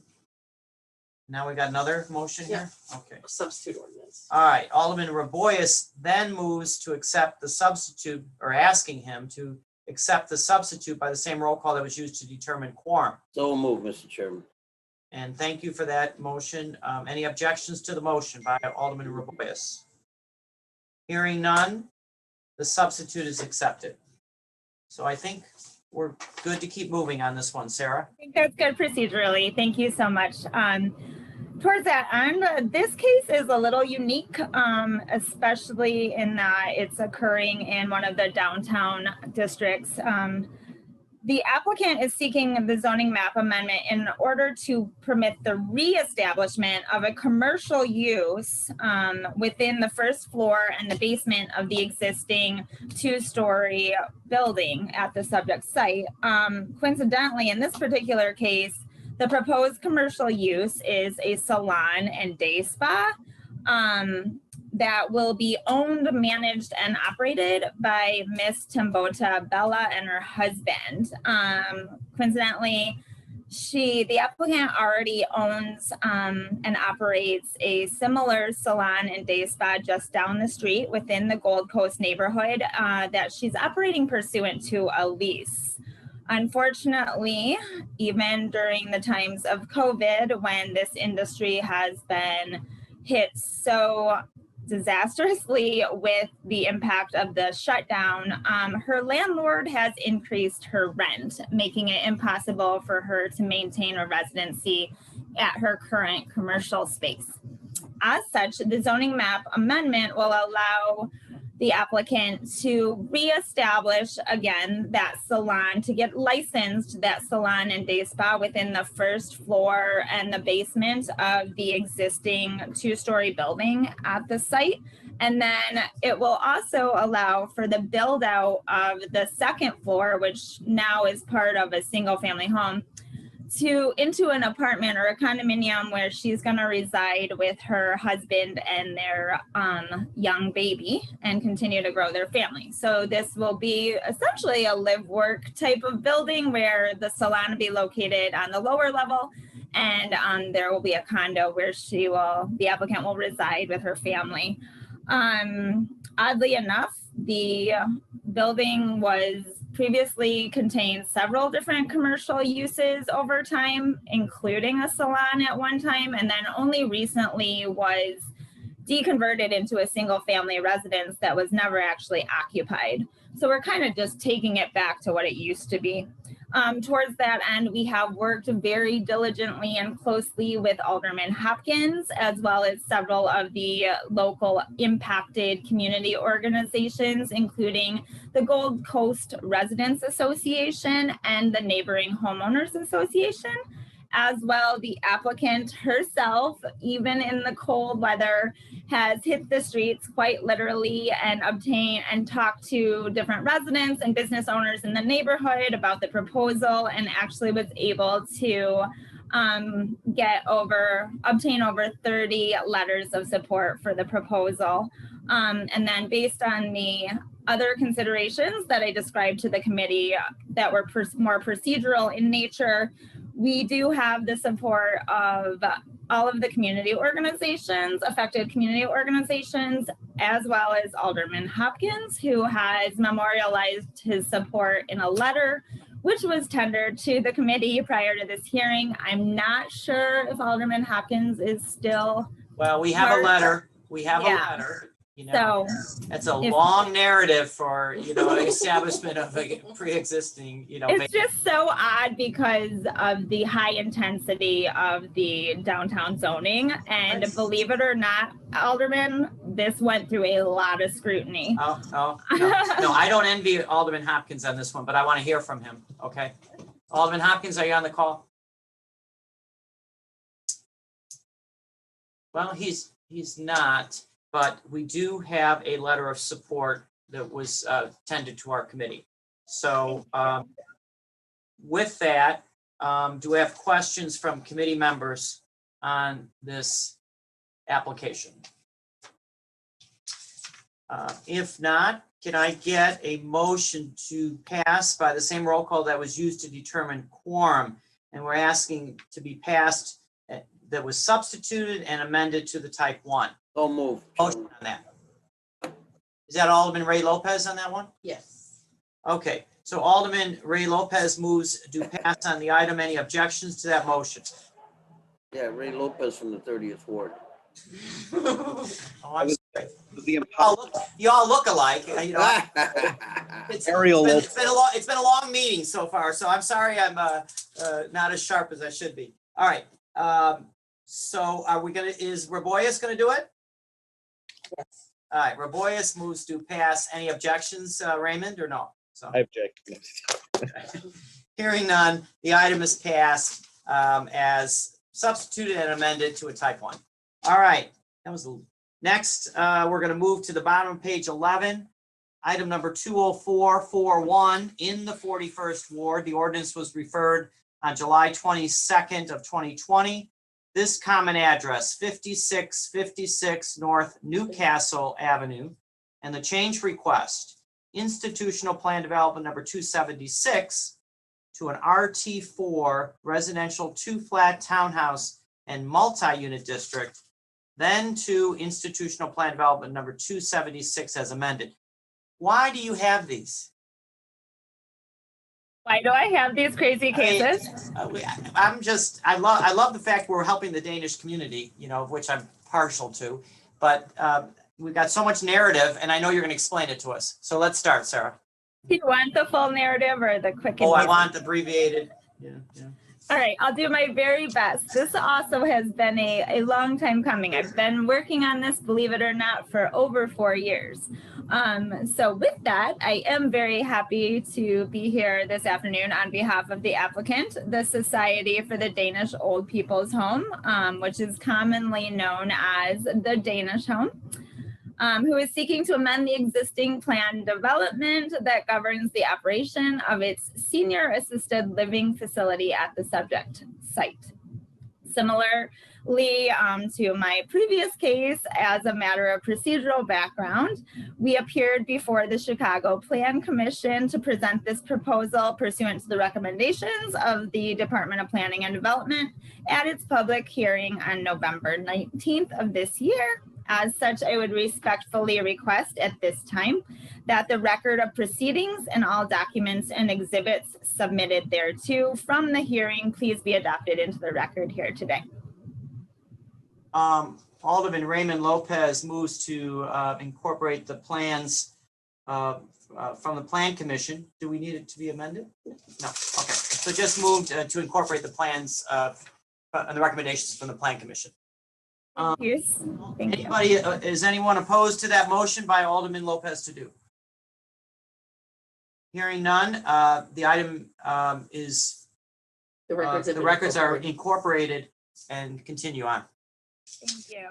Now we got another motion here? Okay. Substitute ordinance. All right, Alderman Raboyes then moves to accept the substitute, or asking him to accept the substitute by the same roll call that was used to determine quorum. So moved, Mr. Chairman. And thank you for that motion. Any objections to the motion by Alderman Raboyes? Hearing none, the substitute is accepted. So I think we're good to keep moving on this one, Sarah. I think that's good procedurally. Thank you so much. Towards that end, this case is a little unique, especially in that it's occurring in one of the downtown districts. The applicant is seeking the zoning map amendment in order to permit the reestablishment of a commercial use within the first floor and the basement of the existing 2-story building at the subject site. Coincidentally, in this particular case, the proposed commercial use is a salon and day spa that will be owned, managed, and operated by Miss Timbota Bella and her husband. Coincidentally, the applicant already owns and operates a similar salon and day spa just down the street within the Gold Coast neighborhood that she's operating pursuant to a lease. Unfortunately, even during the times of COVID, when this industry has been hit so disastrously with the impact of the shutdown, her landlord has increased her rent, making it impossible for her to maintain a residency at her current commercial space. As such, the zoning map amendment will allow the applicant to reestablish again that salon, to get licensed that salon and day spa within the first floor and the basement of the existing 2-story building at the site. And then it will also allow for the build out of the second floor, which now is part of a single family home, into an apartment or a condominium where she's going to reside with her husband and their young baby and continue to grow their family. So this will be essentially a live work type of building where the salon will be located on the lower level, and there will be a condo where the applicant will reside with her family. Oddly enough, the building was previously contained several different commercial uses over time, including a salon at one time, and then only recently was deconverted into a single family residence that was never actually occupied. So we're kind of just taking it back to what it used to be. Towards that end, we have worked very diligently and closely with Alderman Hopkins, as well as several of the local impacted community organizations, including the Gold Coast Residents Association and the Neighboring Homeowners Association. As well, the applicant herself, even in the cold weather, has hit the streets quite literally and talked to different residents and business owners in the neighborhood about the proposal, and actually was able to obtain over 30 letters of support for the proposal. And then based on the other considerations that I described to the committee that were more procedural in nature, we do have the support of all of the community organizations, affected community organizations, as well as Alderman Hopkins, who has memorialized his support in a letter, which was tendered to the committee prior to this hearing. I'm not sure if Alderman Hopkins is still. Well, we have a letter. We have a letter. You know, So that's a if- long narrative for, you know, establishment of a pre-existing, you know. It's just so odd because of the high intensity of the downtown zoning. And believe it or not, Alderman, this went through a lot of scrutiny. No, I don't envy Alderman Hopkins on this one, but I want to hear from him, okay? Alderman Hopkins, are you on the call? Well, he's not, but we do have a letter of support that was tended to our committee. So with that, do we have questions from committee members on this application? If not, can I get a motion to pass by the same roll call that was used to determine quorum? And we're asking to be passed that was substituted and amended to the type 1. So move. Motion on that. Is that Alderman Ray Lopez on that one? Yes. Okay, so Alderman Ray Lopez moves to pass on the item. Any objections to that motion? Yeah, Ray Lopez from the 30th Ward. Oh, I'm sorry. You all look alike. You know, it's been a long meeting so far, so I'm sorry I'm not as sharp as I should be. All right. So are we is Raboyes gonna do it? Yes. All right, Raboyes moves to pass. Any objections, Raymond, or no? So I object. hearing none, the item is passed as substituted and amended to a type 1. All right, that was next. We're going to move to the bottom of page 11. Item number 20441 in the 41st Ward. The ordinance was referred on July 22nd of 2020. This common address, 5656 North Newcastle Avenue, and the change request, institutional plan development number 276 to an RT4 residential 2-flat townhouse and multi-unit district, then to institutional plan development number 276 as amended. Why do you have these? Why do I have these crazy cases? I love the fact we're helping the Danish community, you know, of which I'm partial to, but we've got so much narrative and I know you're going to explain it to us. So let's start, Sarah. Do you want the full narrative or the quick? Oh, I want abbreviated. Yeah. All right, I'll do my very best. This also has been a long time coming. I've been working on this, believe it or not, for over 4 years. So with that, I am very happy to be here this afternoon on behalf of the applicant, the Society for the Danish Old People's Home, which is commonly known as the Danish Home. Who is seeking to amend the existing plan development that governs the operation of its senior assisted living facility at the subject site. Similarly to my previous case, as a matter of procedural background, we appeared before the Chicago Plan Commission to present this proposal pursuant to the recommendations of the Department of Planning and Development at its public hearing on November 19th of this year. As such, I would respectfully request at this time that the record of proceedings and all documents and exhibits submitted thereto from the hearing please be adopted into the record here today. Alderman Raymond Lopez moves to incorporate the plans from the Plan Commission. Do we need it to be amended? No. Okay. So just moved to incorporate the plans and the recommendations from the Plan Commission. Yes. Thank Anybody, you. Is anyone opposed to that motion by Alderman Lopez to do? Hearing none, the item is, The records, the records are incorporated and continue on. Thank you.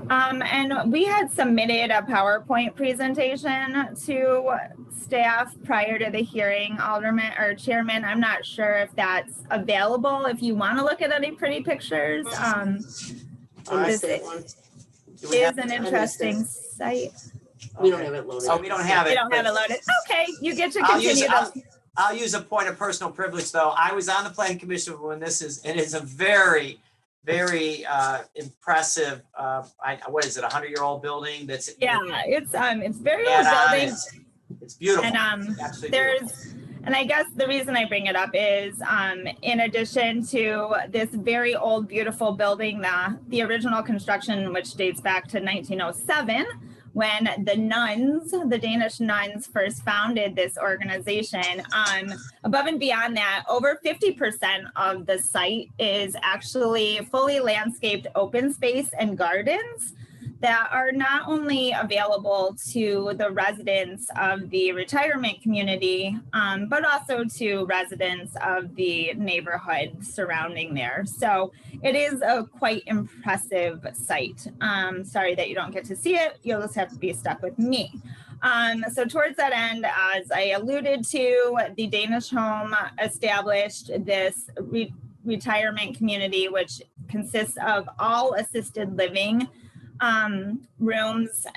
And we had submitted a PowerPoint presentation to staff prior to the hearing, Alderman or Chairman. I'm not sure if that's available. If you want to look at any pretty pictures, this is an interesting site. We don't have it loaded. Oh, we don't have it. You don't have it loaded. Okay, you get to I'll continue. I'll use a point of personal privilege, though. I was on the Planning Commission when it is a very, very impressive, what is it, 100-year-old building that's. Yeah, it's very old building. It's beautiful. And Absolutely there's, beautiful. and I guess the reason I bring it up is in addition to this very old, beautiful building, the original construction, which dates back to 1907, when the Danish nuns first founded this organization. Above and beyond that, over 50% of the site is actually fully landscaped open space and gardens that are not only available to the residents of the retirement community, but also to residents of the neighborhood surrounding there. So it is a quite impressive site. Sorry that you don't get to see it. You'll just have to be stuck with me. So towards that end, as I alluded to, the Danish Home established this retirement community, which consists of all assisted living rooms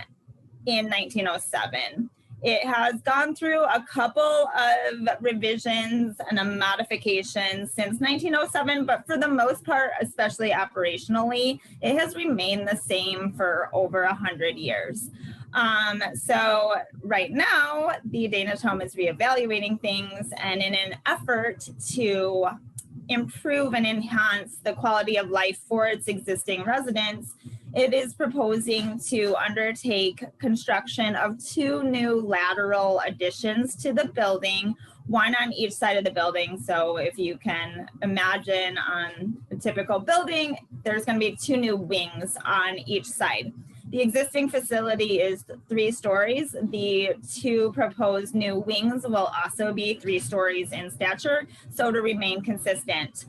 in 1907. It has gone through a couple of revisions and modifications since 1907, but for the most part, especially operationally, it has remained the same for over 100 years. So right now, the Danish Home is reevaluating things, and in an effort to improve and enhance the quality of life for its existing residents, it is proposing to undertake construction of 2 new lateral additions to the building, one on each side of the building. So if you can imagine on a typical building, there's going to be 2 new wings on each side. The existing facility is 3 stories. The 2 proposed new wings will also be 3 stories in stature, so to remain consistent.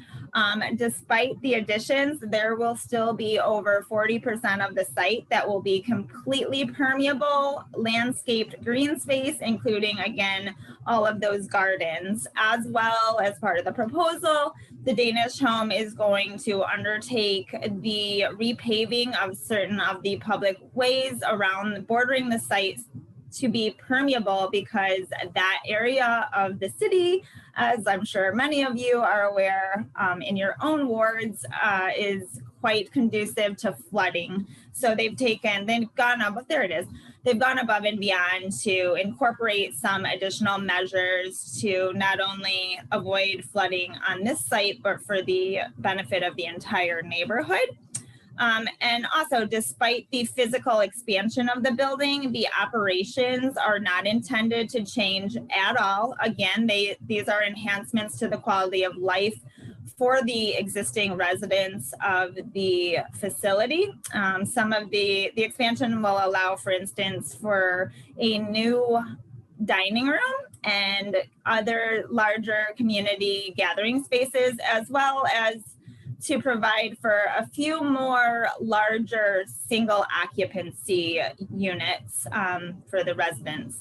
Despite the additions, there will still be over 40% of the site that will be completely permeable, landscaped green space, including, again, all of those gardens. As well, as part of the proposal, the Danish Home is going to undertake the repaving of certain of the public ways around bordering the site to be permeable, because that area of the city, as I'm sure many of you are aware in your own wards, is quite conducive to flooding. So they've gone above and beyond to incorporate some additional measures to not only avoid flooding on this site, but for the benefit of the entire neighborhood. And also, despite the physical expansion of the building, the operations are not intended to change at all. Again, these are enhancements to the quality of life for the existing residents of the facility. Some of the expansion will allow, for instance, for a new dining room and other larger community gathering spaces, as well as to provide for a few more larger single occupancy units for the residents.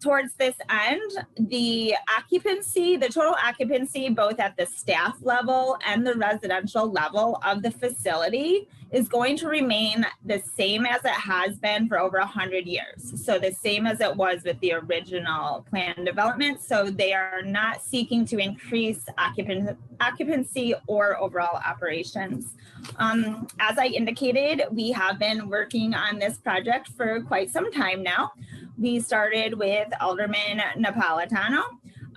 Towards this end, the total occupancy, both at the staff level and the residential level of the facility, is going to remain the same as it has been for over 100 years. So the same as it was with the original plan development. So they are not seeking to increase occupancy or overall operations. As I indicated, we have been working on this project for quite some time now. We started with Alderman Napolitano,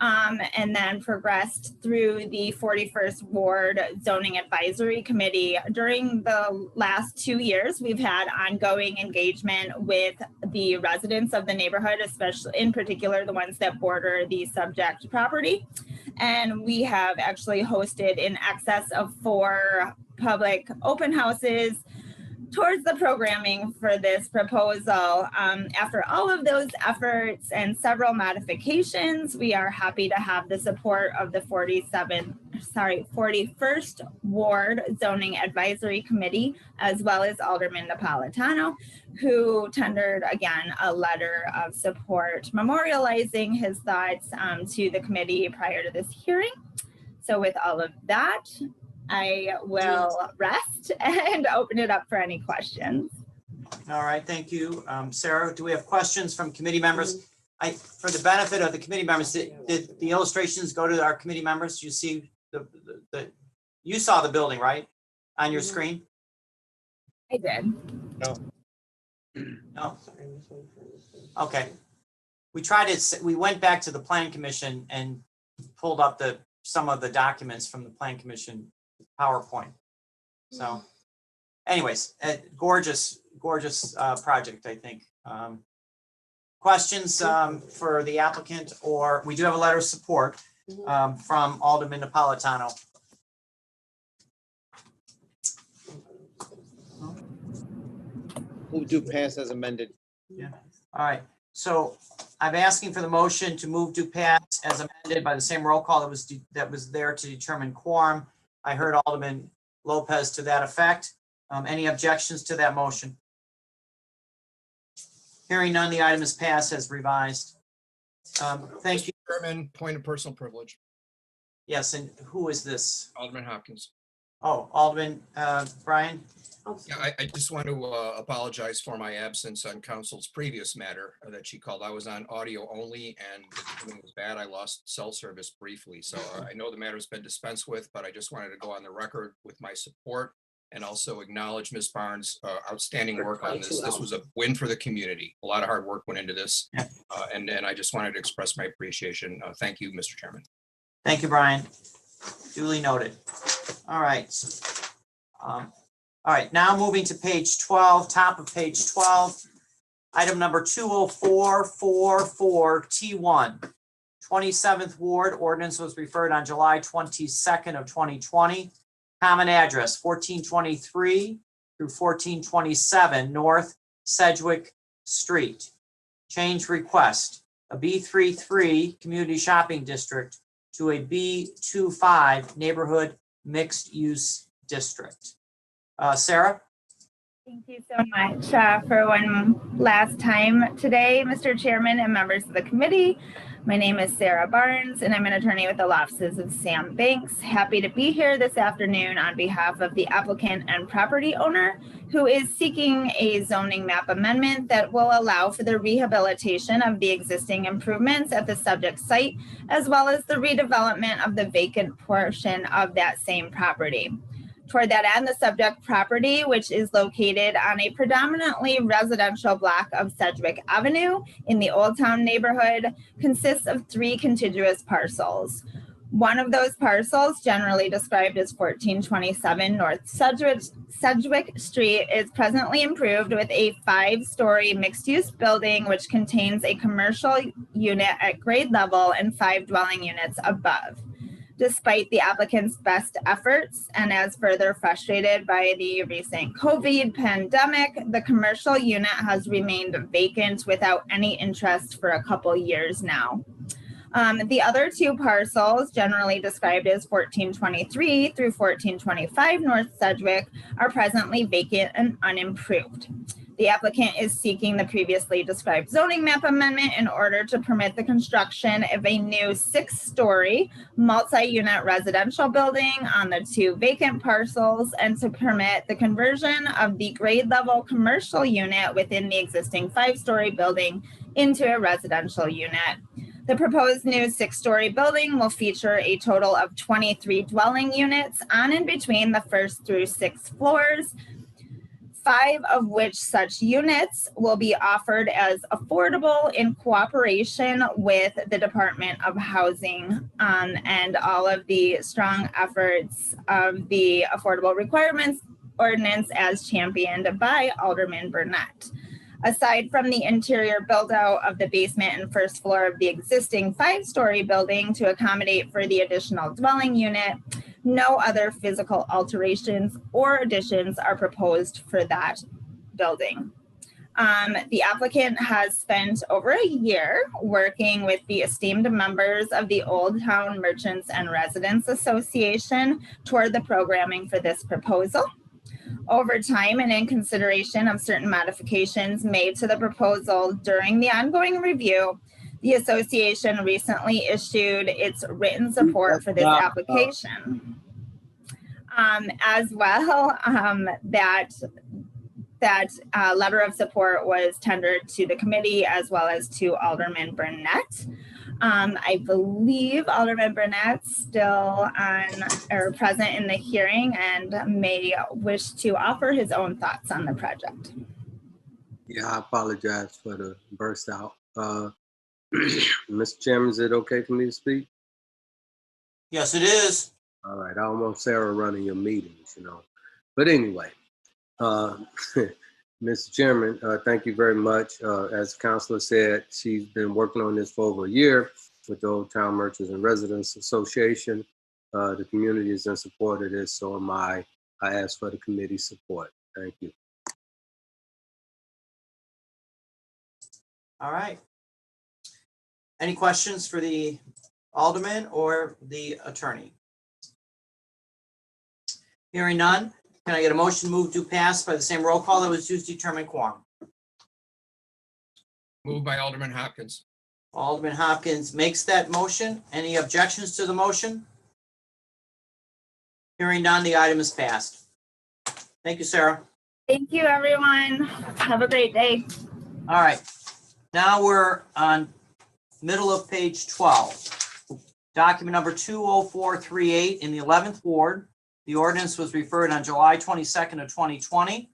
and then progressed through the 41st Ward Zoning Advisory Committee. During the last 2 years, we've had ongoing engagement with the residents of the neighborhood, especially in particular the ones that border the subject property. And we have actually hosted in excess of 4 public open houses towards the programming for this proposal. After all of those efforts and several modifications, we are happy to have the support of the 41st Ward Zoning Advisory Committee, as well as Alderman Napolitano, who tendered again a letter of support memorializing his thoughts to the committee prior to this hearing. So with all of that, I will rest and open it up for any questions. All right, thank you. Sarah, do we have questions from committee members? For the benefit of the committee members, did the illustrations go to our committee members? You see you saw the building, right? On your screen? I did. No. Okay. We went back to the Plan Commission and pulled up some of the documents from the Plan Commission PowerPoint. So anyways, gorgeous project, I think. Questions for the applicant, or we do have a letter of support from Alderman Napolitano. Move to pass as amended. Yeah. All right. So I'm asking for the motion to move to pass as amended by the same roll call that was there to determine quorum. I heard Alderman Lopez to that effect. Any objections to that motion? Hearing none, the item is passed as revised. Thank you. Chairman, point of personal privilege. Yes, and who is this? Alderman Hopkins. Oh, Alderman Brian? Yeah, I just want to apologize for my absence on council's previous matter that she called. I was on audio only and the timing was bad. I lost cell service briefly. So I know the matter's been dispensed with, but I just wanted to go on the record with my support and also acknowledge Ms. Barnes' outstanding work on this. This was a win for the community. A lot of hard work went into this. And I just wanted to express my appreciation. Thank you, Mr. Chairman. Thank you, Brian. Duly noted. All right. All right, now moving to page 12, top of page 12. Item number 20444 T1. 27th Ward ordinance was referred on July 22nd of 2020. Common address 1423 through 1427 North Sedgwick Street. Change request, a B33 community shopping district to a B25 neighborhood mixed use district. Sarah? Thank you so much for one last time today, Mr. Chairman and members of the committee. My name is Sarah Barnes, and I'm an attorney with the law offices of Sam Banks. Happy to be here this afternoon on behalf of the applicant and property owner who is seeking a zoning map amendment that will allow for the rehabilitation of the existing improvements at the subject site, as well as the redevelopment of the vacant portion of that same property. Toward that end, the subject property, which is located on a predominantly residential block of Sedgwick Avenue in the Old Town neighborhood, consists of 3 contiguous parcels. One of those parcels, generally described as 1427 North Sedgwick Street, is presently improved with a 5-story mixed-use building which contains a commercial unit at grade level and 5 dwelling units above. Despite the applicant's best efforts and as further frustrated by the recent COVID pandemic, the commercial unit has remained vacant without any interest for a couple years now. The other 2 parcels, generally described as 1423 through 1425 North Sedgwick, are presently vacant and unimproved. The applicant is seeking the previously described zoning map amendment in order to permit the construction of a new 6-story multi-unit residential building on the 2 vacant parcels and to permit the conversion of the grade level commercial unit within the existing 5-story building into a residential unit. The proposed new 6-story building will feature a total of 23 dwelling units on and between the 1st through 6th floors, 5 of which such units will be offered as affordable in cooperation with the Department of Housing and all of the strong efforts of the Affordable Requirements Ordinance as championed by Alderman Burnett. Aside from the interior build out of the basement and 1st floor of the existing 5-story building to accommodate for the additional dwelling unit, no other physical alterations or additions are proposed for that building. The applicant has spent over a year working with the esteemed members of the Old Town Merchants and Residents Association toward the programming for this proposal. Over time and in consideration of certain modifications made to the proposal during the ongoing review, the association recently issued its written support for this application. As well, that letter of support was tendered to the committee as well as to Alderman Burnett. I believe Alderman Burnett's still on or present in the hearing and may wish to offer his own thoughts on the project. Yeah, I apologize for the burst out. Mr. Chairman, is it okay for me to speak? Yes, it is. All right, I don't want Sarah running your meetings, But anyway, Mr. Chairman, thank you very much. As Councilor said, she's been working on this for over a year with the Old Town Merchants and Residents Association. The community is in support of this, so am I. I ask for the committee's support. Thank you. All right. Any questions for the alderman or the attorney? Hearing none, can I get a motion to move to pass by the same roll call that was used to determine quorum? Moved by Alderman Hopkins. Alderman Hopkins makes that motion. Any objections to the motion? Hearing none, the item is passed. Thank you, Sarah. Thank you, everyone. Have a great day. All right. Now we're on middle of page 12. Document number 20438 in the 11th Ward. The ordinance was referred on July 22nd of 2020.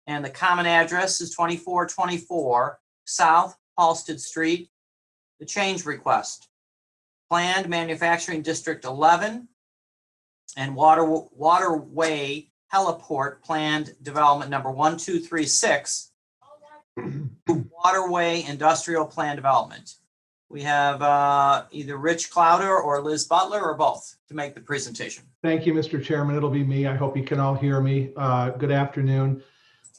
And the common address is 2424 South Halsted Street. The change request. Planned Manufacturing District 11 and Waterway Heliport Planned Development number 1236. Waterway Industrial Plan Development. We have either Rich Clouder or Liz Butler or both to make the presentation. Thank you, Mr. Chairman. It'll be me. I hope you can all hear me. Good afternoon.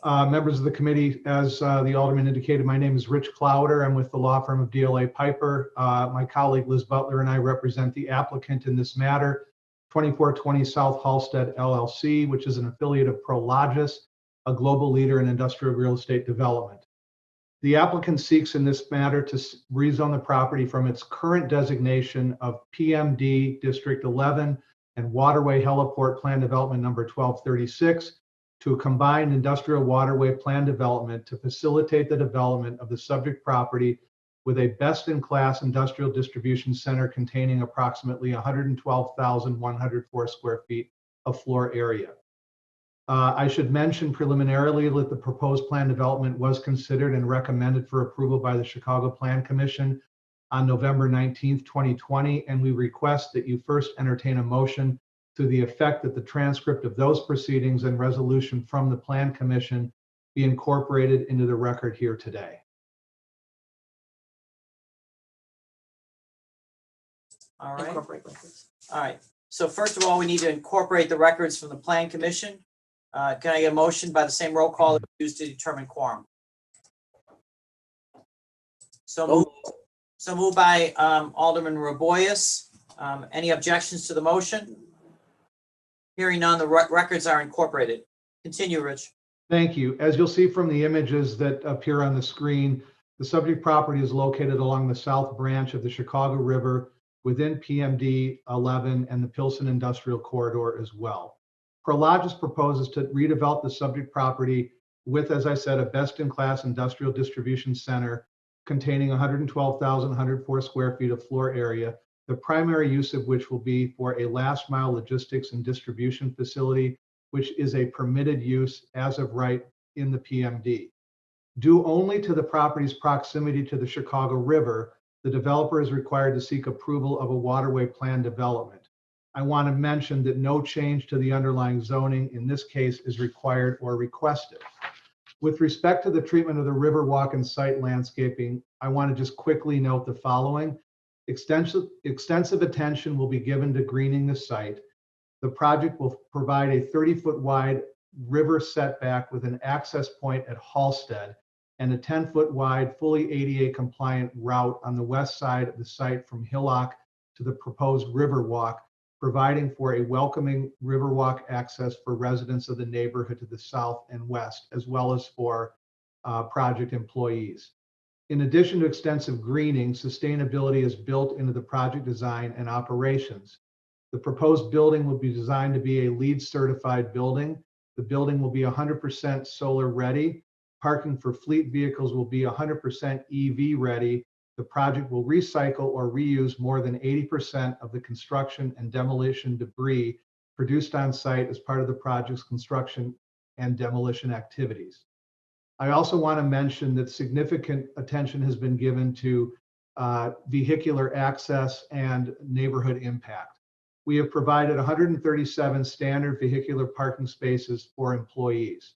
Members of the committee, as the alderman indicated, my name is Rich Clouder. I'm with the law firm of DLA Piper. My colleague Liz Butler and I represent the applicant in this matter, 2420 South Halsted LLC, which is an affiliate of Prologis, a global leader in industrial real estate development. The applicant seeks in this matter to rezone the property from its current designation of PMD District 11 and Waterway Heliport Plan Development number 1236 to a combined industrial waterway plan development to facilitate the development of the subject property with a best-in-class industrial distribution center containing approximately 112,104 square feet of floor area. I should mention preliminarily that the proposed plan development was considered and recommended for approval by the Chicago Plan Commission on November 19th, 2020, and we request that you first entertain a motion to the effect that the transcript of those proceedings and resolution from the Plan Commission be incorporated into the record here today. All right. All right. So first of all, we need to incorporate the records from the Plan Commission. Can I get a motion by the same roll call that was used to determine quorum? So moved by Alderman Raboyes. Any objections to the motion? Hearing none, the records are incorporated. Continue, Rich. Thank you. As you'll see from the images that appear on the screen, the subject property is located along the south branch of the Chicago River within PMD 11 and the Pilsen Industrial Corridor as well. Prologis proposes to redevelop the subject property with, as I said, a best-in-class industrial distribution center containing 112,104 square feet of floor area, the primary use of which will be for a last-mile logistics and distribution facility, which is a permitted use as of right in the PMD. Due only to the property's proximity to the Chicago River, the developer is required to seek approval of a waterway plan development. I want to mention that no change to the underlying zoning in this case is required or requested. With respect to the treatment of the Riverwalk and site landscaping, I want to just quickly note the following. Extensive attention will be given to greening the site. The project will provide a 30-foot wide river setback with an access point at Halsted and a 10-foot wide, fully ADA compliant route on the west side of the site from Hillock to the proposed Riverwalk, providing for a welcoming Riverwalk access for residents of the neighborhood to the south and west, as well as for project employees. In addition to extensive greening, sustainability is built into the project design and operations. The proposed building will be designed to be a LEED certified building. The building will be 100% solar ready. Parking for fleet vehicles will be 100% EV ready. The project will recycle or reuse more than 80% of the construction and demolition debris produced on site as part of the project's construction and demolition activities. I also want to mention that significant attention has been given to vehicular access and neighborhood impact. We have provided 137 standard vehicular parking spaces for employees.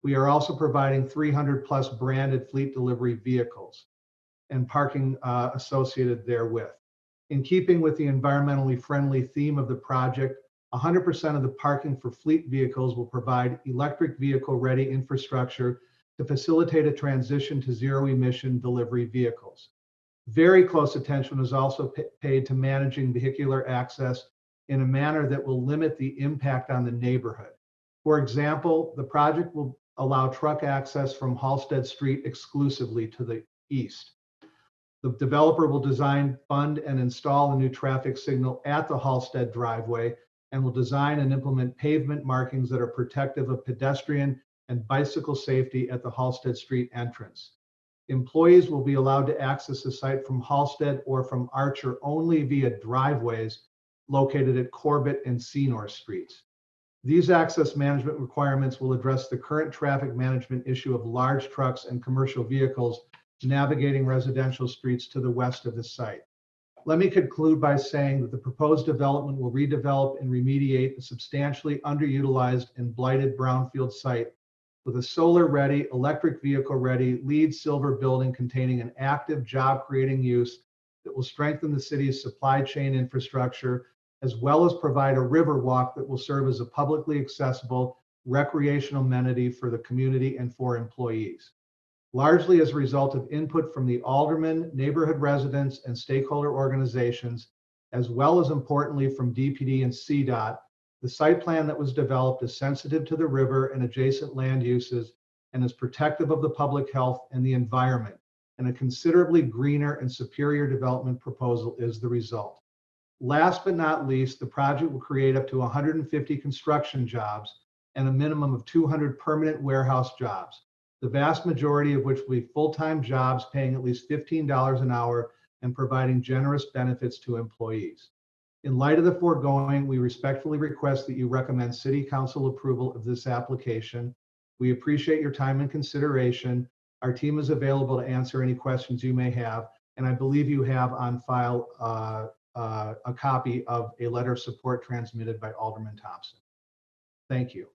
We are also providing 300+ branded fleet delivery vehicles and parking associated therewith. In keeping with the environmentally friendly theme of the project, 100% of the parking for fleet vehicles will provide electric vehicle-ready infrastructure to facilitate a transition to zero-emission delivery vehicles. Very close attention is also paid to managing vehicular access in a manner that will limit the impact on the neighborhood. For example, the project will allow truck access from Halsted Street exclusively to the east. The developer will design, fund, and install a new traffic signal at the Halsted driveway and will design and implement pavement markings that are protective of pedestrian and bicycle safety at the Halsted Street entrance. Employees will be allowed to access the site from Halsted or from Archer only via driveways located at Corbett and Senor Streets. These access management requirements will address the current traffic management issue of large trucks and commercial vehicles navigating residential streets to the west of the site. Let me conclude by saying that the proposed development will redevelop and remediate a substantially underutilized and blighted brownfield site with a solar-ready, electric vehicle-ready, LEED silver building containing an active job-creating use that will strengthen the city's supply chain infrastructure, as well as provide a river walk that will serve as a publicly accessible recreational amenity for the community and for employees. Largely as a result of input from the aldermen, neighborhood residents, and stakeholder organizations, as well as importantly from DPD and CDOT, the site plan that was developed is sensitive to the river and adjacent land uses and is protective of the public health and the environment, and a considerably greener and superior development proposal is the result. Last but not least, the project will create up to 150 construction jobs and a minimum of 200 permanent warehouse jobs, the vast majority of which will be full-time jobs paying at least $15 an hour and providing generous benefits to employees. In light of the foregoing, we respectfully request that you recommend City Council approval of this application. We appreciate your time and consideration. Our team is available to answer any questions you may have, and I believe you have on file a copy of a letter of support transmitted by Alderman Thompson. Thank you.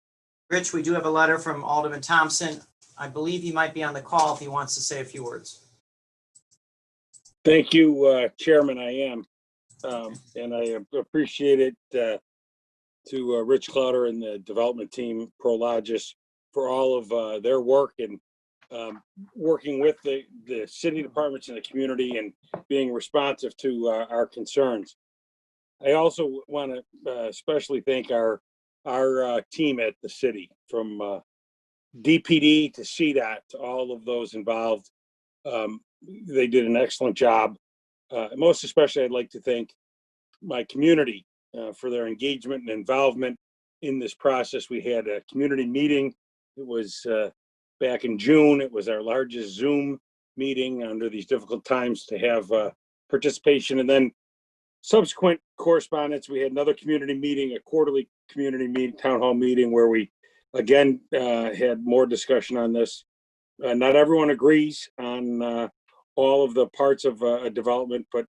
Rich, we do have a letter from Alderman Thompson. I believe he might be on the call if he wants to say a few words. Thank you, Chairman. I am. And I appreciate it to Rich Clutter and the development team, Prologis, for all of their work and working with the city departments and the community and being responsive to our concerns. I also want to especially thank our team at the city, from DPD to CDOT, to all of those involved. They did an excellent job. Most especially, I'd like to thank my community for their engagement and involvement in this process. We had a community meeting. It was back in June. It was our largest Zoom meeting under these difficult times to have participation. And then subsequent correspondence, we had another community meeting, a quarterly community meeting, town hall meeting, where we again had more discussion on this. Not everyone agrees on all of the parts of a development, but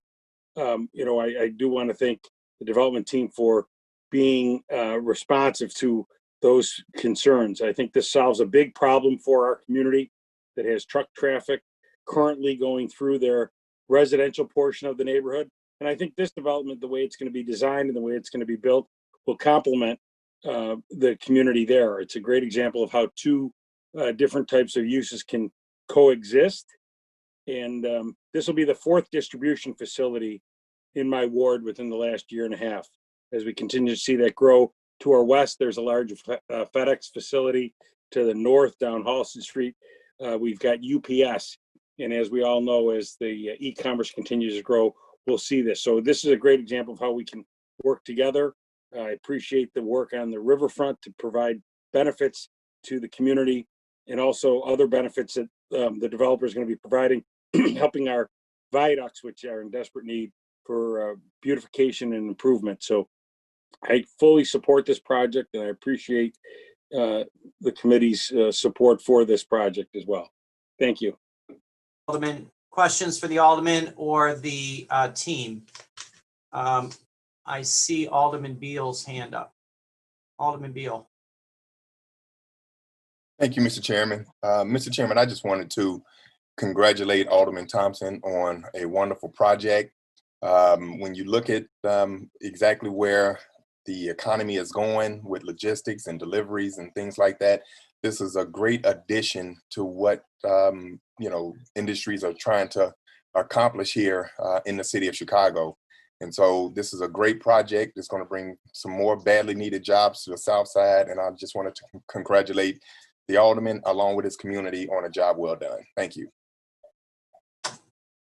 I do want to thank the development team for being responsive to those concerns. I think this solves a big problem for our community that has truck traffic currently going through their residential portion of the neighborhood. And I think this development, the way it's going to be designed and the way it's going to be built, will complement the community there. It's a great example of how two different types of uses can coexist. And this will be the fourth distribution facility in my ward within the last year and a half. As we continue to see that grow to our west, there's a large FedEx facility. To the north, down Halsted Street, we've got UPS. And as we all know, as the e-commerce continues to grow, we'll see this. So this is a great example of how we can work together. I appreciate the work on the riverfront to provide benefits to the community, and also other benefits that the developer is going to be providing, helping our viaducts, which are in desperate need for beautification and improvement. So I fully support this project, and I appreciate the committee's support for this project as well. Thank you. Alderman, questions for the Alderman or the team? I see Alderman Beal's hand up. Alderman Beal. Thank you, Mr. Chairman. Mr. Chairman, I just wanted to congratulate Alderman Thompson on a wonderful project. When you look at exactly where the economy is going with logistics and deliveries and things like that, this is a great addition to what industries are trying to accomplish here in the city of Chicago. And so this is a great project. It's going to bring some more badly needed jobs to the South Side. And I just wanted to congratulate the alderman along with his community on a job well done. Thank you.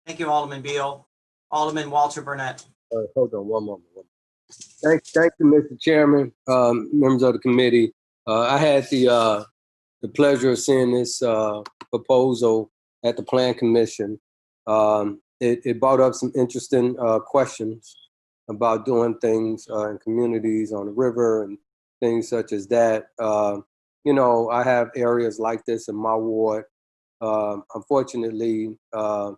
Thank you, Alderman Beal. Alderman Walter Burnett. Hold on one moment. Thank you, Mr. Chairman, members of the committee. I had the pleasure of seeing this proposal at the Plan Commission. It brought up some interesting questions about doing things in communities on the river and things such as that. I have areas like this in my ward. Unfortunately, a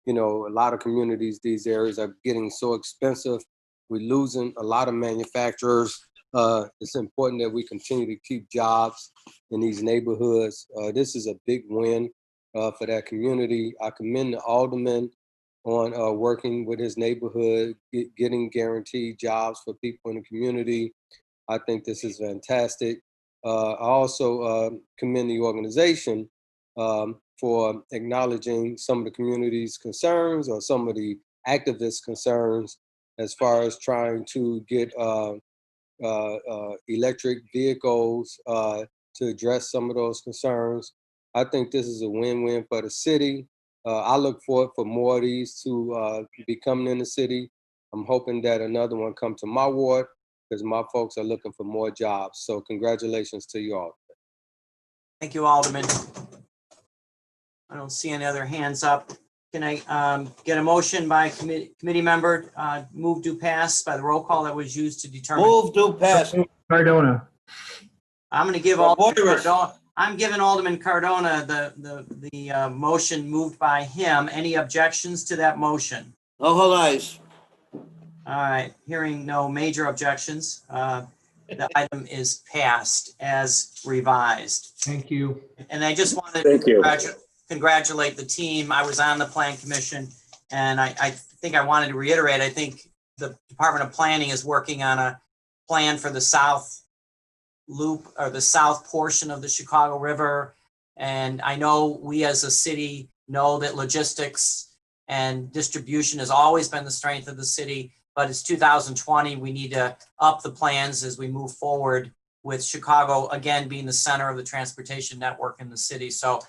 lot of communities, these areas are getting so expensive. We're losing a lot of manufacturers. It's important that we continue to keep jobs in these neighborhoods. This is a big win for that community. I commend the alderman on working with his neighborhood, getting guaranteed jobs for people in the community. I think this is fantastic. I also commend the organization for acknowledging some of the community's concerns or some of the activists' concerns as far as trying to get electric vehicles to address some of those concerns. I think this is a win-win for the city. I look forward for more of these to be coming in the city. I'm hoping that another one come to my ward because my folks are looking for more jobs. So congratulations to you all. Thank you, Alderman. I don't see any other hands up. Can I get a motion by committee member, move to pass by the roll call that was used to determine? Move to pass. Cardona. I'm going to give Alderman Cardona. I'm giving Alderman Cardona the motion moved by him. Any objections to that motion? No hold eyes. All right, hearing no major objections, the item is passed as revised. Thank you. And I just wanted Thank you. to congratulate the team. I was on the Plan Commission, and I think I wanted to reiterate, I think the Department of Planning is working on a plan for the South Loop or the south portion of the Chicago River. And I know we as a city know that logistics and distribution has always been the strength of the city, but it's 2020. We need to up the plans as we move forward with Chicago, again, being the center of the transportation network in the city. So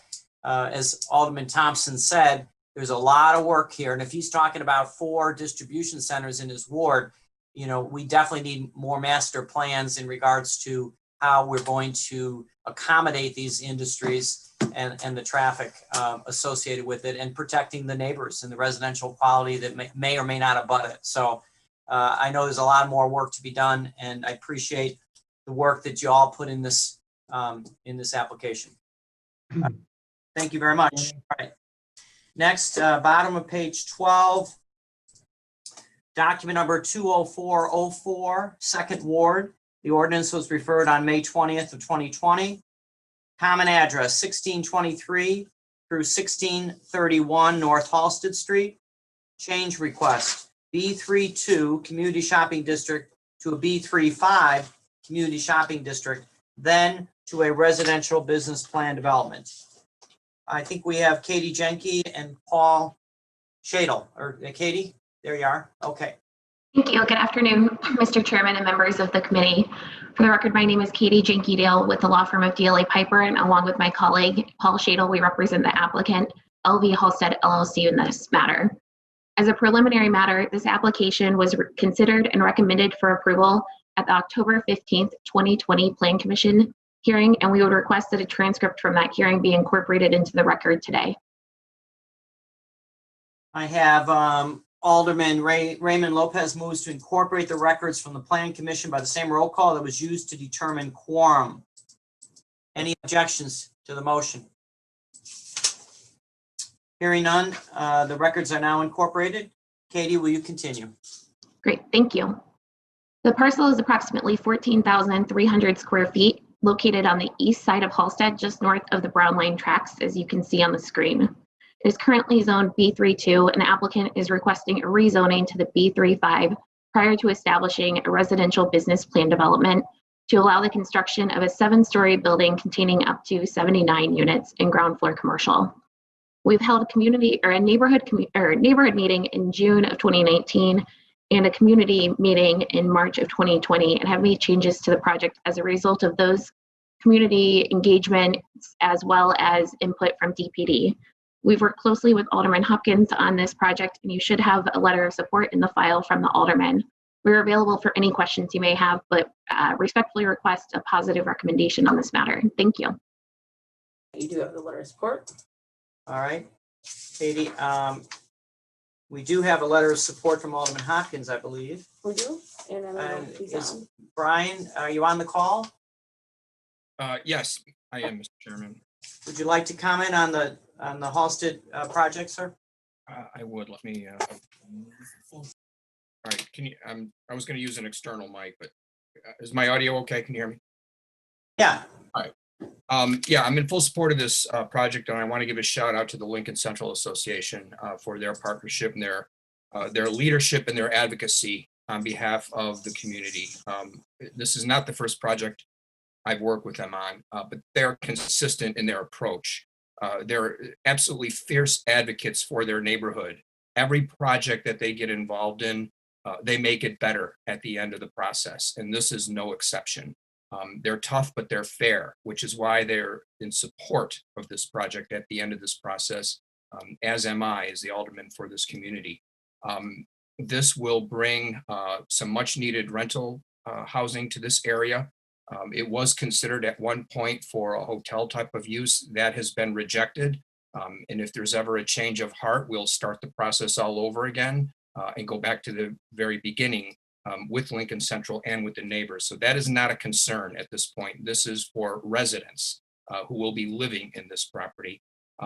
as Alderman Thompson said, there's a lot of work here. And if he's talking about 4 distribution centers in his ward, we definitely need more master plans in regards to how we're going to accommodate these industries and the traffic associated with it, and protecting the neighbors and the residential quality that may or may not abut it. So I know there's a lot more work to be done, and I appreciate the work that you all put in this application. Thank you very much. All right. Next, bottom of page 12, document number 20404, Second Ward. The ordinance was referred on May 20th of 2020. Common address 1623 through 1631 North Halsted Street. Change request B32 Community Shopping District to a B35 Community Shopping District, then to a residential business plan development. I think we have Katie Jenke and Paul Shadle, or Katie, there you are. Okay. Thank you. Good afternoon, Mr. Chairman and members of the committee. For the record, my name is Katie Jenke with the law firm of DLA Piper, and along with my colleague, Paul Shadle, we represent the applicant, LV Halstead LLC, in this matter. As a preliminary matter, this application was considered and recommended for approval at the October 15th, 2020 Plan Commission hearing, and we would request that a transcript from that hearing be incorporated into the record today. I have Alderman Raymond Lopez moves to incorporate the records from the Plan Commission by the same roll call that was used to determine quorum. Any objections to the motion? Hearing none, the records are now incorporated. Katie, will you continue? Great, thank you. The parcel is approximately 14,300 square feet located on the east side of Halsted, just north of the Brown Line tracks, as you can see on the screen. It is currently zoned B32, and the applicant is requesting a rezoning to the B35 prior to establishing a residential business plan development to allow the construction of a 7-story building containing up to 79 units in ground floor commercial. We've held a neighborhood meeting in June of 2019 and a community meeting in March of 2020, and have made changes to the project as a result of those community engagement as well as input from DPD. We've worked closely with Alderman Hopkins on this project, and you should have a letter of support in the file from the alderman. We're available for any questions you may have, but respectfully request a positive recommendation on this matter. Thank you. You do have the letter of support. All right, Katie, we do have a letter of support from Alderman Hopkins, I believe. We do, and I don't know if he's on. Brian, are you on the call? Yes, I am, Mr. Chairman. Would you like to comment on the Halsted project, sir? I would. Let me. All right. Can you? I was going to use an external mic, but is my audio okay? Can you hear me? Yeah. All right. Yeah, I'm in full support of this project, and I want to give a shout out to the Lincoln Central Association for their partnership and their leadership and their advocacy on behalf of the community. This is not the first project I've worked with them on, but they're consistent in their approach. They're absolutely fierce advocates for their neighborhood. Every project that they get involved in, they make it better at the end of the process, and this is no exception. They're tough, but they're fair, which is why they're in support of this project at the end of this process, as am I, as the alderman for this community. This will bring some much needed rental housing to this area. It was considered at one point for a hotel type of use. That has been rejected. And if there's ever a change of heart, we'll start the process all over again and go back to the very beginning with Lincoln Central and with the neighbors. So that is not a concern at this point. This is for residents who will be living in this property.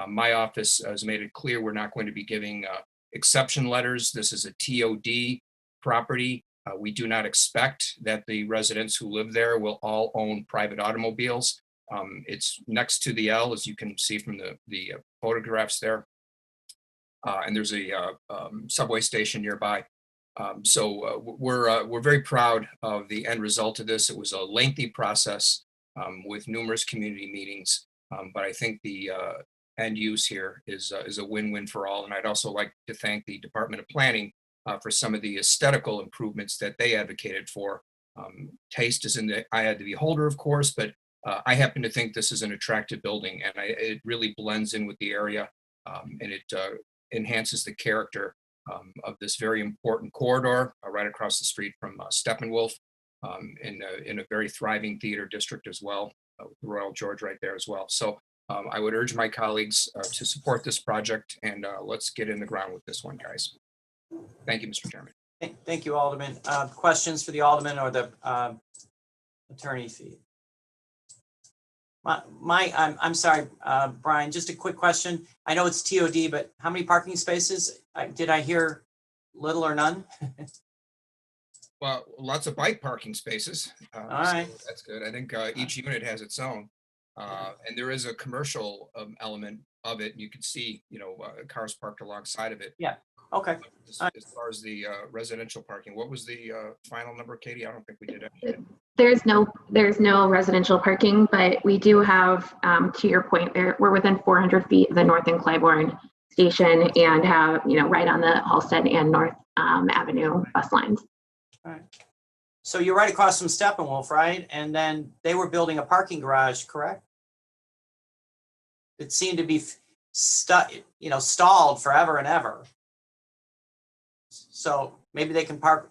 My office has made it clear we're not going to be giving exception letters. This is a TOD property. We do not expect that the residents who live there will all own private automobiles. It's next to the L, as you can see from the photographs there. And there's a subway station nearby. So we're very proud of the end result of this. It was a lengthy process with numerous community meetings, but I think the end use here is a win-win for all. And I'd also like to thank the Department of Planning for some of the aesthetical improvements that they advocated for. Taste is in the eye of the beholder, of course, but I happen to think this is an attractive building, and it really blends in with the area, and it enhances the character of this very important corridor right across the street from Steppenwolf, in a very thriving theater district as well, with Royal George right there as well. So I would urge my colleagues to support this project, and let's get in the ground with this one, guys. Thank you, Mr. Chairman. Thank you, Alderman. Questions for the Alderman or the attorney fee? I'm sorry, Brian, just a quick question. I know it's TOD, but how many parking spaces? Did I hear little or none? Well, lots of bike parking spaces. All right. So that's good. I think each unit has its own. And there is a commercial element of it. You can see, cars parked alongside of it. Yeah. Okay. As far as the residential parking, what was the final number, Katie? I don't think we did it. There's no residential parking, but we do have, to your point, we're within 400 feet of the North and Clybourne station, and have, right on the Halsted and North Avenue bus lines. All right. So you're right across from Steppenwolf, right? And then they were building a parking garage, correct? It seemed to be stalled forever and ever. So maybe they can park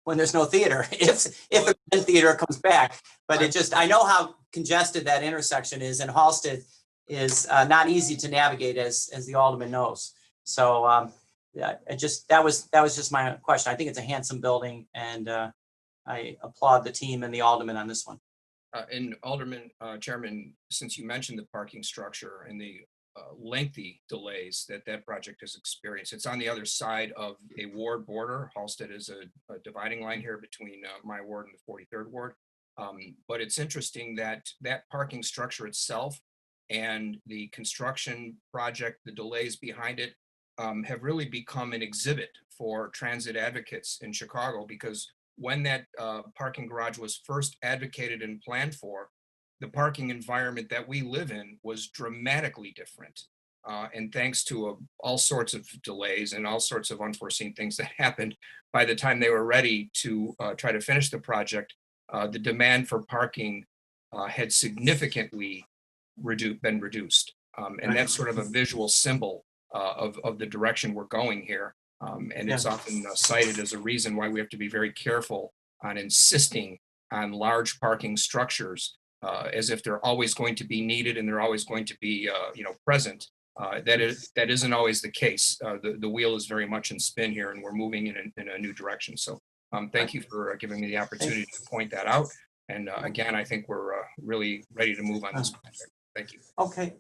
when there's no theater, if the theater comes back. But I know how congested that intersection is, and Halsted is not easy to navigate, as the Alderman knows. So that was just my question. I think it's a handsome building, and I applaud the team and the Alderman on this one. And Alderman, Chairman, since you mentioned the parking structure and the lengthy delays that project has experienced, it's on the other side of a ward border. Halsted is a dividing line here between my ward and the 43rd ward. But it's interesting that that parking structure itself and the construction project, the delays behind it, have really become an exhibit for transit advocates in Chicago, because when that parking garage was first advocated and planned for, the parking environment that we live in was dramatically different. And thanks to all sorts of delays and all sorts of unforeseen things that happened, by the time they were ready to try to finish the project, the demand for parking had significantly been reduced. And that's sort of a visual symbol of the direction we're going here. And it's often cited as a reason why we have to be very careful on insisting on large parking structures, as if they're always going to be needed and they're always going to be present. That isn't always the case. The wheel is very much in spin here, and we're moving in a new direction. So thank you for giving me the opportunity to point that out. And again, I think we're really ready to move on this project. Thank you. Okay.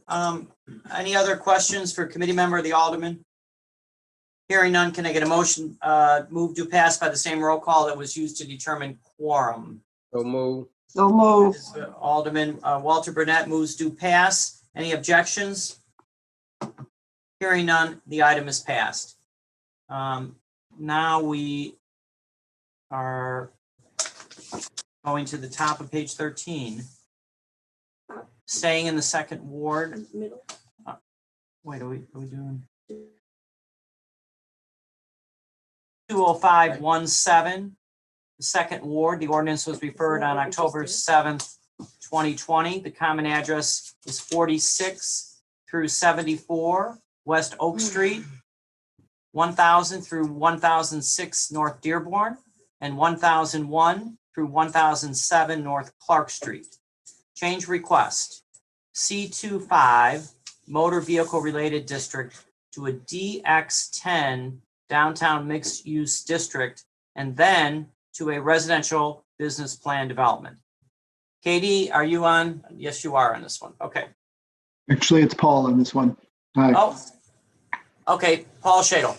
Any other questions for committee member or the alderman? Hearing none, can I get a motion move to pass by the same roll call that was used to determine quorum? So move. So move. Alderman Walter Burnett moves to pass. Any objections? Hearing none, the item is passed. Now we are going to the top of page 13. Staying in the second ward. Wait, are we doing? 20517, the second ward. The ordinance was referred on October 7th, 2020. The common address is 46 through 74 West Oak Street, 1000 through 1006 North Dearborn, and 1001 through 1007 North Clark Street. Change request, C25 motor vehicle related district to a DX10 downtown mixed use district, and then to a residential business plan development. Katie, are you on? Yes, you are on this one. Okay. Actually, it's Paul on this one. Hi. Oh, okay. Paul Shadle.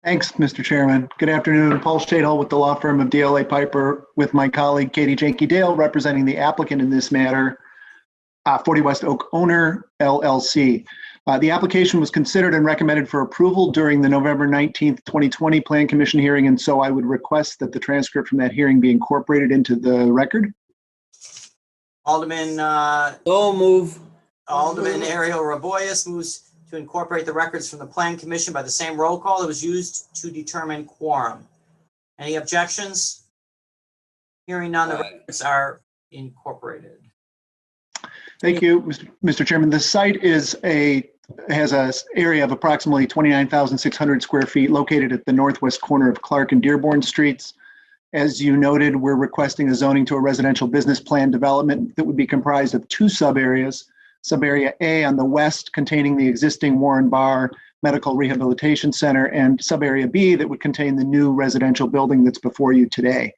Thanks, Mr. Chairman. Good afternoon. Paul Shadle with the law firm of DLA Piper, with my colleague Katie Janke-Dale representing the applicant in this matter, 40 West Oak Owner, LLC. The application was considered and recommended for approval during the November 19th, 2020 Plan Commission hearing, and so I would request that the transcript from that hearing be incorporated into the record. Alderman So move. Alderman Ariel Raboyes moves to incorporate the records from the Plan Commission by the same roll call that was used to determine quorum. Any objections? Hearing none, the records are incorporated. Thank you, Mr. Chairman. The site has an area of approximately 29,600 square feet located at the northwest corner of Clark and Dearborn Streets. As you noted, we're requesting a zoning to a residential business plan development that would be comprised of two sub-areas. Sub-area A on the west containing the existing Warren Barr Medical Rehabilitation Center, and sub-area B that would contain the new residential building that's before you today.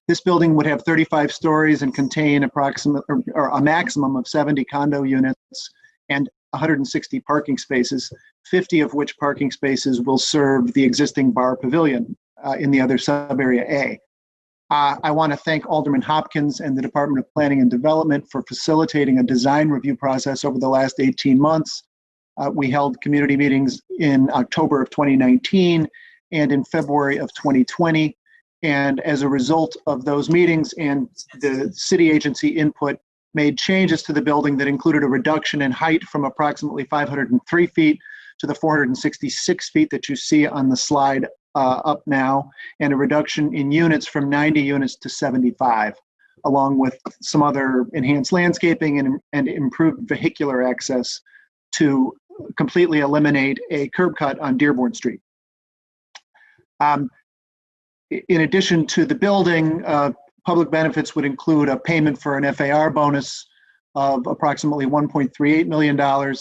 This building would have 35 stories and contain a maximum of 70 condo units and 160 parking spaces, 50 of which parking spaces will serve the existing bar pavilion in the other sub-area A. I want to thank Alderman Hopkins and the Department of Planning and Development for facilitating a design review process over the last 18 months. We held community meetings in October of 2019 and in February of 2020. And as a result of those meetings and the city agency input, made changes to the building that included a reduction in height from approximately 503 feet to the 466 feet that you see on the slide up now, and a reduction in units from 90 units to 75, along with some other enhanced landscaping and improved vehicular access to completely eliminate a curb cut on Dearborn Street. In addition to the building, public benefits would include a payment for an FAR bonus of approximately $1.38 million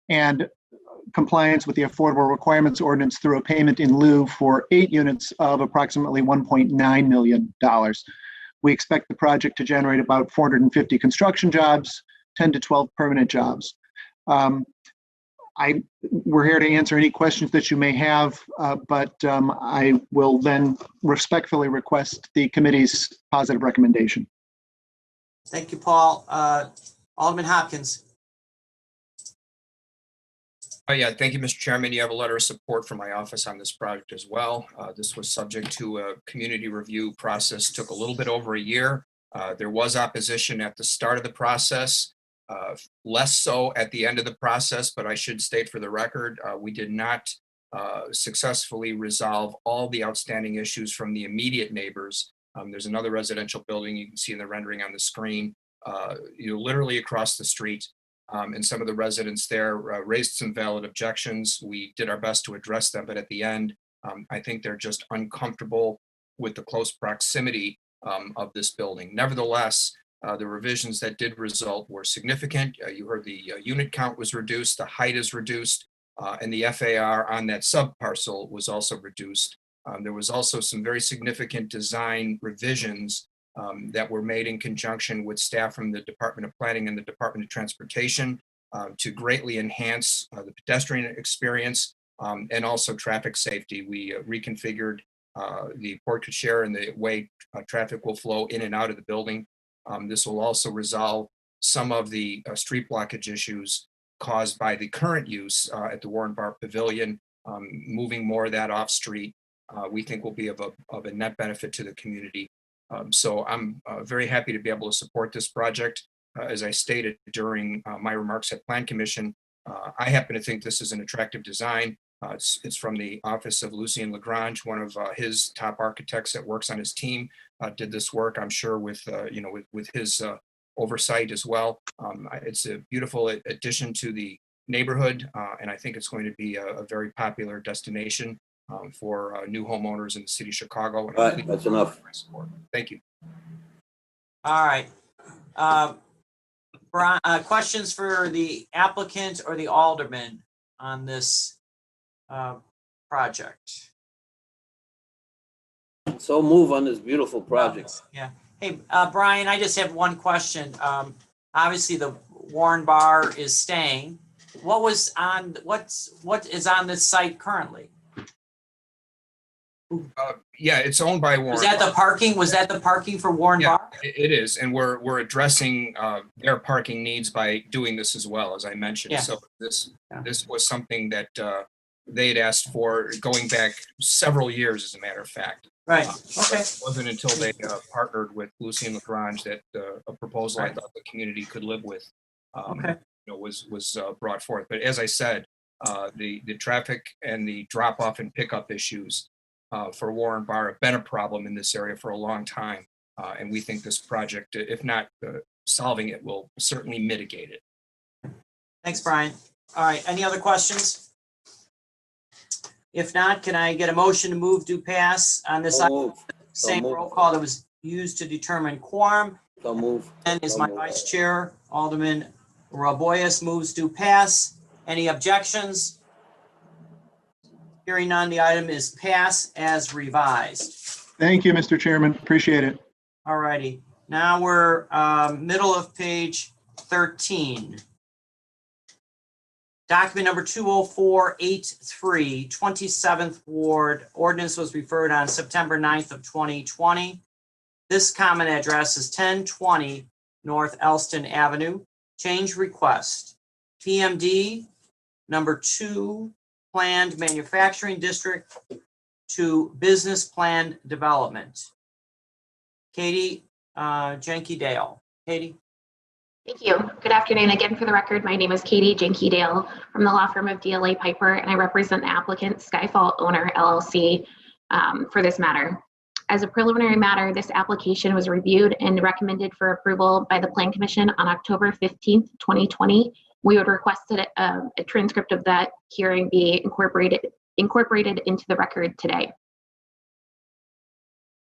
and compliance with the Affordable Requirements Ordinance through a payment in lieu for 8 units of approximately $1.9 million. We expect the project to generate about 450 construction jobs, 10 to 12 permanent jobs. we're here to answer any questions that you may have, but I will then respectfully request the committee's positive recommendation. Thank you, Paul. Alderman Hopkins. Oh, yeah, thank you, Mr. Chairman. You have a letter of support from my office on this project as well. This was subject to a community review process, took a little bit over a year. There was opposition at the start of the process, less so at the end of the process, but I should state for the record, we did not successfully resolve all the outstanding issues from the immediate neighbors. There's another residential building you can see in the rendering on the screen, literally across the street. And some of the residents there raised some valid objections. We did our best to address them, but at the end, I think they're just uncomfortable with the close proximity of this building. Nevertheless, the revisions that did result were significant. You heard the unit count was reduced, the height is reduced, and the FAR on that subparcel was also reduced. There was also some very significant design revisions that were made in conjunction with staff from the Department of Planning and the Department of Transportation to greatly enhance the pedestrian experience and also traffic safety. We reconfigured the porte cochere and the way traffic will flow in and out of the building. This will also resolve some of the street blockage issues caused by the current use at the Warren Bar Pavilion. Moving more of that off street, we think will be of a net benefit to the community. So I'm very happy to be able to support this project. As I stated during my remarks at Plan Commission, I happen to think this is an attractive design. It's from the office of Lucien Lagrange, one of his top architects that works on his team, did this work, I'm sure, with his oversight as well. It's a beautiful addition to the neighborhood, and I think it's going to be a very popular destination for new homeowners in the city of Chicago. All right, that's enough. Thank you. All right. Brian, questions for the applicant or the alderman on this project? So move on this beautiful project. Yeah. Hey, Brian, I just have one question. Obviously, the Warren Bar is staying. What is on this site currently? Yeah, it's owned by Warren. Was that the parking? Was that the parking for Warren Bar? It is, and we're addressing their parking needs by doing this as well, as I mentioned. Yeah. So this was something that they had asked for going back several years, as a matter of fact. Right. Okay. It wasn't until they partnered with Lucien Lagrange that a proposal I thought the community could live with was brought forth. But as I said, the traffic and the drop off and pickup issues for Warren Bar have been a problem in this area for a long time. And we think this project, if not solving it, will certainly mitigate it. Thanks, Brian. All right, any other questions? If not, can I get a motion to move to pass on this item? Same roll call that was used to determine quorum. So move. And is my vice chair, Alderman Raboyes, moves to pass. Any objections? Hearing none, the item is passed as revised. Thank you, Mr. Chairman. Appreciate it. All righty. Now we're middle of page 13. Document number 20483, 27th Ward. Ordinance was referred on September 9th of 2020. This common address is 1020 North Elston Avenue. Change request. PMD number 2, Planned Manufacturing District to Business Plan Development. Katie Jenke-Dale. Katie. Thank you. Good afternoon. Again, for the record, my name is Katie Jenke-Dale from the law firm of DLA Piper, and I represent the applicant Skyfall Owner LLC for this matter. As a preliminary matter, this application was reviewed and recommended for approval by the Plan Commission on October 15th, 2020. We would request that a transcript of that hearing be incorporated into the record today.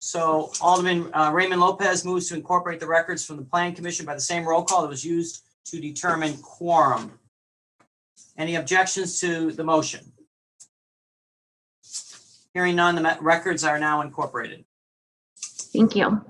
So Alderman Raymond Lopez moves to incorporate the records from the Plan Commission by the same roll call that was used to determine quorum. Any objections to the motion? Hearing none, the records are now incorporated. Thank you.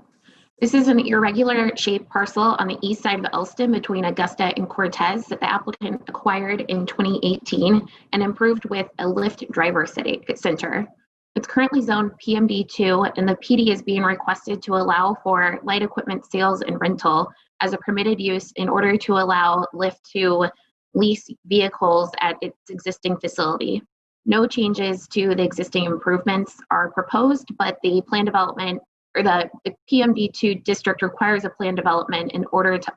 This is an irregular shaped parcel on the east side of Elston between Augusta and Cortez that the applicant acquired in 2018 and improved with a Lyft driver center. It's currently zoned PMD2, and the PD is being requested to allow for light equipment sales and rental as a permitted use in order to allow Lyft to lease vehicles at its existing facility. No changes to the existing improvements are proposed, but the plan development or the PMD2 district requires a plan development in order to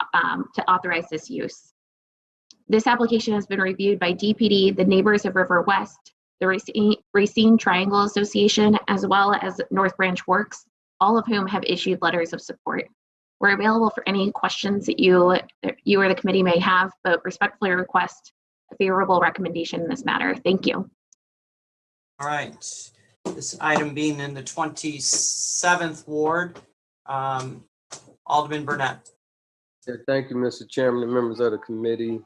authorize this use. This application has been reviewed by DPD, the Neighbors of River West, the Racine Triangle Association, as well as North Branch Works, all of whom have issued letters of support. We're available for any questions that you or the committee may have, but respectfully request a favorable recommendation in this matter. Thank you. All right. This item being in the 27th Ward, Alderman Burnett. Yeah, thank you, Mr. Chairman and members of the committee.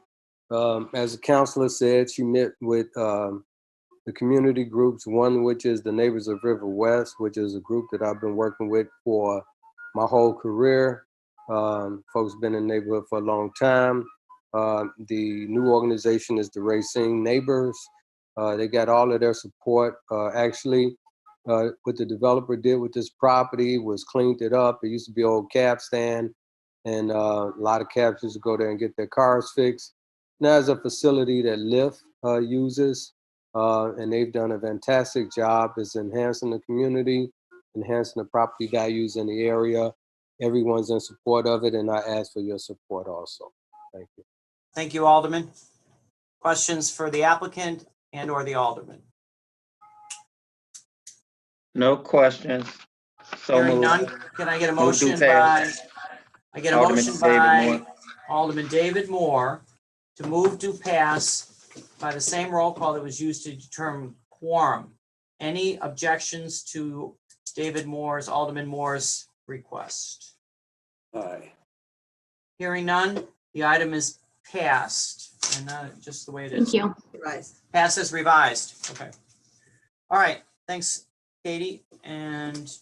As the councilor said, she met with the community groups, one which is the Neighbors of River West, which is a group that I've been working with for my whole career. Folks been in the neighborhood for a long time. The new organization is the Racine Neighbors. They got all of their support. Actually, what the developer did with this property was cleaned it up. It used to be an old cab stand, and a lot of cabs used to go there and get their cars fixed. Now it's a facility that Lyft uses, and they've done a fantastic job. It's enhancing the community, enhancing the property values in the area. Everyone's in support of it, and I ask for your support also. Thank you. Thank you, Alderman. Questions for the applicant and or the Alderman? No questions. So Hearing moved. none, can I get a Move to motion by, pass. I get a Alderman motion David by Moore. Alderman David Moore to move to pass by the same roll call that was used to determine quorum. Any objections to Alderman Moore's request? Aye. Hearing none, the item is passed, and not just the way it is. Thank you. Passed as revised. Okay. All right. Thanks, Katie. And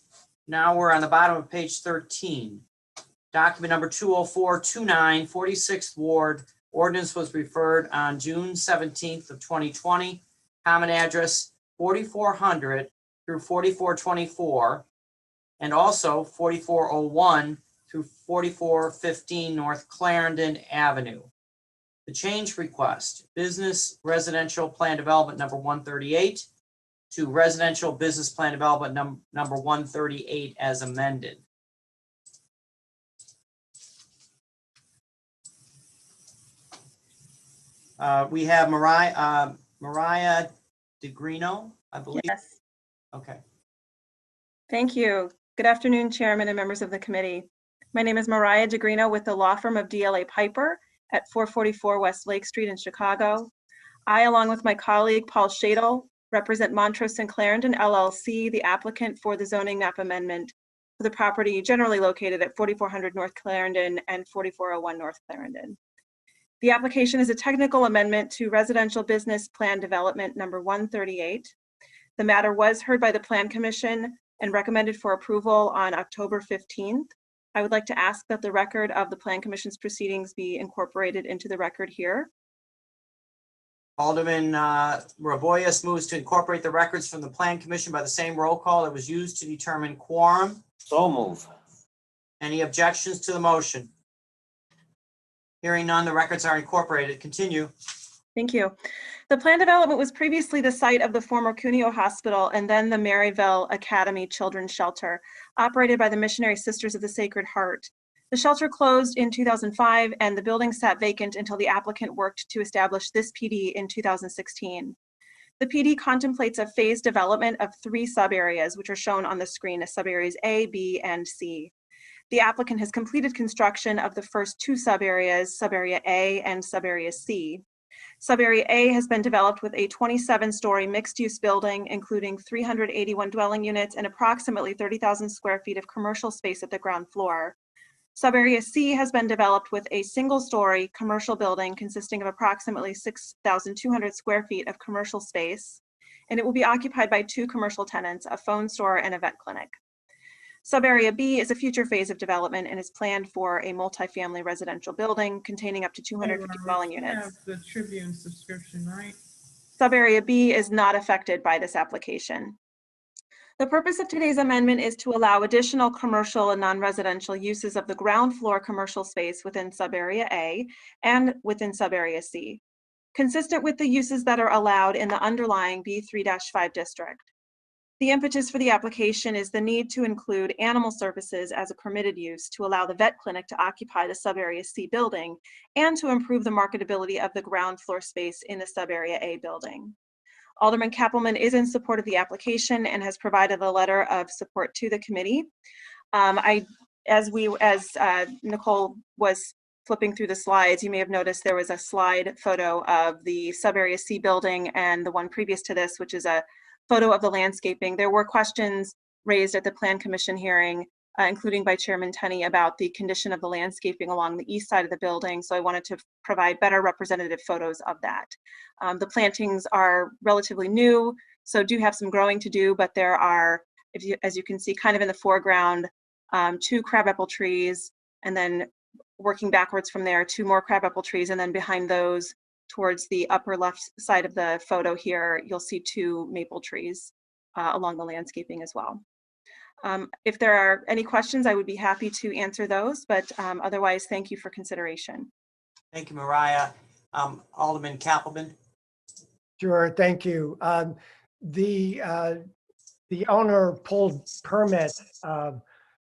now we're on the bottom of page 13. Document number 20429, 46th Ward. Ordinance was referred on June 17th of 2020. Common address 4400 through 4424, and also 4401 through 4415 North Clarendon Avenue. The change request, business residential plan development number 138 to residential business plan development number 138 as amended. We have Mariah DeGrino, I believe. Yes. Okay. Thank you. Good afternoon, Chairman and members of the committee. My name is Mariah DeGrino with the law firm of DLA Piper at 444 West Lake Street in Chicago. I, along with my colleague Paul Shadle, represent Montrose and Clarendon LLC, the applicant for the zoning map amendment for the property generally located at 4400 North Clarendon and 4401 North Clarendon. The application is a technical amendment to residential business plan development number 138. The matter was heard by the Plan Commission and recommended for approval on October 15th. I would like to ask that the record of the Plan Commission's proceedings be incorporated into the record here. Alderman Raboyes moves to incorporate the records from the Plan Commission by the same roll call that was used to determine quorum. So move. Any objections to the motion? Hearing none, the records are incorporated. Continue. Thank you. The plan development was previously the site of the former Cuneo Hospital and then the Maryville Academy Children's Shelter, operated by the Missionary Sisters of the Sacred Heart. The shelter closed in 2005 and the building sat vacant until the applicant worked to establish this PD in 2016. The PD contemplates a phased development of 3 sub-areas, which are shown on the screen as sub-areas A, B, and C. The applicant has completed construction of the first 2 sub-areas, sub-area A and sub-area C. Sub-area A has been developed with a 27-story mixed-use building, including 381 dwelling units and approximately 30,000 square feet of commercial space at the ground floor. Sub-area C has been developed with a single-story commercial building consisting of approximately 6,200 square feet of commercial space, and it will be occupied by 2 commercial tenants, a phone store and a vet clinic. Subarea B is a future phase of development and is planned for a multifamily residential building containing up to 250 dwelling units. Have the Tribune subscription, right? Subarea B is not affected by this application. The purpose of today's amendment is to allow additional commercial and non-residential uses of the ground floor commercial space within Subarea A and within Subarea C, consistent with the uses that are allowed in the underlying B3-5 district. The impetus for the application is the need to include animal services as a permitted use to allow the vet clinic to occupy the Subarea C building and to improve the marketability of the ground floor space in the Subarea A building. Alderman Kappelman is in support of the application and has provided a letter of support to the committee. As Nicole was flipping through the slides, you may have noticed there was a slide photo of the Subarea C building and the one previous to this, which is a photo of the landscaping. There were questions raised at the Plan Commission hearing, including by Chairman Tunney, about the condition of the landscaping along the east side of the building. So I wanted to provide better representative photos of that. The plantings are relatively new, so do have some growing to do, but there are, as you can see, kind of in the foreground, 2 crabapple trees, and then working backwards from there, 2 more crabapple trees, and then behind those, towards the upper left side of the photo here, you'll see 2 maple trees along the landscaping as well. If there are any questions, I would be happy to answer those, but otherwise, thank you for consideration. Thank you, Mariah. Alderman Kappelman. Sure, thank you. The owner pulled permit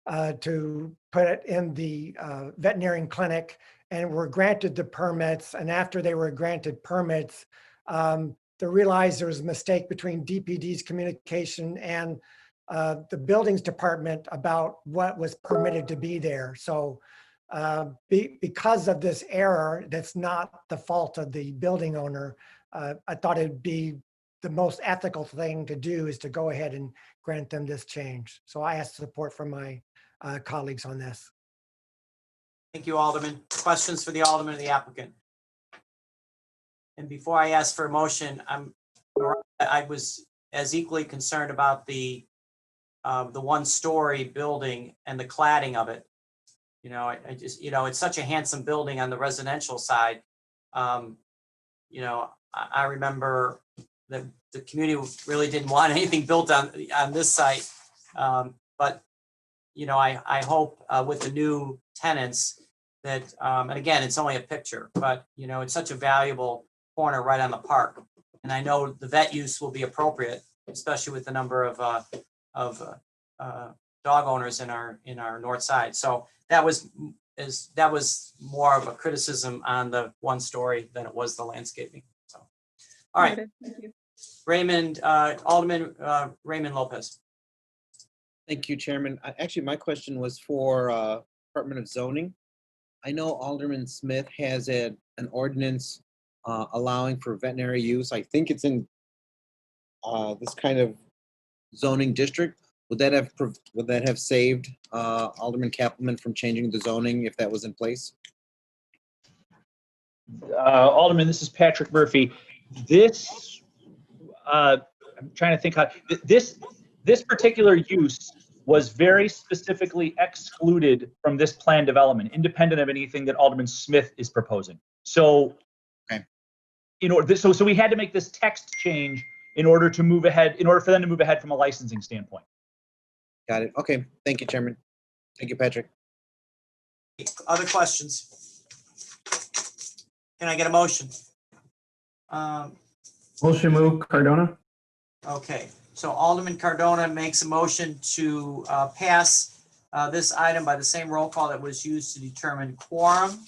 to put it in the veterinarian clinic and were granted the permits. And after they were granted permits, they realized there was a mistake between DPD's communication and the buildings department about what was permitted to be there. So because of this error, that's not the fault of the building owner. I thought it'd be the most ethical thing to do is to go ahead and grant them this change. So I ask support from my colleagues on this. Thank you, Alderman. Questions for the Alderman or the applicant? And before I ask for a motion, I was as equally concerned about the 1-story building and the cladding of it. You know, I just, you know, it's such a handsome building on the residential side. You know, I remember that the community really didn't want anything built on this site. But, you know, I hope with the new tenants that, and again, it's only a picture, but, you know, it's such a valuable corner right on the park. And I know the vet use will be appropriate, especially with the number of dog owners in our north side. So that was more of a criticism on the 1-story than it was the landscaping. So, all right. Thank you. Raymond, Alderman Raymond Lopez. Thank you, Chairman. Actually, my question was for Department of Zoning. I know Alderman Smith has an ordinance allowing for veterinary use. I think it's in this kind of zoning district. Would that have saved Alderman Kappelman from changing the zoning if that was in place? Alderman, this is Patrick Murphy. This, I'm trying to think how, this particular use was very specifically excluded from this plan development, independent of anything that Alderman Smith is proposing. So, so we had to make this text change in order to move ahead, in order for them to move ahead from a licensing standpoint. Got it. Okay. Thank you, Chairman. Thank you, Patrick. Other questions? Can I get a motion? Motion move, Cardona. Okay, so Alderman Cardona makes a motion to pass this item by the same roll call that was used to determine quorum.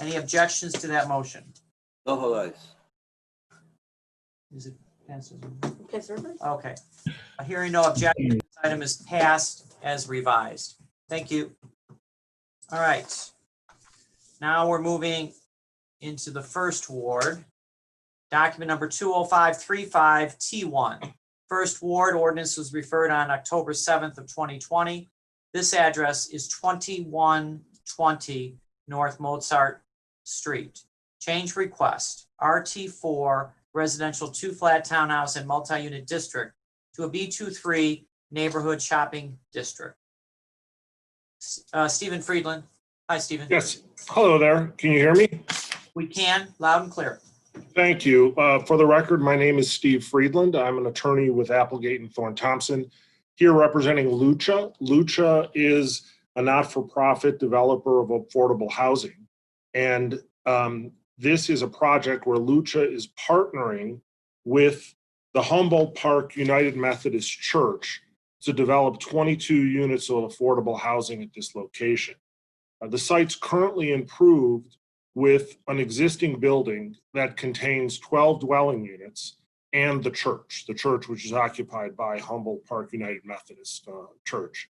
Any objections to that motion? No ayes. Is it passes? Okay, Okay. Hearing no objection, this item is passed as revised. Thank you. All right. Now we're moving into the first ward. Document number 20535 T1. First ward ordinance was referred on October 7th of 2020. This address is 2120 North Mozart Street. Change request, RT4 residential 2-flat townhouse and multi-unit district to a B23 neighborhood shopping district. Stephen Friedland. Hi, Stephen. Yes. Hello there. Can you hear me? We can, loud and clear. Thank you. For the record, my name is Steve Friedland. I'm an attorney with Applegate and Thorne Thompson, here representing Lucha. Lucha is a not-for-profit developer of affordable housing. And this is a project where Lucha is partnering with the Humboldt Park United Methodist Church to develop 22 units of affordable housing at this location. The site's currently improved with an existing building that contains 12 dwelling units and the church which is occupied by Humboldt Park United Methodist Church.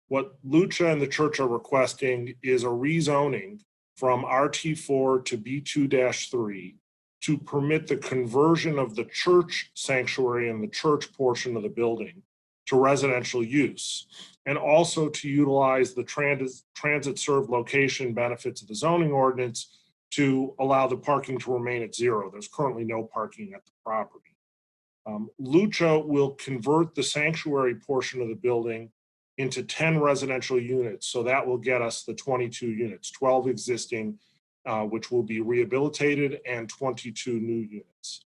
What Lucha and the church are requesting is a rezoning from RT4 to B2-3 to permit the conversion of the church sanctuary and the church portion of the building to residential use, and also to utilize the transit served location benefits of the zoning ordinance to allow the parking to remain at zero. There's currently no parking at the property. Lucha will convert the sanctuary portion of the building into 10 residential units. So that will get us the 22 units, 12 existing, which will be rehabilitated, and 22 new units.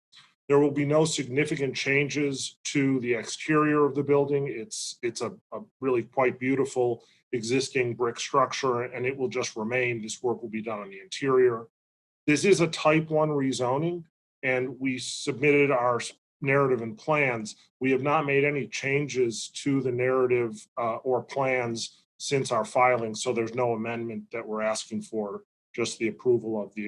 There will be no significant changes to the exterior of the building. It's a really quite beautiful existing brick structure, and it will just remain. This work will be done on the interior. This is a type 1 rezoning, and we submitted our narrative and plans. We have not made any changes to the narrative or plans since our filing, so there's no amendment that we're asking for, just the approval of the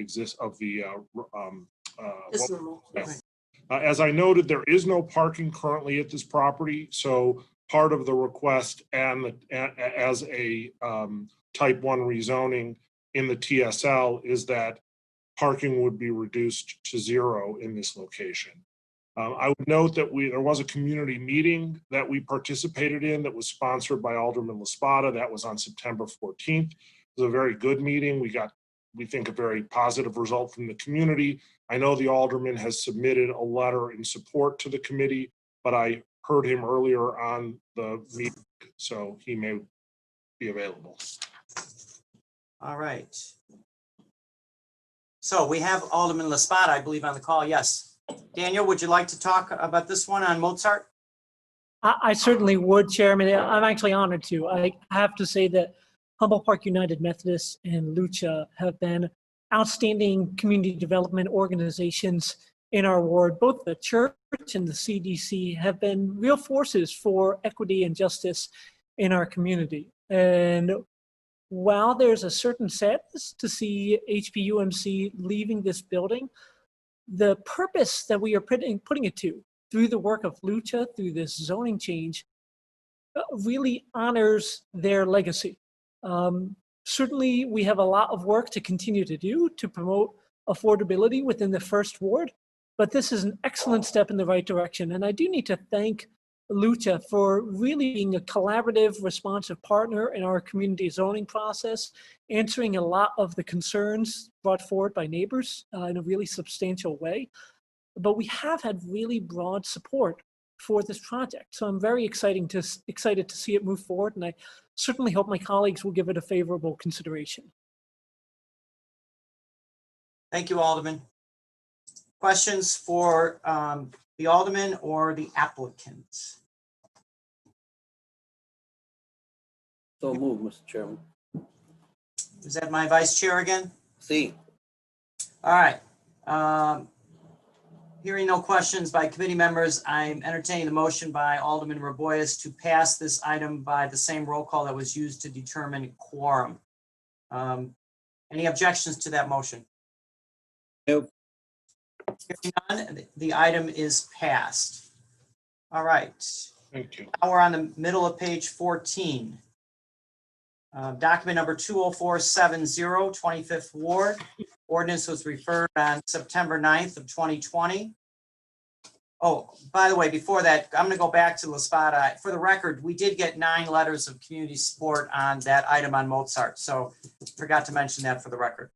as I noted, there is no parking currently at this property, so part of the request and as a type 1 rezoning in the TSL is that parking would be reduced to zero in this location. I would note that there was a community meeting that we participated in that was sponsored by Alderman LaSpada. That was on September 14th. It was a very good meeting. We think, a very positive result from the community. I know the alderman has submitted a letter in support to the committee, but I heard him earlier on the meeting, so he may be available. All right. So we have Alderman LaSpada, I believe, on the call. Yes. Daniel, would you like to talk about this one on Mozart? I certainly would, Chairman. I'm actually honored to. I have to say that Humboldt Park United Methodist and Lucha have been outstanding community development organizations in our ward. Both the church and the CDC have been real forces for equity and justice in our community. And while there's a certain sadness to see HPUMC leaving this building, the purpose that we are putting it to through the work of Lucha, through this zoning change, really honors their legacy. Certainly, we have a lot of work to continue to do to promote affordability within the first ward, but this is an excellent step in the right direction. And I do need to thank Lucha for really being a collaborative, responsive partner in our community zoning process, answering a lot of the concerns brought forward by neighbors in a really substantial way. But we have had really broad support for this project. So I'm very excited to see it move forward, and I certainly hope my colleagues will give it a favorable consideration. Thank you, Alderman. Questions for the Alderman or the applicant? So moved, Mr. Chairman. Is that my vice chair again? See. All right. Hearing no questions by committee members, I'm entertaining the motion by Alderman Raboyes to pass this item by the same roll call that was used to determine quorum. Any objections to that motion? Nope. Hearing none, the item is passed. All right. Thank you. Now we're on the middle of page 14. Document number 20470, 25th Ward. Ordinance was referred on September 9th of 2020. Oh, by the way, before that, I'm going to go back to LaSpada. For the record, we did get 9 letters of community support on that item on Mozart. So forgot to mention that for the record.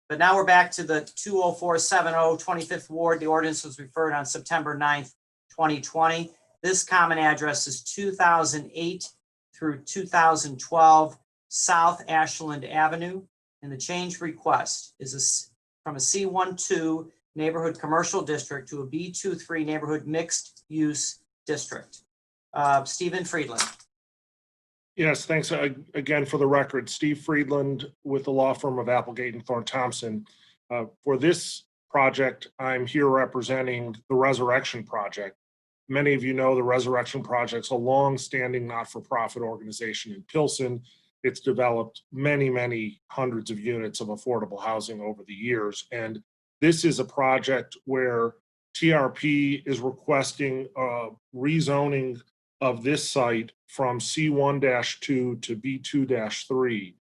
But now we're back to the 20470, 25th Ward. The ordinance was referred on September 9th, 2020. This common address is 2008 through 2012 South Ashland Avenue. And the change request is from a C12 neighborhood commercial district to a B23 neighborhood mixed use district. Stephen Friedland. Yes, thanks again for the record. Steve Friedland with the law firm of Applegate and Thorne Thompson. For this project, I'm here representing the Resurrection Project. Many of you know the Resurrection Project's a long-standing not-for-profit organization in Pilsen. It's developed many, many hundreds of units of affordable housing over the years. And this is a project where TRP is requesting rezoning of this site from C1-2 to B2-3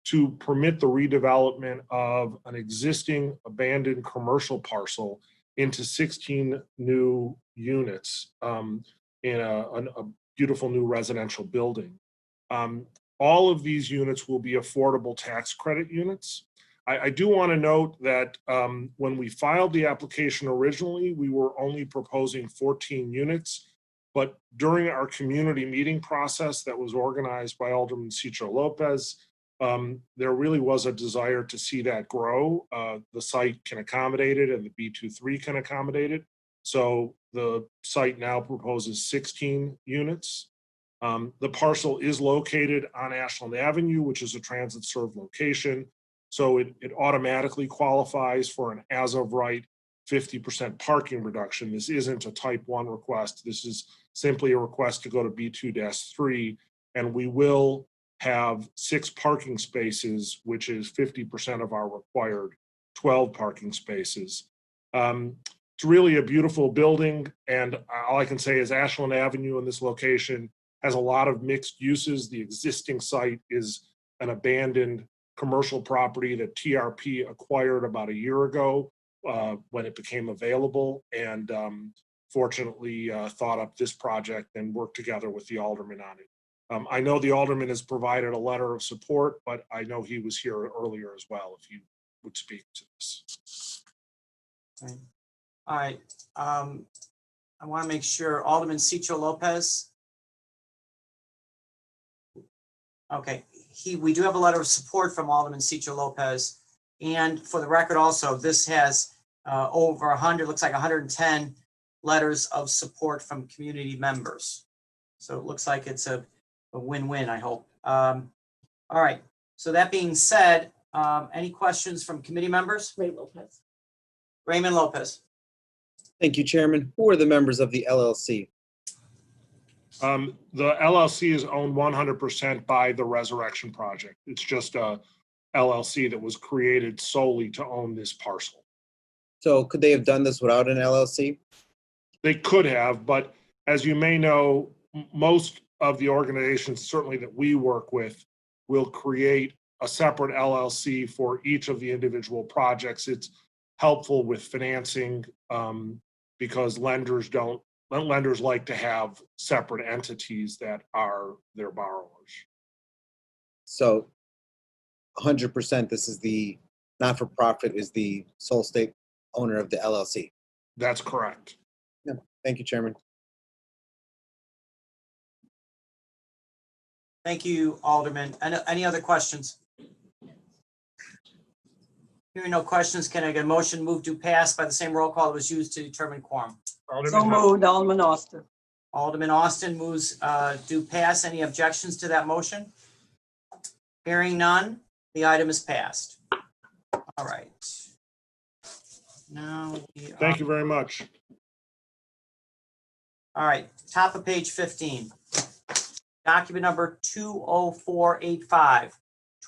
to permit the redevelopment of an existing abandoned commercial parcel into 16 new units in a beautiful new residential building. All of these units will be affordable tax credit units. I do want to note that when we filed the application originally, we were only proposing 14 units. But during our community meeting process that was organized by Alderman Cicho Lopez, there really was a desire to see that grow. The site can accommodate it and the B23 can accommodate it. So the site now proposes 16 units. The parcel is located on Ashland Avenue, which is a transit served location. So it automatically qualifies for an as of right 50% parking reduction. This isn't a type 1 request. This is simply a request to go to B2-3, and we will have 6 parking spaces, which is 50% of our required 12 parking spaces. It's really a beautiful building, and all I can say is Ashland Avenue in this location has a lot of mixed uses. The existing site is an abandoned commercial property that TRP acquired about a year ago when it became available, and fortunately thought up this project and worked together with the alderman on it. I know the alderman has provided a letter of support, but I know he was here earlier as well, if you would speak to this. Okay. All right. I want to make sure Alderman Cicho Lopez. Okay, we do have a letter of support from Alderman Cicho Lopez. And for the record also, this has over 100, looks like 110 letters of support from community members. So it looks like it's a win-win, I hope. All right, so that being said, any questions from committee members? Raymond Lopez. Thank you, Chairman. Who are the members of the LLC? The LLC is owned 100% by the Resurrection Project. It's just a LLC that was created solely to own this parcel. So could they have done this without an LLC? They could have, but as you may know, most of the organizations, certainly that we work with, will create a separate LLC for each of the individual projects. It's helpful with financing because lenders like to have separate entities that are their borrowers. So 100%, this is the not-for-profit is the sole state owner of the LLC. That's correct. Yeah. Thank you, Chairman. Thank you, Alderman. Any other questions? Hearing no questions, can I get a motion move to pass by the same roll call that was used to determine quorum? So moved, Alderman Austin. Alderman Austin moves do pass. Any objections to that motion? Hearing none, the item is passed. All right. Now Thank you very much. All right, top of page 15. Document number 20485,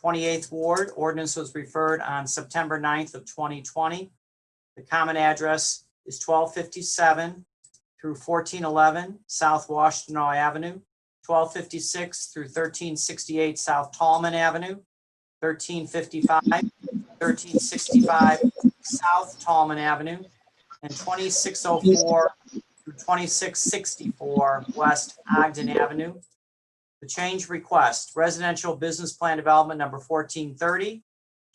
28th Ward. Ordinance was referred on September 9th of 2020. The common address is 1257 through 1411 South Washington Avenue, 1256 through 1368 South Tallman Avenue, 1355, 1365 South Tallman Avenue, and 2604 through 2664 West Ogden Avenue. The change request, residential business plan development number 1430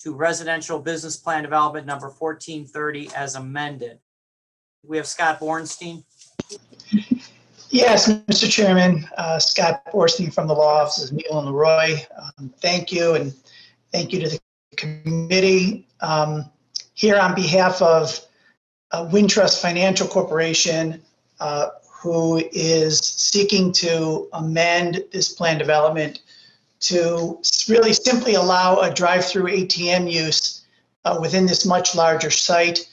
to residential business plan development number 1430 as amended. We have Scott Bornstein. Yes, Mr. Chairman, Scott Borstein from the Law Offices, Neil and Leroy. Thank you, and thank you to the committee. Here on behalf of Wintrust Financial Corporation, who is seeking to amend this plan development to really simply allow a drive-through ATM use within this much larger site.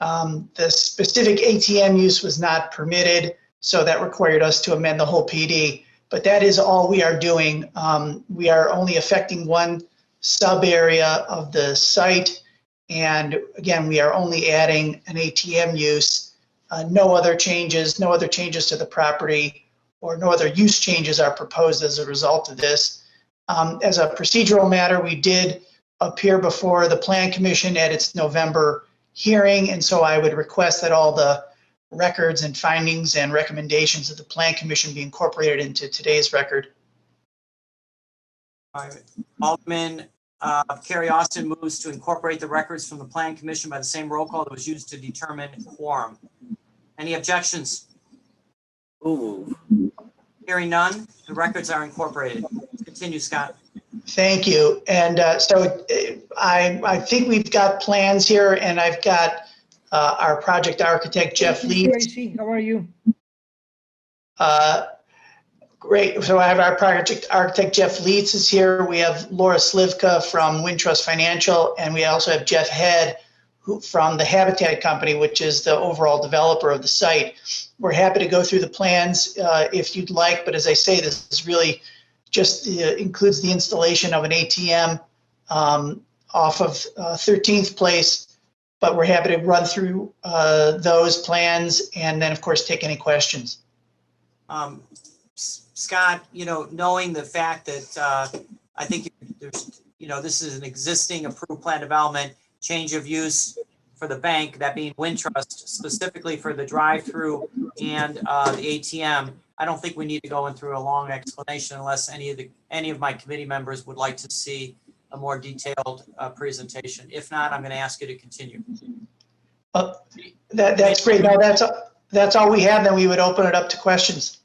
The specific ATM use was not permitted, so that required us to amend the whole PD. But that is all we are doing. We are only affecting one sub area of the site. And again, we are only adding an ATM use. No other changes to the property, or no other use changes are proposed as a result of this. As a procedural matter, we did appear before the Plan Commission at its November hearing, and so I would request that all the records and findings and recommendations of the Plan Commission be incorporated into today's record. All right. Alderman Carrie Austin moves to incorporate the records from the Plan Commission by the same roll call that was used to determine quorum. Any objections? Hearing none, the records are incorporated. Continue, Scott. Thank you. And so I think we've got plans here, and I've got our project architect, Jeff Leeds. Tracy, how are you? Great. So I have our project architect, Jeff Leeds, is here. We have Laura Slivka from Wintrust Financial, and we also have Jeff Head from the Habitat Company, which is the overall developer of the site. We're happy to go through the plans if you'd like, but as I say, this is really just includes the installation of an ATM off of 13th Place, but we're happy to run through those plans and then, of course, take any questions. Scott, knowing the fact that I think there's, this is an existing approved plan development, change of use for the bank, that being Wintrust, specifically for the drive-through and the ATM. I don't think we need to go in through a long explanation unless any of my committee members would like to see a more detailed presentation. If not, I'm going to ask you to continue. That's great. No, that's all we have. Then we would open it up to questions.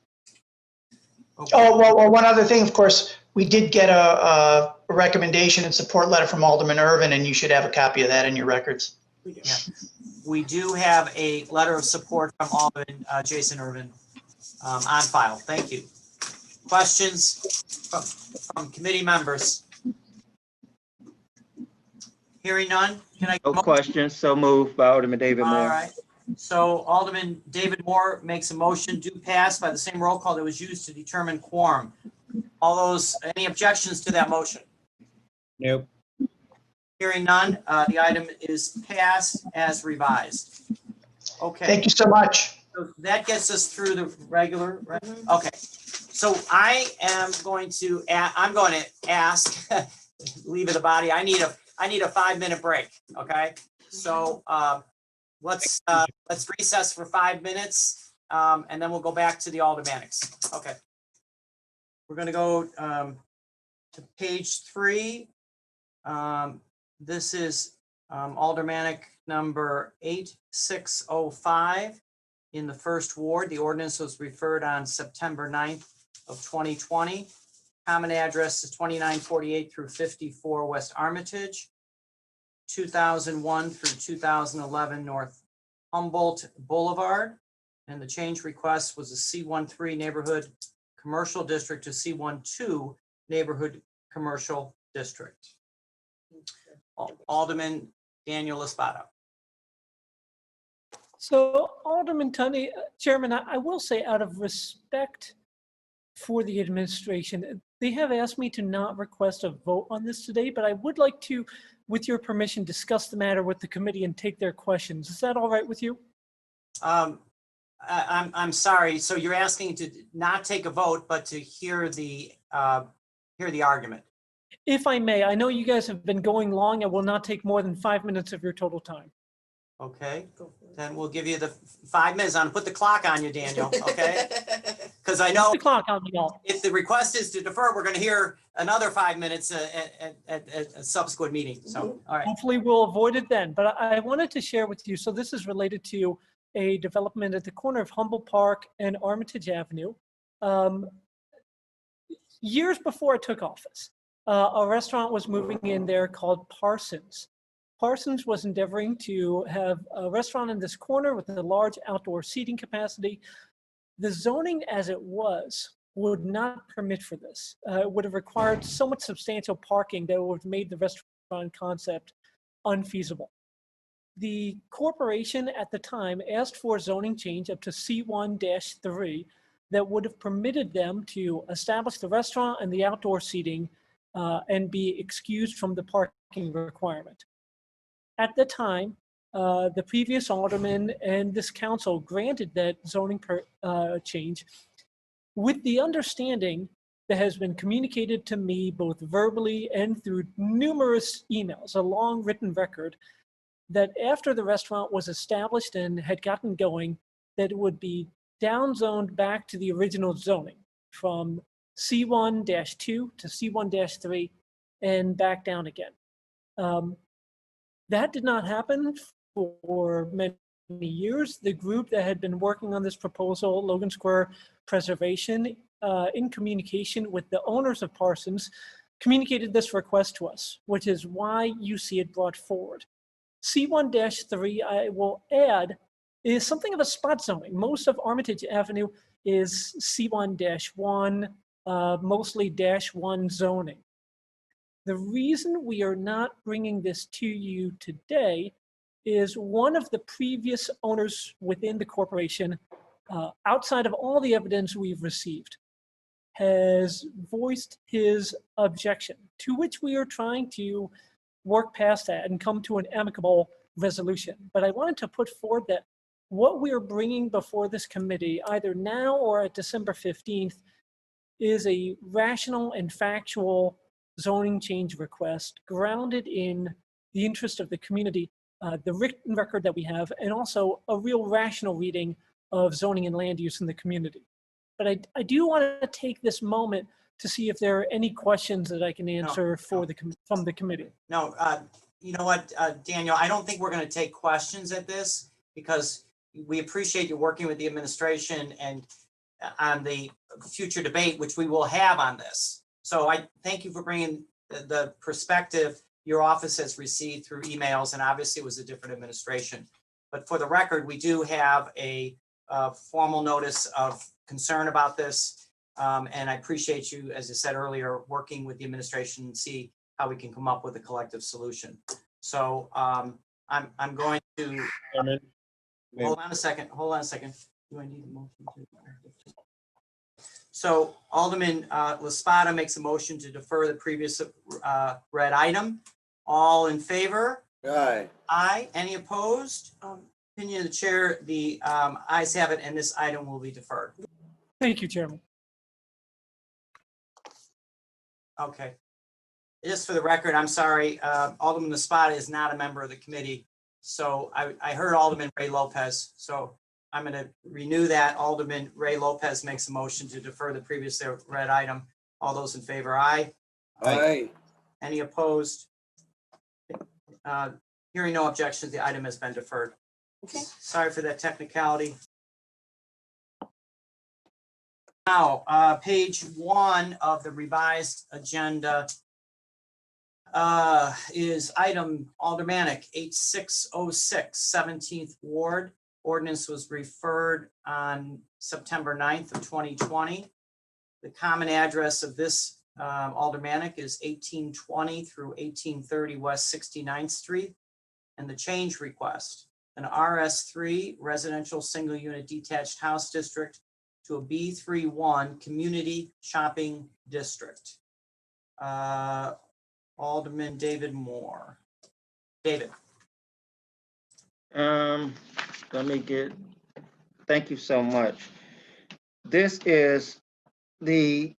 Okay. Oh, well, one other thing, of course, we did get a recommendation and support letter from Alderman Irvin, and you should have a copy of that in your records. Yeah. We do have a letter of support from Alderman Jason Irvin on file. Thank you. Questions from committee members? Hearing none. Can I? No questions. So moved by Alderman David Moore. All right. So Alderman David Moore makes a motion to pass by the same roll call that was used to determine quorum. Any objections to that motion? Nope. Hearing none, the item is passed as revised. Okay. Thank you so much. So that gets us through the regular, right? Okay. So I'm going to ask, leave of the body. I need a 5-minute break. Okay. So let's recess for 5 minutes, and then we'll go back to the aldermanics. Okay. We're going to go to page 3. This is aldermanic number 8605 in the first ward. The ordinance was referred on September 9th of 2020. Common address is 2948 through 54 West Armitage, 2001 through 2011 North Humboldt Boulevard. And the change request was a C13 neighborhood commercial district to C12 neighborhood commercial district. Alderman Daniel Espada. So Alderman Tunney, Chairman, I will say out of respect for the administration, they have asked me to not request a vote on this today, but I would like to, with your permission, discuss the matter with the committee and take their questions. Is that all right with you? I'm sorry. So you're asking to not take a vote, but to hear the argument. If I may, I know you guys have been going long. I will not take more than 5 minutes of your total time. Okay, then we'll give you the 5 minutes. I'm gonna put the clock on you, Daniel, okay? Because I know the clock on me, y'all. If the request is to defer, we're gonna hear another 5 minutes at a subsequent meeting, so, all right. Hopefully we'll avoid it then, but I wanted to share with you, so this is related to a development at the corner of Humboldt Park and Armitage Avenue. Years before I took office, a restaurant was moving in there called Parsons. Parsons was endeavoring to have a restaurant in this corner with a large outdoor seating capacity. The zoning as it was would not permit for this. It would have required so much substantial parking that it would have made the restaurant concept unfeasible. The corporation at the time asked for zoning change up to C1-3 that would have permitted them to establish the restaurant and the outdoor seating and be excused from the parking requirement. At the time, the previous alderman and this council granted that zoning change with the understanding that has been communicated to me both verbally and through numerous emails, a long written record, that after the restaurant was established and had gotten going, that it would be downzoned back to the original zoning from C1-2 to C1-3 and back down again. That did not happen for many years. The group that had been working on this proposal, Logan Square Preservation, in communication with the owners of Parsons, communicated this request to us, which is why you see it brought forward. C1-3, I will add, is something of a spot zoning. Most of Armitage Avenue is C1-1, mostly -1 zoning. The reason we are not bringing this to you today is one of the previous owners within the corporation, outside of all the evidence we've received, has voiced his objection, to which we are trying to work past that and come to an amicable resolution. But I wanted to put forward that what we are bringing before this committee, either now or at December 15th, is a rational and factual zoning change request grounded in the interest of the community, the written record that we have, and also a real rational reading of zoning and land use in the community. But I do want to take this moment to see if there are any questions that I can answer from the committee. No, you know what, Daniel, I don't think we're going to take questions at this because we appreciate you working with the administration and on the future debate, which we will have on this. So I thank you for bringing the perspective your office has received through emails, and obviously it was a different administration. But for the record, we do have a formal notice of concern about this. And I appreciate you, as I said earlier, working with the administration and see how we can come up with a collective solution. So I'm going to, hold on a second. Do I need a motion to? So Alderman Laspada makes a motion to defer the previous read item. All in favor? Aye. Aye. Any opposed? Opinion of the chair, the ayes have it, and this item will be deferred. Thank you, Chairman. Okay. Just for the record, I'm sorry, Alderman Laspada is not a member of the committee. So I heard Alderman Ray Lopez, so I'm going to renew that. Alderman Ray Lopez makes a motion to defer the previously read item. All those in favor, aye. Aye. Any opposed? Hearing no objections, the item has been deferred. Okay. Sorry for that technicality. Now, page 1 of the revised agenda is item Aldermanic 8606, 17th Ward. Ordinance was referred on September 9th of 2020. The common address of this Aldermanic is 1820 through 1830 West 69th Street. And the change request, an RS3 residential single unit detached house district to a B31 community shopping district. Alderman David Moore. David. Thank you so much. This is the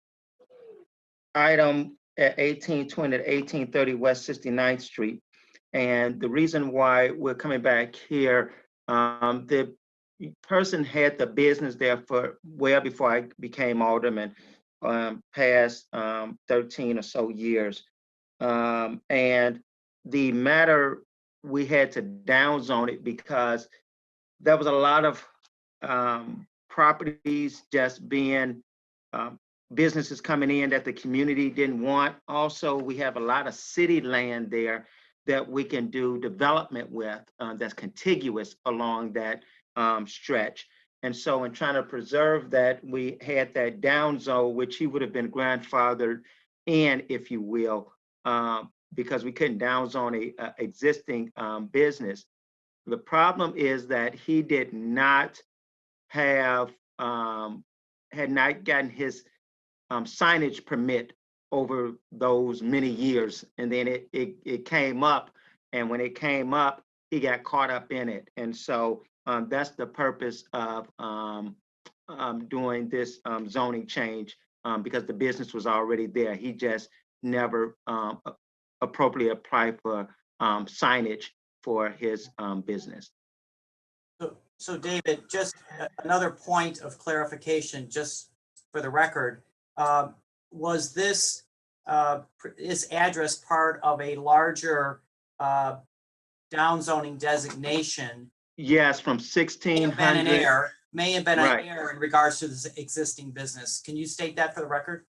item at 1820 to 1830 West 69th Street. And the reason why we're coming back here, the person had the business there for well before I became alderman, past 13 or so years. And the matter, we had to downzone it because there was a lot of properties just being, businesses coming in that the community didn't want. Also, we have a lot of city land there that we can do development with, that's contiguous along that stretch. And so in trying to preserve that, we had that down zone, which he would have been grandfathered in, if you will, because we couldn't down zone a existing business. The problem is that he did not have, had not gotten his signage permit over those many years. And then it came up, and when it came up, he got caught up in it. And so that's the purpose of doing this zoning change, because the business was already there. He just never appropriately applied for signage for his business. So David, just another point of clarification, just for the record, was this address part of a larger downzoning designation? Yes, from 1600. May have been an Right. error in regards to this existing business. Can you state that for the record?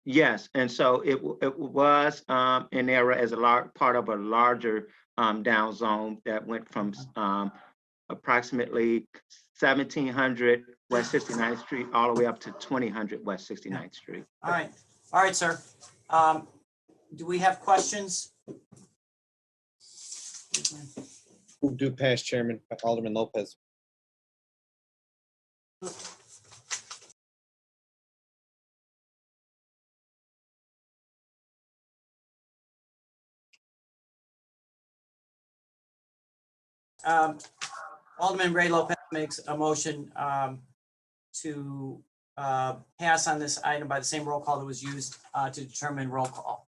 Yes, and so it was an error as a part of a larger down zone that went from approximately 1700 West 69th Street all the way up to 2000 West 69th Street. All right, sir. Do we have questions? Move to pass, Chairman. Alderman Lopez. Alderman Ray Lopez makes a motion to pass on this item by the same roll call that was used to determine roll call.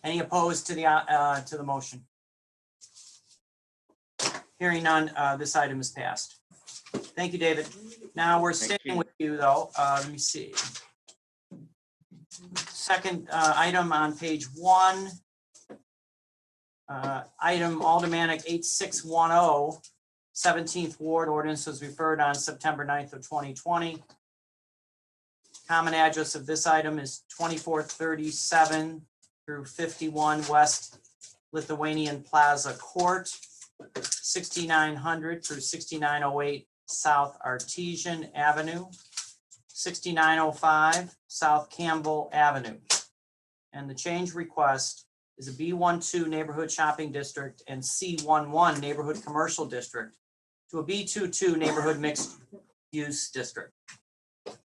Any opposed to the motion? Hearing none, this item is passed. Thank you, David. Now we're staying with you, though. Let me see. Second item on page 1. Item Aldermanic 8610, 17th Ward ordinance was referred on September 9th of 2020. Common address of this item is 2437 through 51 West Lithuanian Plaza Court, 6900 through 6908 South Artesian Avenue, 6905 South Campbell Avenue. And the change request is a B12 neighborhood shopping district and C11 neighborhood commercial district to a B22 neighborhood mixed use district.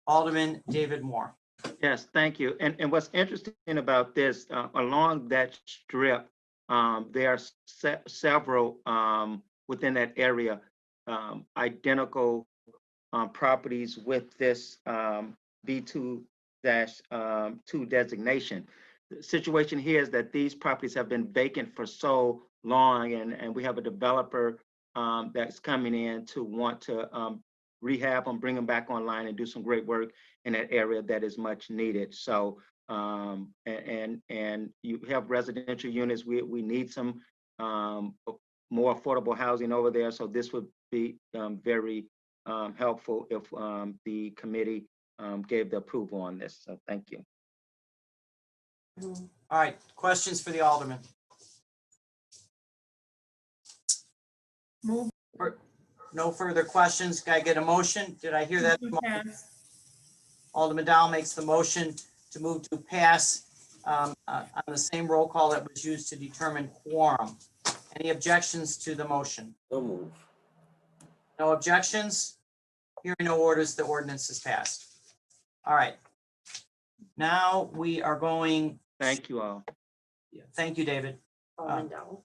Alderman David Moore. Yes, thank you. And what's interesting about this, along that strip, there are several within that area identical properties with this B2-2 designation. The situation here is that these properties have been vacant for so long, and we have a developer that's coming in to want to rehab them, bring them back online, and do some great work in that area that is much needed. So, and you have residential units. We need some more affordable housing over there. So this would be very helpful if the committee gave the approval on this. So thank you. All right, questions for the Alderman? Move. No further questions. Can I get a motion? Did I hear that? Alderman Dowell makes the motion to move to pass on the same roll call that was used to determine quorum. Any objections to the motion? So move. No objections? Hearing no orders, the ordinance is passed. All right. Now we are going. Thank you all. Thank you, David. Alderman Dowell.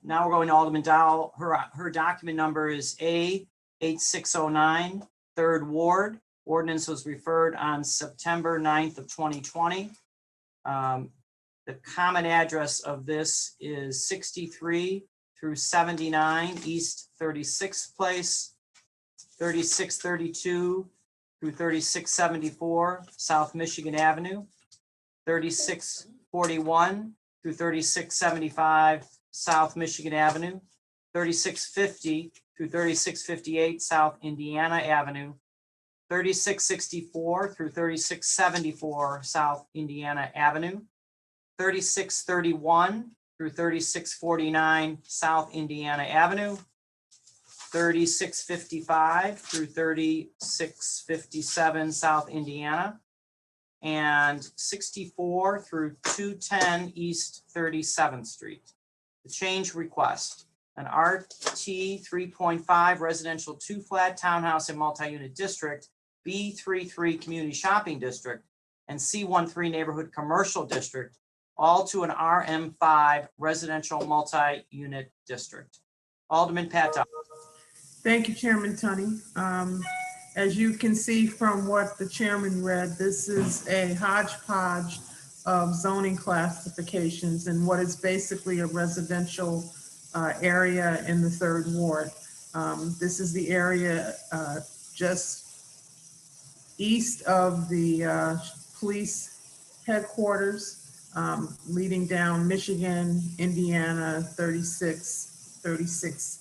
Now we're going to Alderman Dowell. Her document number is A8609, 3rd Ward. Ordinance was referred on September 9th of 2020. The common address of this is 63 through 79 East 36th Place, 3632 through 3674 South Michigan Avenue, 3641 through 3675 South Michigan Avenue, 3650 through 3658 South Indiana Avenue, 3664 through 3674 South Indiana Avenue, 3631 through 3649 South Indiana Avenue, 3655 through 3657 South Indiana, and 64 through 210 East 37th Street. The change request: an RT 3.5 residential 2-flat townhouse and multi-unit district, B33 community shopping district, and C13 neighborhood commercial district, all to an RM5 residential multi-unit district. Alderman Pat Dowell. Thank you, Chairman Tunney. As you can see from what the chairman read, this is a hodgepodge of zoning classifications and what is basically a residential area in the 3rd Ward. This is the area just east of the police headquarters, leading down Michigan, Indiana, 36th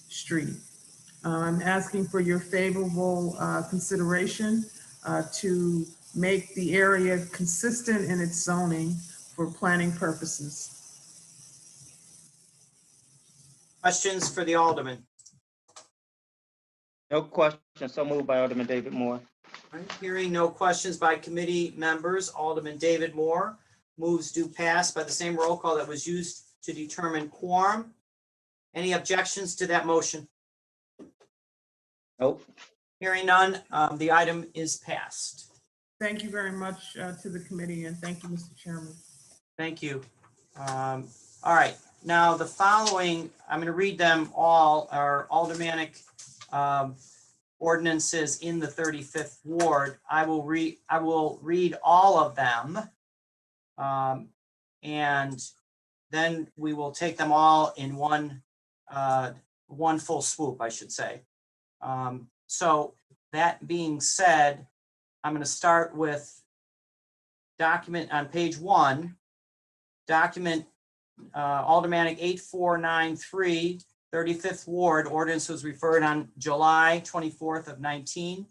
Street. I'm asking for your favorable consideration to make the area consistent in its zoning for planning purposes. Questions for the Alderman? No question. So moved by Alderman David Moore. All right, hearing no questions by committee members, Alderman David Moore moves do pass by the same roll call that was used to determine quorum. Any objections to that motion? Nope. Hearing none, the item is passed. Thank you very much to the committee, and thank you, Mr. Chairman. Thank you. All right, now the following, I'm going to read them all, are aldermanic ordinances in the 35th Ward. I will read all of them, and then we will take them all in one full swoop, I should say. So that being said, I'm going to start with document on page 1, document Aldermanic 8493, 35th Ward. Ordinance was referred on July 24th of 19.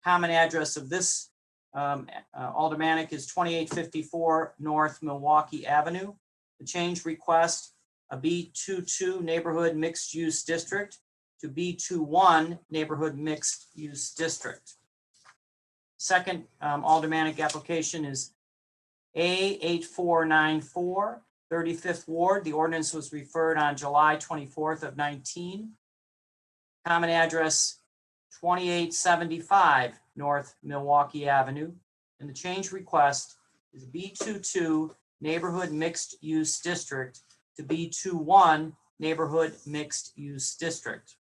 Common address of this Aldermanic is 2854 North Milwaukee Avenue. The change request: a B22 neighborhood mixed use district to B21 neighborhood mixed use district. Second Aldermanic application is A8494, 35th Ward. The ordinance was referred on July 24th of 19. Common address 2875 North Milwaukee Avenue. And the change request is B22 neighborhood mixed use district to B21 neighborhood mixed use district.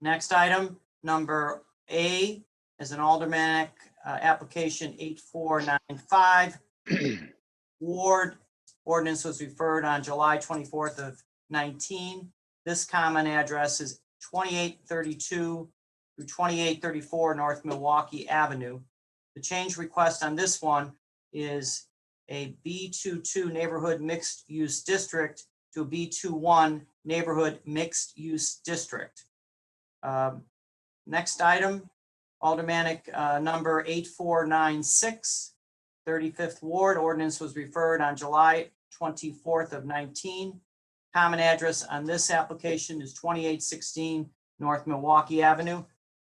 Next item, number A, is an Aldermanic application 8495. Ward. Ordinance was referred on July 24th of 19. This common address is 2832 through 2834 North Milwaukee Avenue. The change request on this one is a B22 neighborhood mixed use district to a B21 neighborhood mixed use district. Next item, Aldermanic number 8496, 35th Ward. Ordinance was referred on July 24th of 19. Common address on this application is 2816 North Milwaukee Avenue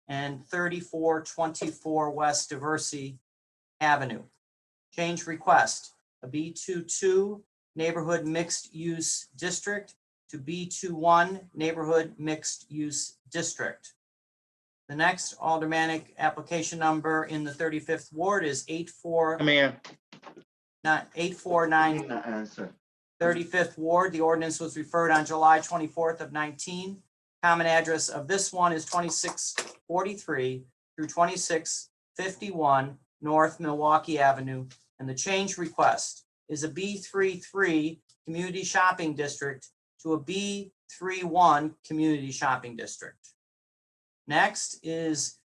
and 3424 West Diversey Avenue. Change request: a B22 neighborhood mixed use district to B21 neighborhood mixed use district. The next Aldermanic application number in the 35th Ward is 8499, 35th Ward. The ordinance was referred on July 24th of 19. Common address of this one is 2643 through 2651 North Milwaukee Avenue. And the change request is a B33 community shopping district to a B31 community shopping district. Next is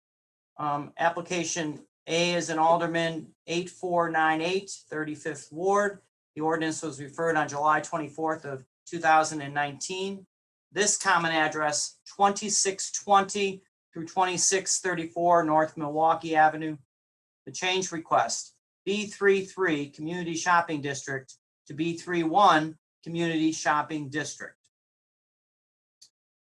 application A as an Alderman 8498, 35th Ward. The ordinance was referred on July 24th of 2019. this common address, 2620 through 2634 North Milwaukee Avenue. The change request, B33 Community Shopping District to B31 Community Shopping District.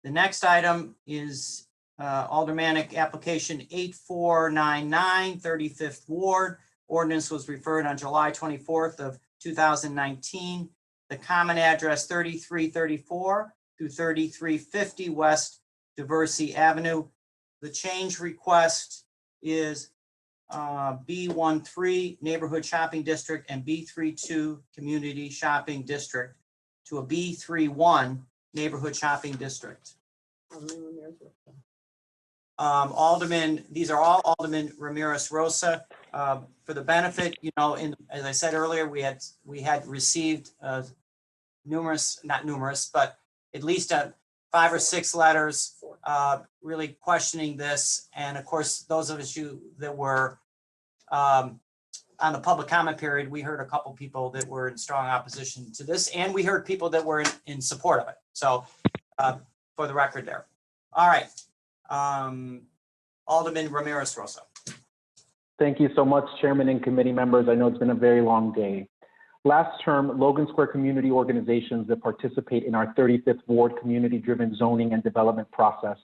The next item is Aldermanic Application 8499, 35th Ward. Ordinance was referred on July 24th of 2019. The common address 3334 through 3350 West Diversey Avenue. The change request is B13 Neighborhood Shopping District and B32 Community Shopping District to a B31 Neighborhood Shopping District. Alderman, these are all Alderman Ramirez Rosa. For the benefit, you know, as I said earlier, we had received not numerous, but at least 5 or 6 letters really questioning this. And of course, those of you that were on the public comment period, we heard a couple people that were in strong opposition to this, and we heard people that were in support of it. So for the record there. All right. Alderman Ramirez Rosa. Thank you so much, Chairman and committee members. I know it's been a very long day. Last term, Logan Square community organizations that participate in our 35th Ward community-driven zoning and development process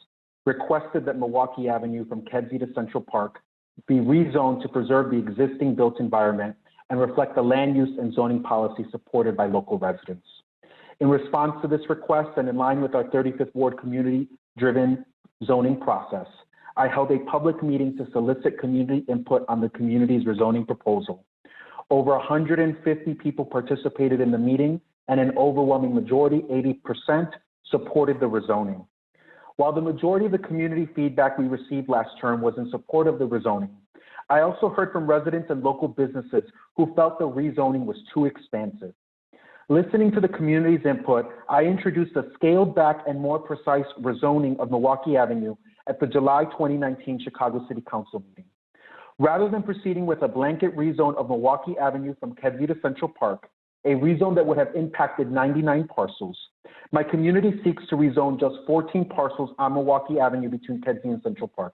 requested that Milwaukee Avenue from Kedzie to Central Park be rezoned to preserve the existing built environment and reflect the land use and zoning policy supported by local residents. In response to this request and in line with our 35th Ward community-driven zoning process, I held a public meeting to solicit community input on the community's rezoning proposal. Over 150 people participated in the meeting, and an overwhelming majority, 80%, supported the rezoning. While the majority of the community feedback we received last term was in support of the rezoning, I also heard from residents and local businesses who felt the rezoning was too expansive. Listening to the community's input, I introduced a scaled back and more precise rezoning of Milwaukee Avenue at the July 2019 Chicago City Council meeting. Rather than proceeding with a blanket rezone of Milwaukee Avenue from Kedzie to Central Park, a rezone that would have impacted 99 parcels, my community seeks to rezone just 14 parcels on Milwaukee Avenue between Kedzie and Central Park.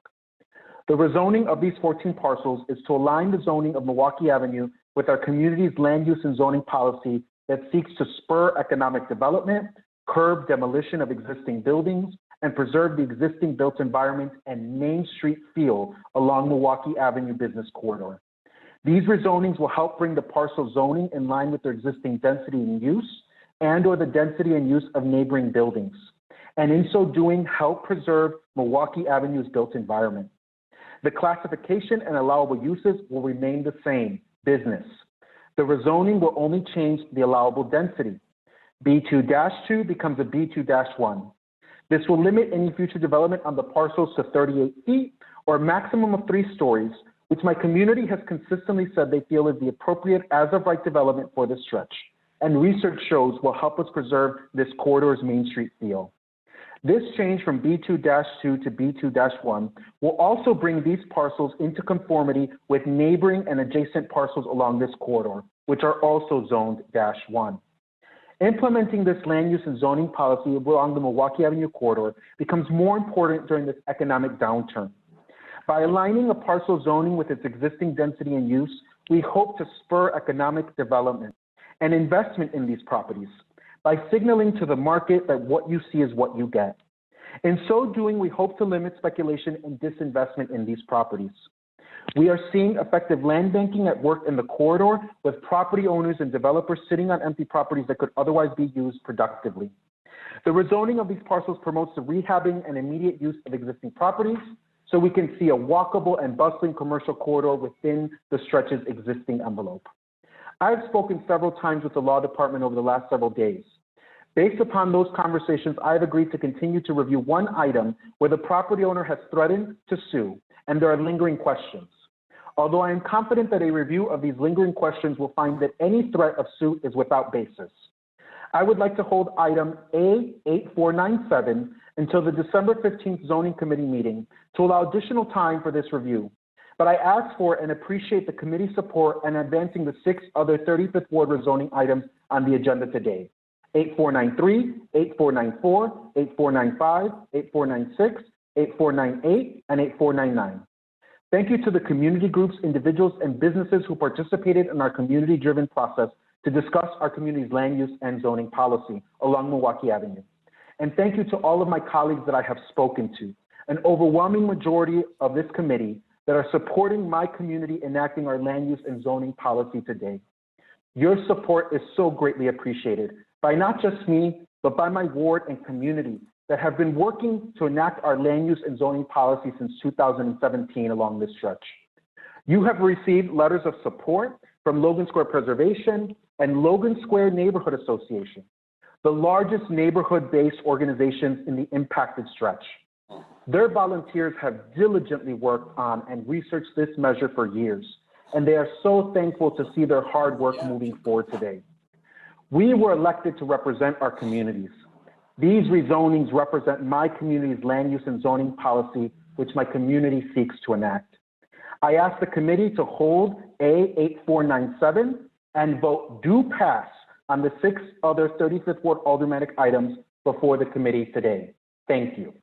The rezoning of these 14 parcels is to align the zoning of Milwaukee Avenue with our community's land use and zoning policy that seeks to spur economic development, curb demolition of existing buildings, and preserve the existing built environment and Main Street feel along Milwaukee Avenue business corridor. These rezonings will help bring the parcel zoning in line with their existing density and use and/or the density and use of neighboring buildings, and in so doing, help preserve Milwaukee Avenue's built environment. The classification and allowable uses will remain the same, business. The rezoning will only change the allowable density. B2-2 becomes a B2-1. This will limit any future development on the parcels to 38 feet or a maximum of 3 stories, which my community has consistently said they feel is the appropriate as-of-right development for this stretch, and research shows will help us preserve this corridor's Main Street feel. This change from B2-2 to B2-1 will also bring these parcels into conformity with neighboring and adjacent parcels along this corridor, which are also zoned -1. Implementing this land use and zoning policy along the Milwaukee Avenue corridor becomes more important during this economic downturn. By aligning a parcel zoning with its existing density and use, we hope to spur economic development and investment in these properties by signaling to the market that what you see is what you get. In so doing, we hope to limit speculation and disinvestment in these properties. We are seeing effective land banking at work in the corridor, with property owners and developers sitting on empty properties that could otherwise be used productively. The rezoning of these parcels promotes the rehabbing and immediate use of existing properties, so we can see a walkable and bustling commercial corridor within the stretch's existing envelope. I've spoken several times with the law department over the last several days. Based upon those conversations, I've agreed to continue to review one item where the property owner has threatened to sue, and there are lingering questions. Although I am confident that a review of these lingering questions will find that any threat of suit is without basis, I would like to hold item A8497 until the December 15th Zoning Committee meeting to allow additional time for this review. But I ask for and appreciate the committee's support in advancing the 6 other 35th Ward rezoning items on the agenda today. 8493, 8494, 8495, 8496, 8498, and 8499. Thank you to the community groups, individuals, and businesses who participated in our community-driven process to discuss our community's land use and zoning policy along Milwaukee Avenue. And thank you to all of my colleagues that I have spoken to, an overwhelming majority of this committee that are supporting my community enacting our land use and zoning policy today. Your support is so greatly appreciated by not just me, but by my ward and community that have been working to enact our land use and zoning policy since 2017 along this stretch. You have received letters of support from Logan Square Preservation and Logan Square Neighborhood Association, the largest neighborhood-based organizations in the impacted stretch. Their volunteers have diligently worked on and researched this measure for years, and they are so thankful to see their hard work moving forward today. We were elected to represent our communities. These rezonings represent my community's land use and zoning policy, which my community seeks to enact. I ask the committee to hold A8497 and vote do pass on the 6 other 35th Ward aldermanic items before the committee today. Thank you.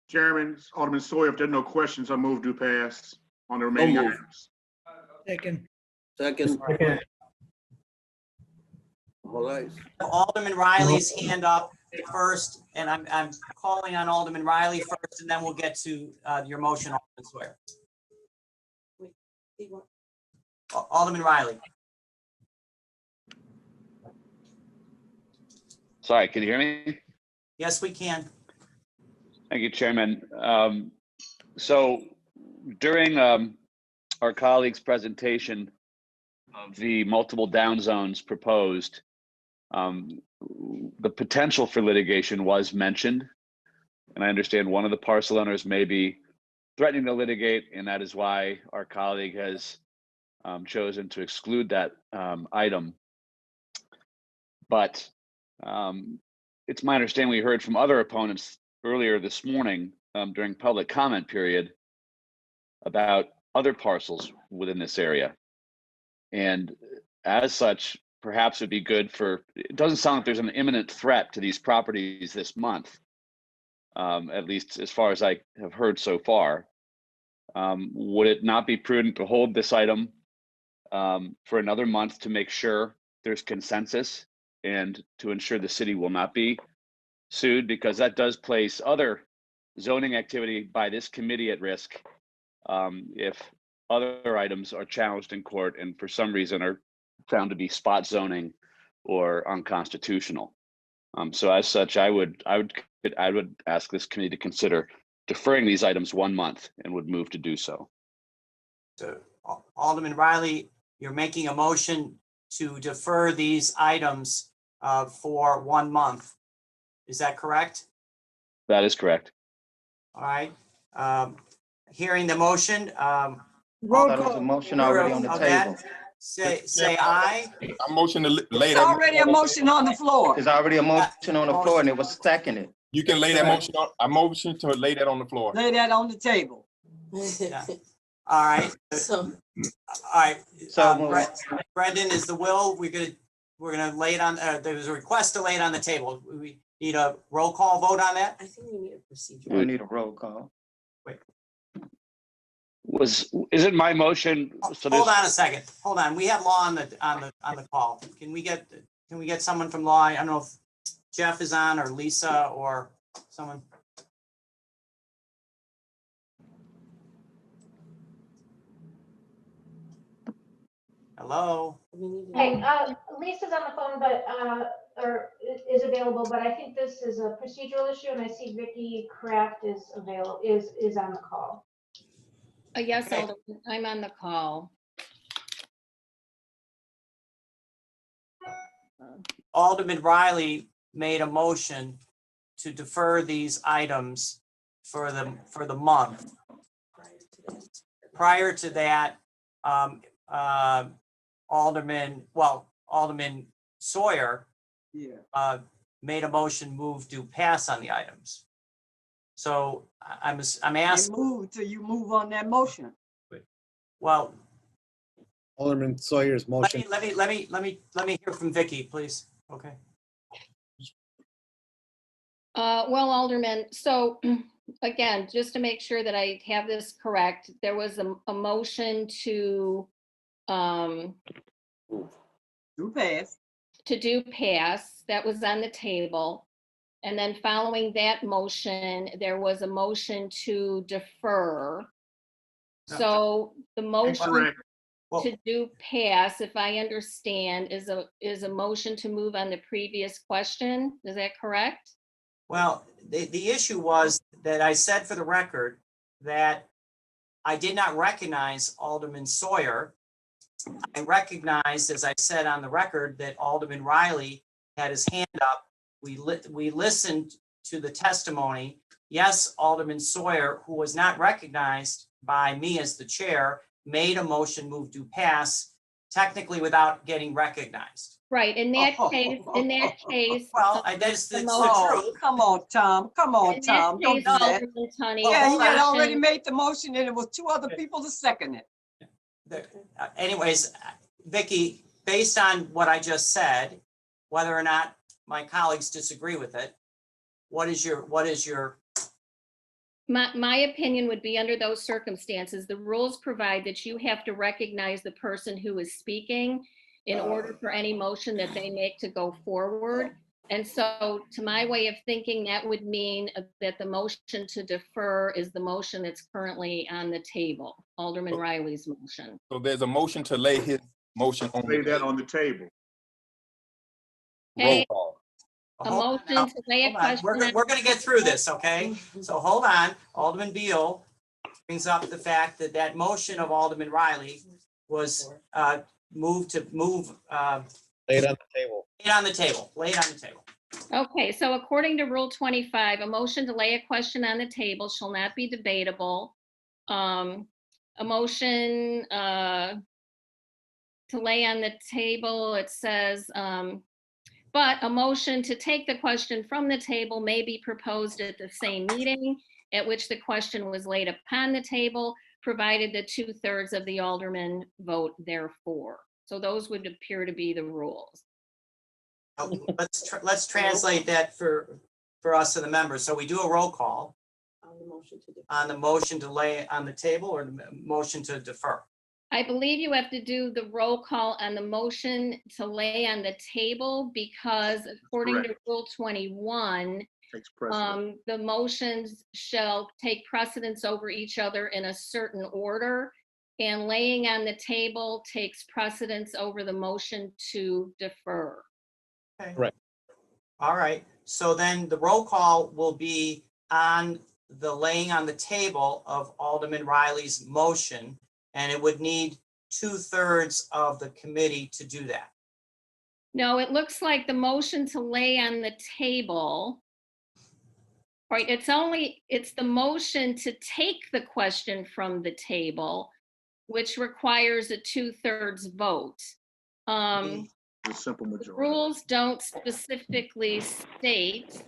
Chairman, Alderman Sawyer, if there are no questions, I move to pass on the remaining items. Second. All right. Alderman Riley's hand up first, and I'm calling on Alderman Riley first, and then we'll get to your motion, Alderman Sawyer. Alderman Riley. Sorry, can you hear me? Yes, we can. Thank you, Chairman. So during our colleague's presentation of the multiple down zones proposed, the potential for litigation was mentioned. And I understand one of the parcel owners may be threatening to litigate, and that is why our colleague has chosen to exclude that item. But it's my understanding we heard from other opponents earlier this morning during public comment period about other parcels within this area. And as such, perhaps it'd be good for, it doesn't sound like there's an imminent threat to these properties this month, at least as far as I have heard so far. Would it not be prudent to hold this item for another month to make sure there's consensus and to ensure the city will not be sued, because that does place other zoning activity by this committee at risk if other items are challenged in court and for some reason are found to be spot zoning or unconstitutional. So as such, I would ask this committee to consider deferring these items 1 month and would move to do so. So Alderman Riley, you're making a motion to defer these items for 1 month. Is that correct? That is correct. All right. Hearing the motion. Roll call. There's a motion already on the table. Say aye. I motion to lay It's that. already a motion on the floor. There's already a motion on the floor and it was seconded. You can lay that motion on. I motion to lay that on the floor. Lay that on the table. Yeah. All right. All right. So Brendan, is the will? We're gonna lay it on. There's a request to lay it on the table. We need a roll call vote on that. I think we need a procedure. we need a roll call. Is it my motion? So Hold on a second. Hold on. We have law on the call. Can we get someone from law? I don't know if Jeff is on or Lisa or someone. Hello. Hey, Lisa's on the phone, but or is available, but I think this is a procedural issue, and I see Vicky Kraft is available, is on the call. Yes, Alderman, I'm on the call. Alderman Riley made a motion to defer these items for the month. Prior to that, Alderman Sawyer made a motion move to pass on the items. So I'm asking. Move till you move on that motion. Well, Alderman Sawyer's motion. let me hear from Vicky, please. Okay. Well, Alderman, so again, just to make sure that I have this correct, there was a motion to Do pass. do pass that was on the table. And then following that motion, there was a motion to defer. So the motion Correct. to do pass, if I understand, is a motion to move on the previous question. Is that correct? Well, the issue was that I said for the record that I did not recognize Alderman Sawyer. I recognized, as I said on the record, that Alderman Riley had his hand up. We listened to the testimony. Yes, Alderman Sawyer, who was not recognized by me as the chair, made a motion move to pass, technically without getting recognized. Right, in that case. Well, that's the Oh, truth. come on, Tom. Come on, In that Tom. Don't case, do that. Alderman Tunney, Yeah, he the had already motion- made the motion and it was two other people to second it. Anyways, Vicky, based on what I just said, whether or not my colleagues disagree with it, what is your? My opinion would be under those circumstances, the rules provide that you have to recognize the person who is speaking in order for any motion that they make to go forward. And so to my way of thinking, that would mean that the motion to defer is the motion that's currently on the table, Alderman Riley's motion. So there's a motion to lay his motion on Lay the that table. on the table. Roll Hey, call. a Hold on motion now. to lay a Hold on. question. We're gonna get through this, okay? So hold on. Alderman Beal brings up the fact that that motion of Alderman Riley was moved to move, Lay it on the table. lay it on the table, lay it on the table. Okay, so according to Rule 25, a motion to lay a question on the table shall not be debatable. A motion to lay on the table, it says, but a motion to take the question from the table may be proposed at the same meeting at which the question was laid upon the table, provided that 2/3 of the aldermen vote therefore. So those would appear to be the rules. Let's translate that for us and the members. So we do a roll call on the motion to lay on the table or the motion to defer. I believe you have to do the roll call on the motion to lay on the table because according to Correct. Rule 21, Takes precedent. the motions shall take precedence over each other in a certain order, and laying on the table takes precedence over the motion to defer. Okay. Right. All right, so then the roll call will be on the laying on the table of Alderman Riley's motion, and it would need 2/3 of the committee to do that. No, it looks like the motion to lay on the table, right, it's the motion to take the question from the table, which requires a 2/3 vote. A simple majority. Rules don't specifically state.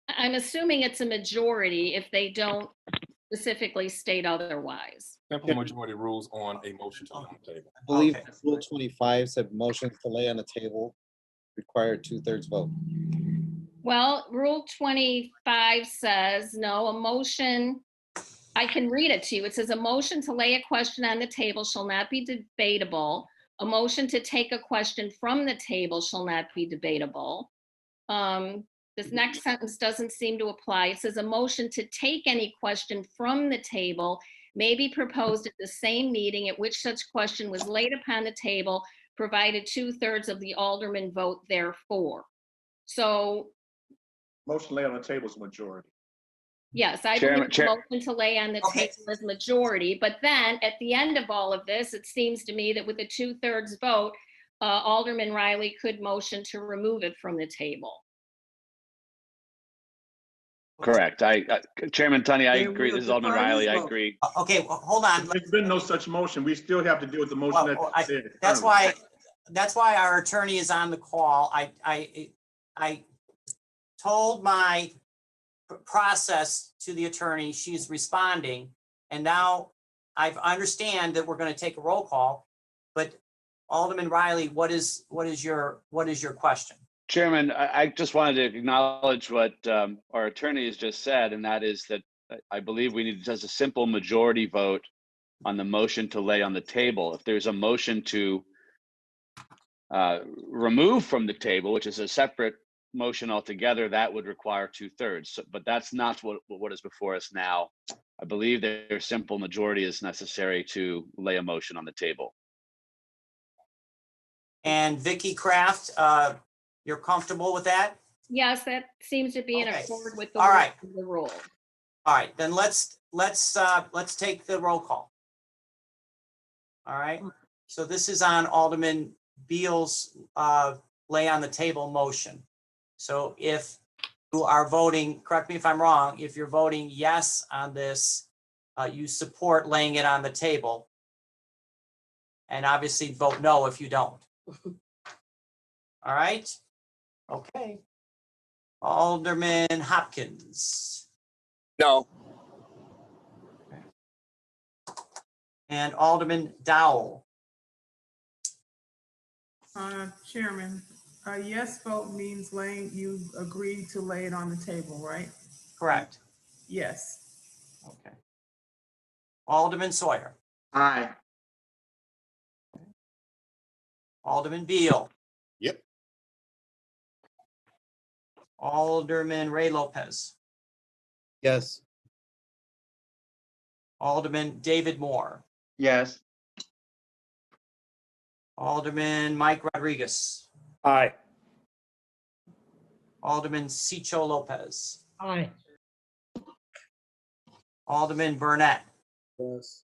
I'm assuming it's a majority if they don't specifically state otherwise. Simple majority rules on a motion to lay on the table. I believe Okay. Rule 25 said motions to lay on the table require 2/3 vote. Well, Rule 25 says, no, a motion, I can read it to you. It says, a motion to lay a question on the table shall not be debatable. A motion to take a question from the table shall not be debatable. This next sentence doesn't seem to apply. It says, a motion to take any question from the table may be proposed at the same meeting at which such question was laid upon the table, provided 2/3 of the aldermen vote therefore. So Motion to lay on the table is majority. yes, I believe the motion to lay on the table is majority, but then at the end of all of this, it seems to me that with a 2/3 vote, Alderman Riley could motion to remove it from the table. Correct. Chairman Tunney, I agree. This is Alderman Riley. I agree. Okay, well, hold on. There's been no such motion. We still have to deal with the motion Well, that's there. That's why our attorney is on the call. I told my process to the attorney, she's responding, And now I understand that we're going to take a roll call, but Alderman Riley, what is your question? Chairman, I just wanted to acknowledge what our attorney has just said, and that is that I believe we need just a simple majority vote on the motion to lay on the table. If there's a motion to remove from the table, which is a separate motion altogether, that would require 2/3. So, but that's not what is before us now. I believe that a simple majority is necessary to lay a motion on the table. And Vicky Kraft, you're comfortable with that? Yes, that seems to be in Okay. accord with the All right. rule. All right, then let's take the roll call. All right, so this is on Alderman Beal's lay on the table motion. So if you are voting, correct me if I'm wrong, if you're voting yes on this, you support laying it on the table. And obviously vote no if you don't. All right, okay. Alderman Hopkins. No. And Alderman Dowell. Chairman, a yes vote means you agreed to lay it on the table, right? Correct. Yes. Okay. Alderman Sawyer. Aye. Alderman Beal. Yep. Alderman Ray Lopez. Yes. Alderman David Moore. Yes. Alderman Mike Rodriguez. Aye. Alderman Cicho Lopez. Aye. Alderman Burnett. Yes.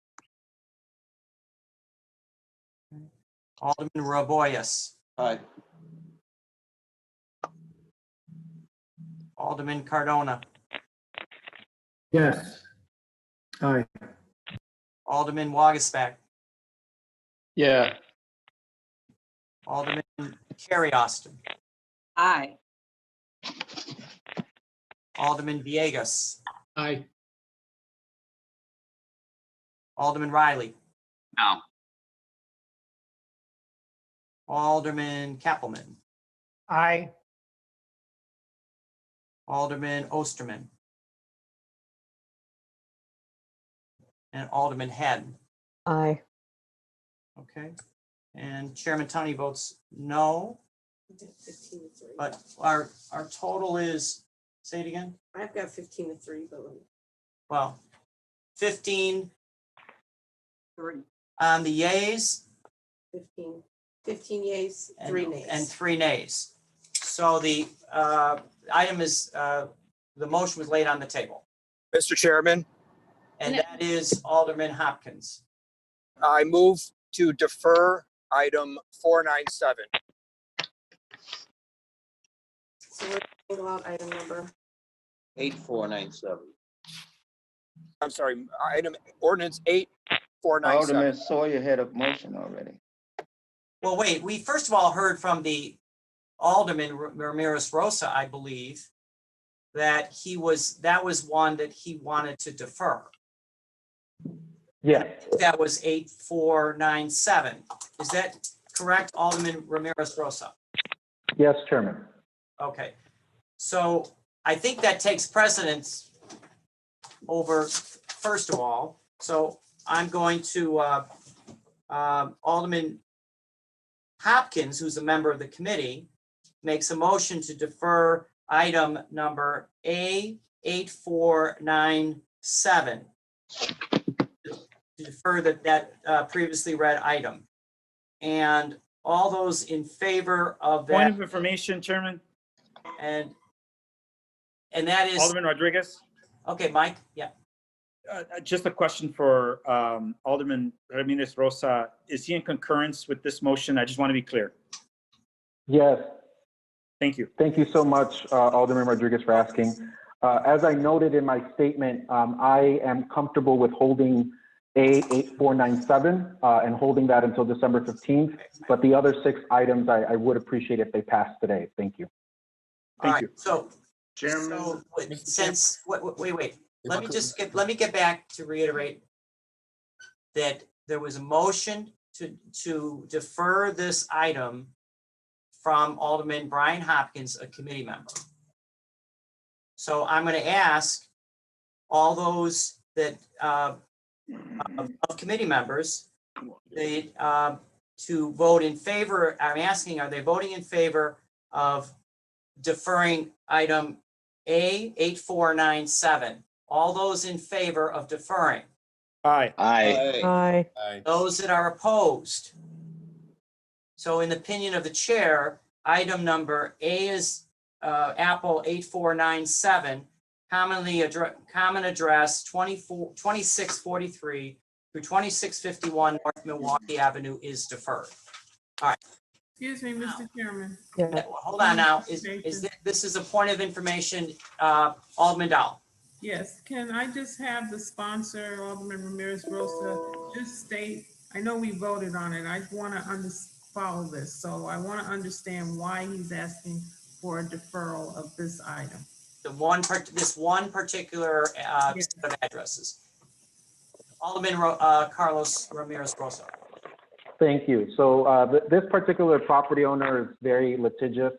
Alderman Raboyes. Aye. Alderman Cardona. Yes. Aye. Alderman Wagasback. Yeah. Alderman Carrie Austin. Aye. Alderman Villegas. Aye. Alderman Riley. No. Alderman Kappelman. Aye. Alderman Osterman. And Alderman Haddon. Aye. Okay. And Chairman Tunney votes no. But our total is, say it again? I've got 15-3, but Well, 15 3. on the yays 15 yeas, and 3 nays. and 3 nays. So the item is, the motion was laid on the table. Mr. Chairman, And that is Alderman Hopkins. I move to defer item 497. So we're single out item number. 8497. I'm sorry, item ordinance 8497. Alderman Sawyer had a motion already. Well, wait, we first of all heard from the Alderman Ramirez Rosa, I believe, that that was one that he wanted to defer. Yes. That was 8497. Is that correct, Alderman Ramirez Rosa? Yes, Chairman. Okay, so I think that takes precedence over, first of all, so I'm going to Alderman Hopkins, who's a member of the committee, makes a motion to defer item number A8497. To defer that previously read item. And all those in favor of that. Point of information, Chairman. And that is. Alderman Rodriguez. Okay, Mike, yeah. Just a question for Alderman Ramirez Rosa. Is he in concurrence with this motion? I just want to be clear. Yes. Thank you. Thank you so much, Alderman Rodriguez, for asking. As I noted in my statement, I am comfortable with holding A8497 and holding that until December 15th. But the other 6 items, I would appreciate if they passed today. Thank you. Thank you. So, Chairman. wait, let me get back to reiterate that there was a motion to defer this item from Alderman Brian Hopkins, a committee member. So I'm going to ask all those that of committee members to vote in favor. I'm asking, are they voting in favor of deferring item A 8497? All those in favor of deferring? Aye. Aye. Those that are opposed? So in the opinion of the chair, item number A is Apple 8497, common address 2643 through 2651 North Milwaukee Avenue is deferred. All right. Excuse me, Mr. Chairman. Hold on now. This is a point of information, Alderman Dowell. Yes, can I just have the sponsor, Alderman Ramirez Rosa, just state, I know we voted on it, I want to follow this, so I want to understand why he's asking for a deferral of this item. This one particular set of addresses. Alderman Carlos Ramirez Rosa. Thank you. So this particular property owner is very litigious.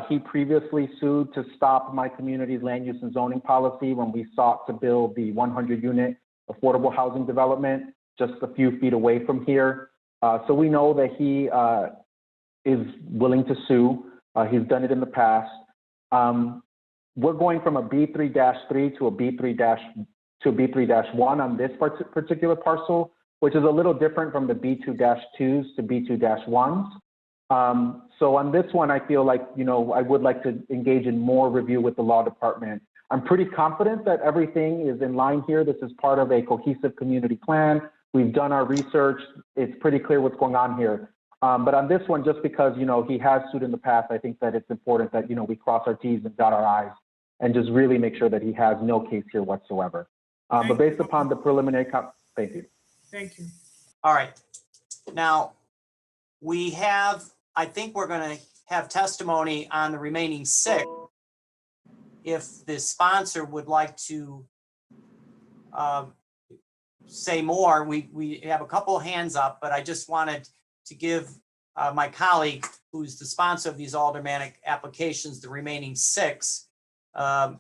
He previously sued to stop my community's land use and zoning policy when we sought to build the 100-unit affordable housing development just a few feet away from here. So we know that he is willing to sue. He's done it in the past. We're going from a B3-3 to a B3-1 on this particular parcel, which is a little different from the B2-2s to B2-1s. So on this one, I feel like, I would like to engage in more review with the law department. I'm pretty confident that everything is in line here. This is part of a cohesive community plan. We've done our research. It's pretty clear what's going on here. But on this one, just because, he has sued in the past, I think that it's important that, we cross our T's and dot our I's and just really make sure that he has no case here whatsoever. But based upon the preliminary, thank you. Thank you. All right. Now, I think we're going to have testimony on the remaining 6. If the sponsor would like to say more, we have a couple of hands up, but I just wanted to give my colleague, who's the sponsor of these aldermanic applications, the remaining 6, an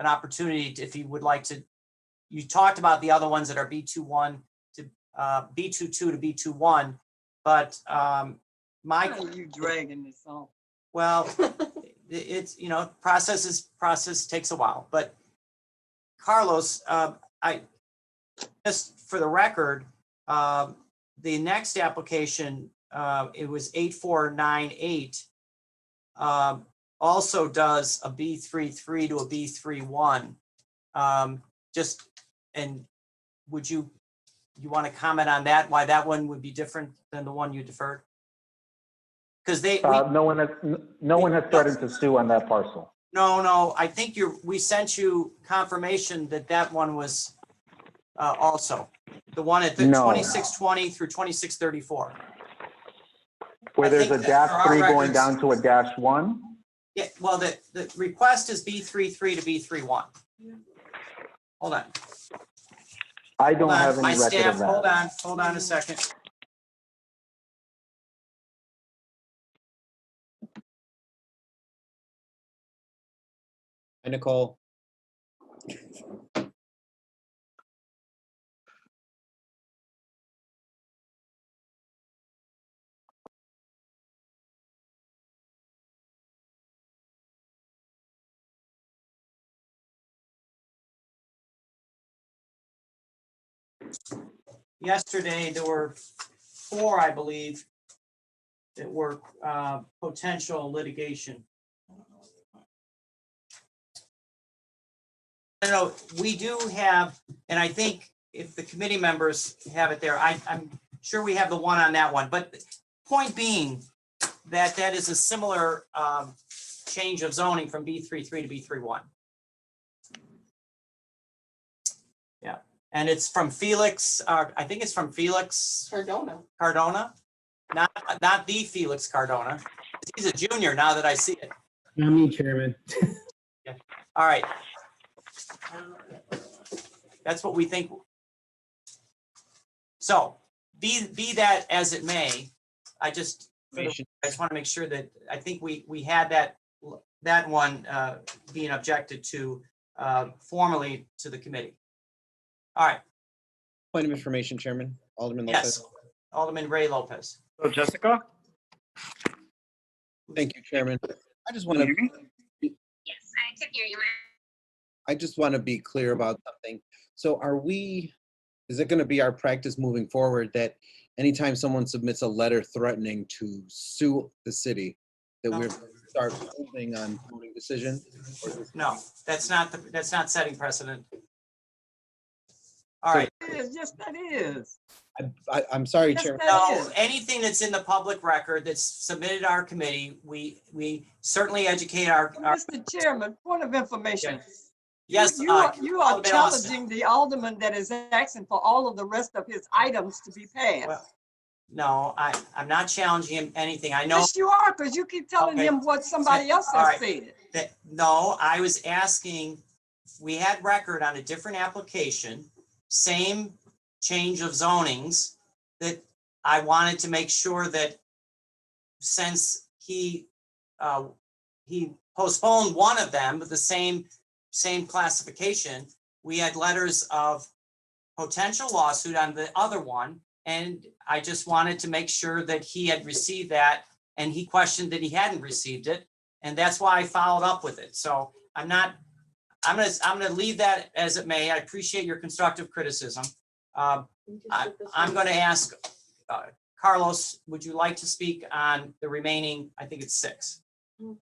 opportunity if he would like to. You talked about the other ones that are B2-1 to B2-2 to B2-1, but you dragging this on? Well, it's process takes a while. But Carlos, I just for the record, the next application, it was 8498, also does a B3-3 to a B3-1. And would you want to comment on that? Why that one would be different than the one you deferred? Because no one has threatened to sue on that parcel. No. I think we sent you confirmation that one was also the one at the 2620 through 2634. Where there's a -3 going down to a -1. Yeah. Well, the request is B3-3 to B3-1. Hold on. I don't have any record of that. Hold on a second. Hi, Nicole. Yesterday, there were 4, I believe, that were potential litigation. No, we do have, and I think if the committee members have it there, I'm sure we have the one on that one. But point being that is a similar change of zoning from B3-3 to B3-1. Yeah, and it's from Felix. I think it's from Felix Cardona, not the Felix Cardona. He's a junior now that I see it. Not me, Chairman. Yeah. All right. That's what we think. So be that as it may, I just want to make sure that, I think we had that one being objected to formally to the committee. All right, Point of information, Chairman, Alderman yes, Lopez. Alderman Ray Lopez. So Jessica? Thank you, Chairman. I just want Can you to, hear me? Yes, I can hear you. I just want to be clear about something. So is it going to be our practice moving forward that anytime someone submits a letter threatening to sue the city, that we're start moving on voting decision? No, that's not setting precedent. All right. Yes, that is. I'm sorry, Yes, Chairman. that No, is. anything that's in the public record that's submitted to our committee, we certainly educate our. Mr. Chairman, point of information. Yes, You are Alderman Austin. challenging the alderman that is asking for all of the rest of his items to be passed. Well, no, I'm not challenging him anything. I know. Yes, you are, because you keep telling him what somebody else All has right. said. No, I was asking, we had record on a different application, same change of zonings, that I wanted to make sure that since he postponed one of them, but the same classification, we had letters of potential lawsuit on the other one. And I just wanted to make sure that he had received that, and he questioned that he hadn't received it. And that's why I followed up with it. So I'm gonna leave that as it may. I appreciate your constructive criticism. I'm gonna ask, Carlos, would you like to speak on the remaining, I think it's 6? You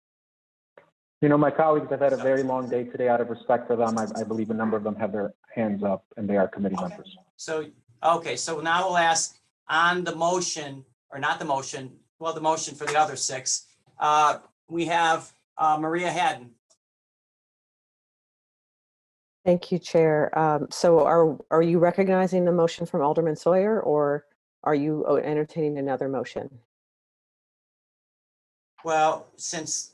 know, my colleagues have had a very long day today. Out of respect for them, I believe a number of them have their hands up, and they are committee members. So, okay, so now we'll ask on the motion, or not the motion, well, the motion for the other 6. We have Maria Hadden. Thank you, Chair. So are you recognizing the motion from Alderman Sawyer, or are you entertaining another motion? Well, since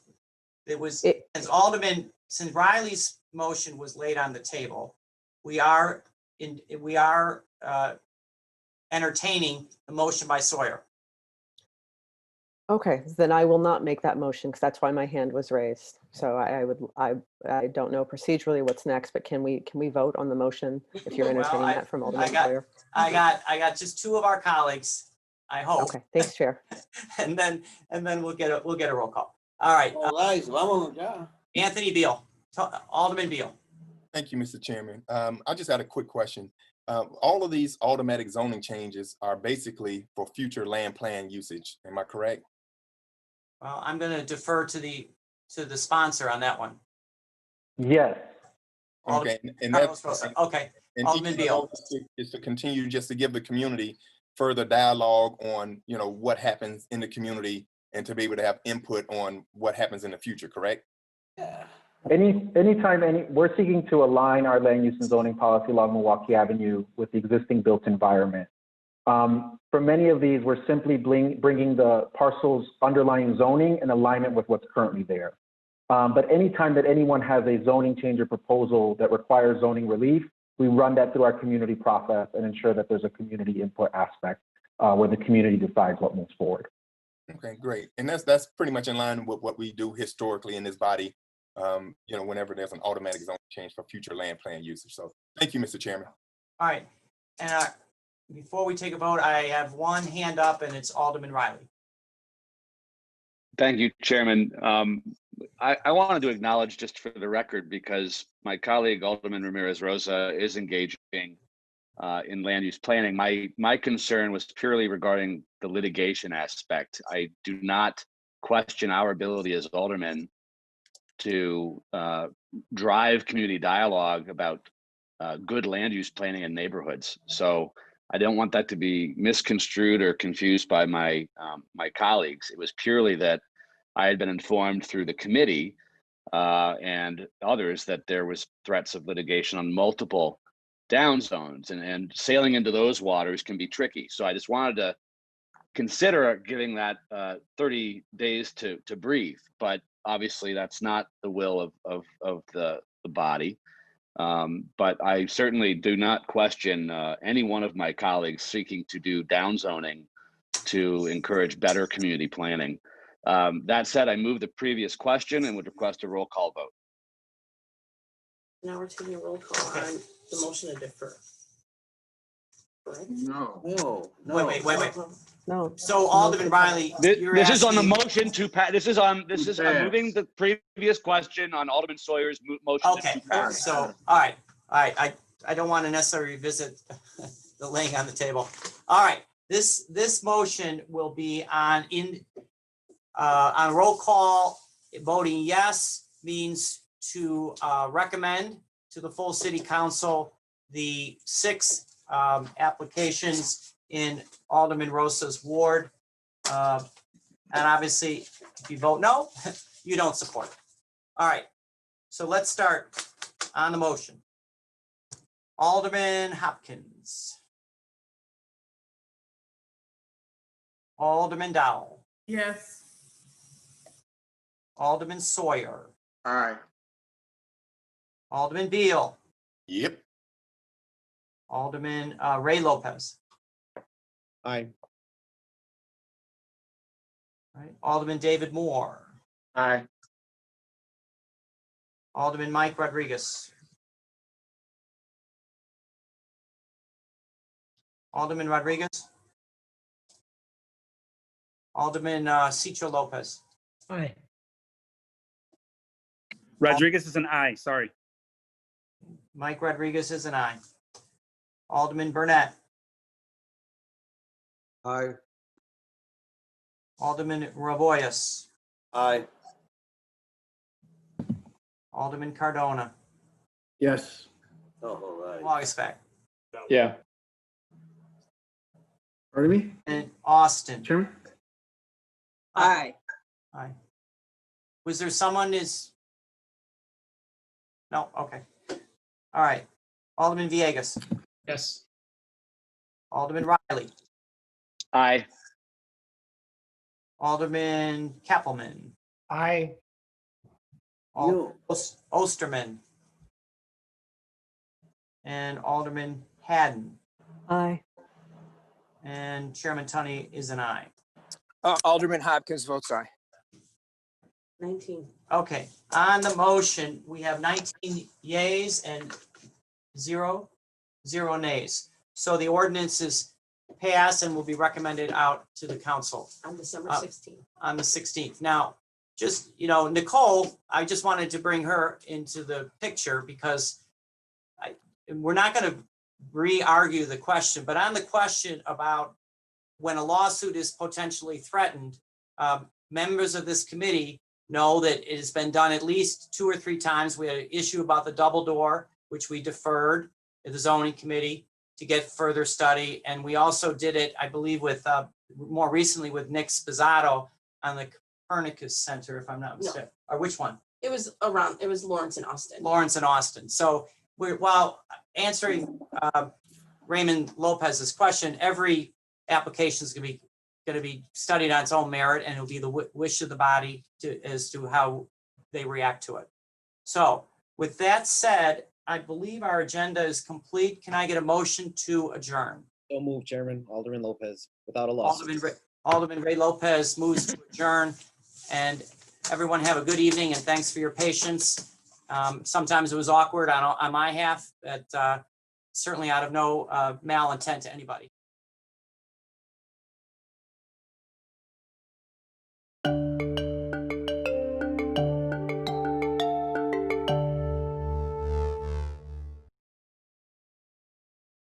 since Riley's motion was laid on the table, we are entertaining the motion by Sawyer. Okay, then I will not make that motion, because that's why my hand was raised. So I don't know procedurally what's next, but can we vote on the motion if you're entertaining that from Alderman Sawyer? I got just 2 of our colleagues, I hope. Okay, thanks, Chair. and then we'll get a roll call. All right. Anthony Beal, Alderman Beal. Thank you, Mr. Chairman. I just had a quick question. All of these automatic zoning changes are basically for future land plan usage. Am I correct? Well, I'm going to defer to the sponsor on that one. Yes. Okay, and Carlos that's Rosa. Okay. And Alderman Beal. is to continue just to give the community further dialogue on, what happens in the community, and to be able to have input on what happens in the future, correct? Yeah. We're seeking to align our land use and zoning policy along Milwaukee Avenue with the existing built environment. For many of these, we're simply bringing the parcel's underlying zoning in alignment with what's currently there. But anytime that anyone has a zoning change or proposal that requires zoning relief, we run that through our community process and ensure that there's a community input aspect where the community decides what moves forward. Okay, great. And that's pretty much in line with what we do historically in this body, whenever there's an automatic zone change for future land plan usage. So thank you, Mr. Chairman. All right. And before we take a vote, I have one hand up, and it's Alderman Riley. Thank you, Chairman. I wanted to acknowledge, just for the record, because my colleague Alderman Ramirez Rosa is engaging in land use planning. My concern was purely regarding the litigation aspect. I do not question our ability as aldermen to drive community dialogue about good land use planning in neighborhoods. So I don't want that to be misconstrued or confused by my colleagues. It was purely that I had been informed through the committee and others that there was threats of litigation on multiple down zones, and sailing into those waters can be tricky. So I just wanted to consider giving that 30 days to breathe, but obviously that's not the will of the body. But I certainly do not question any one of my colleagues seeking to do downzoning to encourage better community planning. That said, I move the previous question and would request a roll call vote. Now we're taking a roll call on the motion to defer. Correct? No. No, no. Wait. No. So Alderman Riley, you're This is on the asking- motion to pass. I'm pass. moving the previous question on Alderman Sawyer's motion Okay, to pass. so, all right. I don't want to necessarily revisit the laying on the table. All right, this motion will be on roll call. Voting yes means to recommend to the full city council the 6 applications in Alderman Rosa's ward. And obviously, if you vote no, you don't support it. All right, so let's start on the motion. Alderman Hopkins. Alderman Dowell. Yes. Alderman Sawyer. Aye. Alderman Beal. Yep. Alderman Ray Lopez. Aye. All right. Alderman David Moore. Aye. Alderman Mike Rodriguez. Alderman Rodriguez. Alderman Cicho Lopez. Aye. Rodriguez is an aye, sorry. Mike Rodriguez is an aye. Alderman Burnett. Aye. Alderman Ravoyas. Aye. Alderman Cardona. Yes. Oh, all right. Wagisback. Yeah. Pardon me, And Austin. Chairman? Aye. Aye. Was there someone No, okay. All right. Alderman Villegas. Yes. Alderman Riley. Aye. Alderman Kappelman. Aye. Osterman. And Alderman Haddon. Aye. And Chairman Tunney is an aye. Alderman Hopkins votes aye. 19. Okay, on the motion, we have 19 yays and 0 nays. So the ordinance is passed and will be recommended out to the council On December 16th. on the 16th. Now, just, Nicole, I just wanted to bring her into the picture because we're not going to re-argue the question, but on the question about when a lawsuit is potentially threatened, members of this committee know that it has been done at least 2 or 3 times. We had an issue about the double door, which we deferred to the zoning committee to get further study. And we also did it, I believe, with more recently with Nick Spizzato on the Copernicus Center, if I'm not mistaken. Or which one? It was Lawrence and Austin. Lawrence and Austin. So while answering Raymond Lopez's question, every application is going to be studied on its own merit, and it'll be the wish of the body as to how they react to it. So with that said, I believe our agenda is complete. Can I get a motion to adjourn? So move, Chairman. Alderman Lopez, without a loss. Alderman Ray Lopez moves to adjourn, and everyone have a good evening, and thanks for your patience. Sometimes it was awkward on my half, but certainly out of no malintent to anybody.